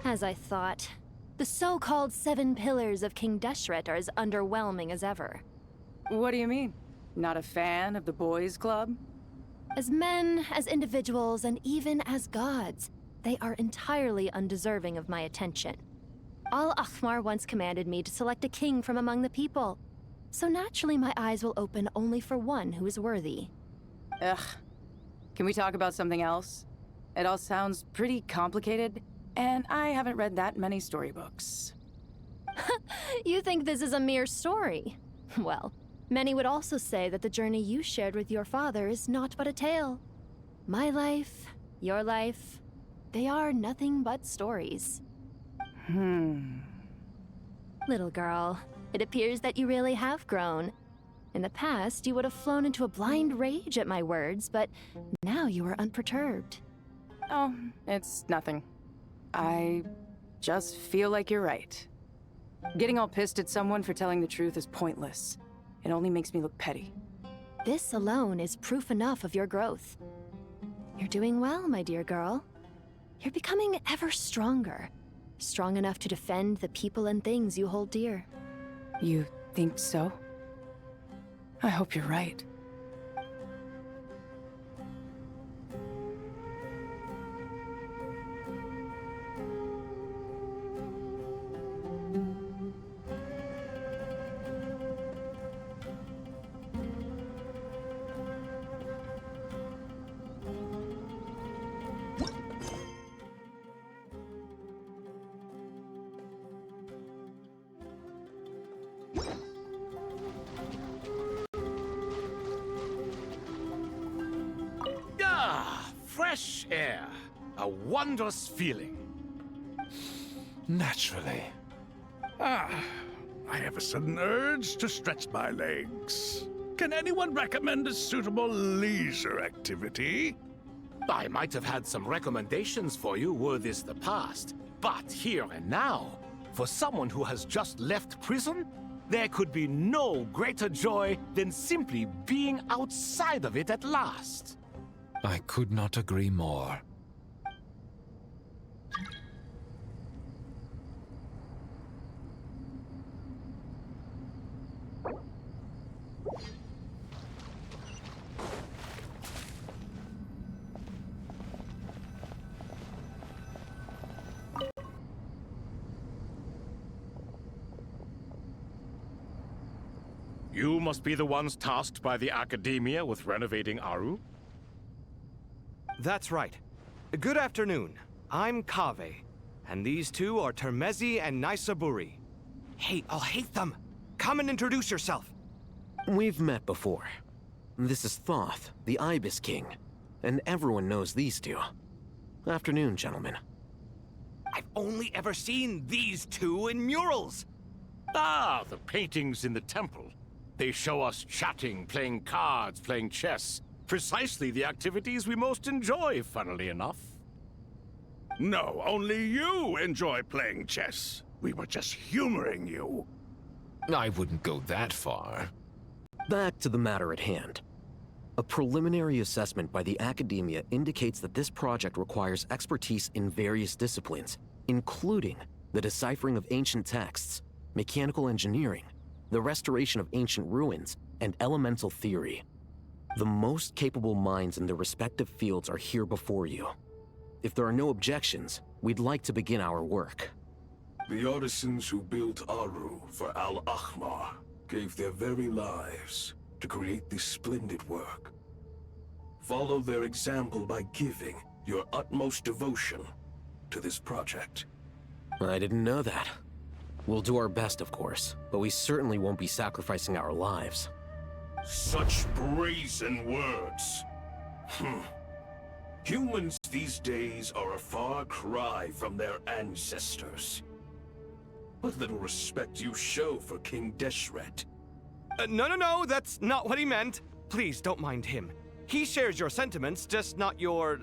As I thought. The so-called 7 pillars of King Deshret are as underwhelming as ever.
What do you mean? Not a fan of the boys' club?
As men, as individuals, and even as gods, they are entirely undeserving of my attention. Al-Ahmar once commanded me to select a king from among the people, so naturally my eyes will open only for one who is worthy.
Ugh. Can we talk about something else? It all sounds pretty complicated, and I haven't read that many storybooks.
You think this is a mere story? Well, many would also say that the journey you shared with your father is not but a tale. My life, your life, they are nothing but stories. Little girl, it appears that you really have grown. In the past, you would have flown into a blind rage at my words, but now you are unperturbed.
Oh, it's nothing. I just feel like you're right. Getting all pissed at someone for telling the truth is pointless. It only makes me look petty.
This alone is proof enough of your growth. You're doing well, my dear girl. You're becoming ever stronger. Strong enough to defend the people and things you hold dear.
You think so? I hope you're right.
Fresh air. A wondrous feeling.
Naturally. I have a sudden urge to stretch my legs. Can anyone recommend a suitable leisure activity?
I might have had some recommendations for you were this the past, but here and now, for someone who has just left prison, there could be no greater joy than simply being outside of it at last.
I could not agree more.
You must be the ones tasked by the Academia with renovating Aru?
That's right. Good afternoon. I'm Kaveh, and these two are Termezi and Naisaburi. Hey, I'll hate them. Come and introduce yourself.
We've met before. This is Thoth, the Ibis King, and everyone knows these two. Afternoon, gentlemen.
I've only ever seen these two in murals.
Ah, the paintings in the temple. They show us chatting, playing cards, playing chess. Precisely the activities we most enjoy, funnily enough.
No, only you enjoy playing chess. We were just humoring you.
I wouldn't go that far.
Back to the matter at hand. A preliminary assessment by the Academia indicates that this project requires expertise in various disciplines, including the deciphering of ancient texts, mechanical engineering, the restoration of ancient ruins, and elemental theory. The most capable minds in their respective fields are here before you. If there are no objections, we'd like to begin our work.
The artisans who built Aru for Al-Ahmar gave their very lives to create this splendid work. Follow their example by giving your utmost devotion to this project.
I didn't know that. We'll do our best, of course, but we certainly won't be sacrificing our lives.
Such brazen words. Humans these days are a far cry from their ancestors. What little respect you show for King Deshret.
No, that's not what he meant. Please, don't mind him. He shares your sentiments, just not your,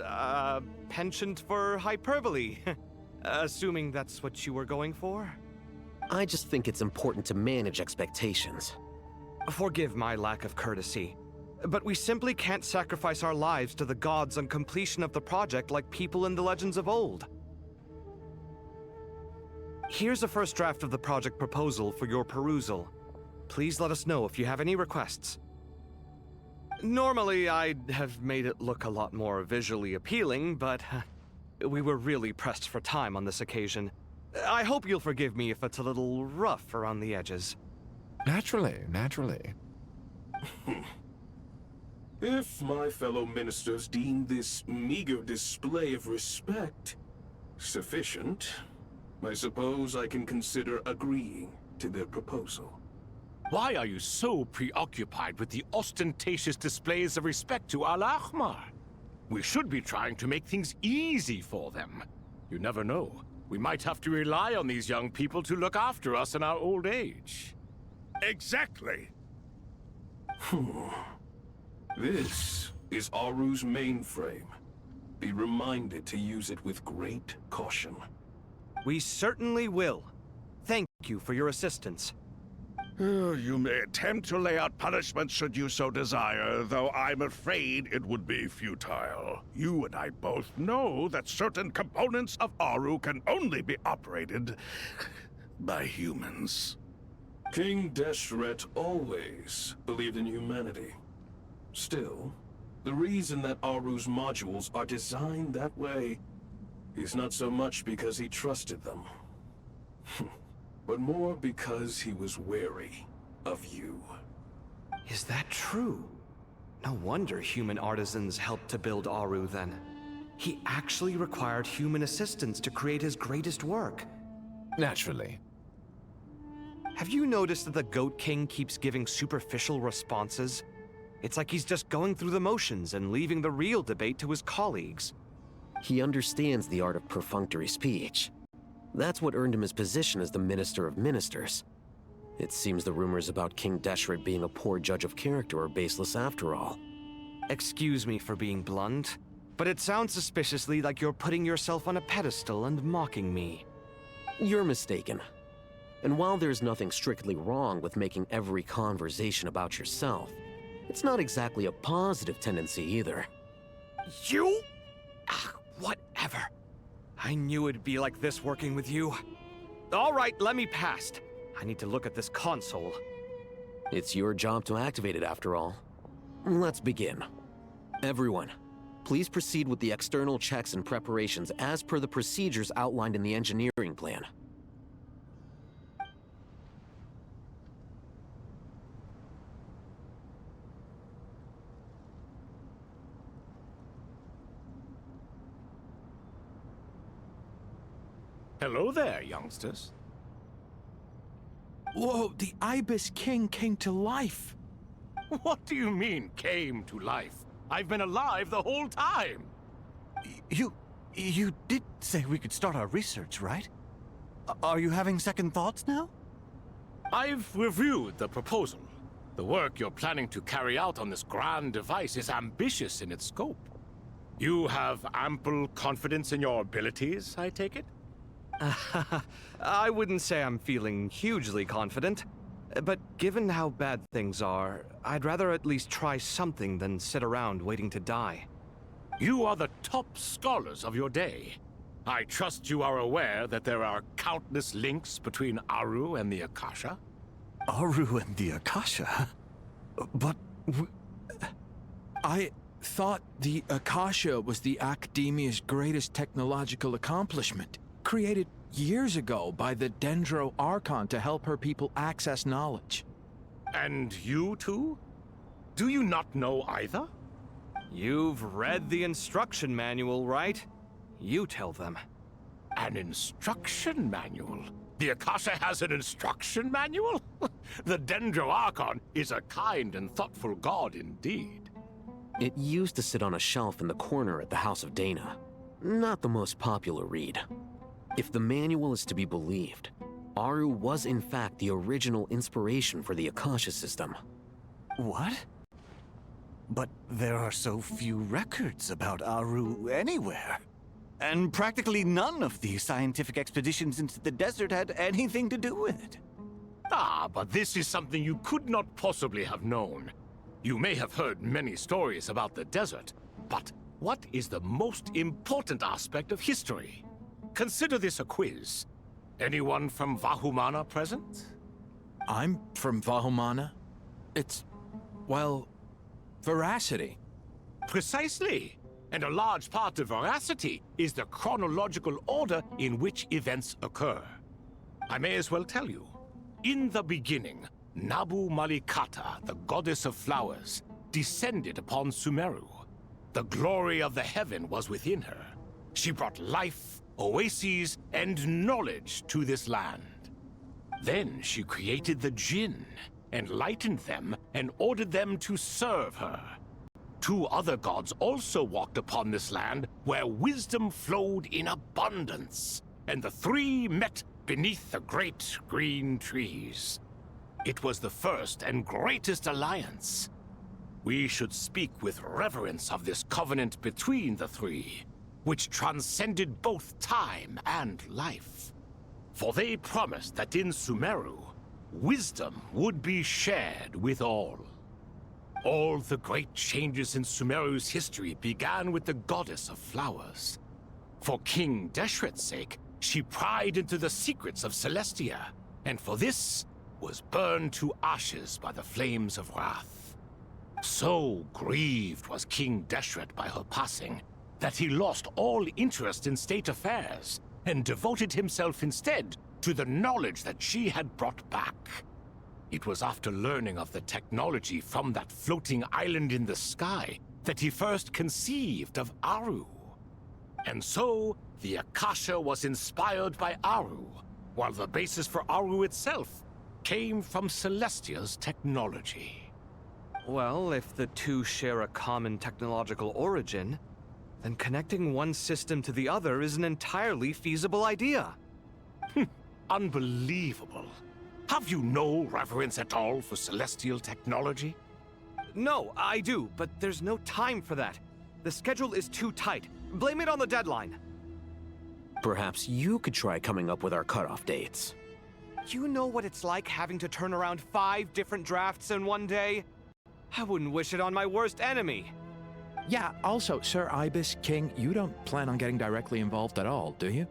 penchant for hyperbole. Assuming that's what you were going for?
I just think it's important to manage expectations.
Forgive my lack of courtesy, but we simply can't sacrifice our lives to the gods on completion of the project like people in the legends of old. Here's a first draft of the project proposal for your perusal. Please let us know if you have any requests. Normally, I'd have made it look a lot more visually appealing, but we were really pressed for time on this occasion. I hope you'll forgive me if it's a little rough around the edges.
Naturally, naturally.
If my fellow ministers deem this meager display of respect sufficient, I suppose I can consider agreeing to their proposal.
Why are you so preoccupied with the ostentatious displays of respect to Al-Ahmar? We should be trying to make things easy for them. You never know. We might have to rely on these young people to look after us in our old age.
Exactly.
This is Aru's mainframe. Be reminded to use it with great caution.
We certainly will. Thank you for your assistance.
You may attempt to lay out punishment should you so desire, though I'm afraid it would be futile. You and I both know that certain components of Aru can only be operated by humans.
King Deshret always believed in humanity. Still, the reason that Aru's modules are designed that way is not so much because he trusted them, but more because he was wary of you.
Is that true? No wonder human artisans helped to build Aru then. He actually required human assistance to create his greatest work.
Naturally.
Have you noticed that the Goat King keeps giving superficial responses? It's like he's just going through the motions and leaving the real debate to his colleagues.
He understands the art of perfunctory speech. That's what earned him his position as the Minister of Ministers. It seems the rumors about King Deshret being a poor judge of character are baseless after all.
Excuse me for being blunt, but it sounds suspiciously like you're putting yourself on a pedestal and mocking me.
You're mistaken. And while there's nothing strictly wrong with making every conversation about yourself, it's not exactly a positive tendency either.
You? Whatever. I knew it'd be like this working with you. All right, let me past. I need to look at this console.
It's your job to activate it after all. Let's begin. Everyone, please proceed with the external checks and preparations as per the procedures outlined in the engineering plan.
Hello there, youngsters.
Whoa, the Ibis King came to life.
What do you mean, came to life? I've been alive the whole time.
You did say we could start our research, right? Are you having second thoughts now?
I've reviewed the proposal. The work you're planning to carry out on this grand device is ambitious in its scope. You have ample confidence in your abilities, I take it?
I wouldn't say I'm feeling hugely confident, but given how bad things are, I'd rather at least try something than sit around waiting to die.
You are the top scholars of your day. I trust you are aware that there are countless links between Aru and the Akasha?
Aru and the Akasha? But I thought the Akasha was the Academia's greatest technological accomplishment, created years ago by the Dendro Archon to help her people access knowledge.
And you too? Do you not know either?
You've read the instruction manual, right? You tell them.
An instruction manual? The Akasha has an instruction manual? The Dendro Archon is a kind and thoughtful god indeed.
It used to sit on a shelf in the corner at the House of Dana. Not the most popular read. If the manual is to be believed, Aru was in fact the original inspiration for the Akasha system.
What? But there are so few records about Aru anywhere. And practically none of the scientific expeditions into the desert had anything to do with it.
Ah, but this is something you could not possibly have known. You may have heard many stories about the desert, but what is the most important aspect of history? Consider this a quiz. Anyone from Vahumana present?
I'm from Vahumana. It's, well, veracity.
Precisely. And a large part of veracity is the chronological order in which events occur. I may as well tell you. In the beginning, Nabu Malikata, the goddess of flowers, descended upon Sumeru. The glory of the heaven was within her. She brought life, oases, and knowledge to this land. Then she created the Jinn, enlightened them, and ordered them to serve her. 2 other gods also walked upon this land where wisdom flowed in abundance, and the 3 met beneath the great green trees. It was the first and greatest alliance. We should speak with reverence of this covenant between the 3, which transcended both time and life. For they promised that in Sumeru, wisdom would be shared with all. All the great changes in Sumeru's history began with the goddess of flowers. For King Deshret's sake, she pried into the secrets of Celestia, and for this was burned to ashes by the flames of wrath. So grieved was King Deshret by her passing, that he lost all interest in state affairs, and devoted himself instead to the knowledge that she had brought back. It was after learning of the technology from that floating island in the sky that he first conceived of Aru. And so, the Akasha was inspired by Aru, while the basis for Aru itself came from Celestia's technology.
Well, if the 2 share a common technological origin, then connecting one system to the other is an entirely feasible idea.
Unbelievable. Have you no reverence at all for celestial technology?
No, I do, but there's no time for that. The schedule is too tight. Blame it on the deadline.
Perhaps you could try coming up with our cutoff dates.
You know what it's like having to turn around 5 different drafts in one day? I wouldn't wish it on my worst enemy.
Yeah, also, Sir Ibis, King, you don't plan on getting directly involved at all, do you?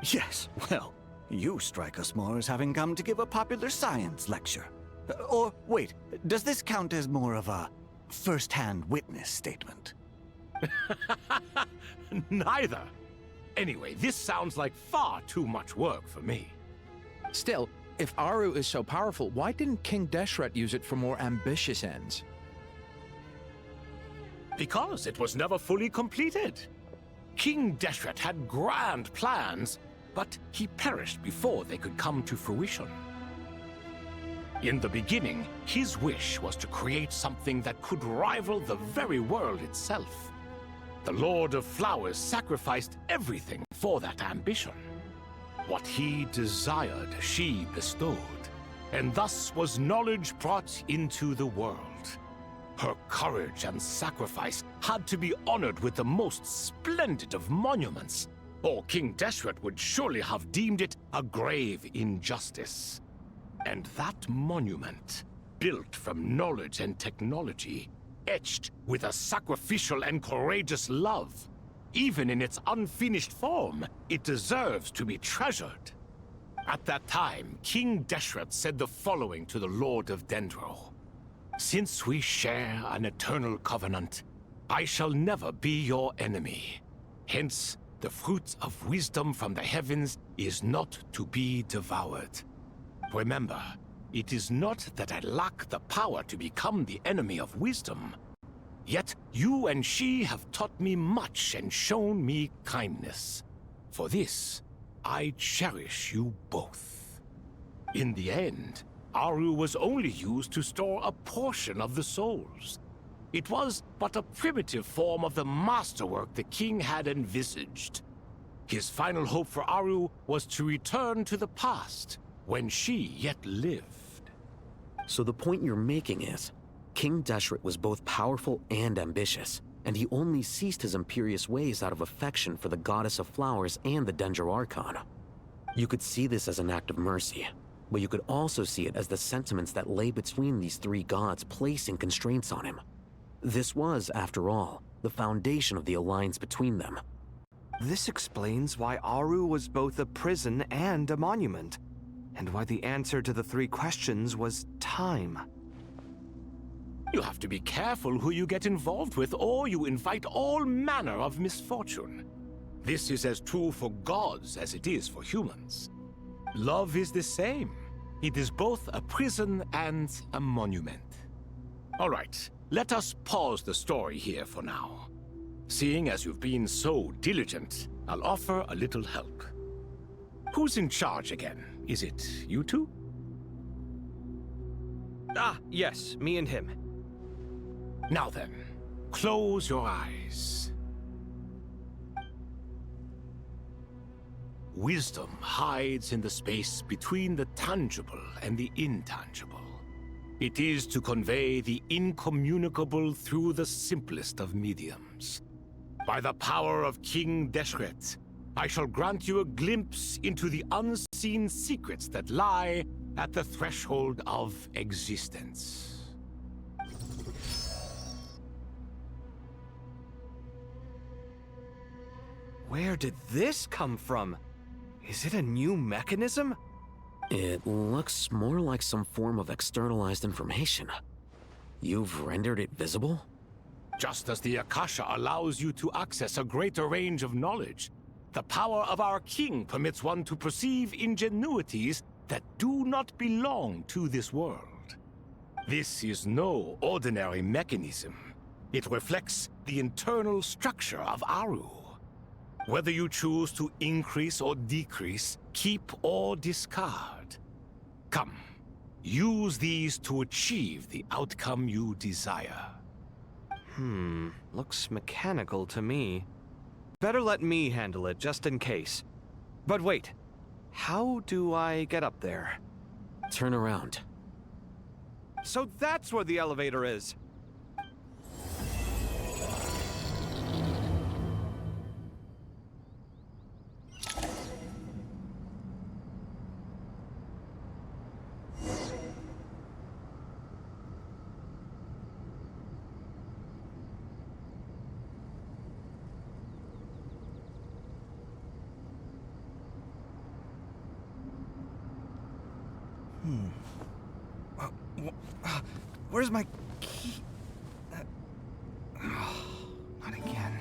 Yes, well, you strike us more as having come to give a popular science lecture. Or, wait, does this count as more of a first-hand witness statement?
Neither. Anyway, this sounds like far too much work for me.
Still, if Aru is so powerful, why didn't King Deshret use it for more ambitious ends?
Because it was never fully completed. King Deshret had grand plans, but he perished before they could come to fruition. In the beginning, his wish was to create something that could rival the very world itself. The Lord of Flowers sacrificed everything for that ambition. What he desired, she bestowed, and thus was knowledge brought into the world. Her courage and sacrifice had to be honored with the most splendid of monuments, or King Deshret would surely have deemed it a grave injustice. And that monument, built from knowledge and technology, etched with a sacrificial and courageous love, even in its unfinished form, it deserves to be treasured. At that time, King Deshret said the following to the Lord of Dendro. Since we share an eternal covenant, I shall never be your enemy. Hence, the fruit of wisdom from the heavens is not to be devoured. Remember, it is not that I lack the power to become the enemy of wisdom. Yet you and she have taught me much and shown me kindness. For this, I cherish you both. In the end, Aru was only used to store a portion of the souls. It was but a primitive form of the masterwork the king had envisaged. His final hope for Aru was to return to the past, when she yet lived.
So the point you're making is, King Deshret was both powerful and ambitious, and he only ceased his imperious ways out of affection for the goddess of flowers and the Dendro Archon. You could see this as an act of mercy, but you could also see it as the sentiments that lay between these 3 gods placing constraints on him. This was, after all, the foundation of the alliance between them.
This explains why Aru was both a prison and a monument, and why the answer to the 3 questions was time.
You have to be careful who you get involved with, or you invite all manner of misfortune. This is as true for gods as it is for humans. Love is the same. It is both a prison and a monument. All right, let us pause the story here for now. Seeing as you've been so diligent, I'll offer a little help. Who's in charge again? Is it you two?
Ah, yes, me and him.
Now then, close your eyes. Wisdom hides in the space between the tangible and the intangible. It is to convey the incommunicable through the simplest of mediums. By the power of King Deshret, I shall grant you a glimpse into the unseen secrets that lie at the threshold of existence.
Where did this come from? Is it a new mechanism?
It looks more like some form of externalized information. You've rendered it visible?
Just as the Akasha allows you to access a greater range of knowledge, the power of our king permits one to perceive ingenuities that do not belong to this world. This is no ordinary mechanism. It reflects the internal structure of Aru. Whether you choose to increase or decrease, keep or discard. Come, use these to achieve the outcome you desire.
Looks mechanical to me. Better let me handle it, just in case. But wait, how do I get up there?
Turn around.
So that's where the elevator is! Where's my key? Not again.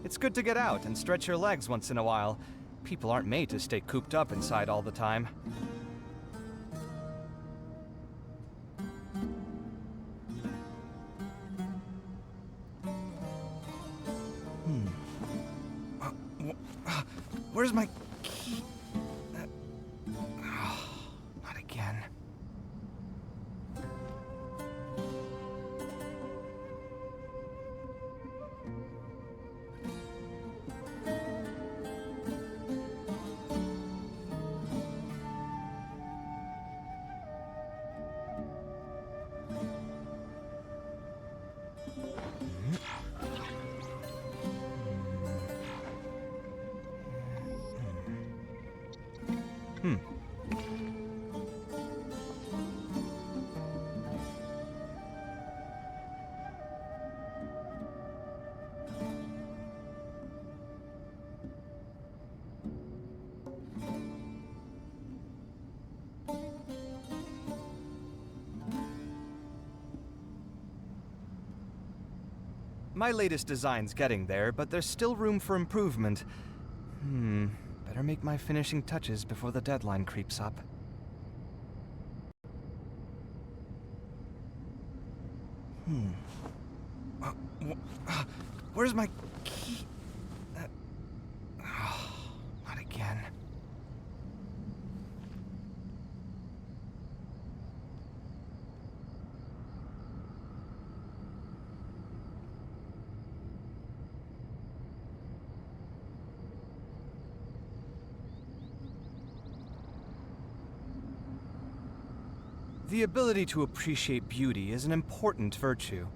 It's good to get out and stretch your legs once in a while. People aren't made to stay cooped up inside all the time. Where's my key? Not again. My latest design's getting there, but there's still room for improvement. Better make my finishing touches before the deadline creeps up. Where's my key? Not again. The ability to appreciate beauty is an important virtue.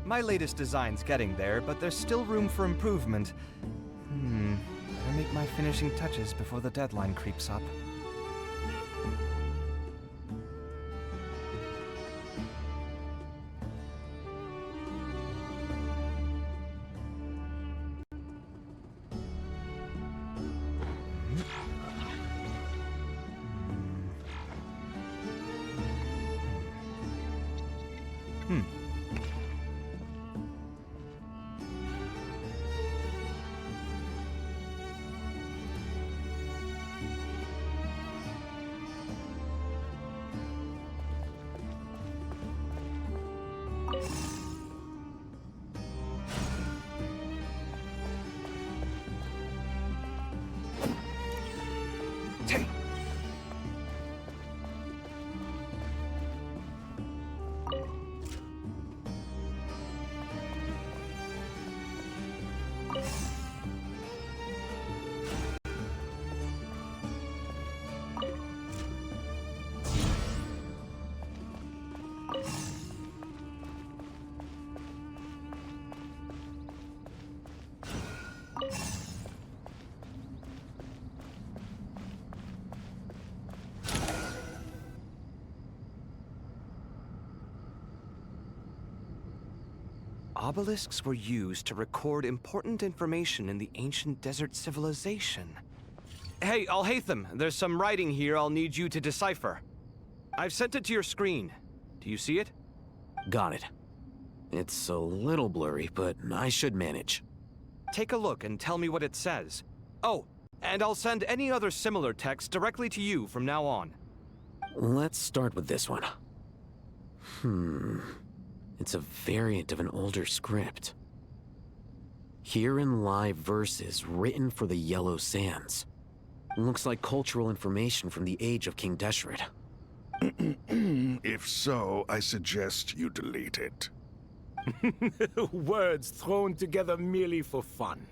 My latest design's getting there, but there's still room for improvement. Better make my finishing touches before the deadline creeps up. Obelisks were used to record important information in the ancient desert civilization. Hey, Alhaitham, there's some writing here I'll need you to decipher. I've sent it to your screen. Do you see it?
Got it. It's a little blurry, but I should manage.
Take a look and tell me what it says. Oh, and I'll send any other similar text directly to you from now on.
Let's start with this one. It's a variant of an older script. Herein lie verses written for the Yellow Sands. Looks like cultural information from the age of King Deshret.
If so, I suggest you delete it.
Words thrown together merely for fun.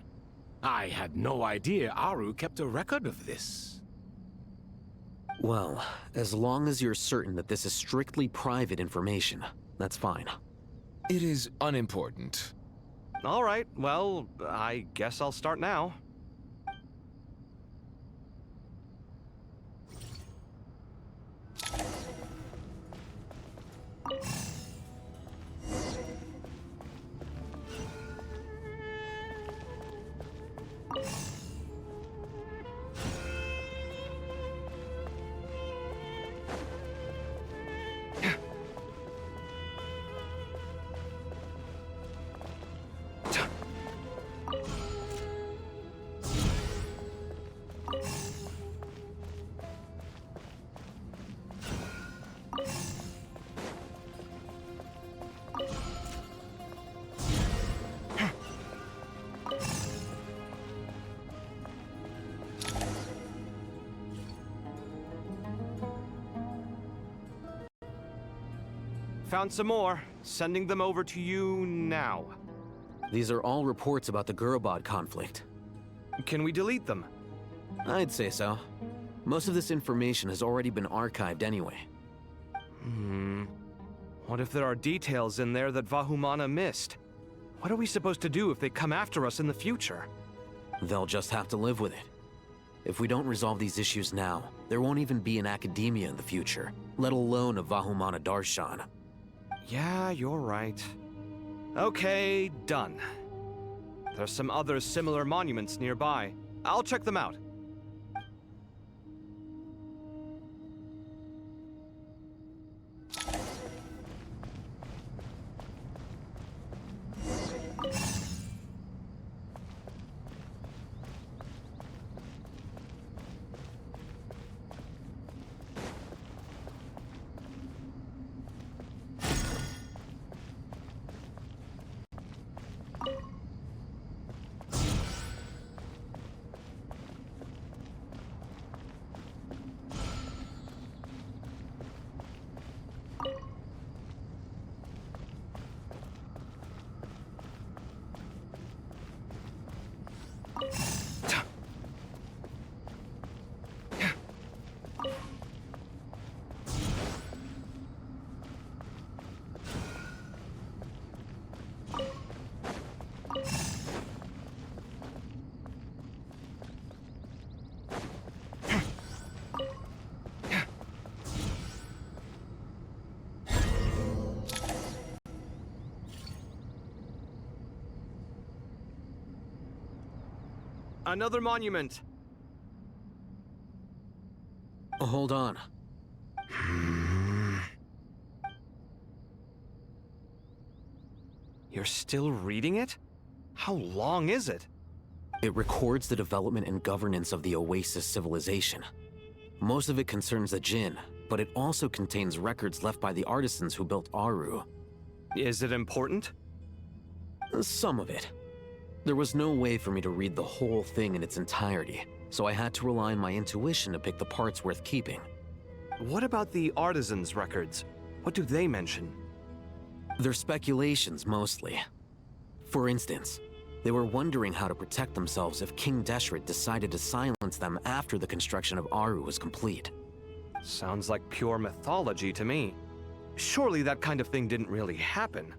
I had no idea Aru kept a record of this.
Well, as long as you're certain that this is strictly private information, that's fine.
It is unimportant.
All right, well, I guess I'll start now. Found some more. Sending them over to you now.
These are all reports about the Gurubad conflict.
Can we delete them?
I'd say so. Most of this information has already been archived anyway.
What if there are details in there that Vahumana missed? What are we supposed to do if they come after us in the future?
They'll just have to live with it. If we don't resolve these issues now, there won't even be an academia in the future, let alone a Vahumana Darshan.
Yeah, you're right. Okay, done. There's some other similar monuments nearby. I'll check them out. Another monument.
Hold on.
You're still reading it? How long is it?
It records the development and governance of the Oasis civilization. Most of it concerns the Jinn, but it also contains records left by the artisans who built Aru.
Is it important?
Some of it. There was no way for me to read the whole thing in its entirety, so I had to rely on my intuition to pick the parts worth keeping.
What about the artisans' records? What do they mention?
They're speculations, mostly. For instance, they were wondering how to protect themselves if King Deshret decided to silence them after the construction of Aru was complete.
Sounds like pure mythology to me. Surely that kind of thing didn't really happen.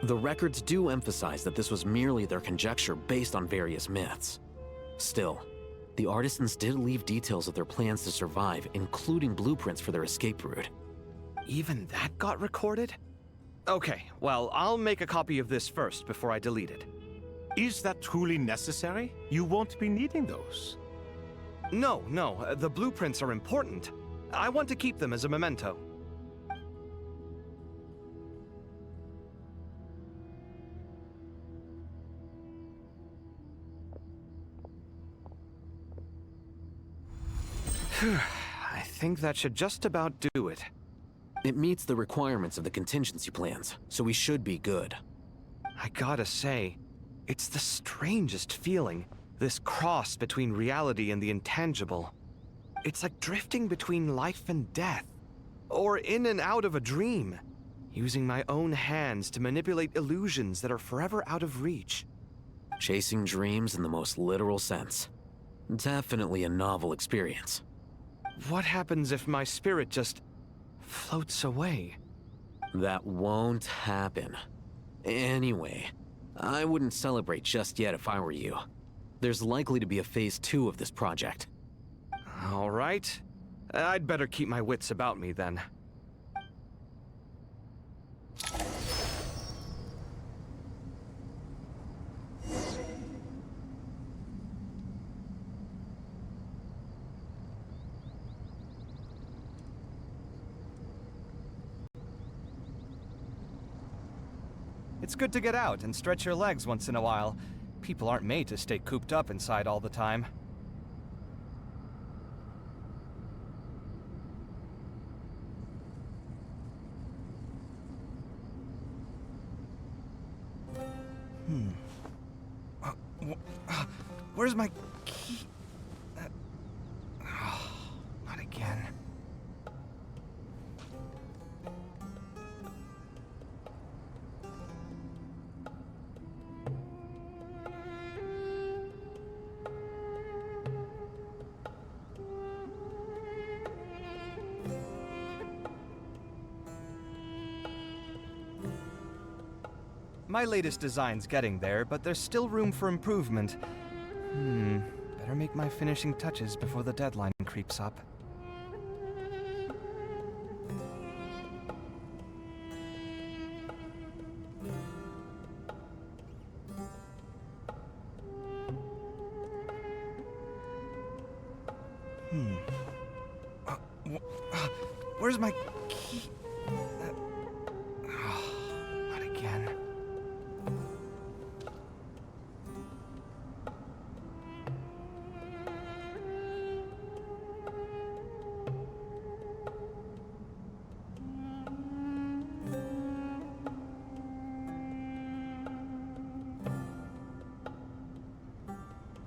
The records do emphasize that this was merely their conjecture based on various myths. Still, the artisans did leave details of their plans to survive, including blueprints for their escape route.
Even that got recorded? Okay, well, I'll make a copy of this first before I delete it.
Is that truly necessary? You won't be needing those.
No, the blueprints are important. I want to keep them as a memento. I think that should just about do it.
It meets the requirements of the contingency plans, so we should be good.
I gotta say, it's the strangest feeling, this cross between reality and the intangible. It's like drifting between life and death, or in and out of a dream, using my own hands to manipulate illusions that are forever out of reach.
Chasing dreams in the most literal sense. Definitely a novel experience.
What happens if my spirit just floats away?
That won't happen. Anyway, I wouldn't celebrate just yet if I were you. There's likely to be a phase 2 of this project.
All right. I'd better keep my wits about me then. It's good to get out and stretch your legs once in a while. People aren't made to stay cooped up inside all the time. Where's my key? Not again. My latest design's getting there, but there's still room for improvement. Better make my finishing touches before the deadline creeps up. Where's my key? Not again.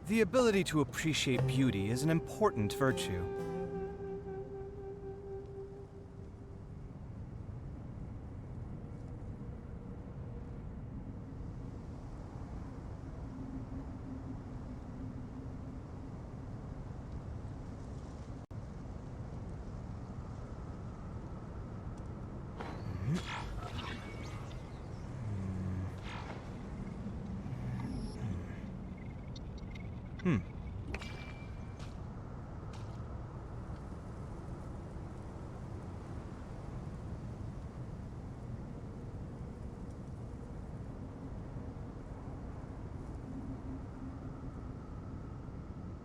The ability to appreciate beauty is an important virtue.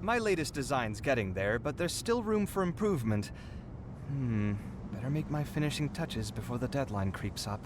My latest design's getting there, but there's still room for improvement. Better make my finishing touches before the deadline creeps up.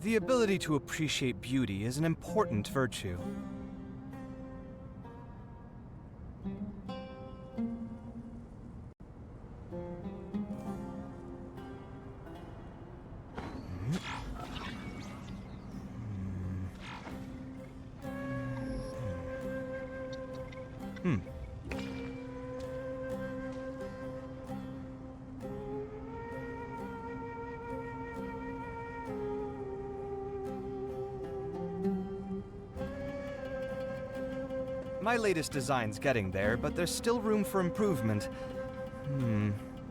The ability to appreciate beauty is an important virtue. My latest design's getting there, but there's still room for improvement.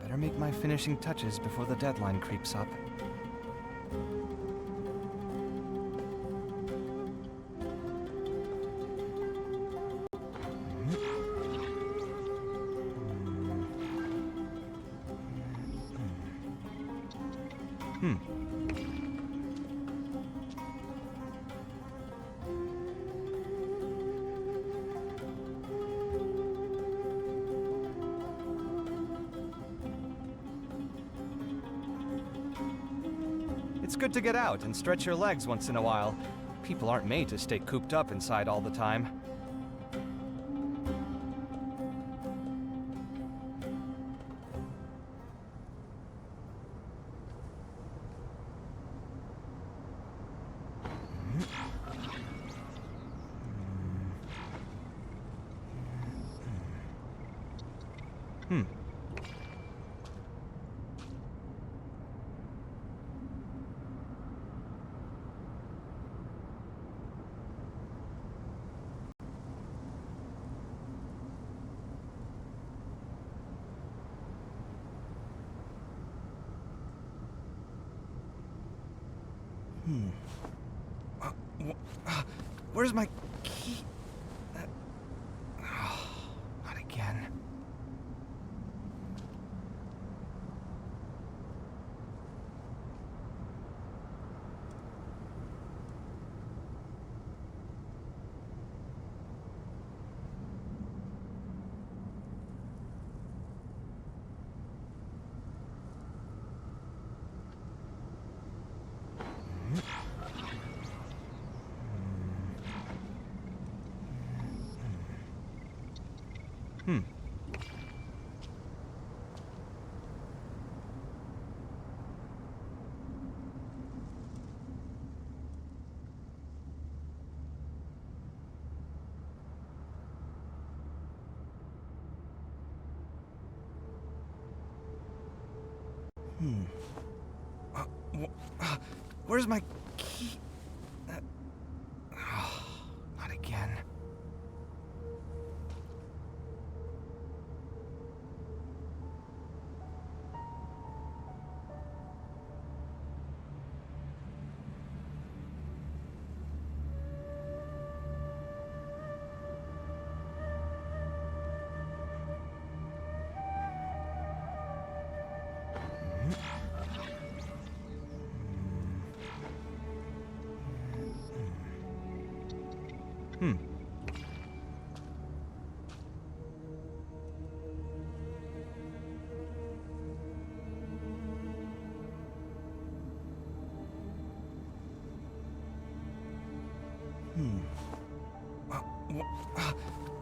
Better make my finishing touches before the deadline creeps up. It's good to get out and stretch your legs once in a while. People aren't made to stay cooped up inside all the time. Where's my key? Not again. Where's my key? Not again.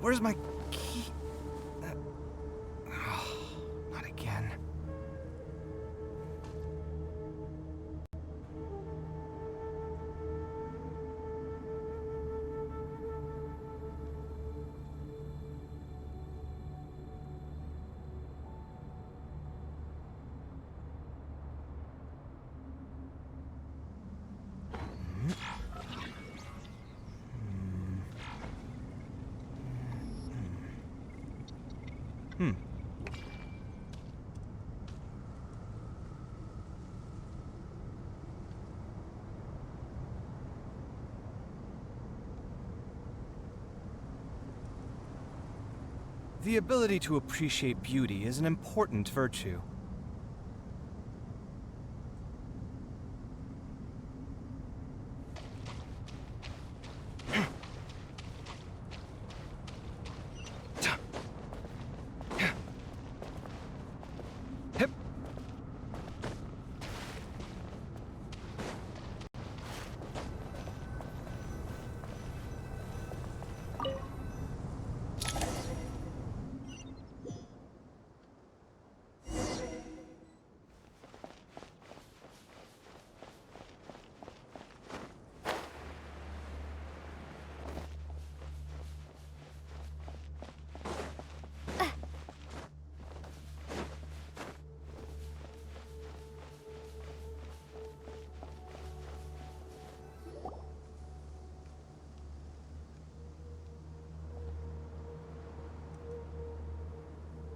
Where's my key? Not again. The ability to appreciate beauty is an important virtue.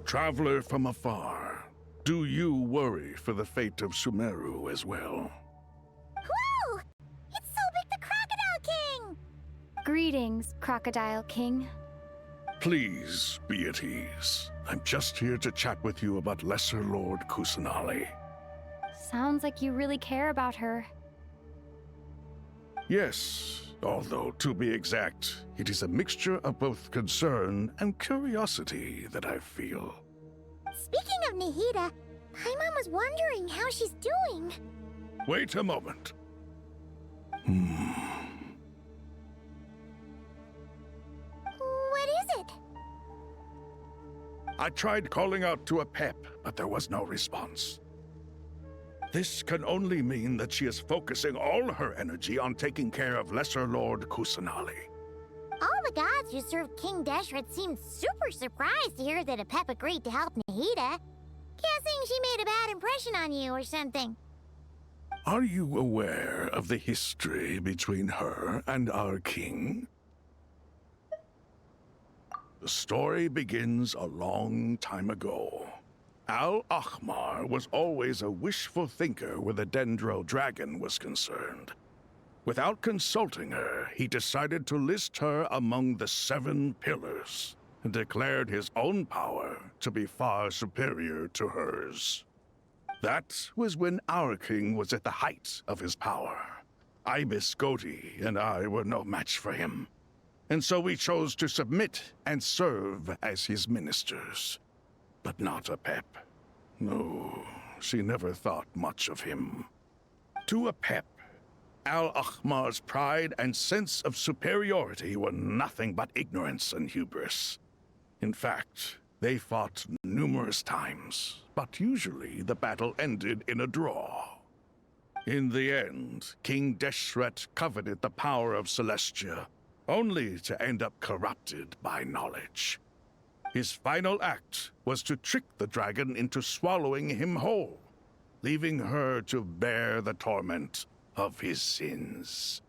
Traveler from afar, do you worry for the fate of Sumeru as well?
Whoa! It's Sobek the Crocodile King!
Greetings, Crocodile King.
Please be at ease. I'm just here to chat with you about Lesser Lord Kusanali.
Sounds like you really care about her.
Yes, although to be exact, it is a mixture of both concern and curiosity that I feel.
Speaking of Nahida, Paimon was wondering how she's doing.
Wait a moment.
What is it?
I tried calling out to Apep, but there was no response. This can only mean that she is focusing all her energy on taking care of Lesser Lord Kusanali.
All the gods who served King Deshret seemed super surprised to hear that Apep agreed to help Nahida. Guessing she made a bad impression on you or something.
Are you aware of the history between her and our king? The story begins a long time ago. Al-Ahmar was always a wishful thinker where the Dendro dragon was concerned. Without consulting her, he decided to list her among the 7 pillars and declared his own power to be far superior to hers. That was when our king was at the height of his power. Ibis Goti and I were no match for him, and so we chose to submit and serve as his ministers. But not Apep. No, she never thought much of him. To Apep, Al-Ahmar's pride and sense of superiority were nothing but ignorance and hubris. In fact, they fought numerous times, but usually the battle ended in a draw. In the end, King Deshret coveted the power of Celestia, only to end up corrupted by knowledge. His final act was to trick the dragon into swallowing him whole, leaving her to bear the torment of his sins.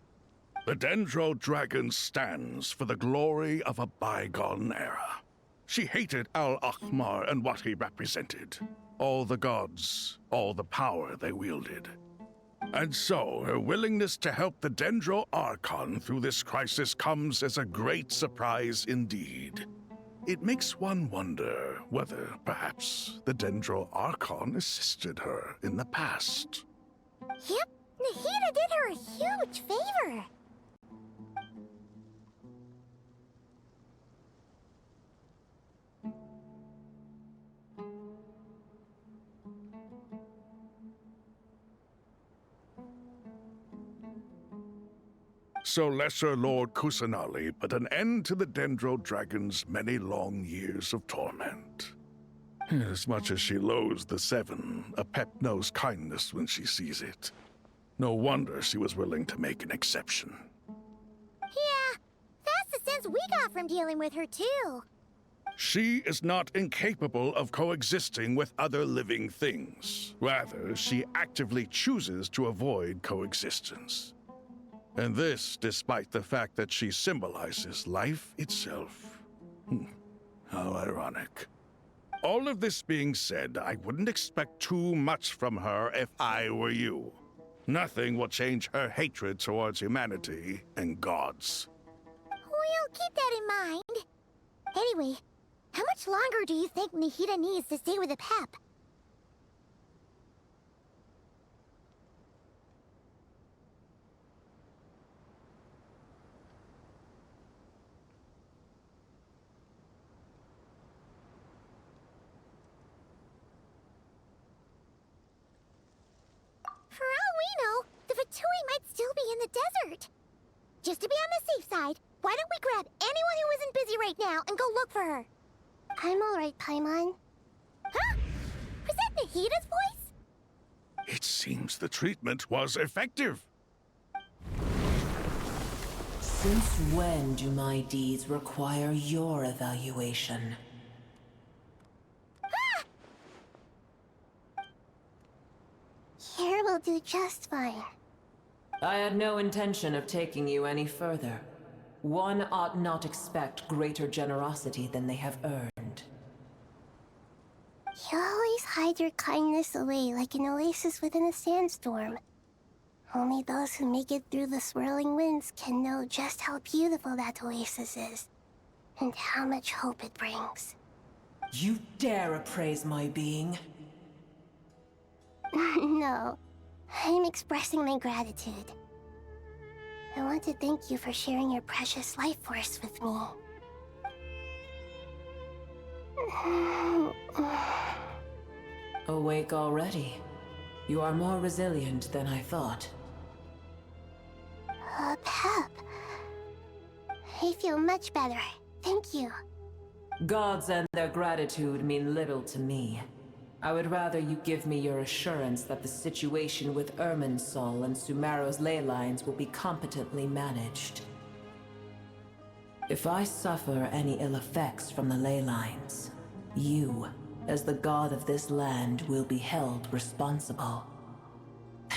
The Dendro dragon stands for the glory of a bygone era. She hated Al-Ahmar and what he represented. All the gods, all the power they wielded. And so, her willingness to help the Dendro Archon through this crisis comes as a great surprise indeed. It makes one wonder whether, perhaps, the Dendro Archon assisted her in the past.
Yep, Nahida did her a huge favor.
So Lesser Lord Kusanali put an end to the Dendro Dragon's many long years of torment. As much as she loathes the 7, Apep knows kindness when she sees it. No wonder she was willing to make an exception.
Yeah, that's the sense we got from dealing with her too.
She is not incapable of coexisting with other living things. Rather, she actively chooses to avoid coexistence. And this despite the fact that she symbolizes life itself. How ironic. All of this being said, I wouldn't expect too much from her if I were you. Nothing will change her hatred towards humanity and gods.
We'll keep that in mind. Anyway, how much longer do you think Nahida needs to stay with the Pep? For all we know, the Fatui might still be in the desert. Just to be on the safe side, why don't we grab anyone who isn't busy right now and go look for her? I'm alright, Paimon. Huh? Was that Nahida's voice?
It seems the treatment was effective.
Since when do my deeds require your evaluation?
Here will do just fine.
I had no intention of taking you any further. One ought not expect greater generosity than they have earned.
You always hide your kindness away like an oasis within a sandstorm. Only those who make it through the swirling winds can know just how beautiful that oasis is, and how much hope it brings.
You dare appraise my being?
No, I'm expressing my gratitude. I want to thank you for sharing your precious life force with me.
Awake already? You are more resilient than I thought.
Pep. I feel much better. Thank you.
Gods and their gratitude mean little to me. I would rather you give me your assurance that the situation with Irminsul and Sumeru's ley lines will be competently managed. If I suffer any ill effects from the ley lines, you, as the god of this land, will be held responsible.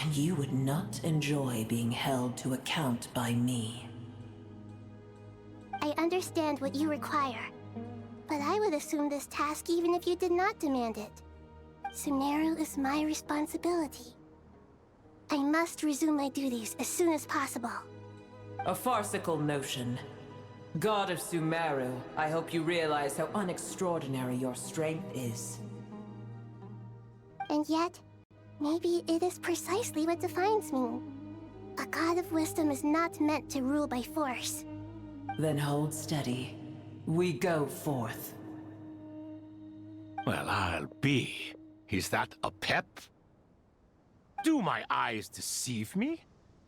And you would not enjoy being held to account by me.
I understand what you require, but I would assume this task even if you did not demand it. Sumeru is my responsibility. I must resume my duties as soon as possible.
A farcical notion. God of Sumeru, I hope you realize how unextraordinary your strength is.
And yet, maybe it is precisely what defines me. A god of wisdom is not meant to rule by force.
Then hold steady. We go forth.
Well, I'll be. Is that a pep? Do my eyes deceive me?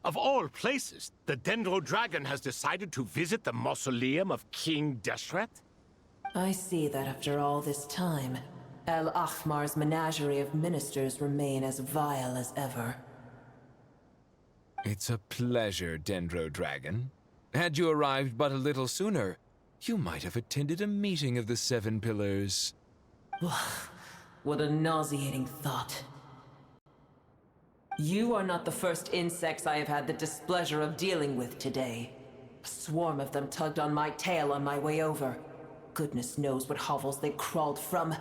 Of all places, the Dendro Dragon has decided to visit the mausoleum of King Deshret?
I see that after all this time, El Ahmar's menagerie of ministers remain as vile as ever.
It's a pleasure, Dendro Dragon. Had you arrived but a little sooner, you might have attended a meeting of the Seven Pillars.
What a nauseating thought. You are not the first insects I have had the displeasure of dealing with today. A swarm of them tugged on my tail on my way over. Goodness knows what hovels they crawled from.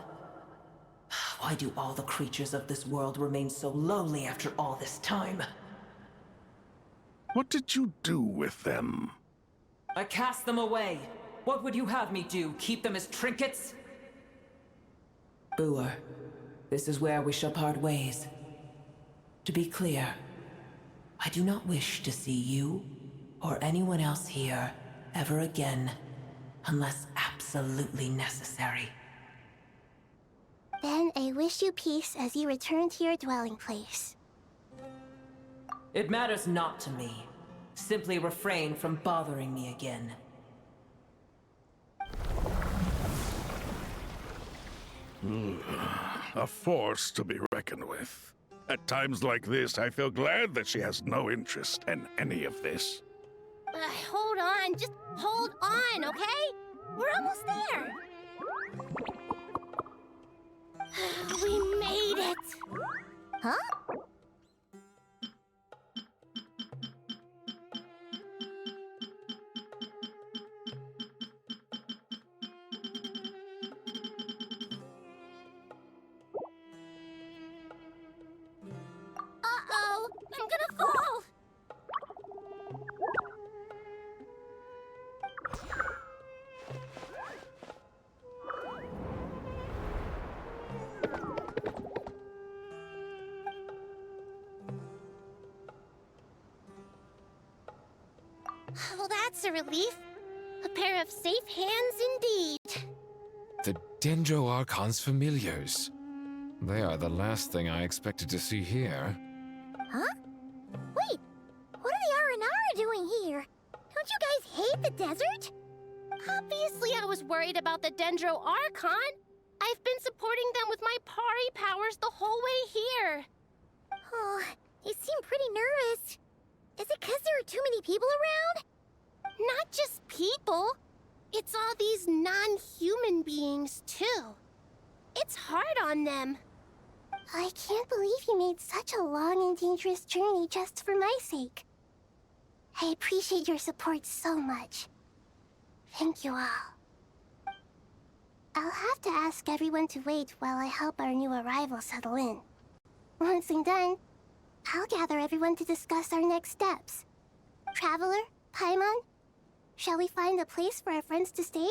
Why do all the creatures of this world remain so lowly after all this time?
What did you do with them?
I cast them away. What would you have me do? Keep them as trinkets? Boer, this is where we shall part ways. To be clear, I do not wish to see you or anyone else here ever again, unless absolutely necessary.
Then I wish you peace as you return to your dwelling place.
It matters not to me. Simply refrain from bothering me again.
A force to be reckoned with. At times like this, I feel glad that she has no interest in any of this.
Hold on, just hold on, okay? We're almost there. We made it! Huh?
that's a relief. A pair of safe hands indeed.
The Dendro Archon's familiars. They are the last thing I expected to see here.
Huh? Wait, what are the Aranara doing here? Don't you guys hate the desert? Obviously I was worried about the Dendro Archon. I've been supporting them with my Pari powers the whole way here. Oh, you seem pretty nervous. Is it because there are too many people around? Not just people. It's all these non-human beings, too. It's hard on them. I can't believe you made such a long and dangerous journey just for my sake. I appreciate your support so much. Thank you all. I'll have to ask everyone to wait while I help our new arrival settle in. Once I'm done, I'll gather everyone to discuss our next steps. Traveler, Paimon, shall we find a place for our friends to stay?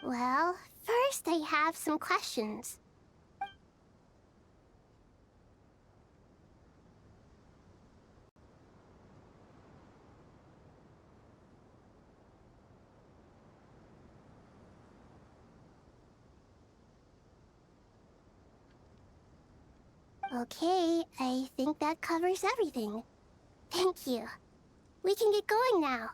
Well, first I have some questions. Okay, I think that covers everything. Thank you. We can get going now.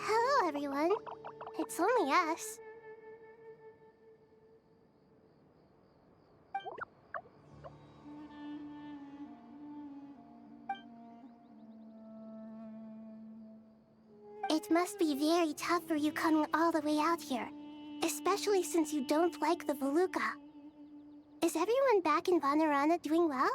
Hello, everyone. It's only us. It must be very tough for you coming all the way out here, especially since you don't like the Voluka. Is everyone back in Vanarana doing well?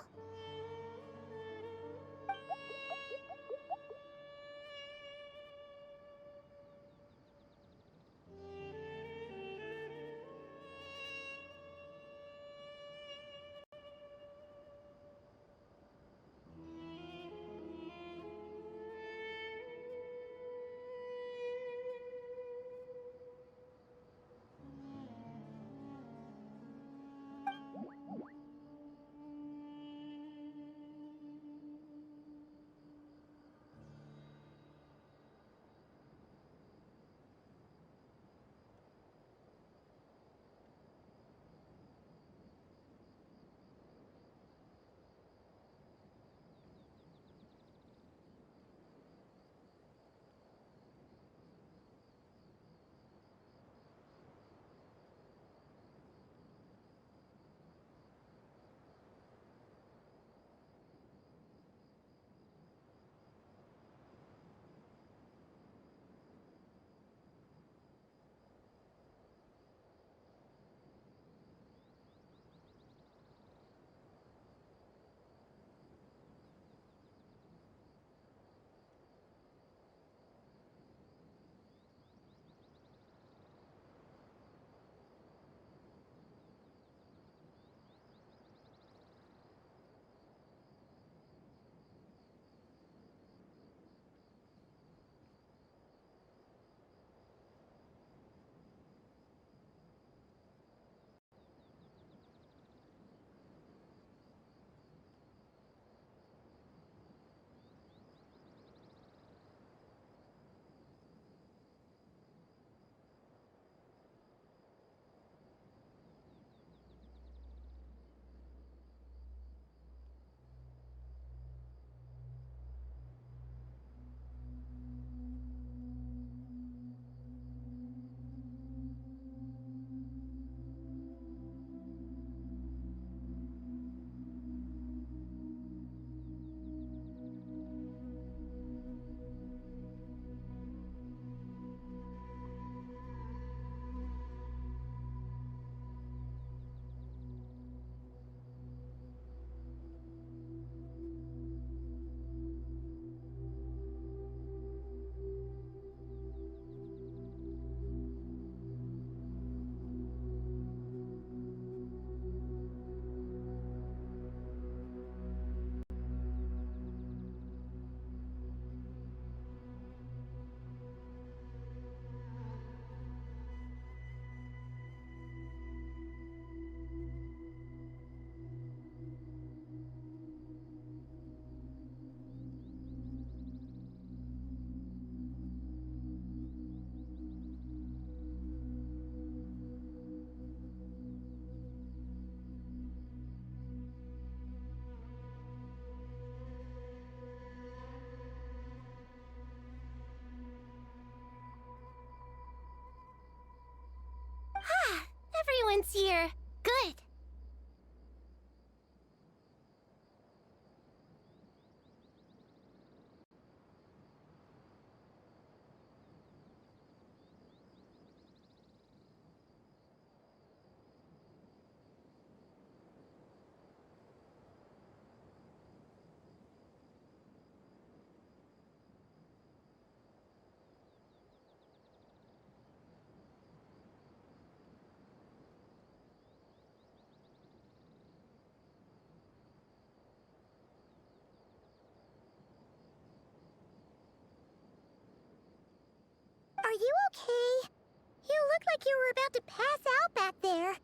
okay? You looked like you were about to pass out back there.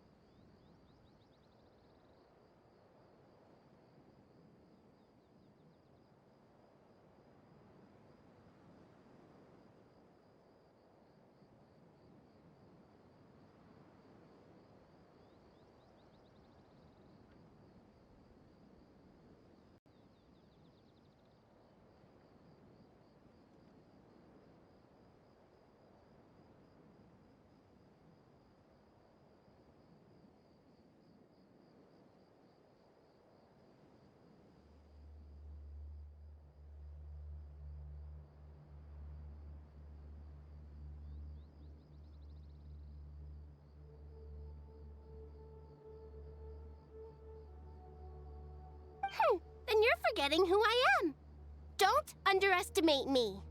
Then you're forgetting who I am. Don't underestimate me.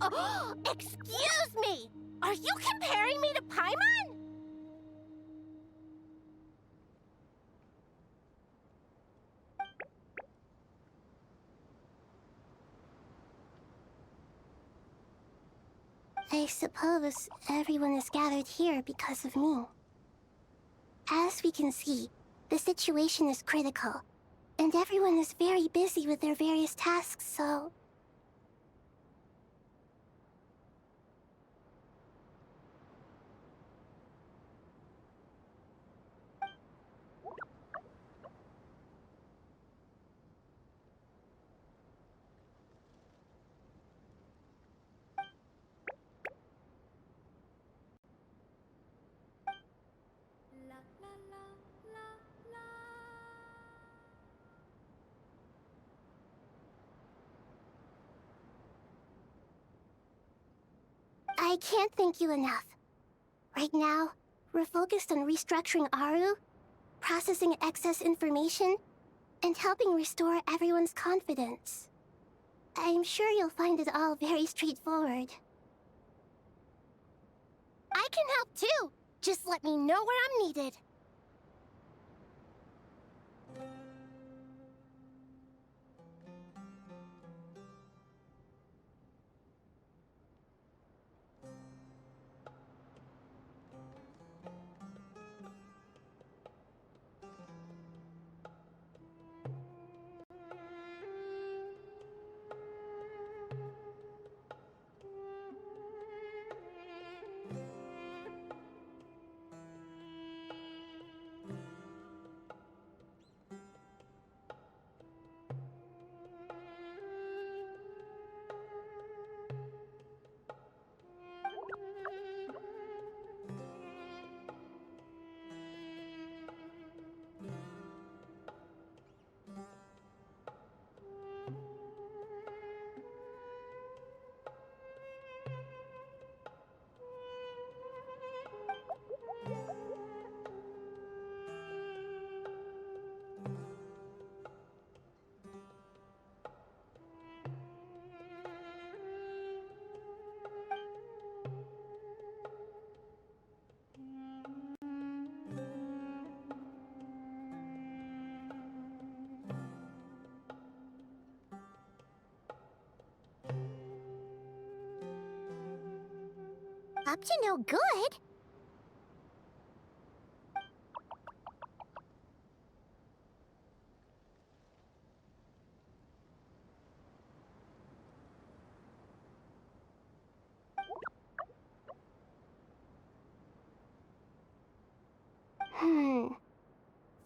Oh, excuse me! Are you comparing me to Paimon? I suppose everyone is gathered here because of me. As we can see, the situation is critical, and everyone is very busy with their various tasks, so... I can't thank you enough. Right now, we're focused on restructuring Aru, processing excess information, and helping restore everyone's confidence. I'm sure you'll find it all very straightforward. I can help too! Just let me know where I'm needed. Up to no good?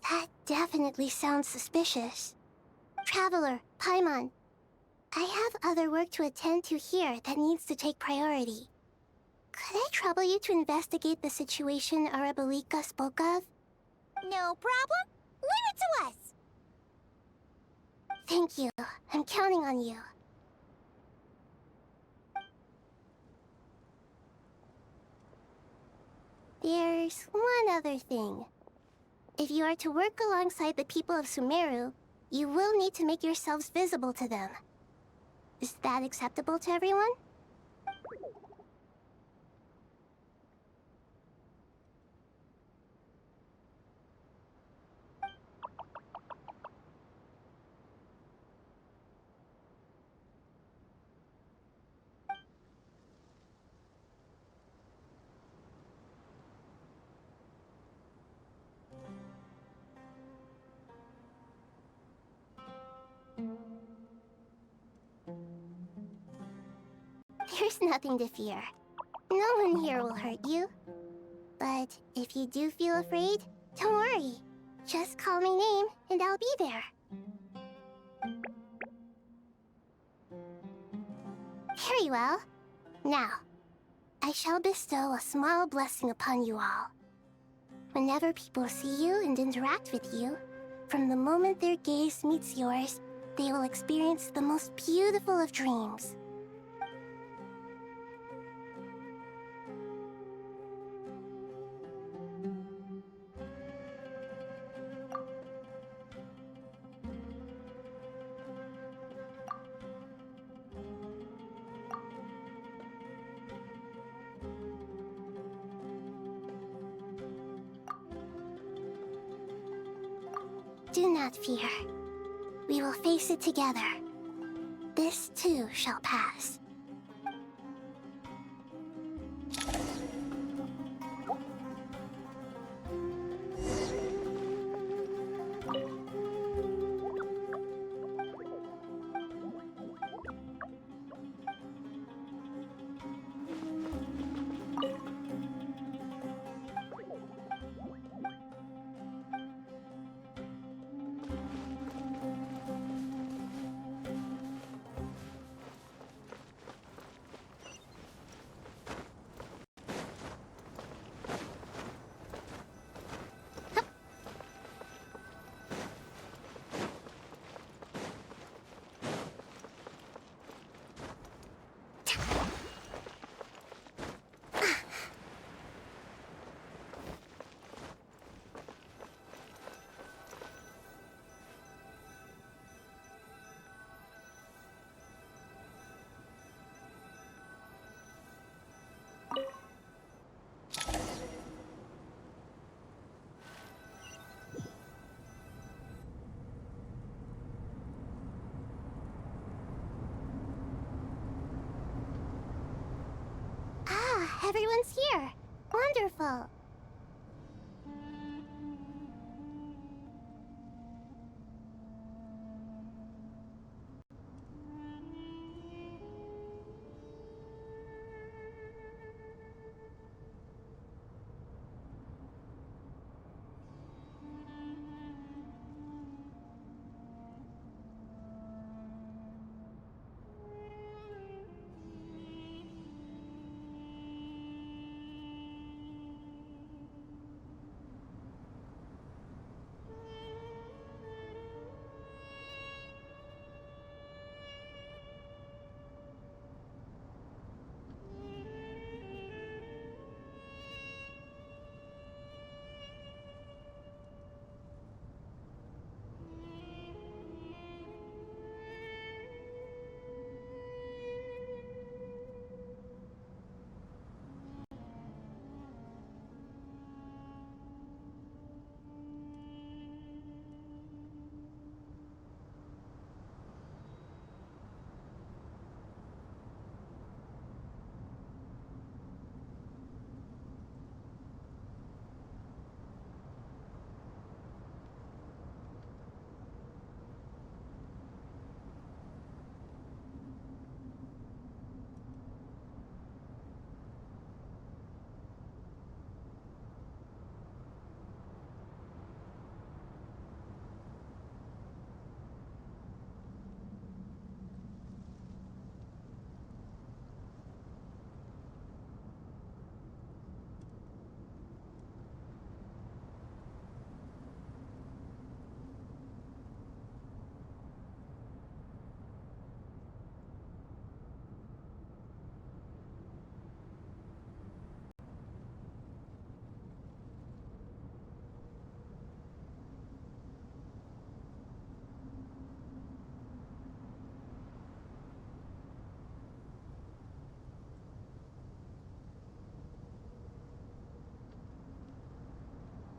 That definitely sounds suspicious. Traveler, Paimon, I have other work to attend to here that needs to take priority. Could I trouble you to investigate the situation Arabalika spoke of?
No problem. Leave it to us.
Thank you. I'm counting on you. There's one other thing. If you are to work alongside the people of Sumeru, you will need to make yourselves visible to them. Is that acceptable to everyone? There's nothing to fear. No one here will hurt you. But if you do feel afraid, don't worry. Just call my name and I'll be there. Very well. Now, I shall bestow a small blessing upon you all. Whenever people see you and interact with you, from the moment their gaze meets yours, they will experience the most beautiful of dreams. Do not fear. We will face it together. This too shall pass. Everyone's here. Wonderful.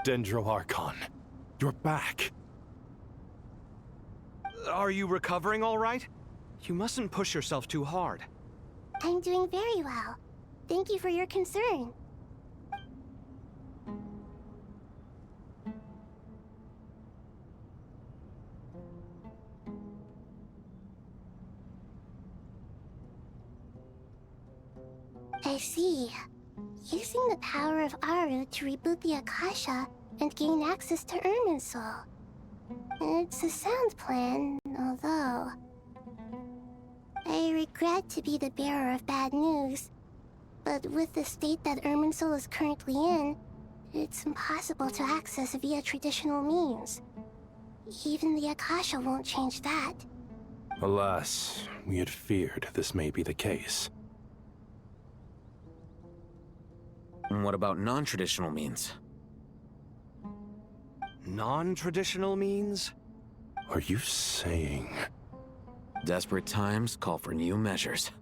Dendro Archon, you're back.
Are you recovering all right? You mustn't push yourself too hard.
I'm doing very well. Thank you for your concern. I see. Using the power of Aru to reboot the Akasha and gain access to Irminsul. It's a sound plan, although... I regret to be the bearer of bad news, but with the state that Irminsul is currently in, it's impossible to access via traditional means. Even the Akasha won't change that.
Alas, we had feared this may be the case.
And what about non-traditional means?
Non-traditional means?
Are you saying...
Desperate times call for new measures.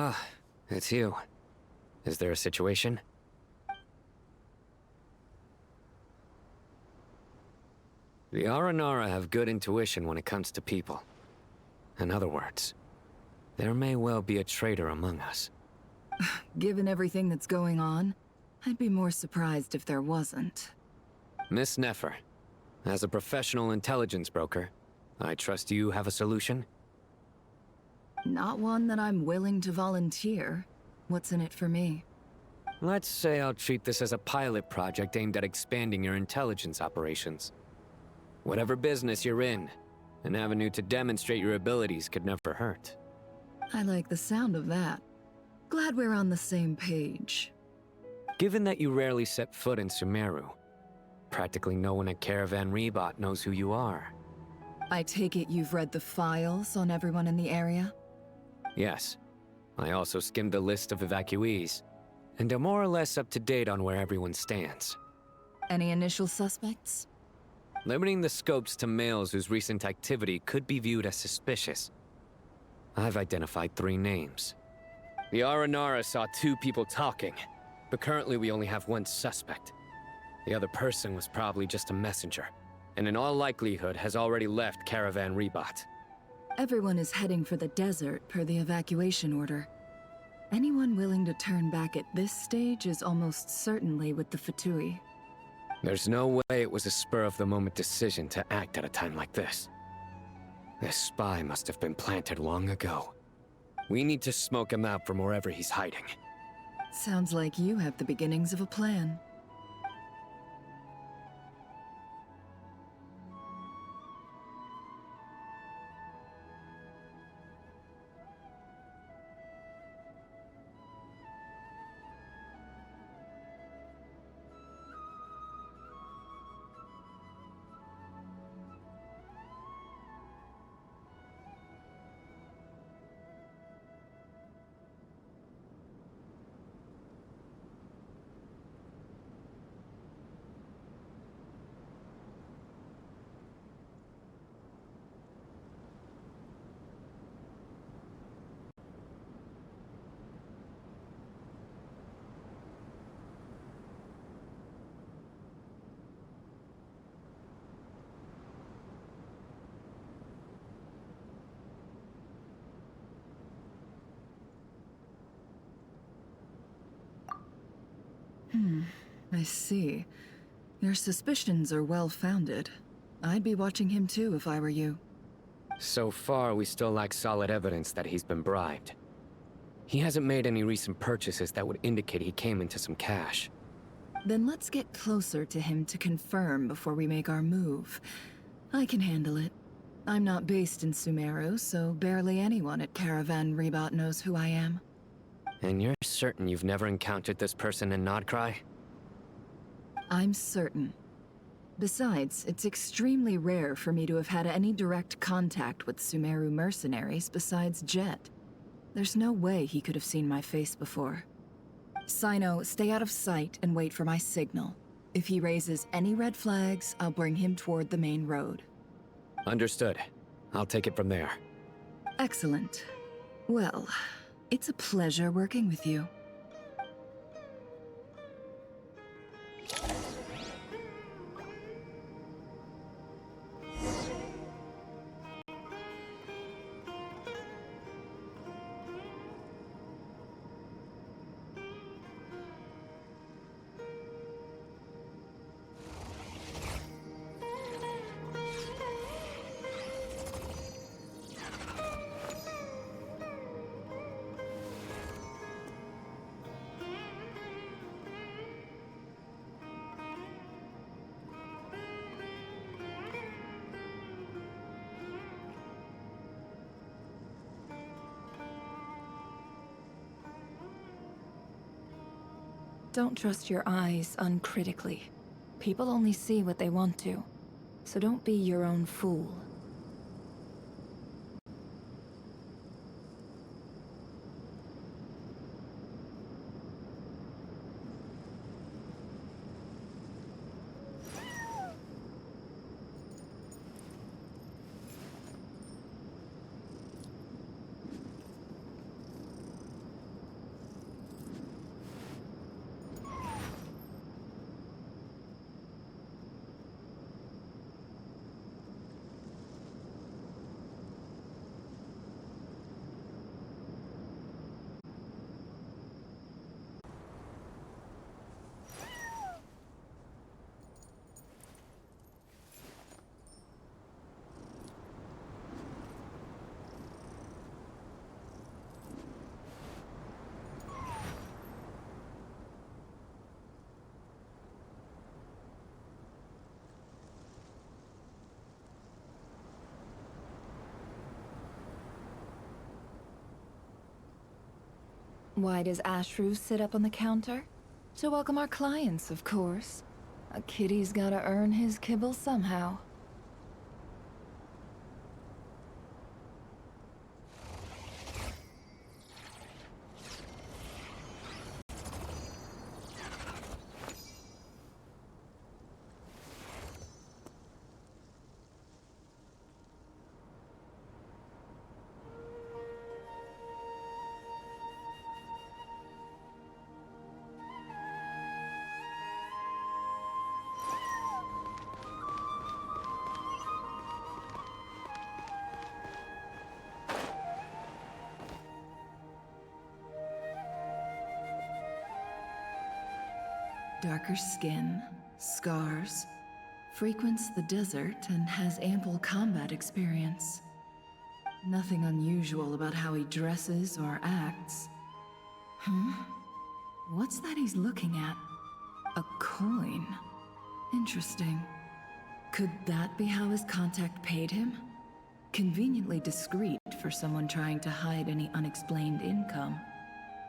Ah, it's you. Is there a situation? The Aranara have good intuition when it comes to people. In other words, there may well be a traitor among us.
Given everything that's going on, I'd be more surprised if there wasn't.
Miss Nefer, as a professional intelligence broker, I trust you have a solution?
Not one that I'm willing to volunteer. What's in it for me?
Let's say I'll treat this as a pilot project aimed at expanding your intelligence operations. Whatever business you're in, an avenue to demonstrate your abilities could never hurt.
I like the sound of that. Glad we're on the same page.
Given that you rarely set foot in Sumeru, practically no one at Caravan Rebot knows who you are.
I take it you've read the files on everyone in the area?
Yes. I also skimmed the list of evacuees, and am more or less up to date on where everyone stands.
Any initial suspects?
Limiting the scopes to males whose recent activity could be viewed as suspicious. I've identified 3 names. The Aranara saw 2 people talking, but currently we only have 1 suspect. The other person was probably just a messenger, and in all likelihood has already left Caravan Rebot.
Everyone is heading for the desert per the evacuation order. Anyone willing to turn back at this stage is almost certainly with the Fatui.
There's no way it was a spur-of-the-moment decision to act at a time like this. This spy must have been planted long ago. We need to smoke him out from wherever he's hiding.
Sounds like you have the beginnings of a plan. I see. Your suspicions are well-founded. I'd be watching him too if I were you.
So far, we still lack solid evidence that he's been bribed. He hasn't made any recent purchases that would indicate he came into some cash.
Then let's get closer to him to confirm before we make our move. I can handle it. I'm not based in Sumeru, so barely anyone at Caravan Rebot knows who I am.
And you're certain you've never encountered this person in Krai?
I'm certain. Besides, it's extremely rare for me to have had any direct contact with Sumeru mercenaries besides Jet. There's no way he could have seen my face before. Sino, stay out of sight and wait for my signal. If he raises any red flags, I'll bring him toward the main road.
Understood. I'll take it from there.
Excellent. Well, it's a pleasure working with you. Don't trust your eyes uncritically. People only see what they want to, so don't be your own fool. Why does Ashru sit up on the counter? To welcome our clients, of course. A kitty's gotta earn his kibble somehow. Darker skin, scars, frequents the desert and has ample combat experience. Nothing unusual about how he dresses or acts. What's that he's looking at? A coin. Interesting. Could that be how his contact paid him? Conveniently discreet for someone trying to hide any unexplained income.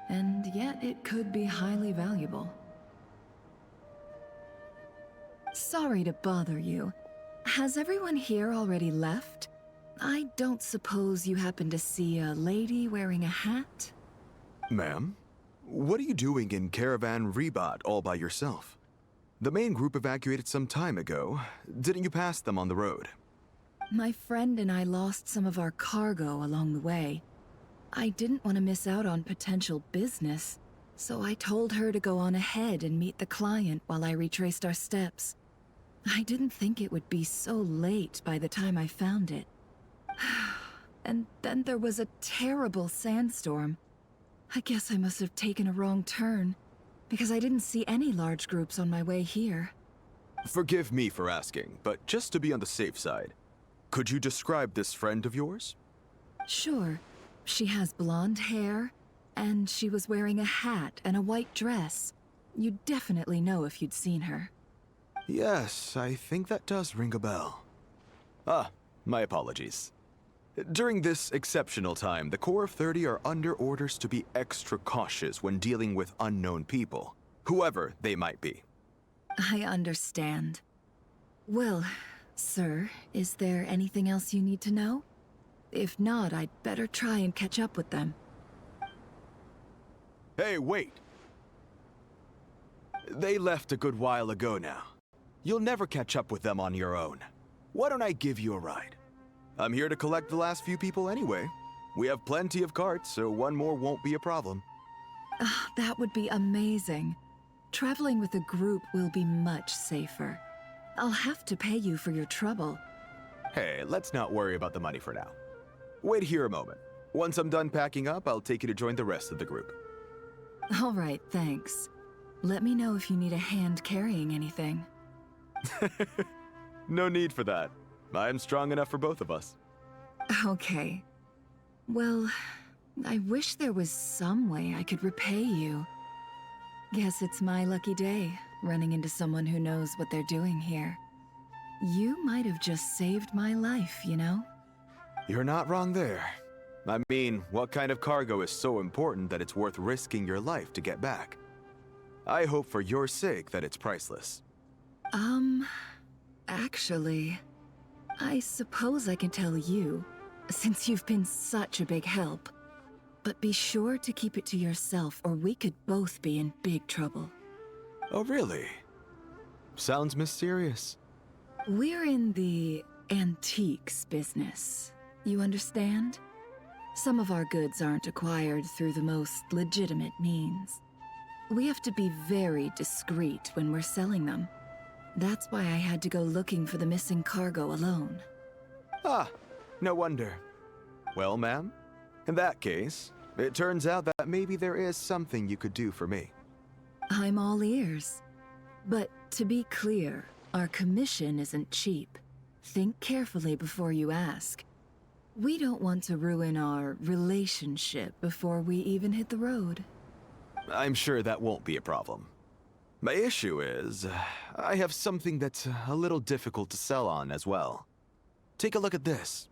And yet it could be highly valuable. Sorry to bother you. Has everyone here already left? I don't suppose you happen to see a lady wearing a hat?
Ma'am, what are you doing in Caravan Rebot all by yourself? The main group evacuated some time ago. Didn't you pass them on the road?
My friend and I lost some of our cargo along the way. I didn't want to miss out on potential business, so I told her to go on ahead and meet the client while I retraced our steps. I didn't think it would be so late by the time I found it. And then there was a terrible sandstorm. I guess I must have taken a wrong turn, because I didn't see any large groups on my way here.
Forgive me for asking, but just to be on the safe side, could you describe this friend of yours?
Sure. She has blonde hair, and she was wearing a hat and a white dress. You'd definitely know if you'd seen her.
Yes, I think that does ring a bell. Ah, my apologies. During this exceptional time, the Corps of 30 are under orders to be extra cautious when dealing with unknown people, whoever they might be.
I understand. Well, sir, is there anything else you need to know? If not, I'd better try and catch up with them.
Hey, wait! They left a good while ago now. You'll never catch up with them on your own. Why don't I give you a ride? I'm here to collect the last few people anyway. We have plenty of carts, so one more won't be a problem.
That would be amazing. Traveling with a group will be much safer. I'll have to pay you for your trouble.
Hey, let's not worry about the money for now. Wait here a moment. Once I'm done packing up, I'll take you to join the rest of the group.
All right, thanks. Let me know if you need a hand carrying anything.
No need for that. I'm strong enough for both of us.
Okay. Well, I wish there was some way I could repay you. Guess it's my lucky day, running into someone who knows what they're doing here. You might have just saved my life, you know?
You're not wrong there. I mean, what kind of cargo is so important that it's worth risking your life to get back? I hope for your sake that it's priceless.
Actually, I suppose I can tell you, since you've been such a big help. But be sure to keep it to yourself, or we could both be in big trouble.
Oh, really? Sounds mysterious.
We're in the antiques business. You understand? Some of our goods aren't acquired through the most legitimate means. We have to be very discreet when we're selling them. That's why I had to go looking for the missing cargo alone.
Ah, no wonder. Well, ma'am, in that case, it turns out that maybe there is something you could do for me.
I'm all ears. But to be clear, our commission isn't cheap. Think carefully before you ask. We don't want to ruin our relationship before we even hit the road.
I'm sure that won't be a problem. My issue is, I have something that's a little difficult to sell on as well. Take a look at this.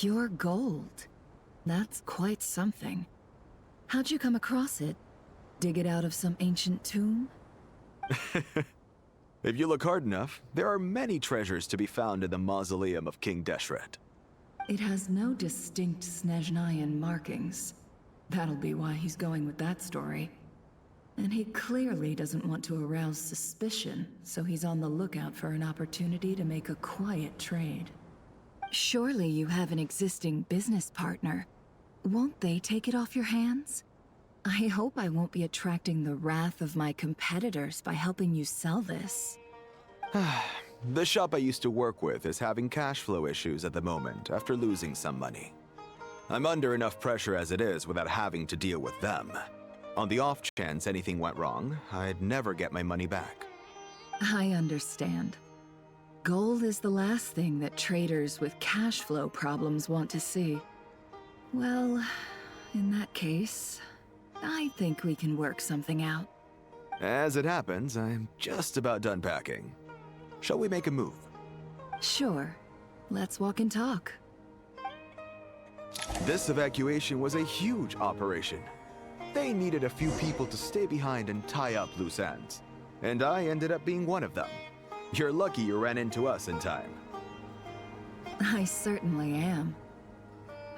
Pure gold. That's quite something. How'd you come across it? Dig it out of some ancient tomb?
If you look hard enough, there are many treasures to be found in the mausoleum of King Deshret.
It has no distinct Snezhnayan markings. That'll be why he's going with that story. And he clearly doesn't want to arouse suspicion, so he's on the lookout for an opportunity to make a quiet trade. Surely you have an existing business partner. Won't they take it off your hands? I hope I won't be attracting the wrath of my competitors by helping you sell this.
The shop I used to work with is having cash flow issues at the moment after losing some money. I'm under enough pressure as it is without having to deal with them. On the off chance anything went wrong, I'd never get my money back.
I understand. Gold is the last thing that traders with cash flow problems want to see. Well, in that case, I think we can work something out.
As it happens, I'm just about done packing. Shall we make a move?
Sure. Let's walk and talk.
This evacuation was a huge operation. They needed a few people to stay behind and tie up loose ends. And I ended up being one of them. You're lucky you ran into us in time.
I certainly am.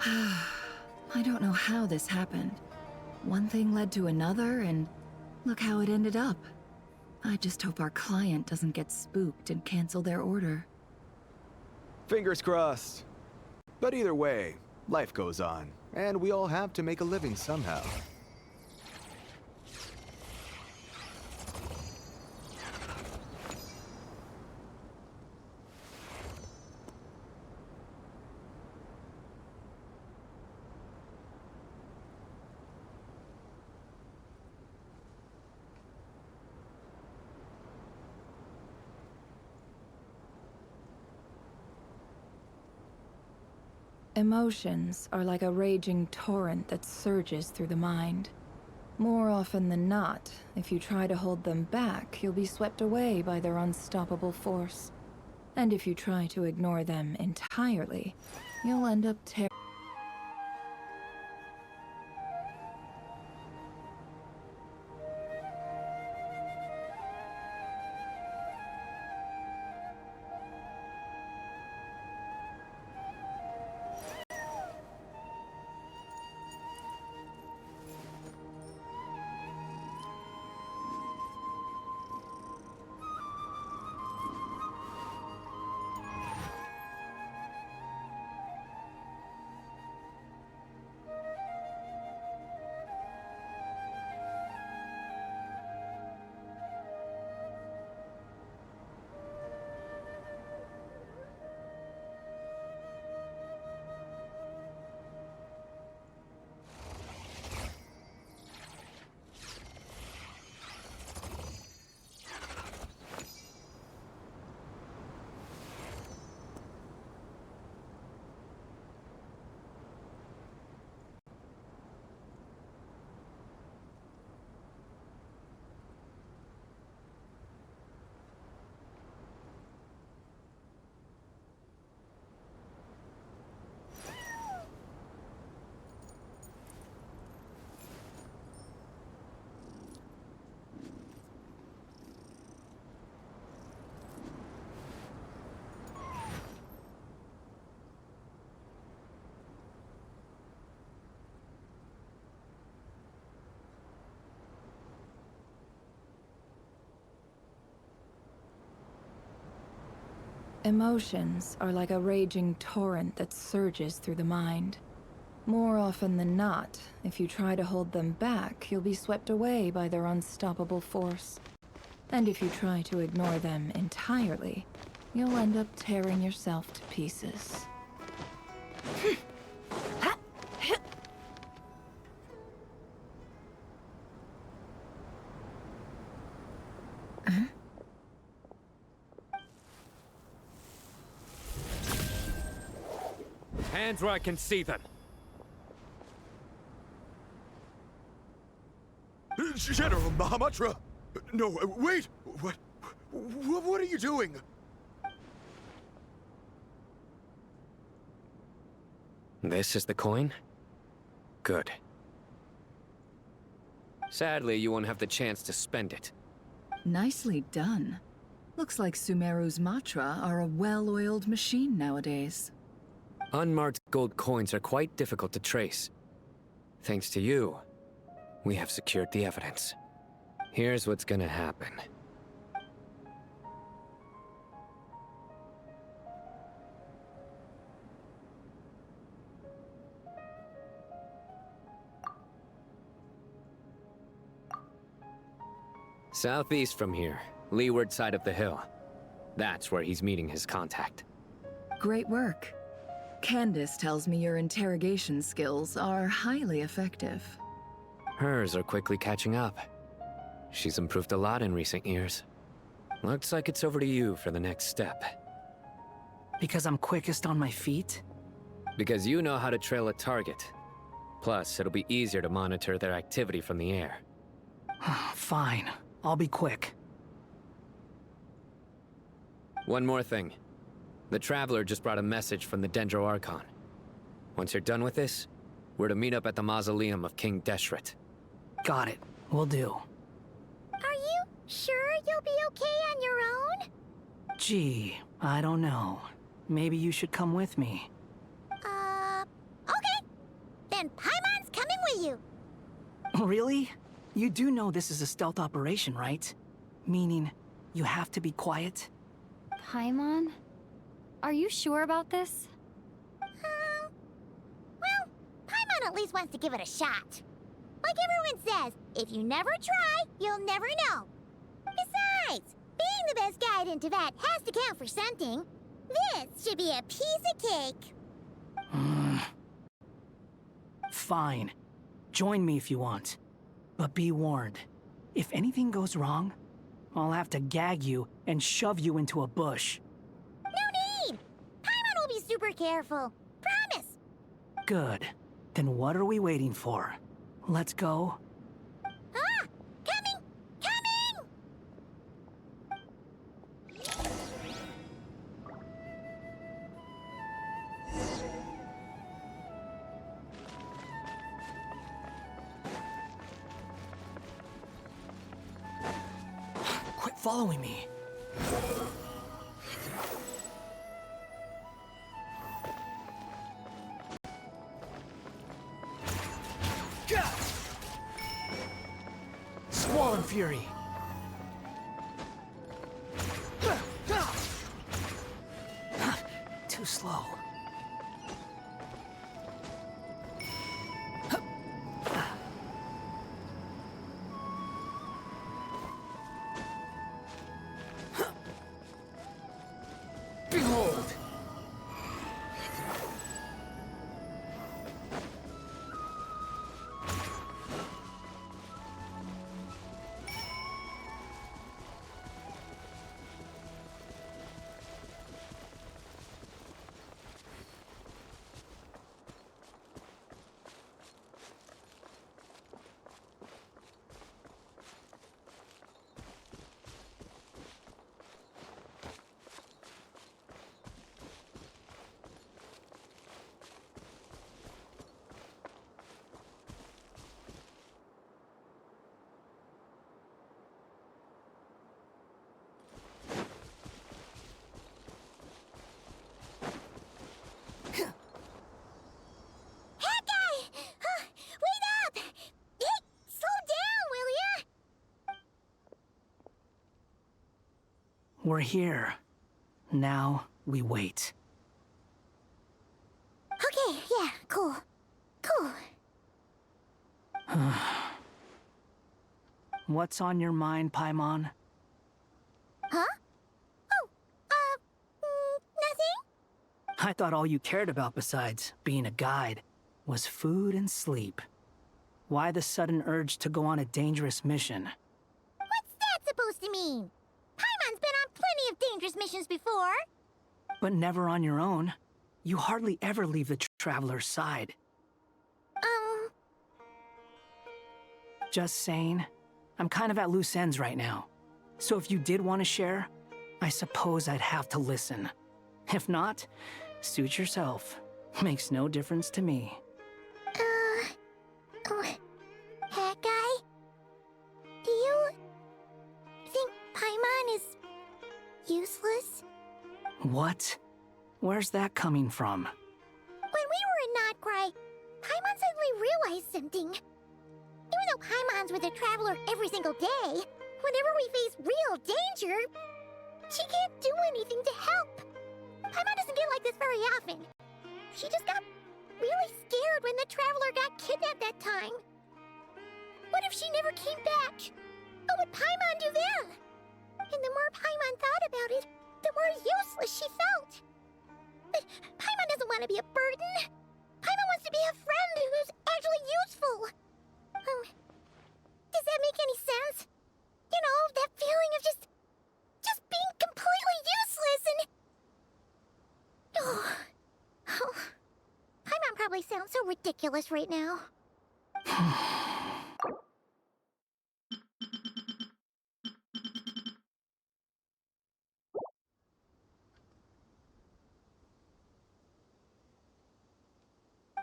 I don't know how this happened. One thing led to another, and look how it ended up. I just hope our client doesn't get spooked and cancel their order.
Fingers crossed. But either way, life goes on, and we all have to make a living somehow.
Emotions are like a raging torrent that surges through the mind. More often than not, if you try to hold them back, you'll be swept away by their unstoppable force. And if you try to ignore them entirely, you'll end up Emotions are like a raging torrent that surges through the mind. More often than not, if you try to hold them back, you'll be swept away by their unstoppable force. And if you try to ignore them entirely, you'll end up tearing yourself to pieces.
Hands where I can see them.
General Mahamatra! No, wait! What are you doing?
This is the coin? Good. Sadly, you won't have the chance to spend it.
Nicely done. Looks like Sumeru's Matra are a well-oiled machine nowadays.
Unmarked gold coins are quite difficult to trace. Thanks to you, we have secured the evidence. Here's what's gonna happen. Southeast from here, leeward side of the hill. That's where he's meeting his contact.
Great work. Candace tells me your interrogation skills are highly effective.
Hers are quickly catching up. She's improved a lot in recent years. Looks like it's over to you for the next step.
Because I'm quickest on my feet?
Because you know how to trail a target. Plus, it'll be easier to monitor their activity from the air.
Fine. I'll be quick.
One more thing. The Traveler just brought a message from the Dendro Archon. Once you're done with this, we're to meet up at the mausoleum of King Deshret.
Got it. Will do.
Are you sure you'll be okay on your own?
Gee, I don't know. Maybe you should come with me.
Okay. Then Paimon's coming with you.
Really? You do know this is a stealth operation, right? Meaning, you have to be quiet?
Paimon? Are you sure about this?
Well, Paimon at least wants to give it a shot. Like everyone says, if you never try, you'll never know. Besides, being the best guide in Teyvat has to count for something. This should be a piece of cake.
Fine. Join me if you want. But be warned, if anything goes wrong, I'll have to gag you and shove you into a bush.
No need! Paimon will be super careful. Promise!
Good. Then what are we waiting for? Let's go.
Ah! Coming! Coming!
Quit following me. Squall and Fury. Too slow. Behold! We're here. Now, we wait.
Okay, yeah, cool. Cool.
What's on your mind, Paimon?
Huh? Oh, nothing?
I thought all you cared about besides being a guide was food and sleep. Why the sudden urge to go on a dangerous mission?
What's that supposed to mean? Paimon's been on plenty of dangerous missions before.
But never on your own. You hardly ever leave the Traveler's side. Just saying. I'm kind of at loose ends right now. So if you did want to share, I suppose I'd have to listen. If not, suit yourself. Makes no difference to me.
That guy? Do you think Paimon is useless?
What? Where's that coming from?
When we were in Not Krai, Paimon suddenly realized something. Even though Paimon's with a traveler every single day, whenever we face real danger, she can't do anything to help. Paimon doesn't get like this very often. She just got really scared when the traveler got kidnapped that time. What if she never came back? What would Paimon do then? And the more Paimon thought about it, the more useless she felt. But Paimon doesn't want to be a burden. Paimon wants to be a friend who's actually useful. Does that make any sense? You know, that feeling of just being completely useless and... Oh, Paimon probably sounds so ridiculous right now.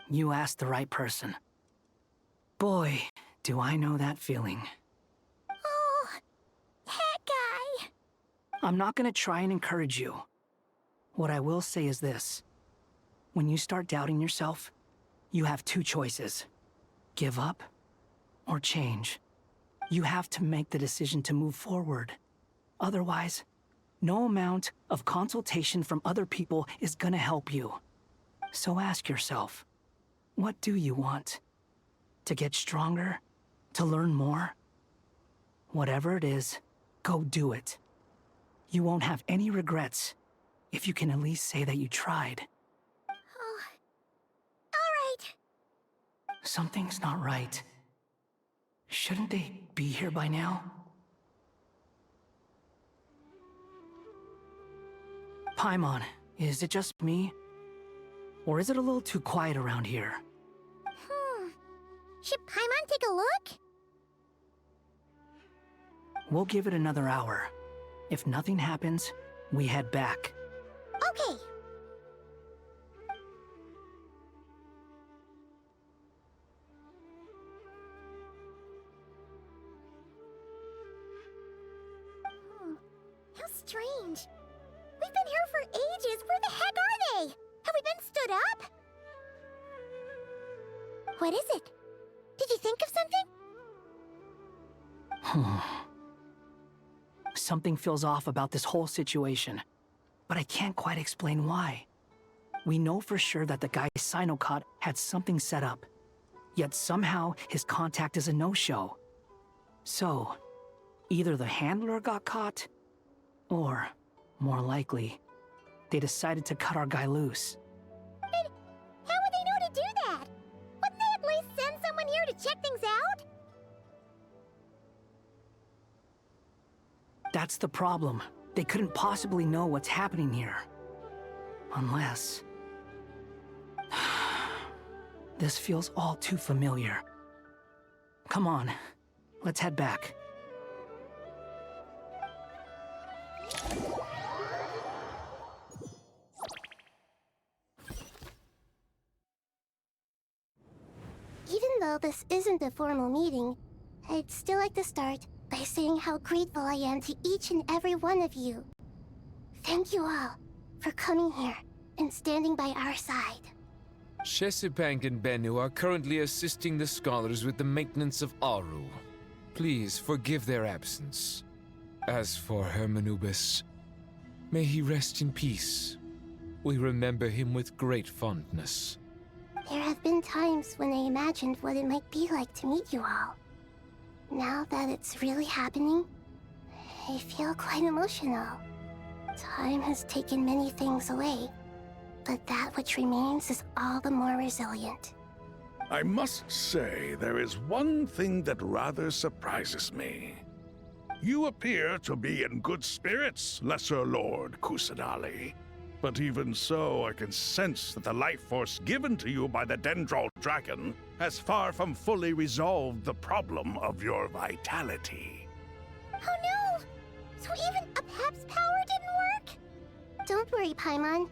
You asked the right person. Boy, do I know that feeling.
Oh, that guy.
I'm not gonna try and encourage you. What I will say is this. When you start doubting yourself, you have two choices. Give up or change. You have to make the decision to move forward. Otherwise, no amount of consultation from other people is gonna help you. So ask yourself, what do you want? To get stronger? To learn more? Whatever it is, go do it. You won't have any regrets if you can at least say that you tried.
Oh, all right.
Something's not right. Shouldn't they be here by now? Paimon, is it just me? Or is it a little too quiet around here?
Should Paimon take a look?
We'll give it another hour. If nothing happens, we head back.
Okay. How strange. We've been here for ages. Where the heck are they? Have we been stood up? What is it? Did you think of something?
Something feels off about this whole situation, but I can't quite explain why. We know for sure that the guy Sinocot had something set up, yet somehow his contact is a no-show. So, either the handler got caught, or, more likely, they decided to cut our guy loose.
But how would they know to do that? Wouldn't they at least send someone here to check things out?
That's the problem. They couldn't possibly know what's happening here. Unless... This feels all too familiar. Come on, let's head back.
Even though this isn't a formal meeting, I'd still like to start by saying how grateful I am to each and every one of you. Thank you all for coming here and standing by our side.
Chesipank and Bennu are currently assisting the scholars with the maintenance of Aru. Please forgive their absence. As for Hermanubis, may he rest in peace. We remember him with great fondness.
There have been times when I imagined what it might be like to meet you all. Now that it's really happening, I feel quite emotional. Time has taken many things away, but that which remains is all the more resilient.
I must say, there is one thing that rather surprises me. You appear to be in good spirits, Lesser Lord Kusanali. But even so, I can sense that the life force given to you by the Dendral Dragon has far from fully resolved the problem of your vitality.
Oh no! So even a Pep's power didn't work? Don't worry, Paimon.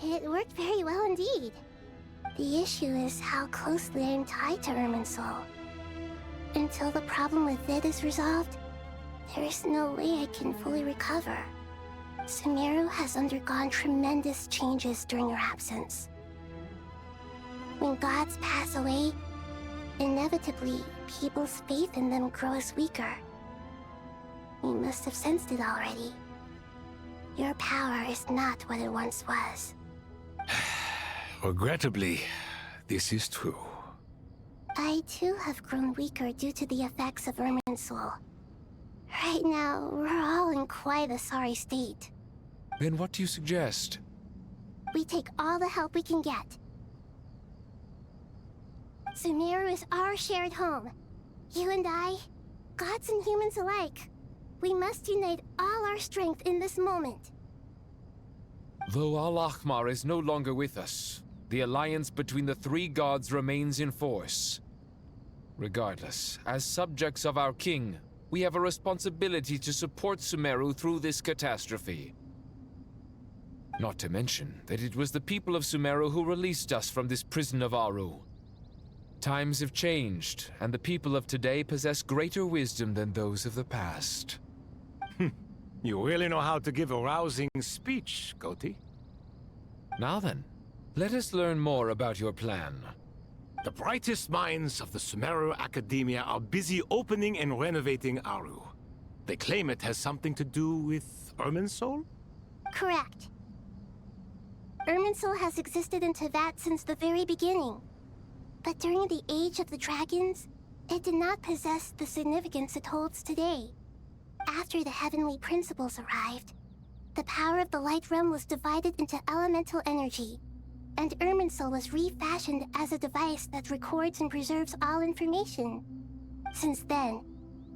It worked very well indeed. The issue is how closely I'm tied to Irminsul. Until the problem with VII is resolved, there is no way I can fully recover. Sumeru has undergone tremendous changes during your absence. When gods pass away, inevitably, people's faith in them grows weaker. You must have sensed it already. Your power is not what it once was.
Regrettably, this is true.
I too have grown weaker due to the effects of Irminsul. Right now, we're all in quite a sorry state.
Then what do you suggest?
We take all the help we can get. Sumeru is our shared home. You and I, gods and humans alike. We must unite all our strength in this moment.
Though Al-Ahmar is no longer with us, the alliance between the three gods remains in force. Regardless, as subjects of our king, we have a responsibility to support Sumeru through this catastrophe. Not to mention that it was the people of Sumeru who released us from this prison of Aru. Times have changed, and the people of today possess greater wisdom than those of the past.
You really know how to give a rousing speech, Goti.
Now then, let us learn more about your plan.
The brightest minds of the Sumeru Academia are busy opening and renovating Aru. They claim it has something to do with Irminsul?
Correct. Irminsul has existed in Teyvat since the very beginning. But during the Age of the Dragons, it did not possess the significance it holds today. After the heavenly principles arrived, the power of the Light Realm was divided into elemental energy, and Irminsul was refashioned as a device that records and preserves all information. Since then,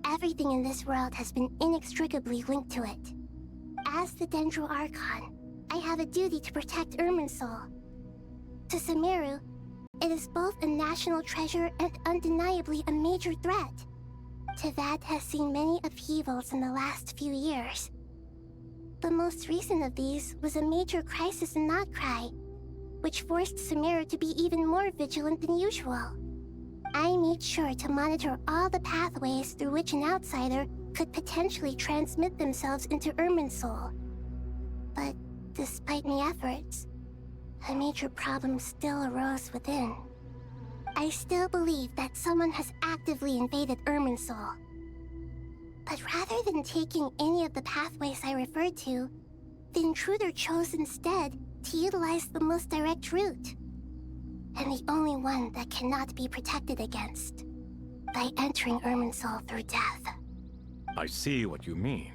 everything in this world has been inextricably linked to it. As the Dendro Archon, I have a duty to protect Irminsul. To Sumeru, it is both a national treasure and undeniably a major threat. Teyvat has seen many upheavals in the last few years. The most recent of these was a major crisis in Krai, which forced Sumeru to be even more vigilant than usual. I made sure to monitor all the pathways through which an outsider could potentially transmit themselves into Irminsul. But despite my efforts, a major problem still arose within. I still believe that someone has actively invaded Irminsul. But rather than taking any of the pathways I referred to, the intruder chose instead to utilize the most direct route. And the only one that cannot be protected against. By entering Irminsul through death.
I see what you mean.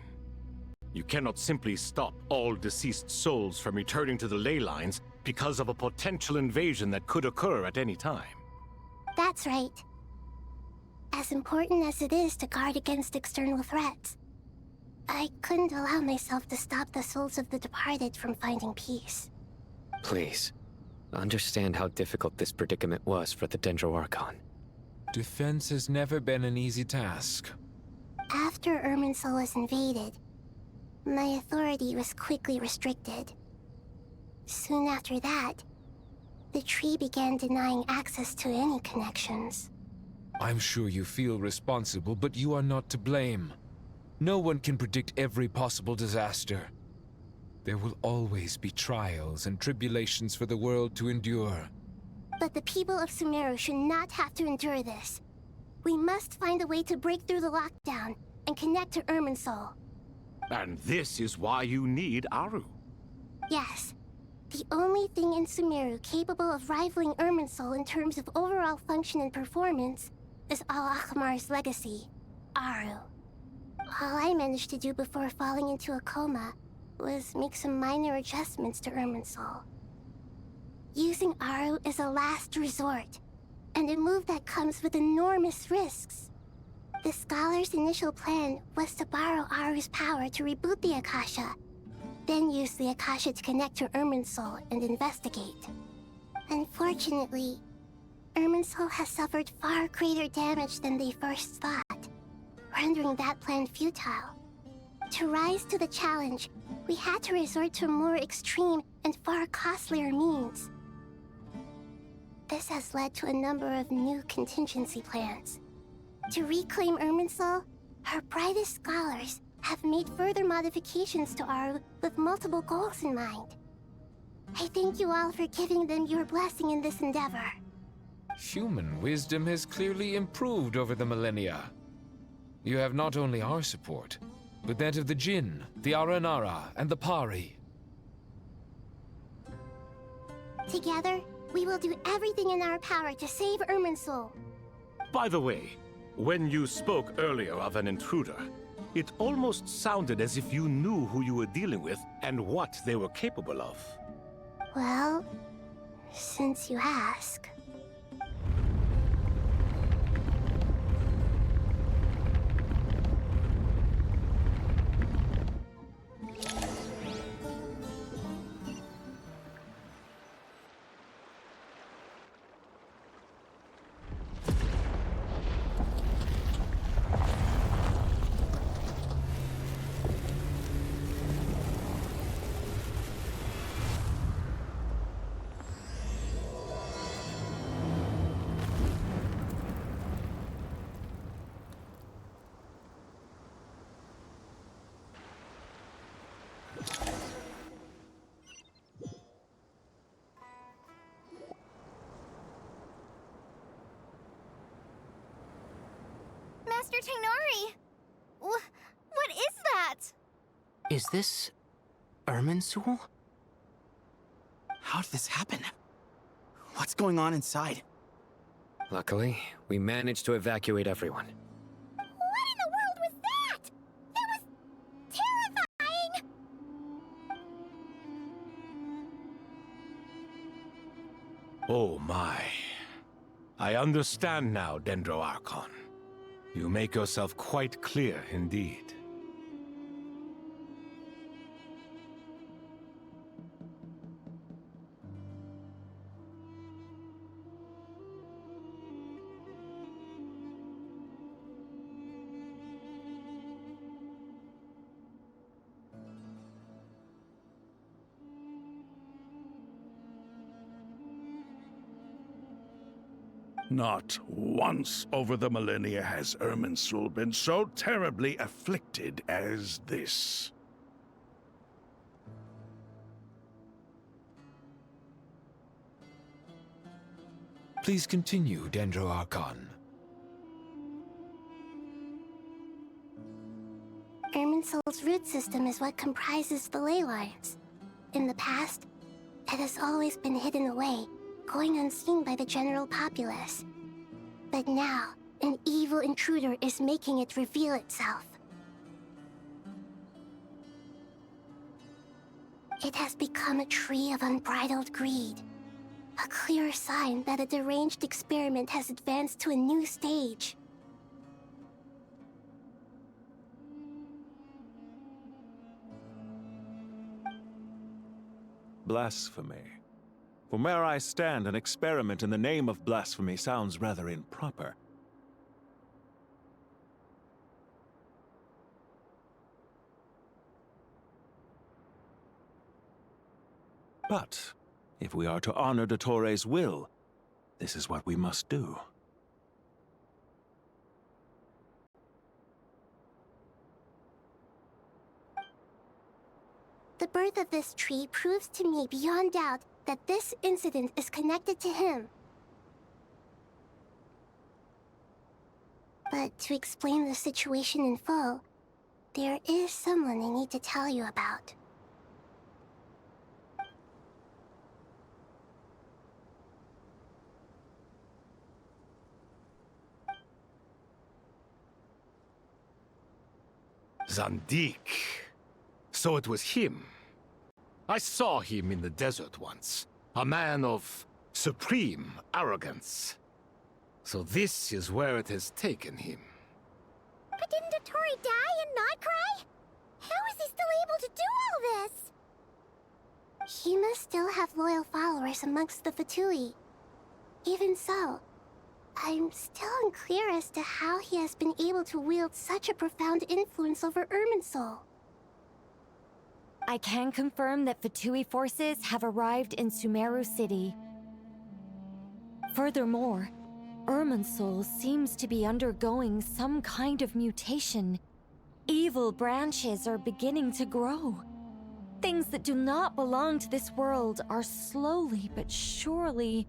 You cannot simply stop all deceased souls from returning to the ley lines because of a potential invasion that could occur at any time.
That's right. As important as it is to guard against external threats, I couldn't allow myself to stop the souls of the departed from finding peace.
Please, understand how difficult this predicament was for the Dendro Archon.
Defense has never been an easy task.
After Irminsul was invaded, my authority was quickly restricted. Soon after that, the tree began denying access to any connections.
I'm sure you feel responsible, but you are not to blame. No one can predict every possible disaster. There will always be trials and tribulations for the world to endure.
But the people of Sumeru should not have to endure this. We must find a way to break through the lockdown and connect to Irminsul.
And this is why you need Aru.
Yes. The only thing in Sumeru capable of rivaling Irminsul in terms of overall function and performance is Al-Ahmar's legacy, Aru. All I managed to do before falling into a coma was make some minor adjustments to Irminsul. Using Aru is a last resort, and a move that comes with enormous risks. The scholar's initial plan was to borrow Aru's power to reboot the Akasha, then use the Akasha to connect to Irminsul and investigate. Unfortunately, Irminsul has suffered far greater damage than they first thought, rendering that plan futile. To rise to the challenge, we had to resort to more extreme and far costlier means. This has led to a number of new contingency plans. To reclaim Irminsul, her brightest scholars have made further modifications to Aru with multiple goals in mind. I thank you all for giving them your blessing in this endeavor.
Human wisdom has clearly improved over the millennia. You have not only our support, but that of the Jinn, the Aranara, and the Pari.
Together, we will do everything in our power to save Irminsul.
By the way, when you spoke earlier of an intruder, it almost sounded as if you knew who you were dealing with and what they were capable of.
Well, since you ask.
Master Tainari! What is that?
Is this Irminsul? How did this happen? What's going on inside?
Luckily, we managed to evacuate everyone.
What in the world was that? That was terrifying!
Oh my. I understand now, Dendro Archon. You make yourself quite clear indeed.
Not once over the millennia has Irminsul been so terribly afflicted as this.
Please continue, Dendro Archon.
Irminsul's root system is what comprises the ley lines. In the past, it has always been hidden away, going unseen by the general populace. But now, an evil intruder is making it reveal itself. It has become a tree of unbridled greed. A clear sign that a deranged experiment has advanced to a new stage.
Blasphemy. From where I stand, an experiment in the name of blasphemy sounds rather improper. But, if we are to honor Dottores' will, this is what we must do.
The birth of this tree proves to me beyond doubt that this incident is connected to him. But to explain the situation in full, there is someone I need to tell you about.
Zandik. So it was him. I saw him in the desert once. A man of supreme arrogance. So this is where it has taken him.
But didn't Dottore die and not Krai? How is he still able to do all this?
He must still have loyal followers amongst the Fatui. Even so, I'm still unclear as to how he has been able to wield such a profound influence over Irminsul.
I can confirm that Fatui forces have arrived in Sumeru City. Furthermore, Irminsul seems to be undergoing some kind of mutation. Evil branches are beginning to grow. Things that do not belong to this world are slowly but surely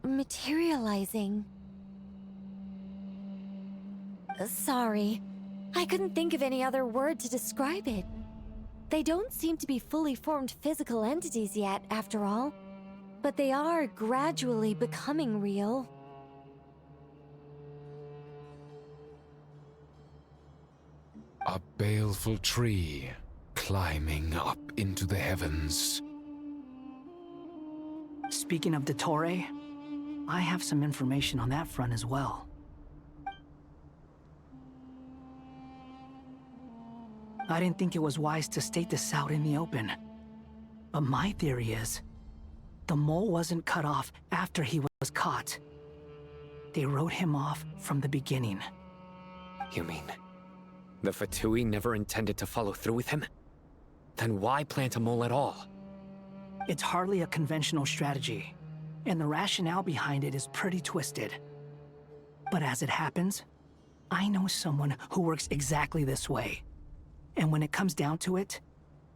materializing. Sorry, I couldn't think of any other word to describe it. They don't seem to be fully formed physical entities yet, after all, but they are gradually becoming real.
A baleful tree climbing up into the heavens.
Speaking of Dottore, I have some information on that front as well. I didn't think it was wise to state this out in the open. But my theory is, the mole wasn't cut off after he was caught. They wrote him off from the beginning.
You mean, the Fatui never intended to follow through with him? Then why plant a mole at all?
It's hardly a conventional strategy, and the rationale behind it is pretty twisted. But as it happens, I know someone who works exactly this way. And when it comes down to it,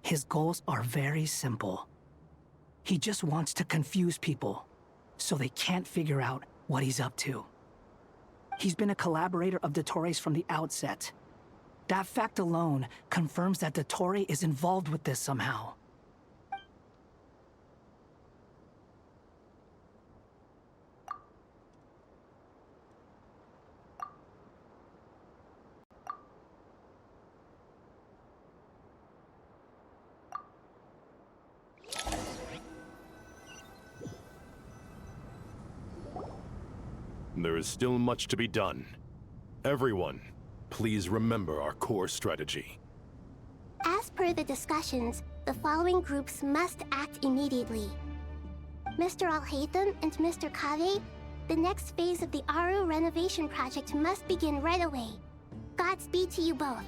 his goals are very simple. He just wants to confuse people, so they can't figure out what he's up to. He's been a collaborator of Dottore's from the outset. That fact alone confirms that Dottore is involved with this somehow.
There is still much to be done. Everyone, please remember our core strategy.
As per the discussions, the following groups must act immediately. Mr. Alhaitham and Mr. Kave, the next phase of the Aru renovation project must begin right away. Godspeed to you both.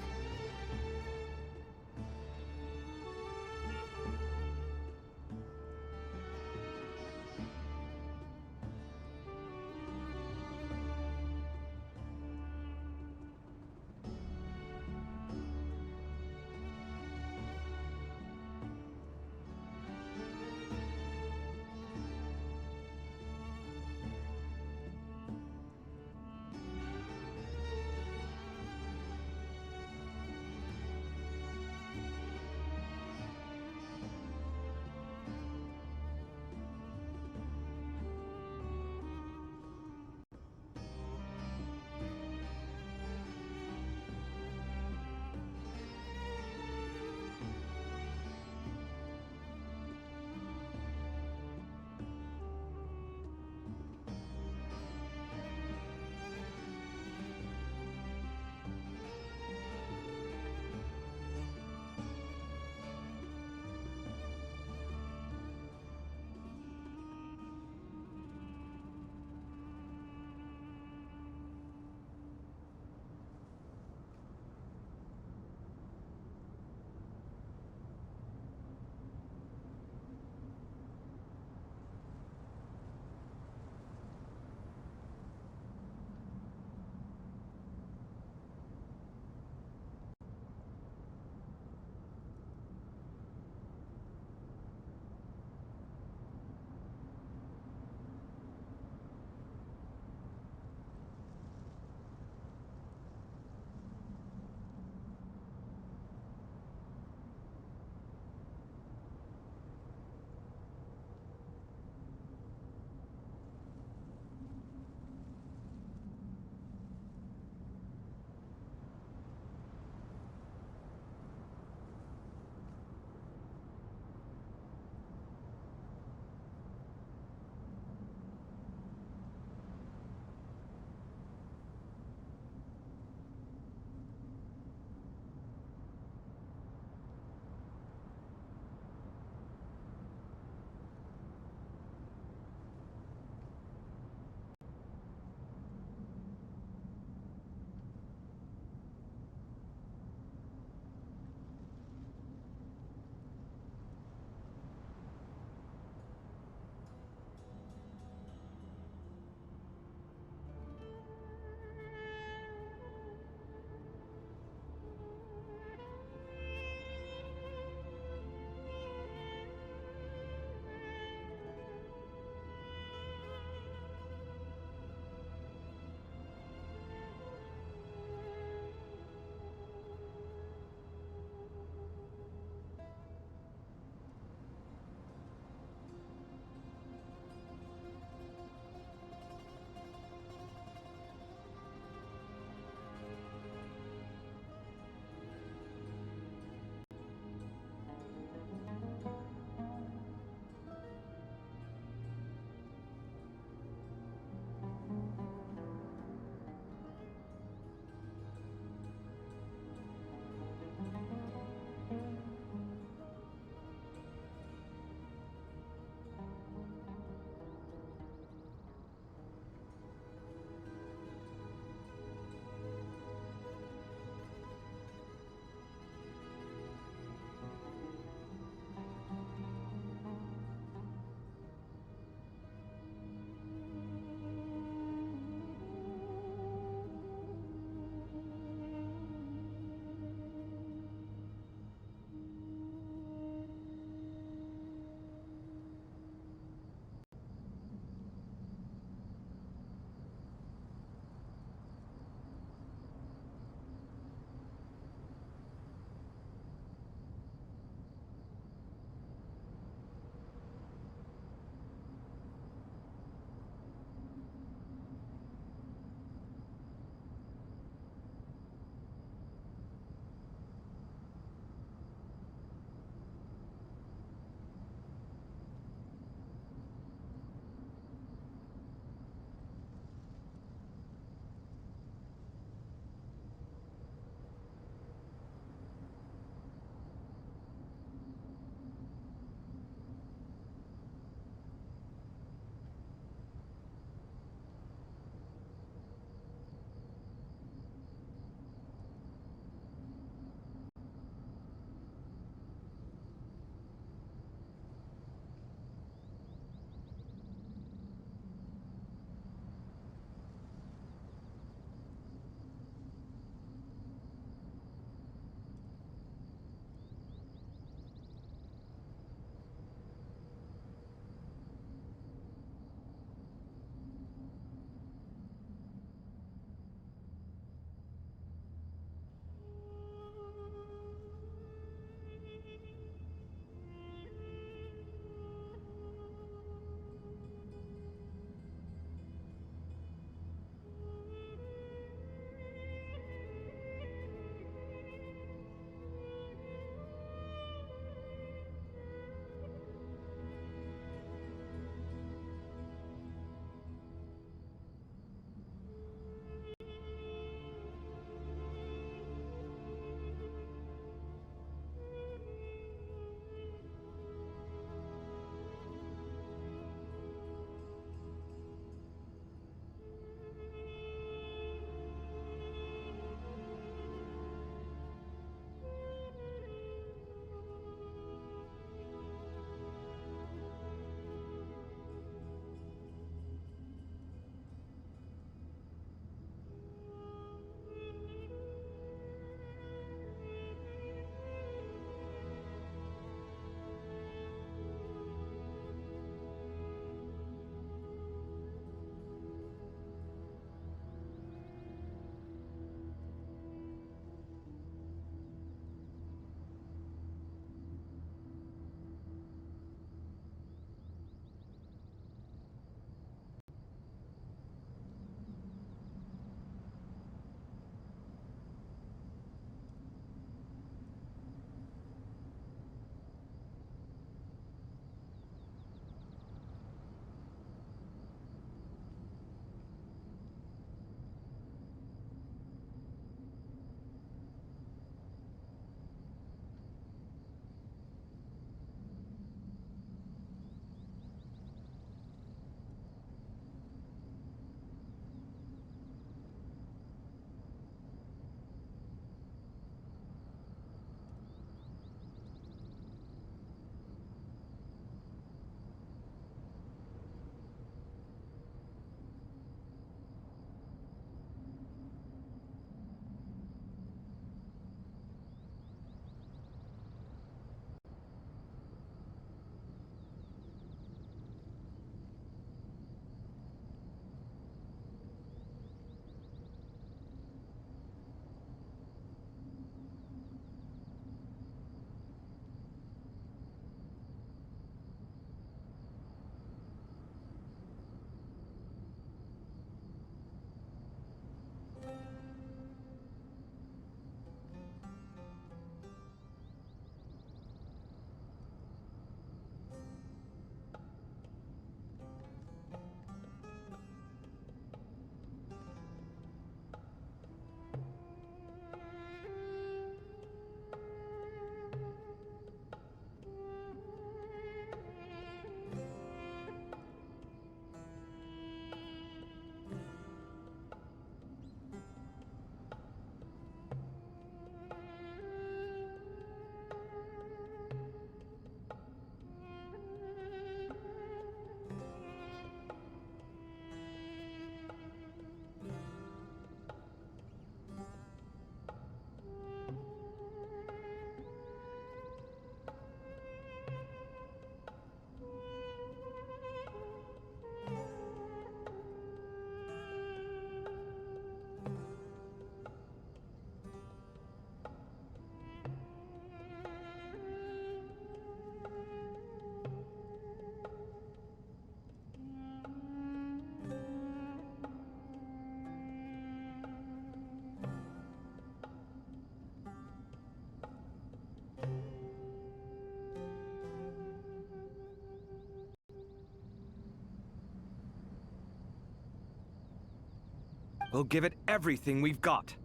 We'll give it everything we've got.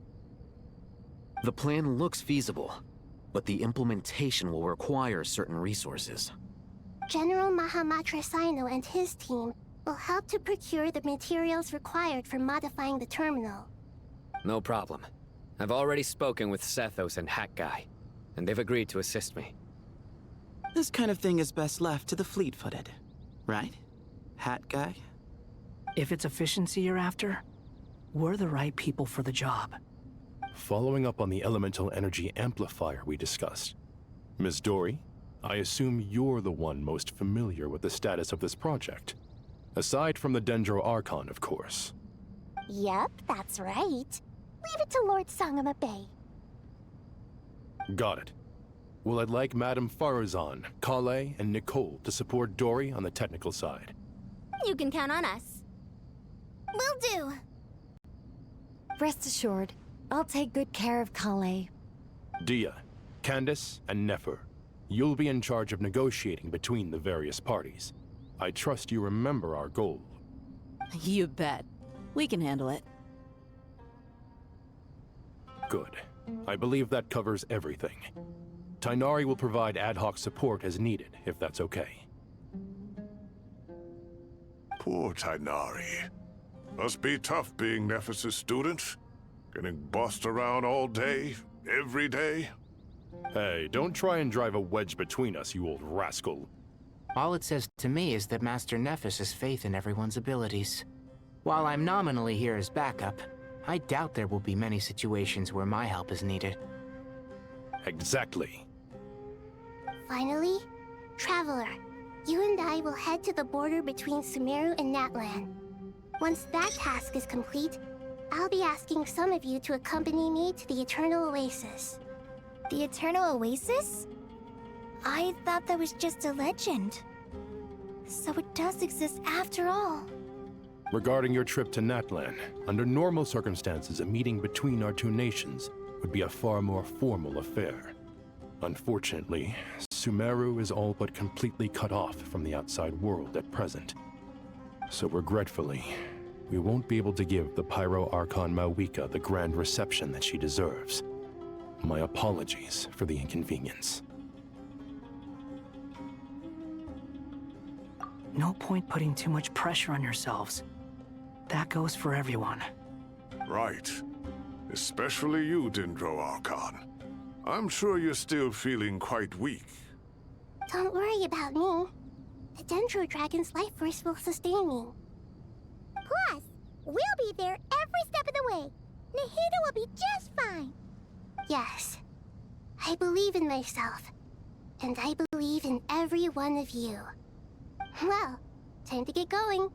The plan looks feasible, but the implementation will require certain resources.
General Mahamatra Sino and his team will help to procure the materials required for modifying the terminal.
No problem. I've already spoken with Sethos and Hat Guy, and they've agreed to assist me.
This kind of thing is best left to the fleet-footed, right? Hat Guy?
If it's efficiency you're after, we're the right people for the job.
Following up on the elemental energy amplifier we discussed, Ms. Dory, I assume you're the one most familiar with the status of this project. Aside from the Dendro Archon, of course.
Yep, that's right. Leave it to Lord Sangama Bay.
Got it. Well, I'd like Madame Farazan, Kale, and Nicole to support Dory on the technical side.
You can count on us. Will do.
Rest assured, I'll take good care of Kale.
Dia, Candace, and Nefer, you'll be in charge of negotiating between the various parties. I trust you remember our goal.
You bet. We can handle it.
Good. I believe that covers everything. Tainari will provide ad hoc support as needed, if that's okay.
Poor Tainari. Must be tough being Nephis' student. Getting bossed around all day, every day.
Hey, don't try and drive a wedge between us, you old rascal.
All it says to me is that Master Nephis has faith in everyone's abilities. While I'm nominally here as backup, I doubt there will be many situations where my help is needed.
Exactly.
Finally, Traveler, you and I will head to the border between Sumeru and Natlan. Once that task is complete, I'll be asking some of you to accompany me to the Eternal Oasis.
The Eternal Oasis? I thought that was just a legend. So it does exist after all.
Regarding your trip to Natlan, under normal circumstances, a meeting between our two nations would be a far more formal affair. Unfortunately, Sumeru is all but completely cut off from the outside world at present. So regretfully, we won't be able to give the Pyro Archon Mawika the grand reception that she deserves. My apologies for the inconvenience.
No point putting too much pressure on yourselves. That goes for everyone.
Right. Especially you, Dendro Archon. I'm sure you're still feeling quite weak.
Don't worry about me. The Dendro Dragon's life force will sustain me.
Plus, we'll be there every step of the way. Nahida will be just fine.
Yes. I believe in myself. And I believe in every one of you. Well, time to get going.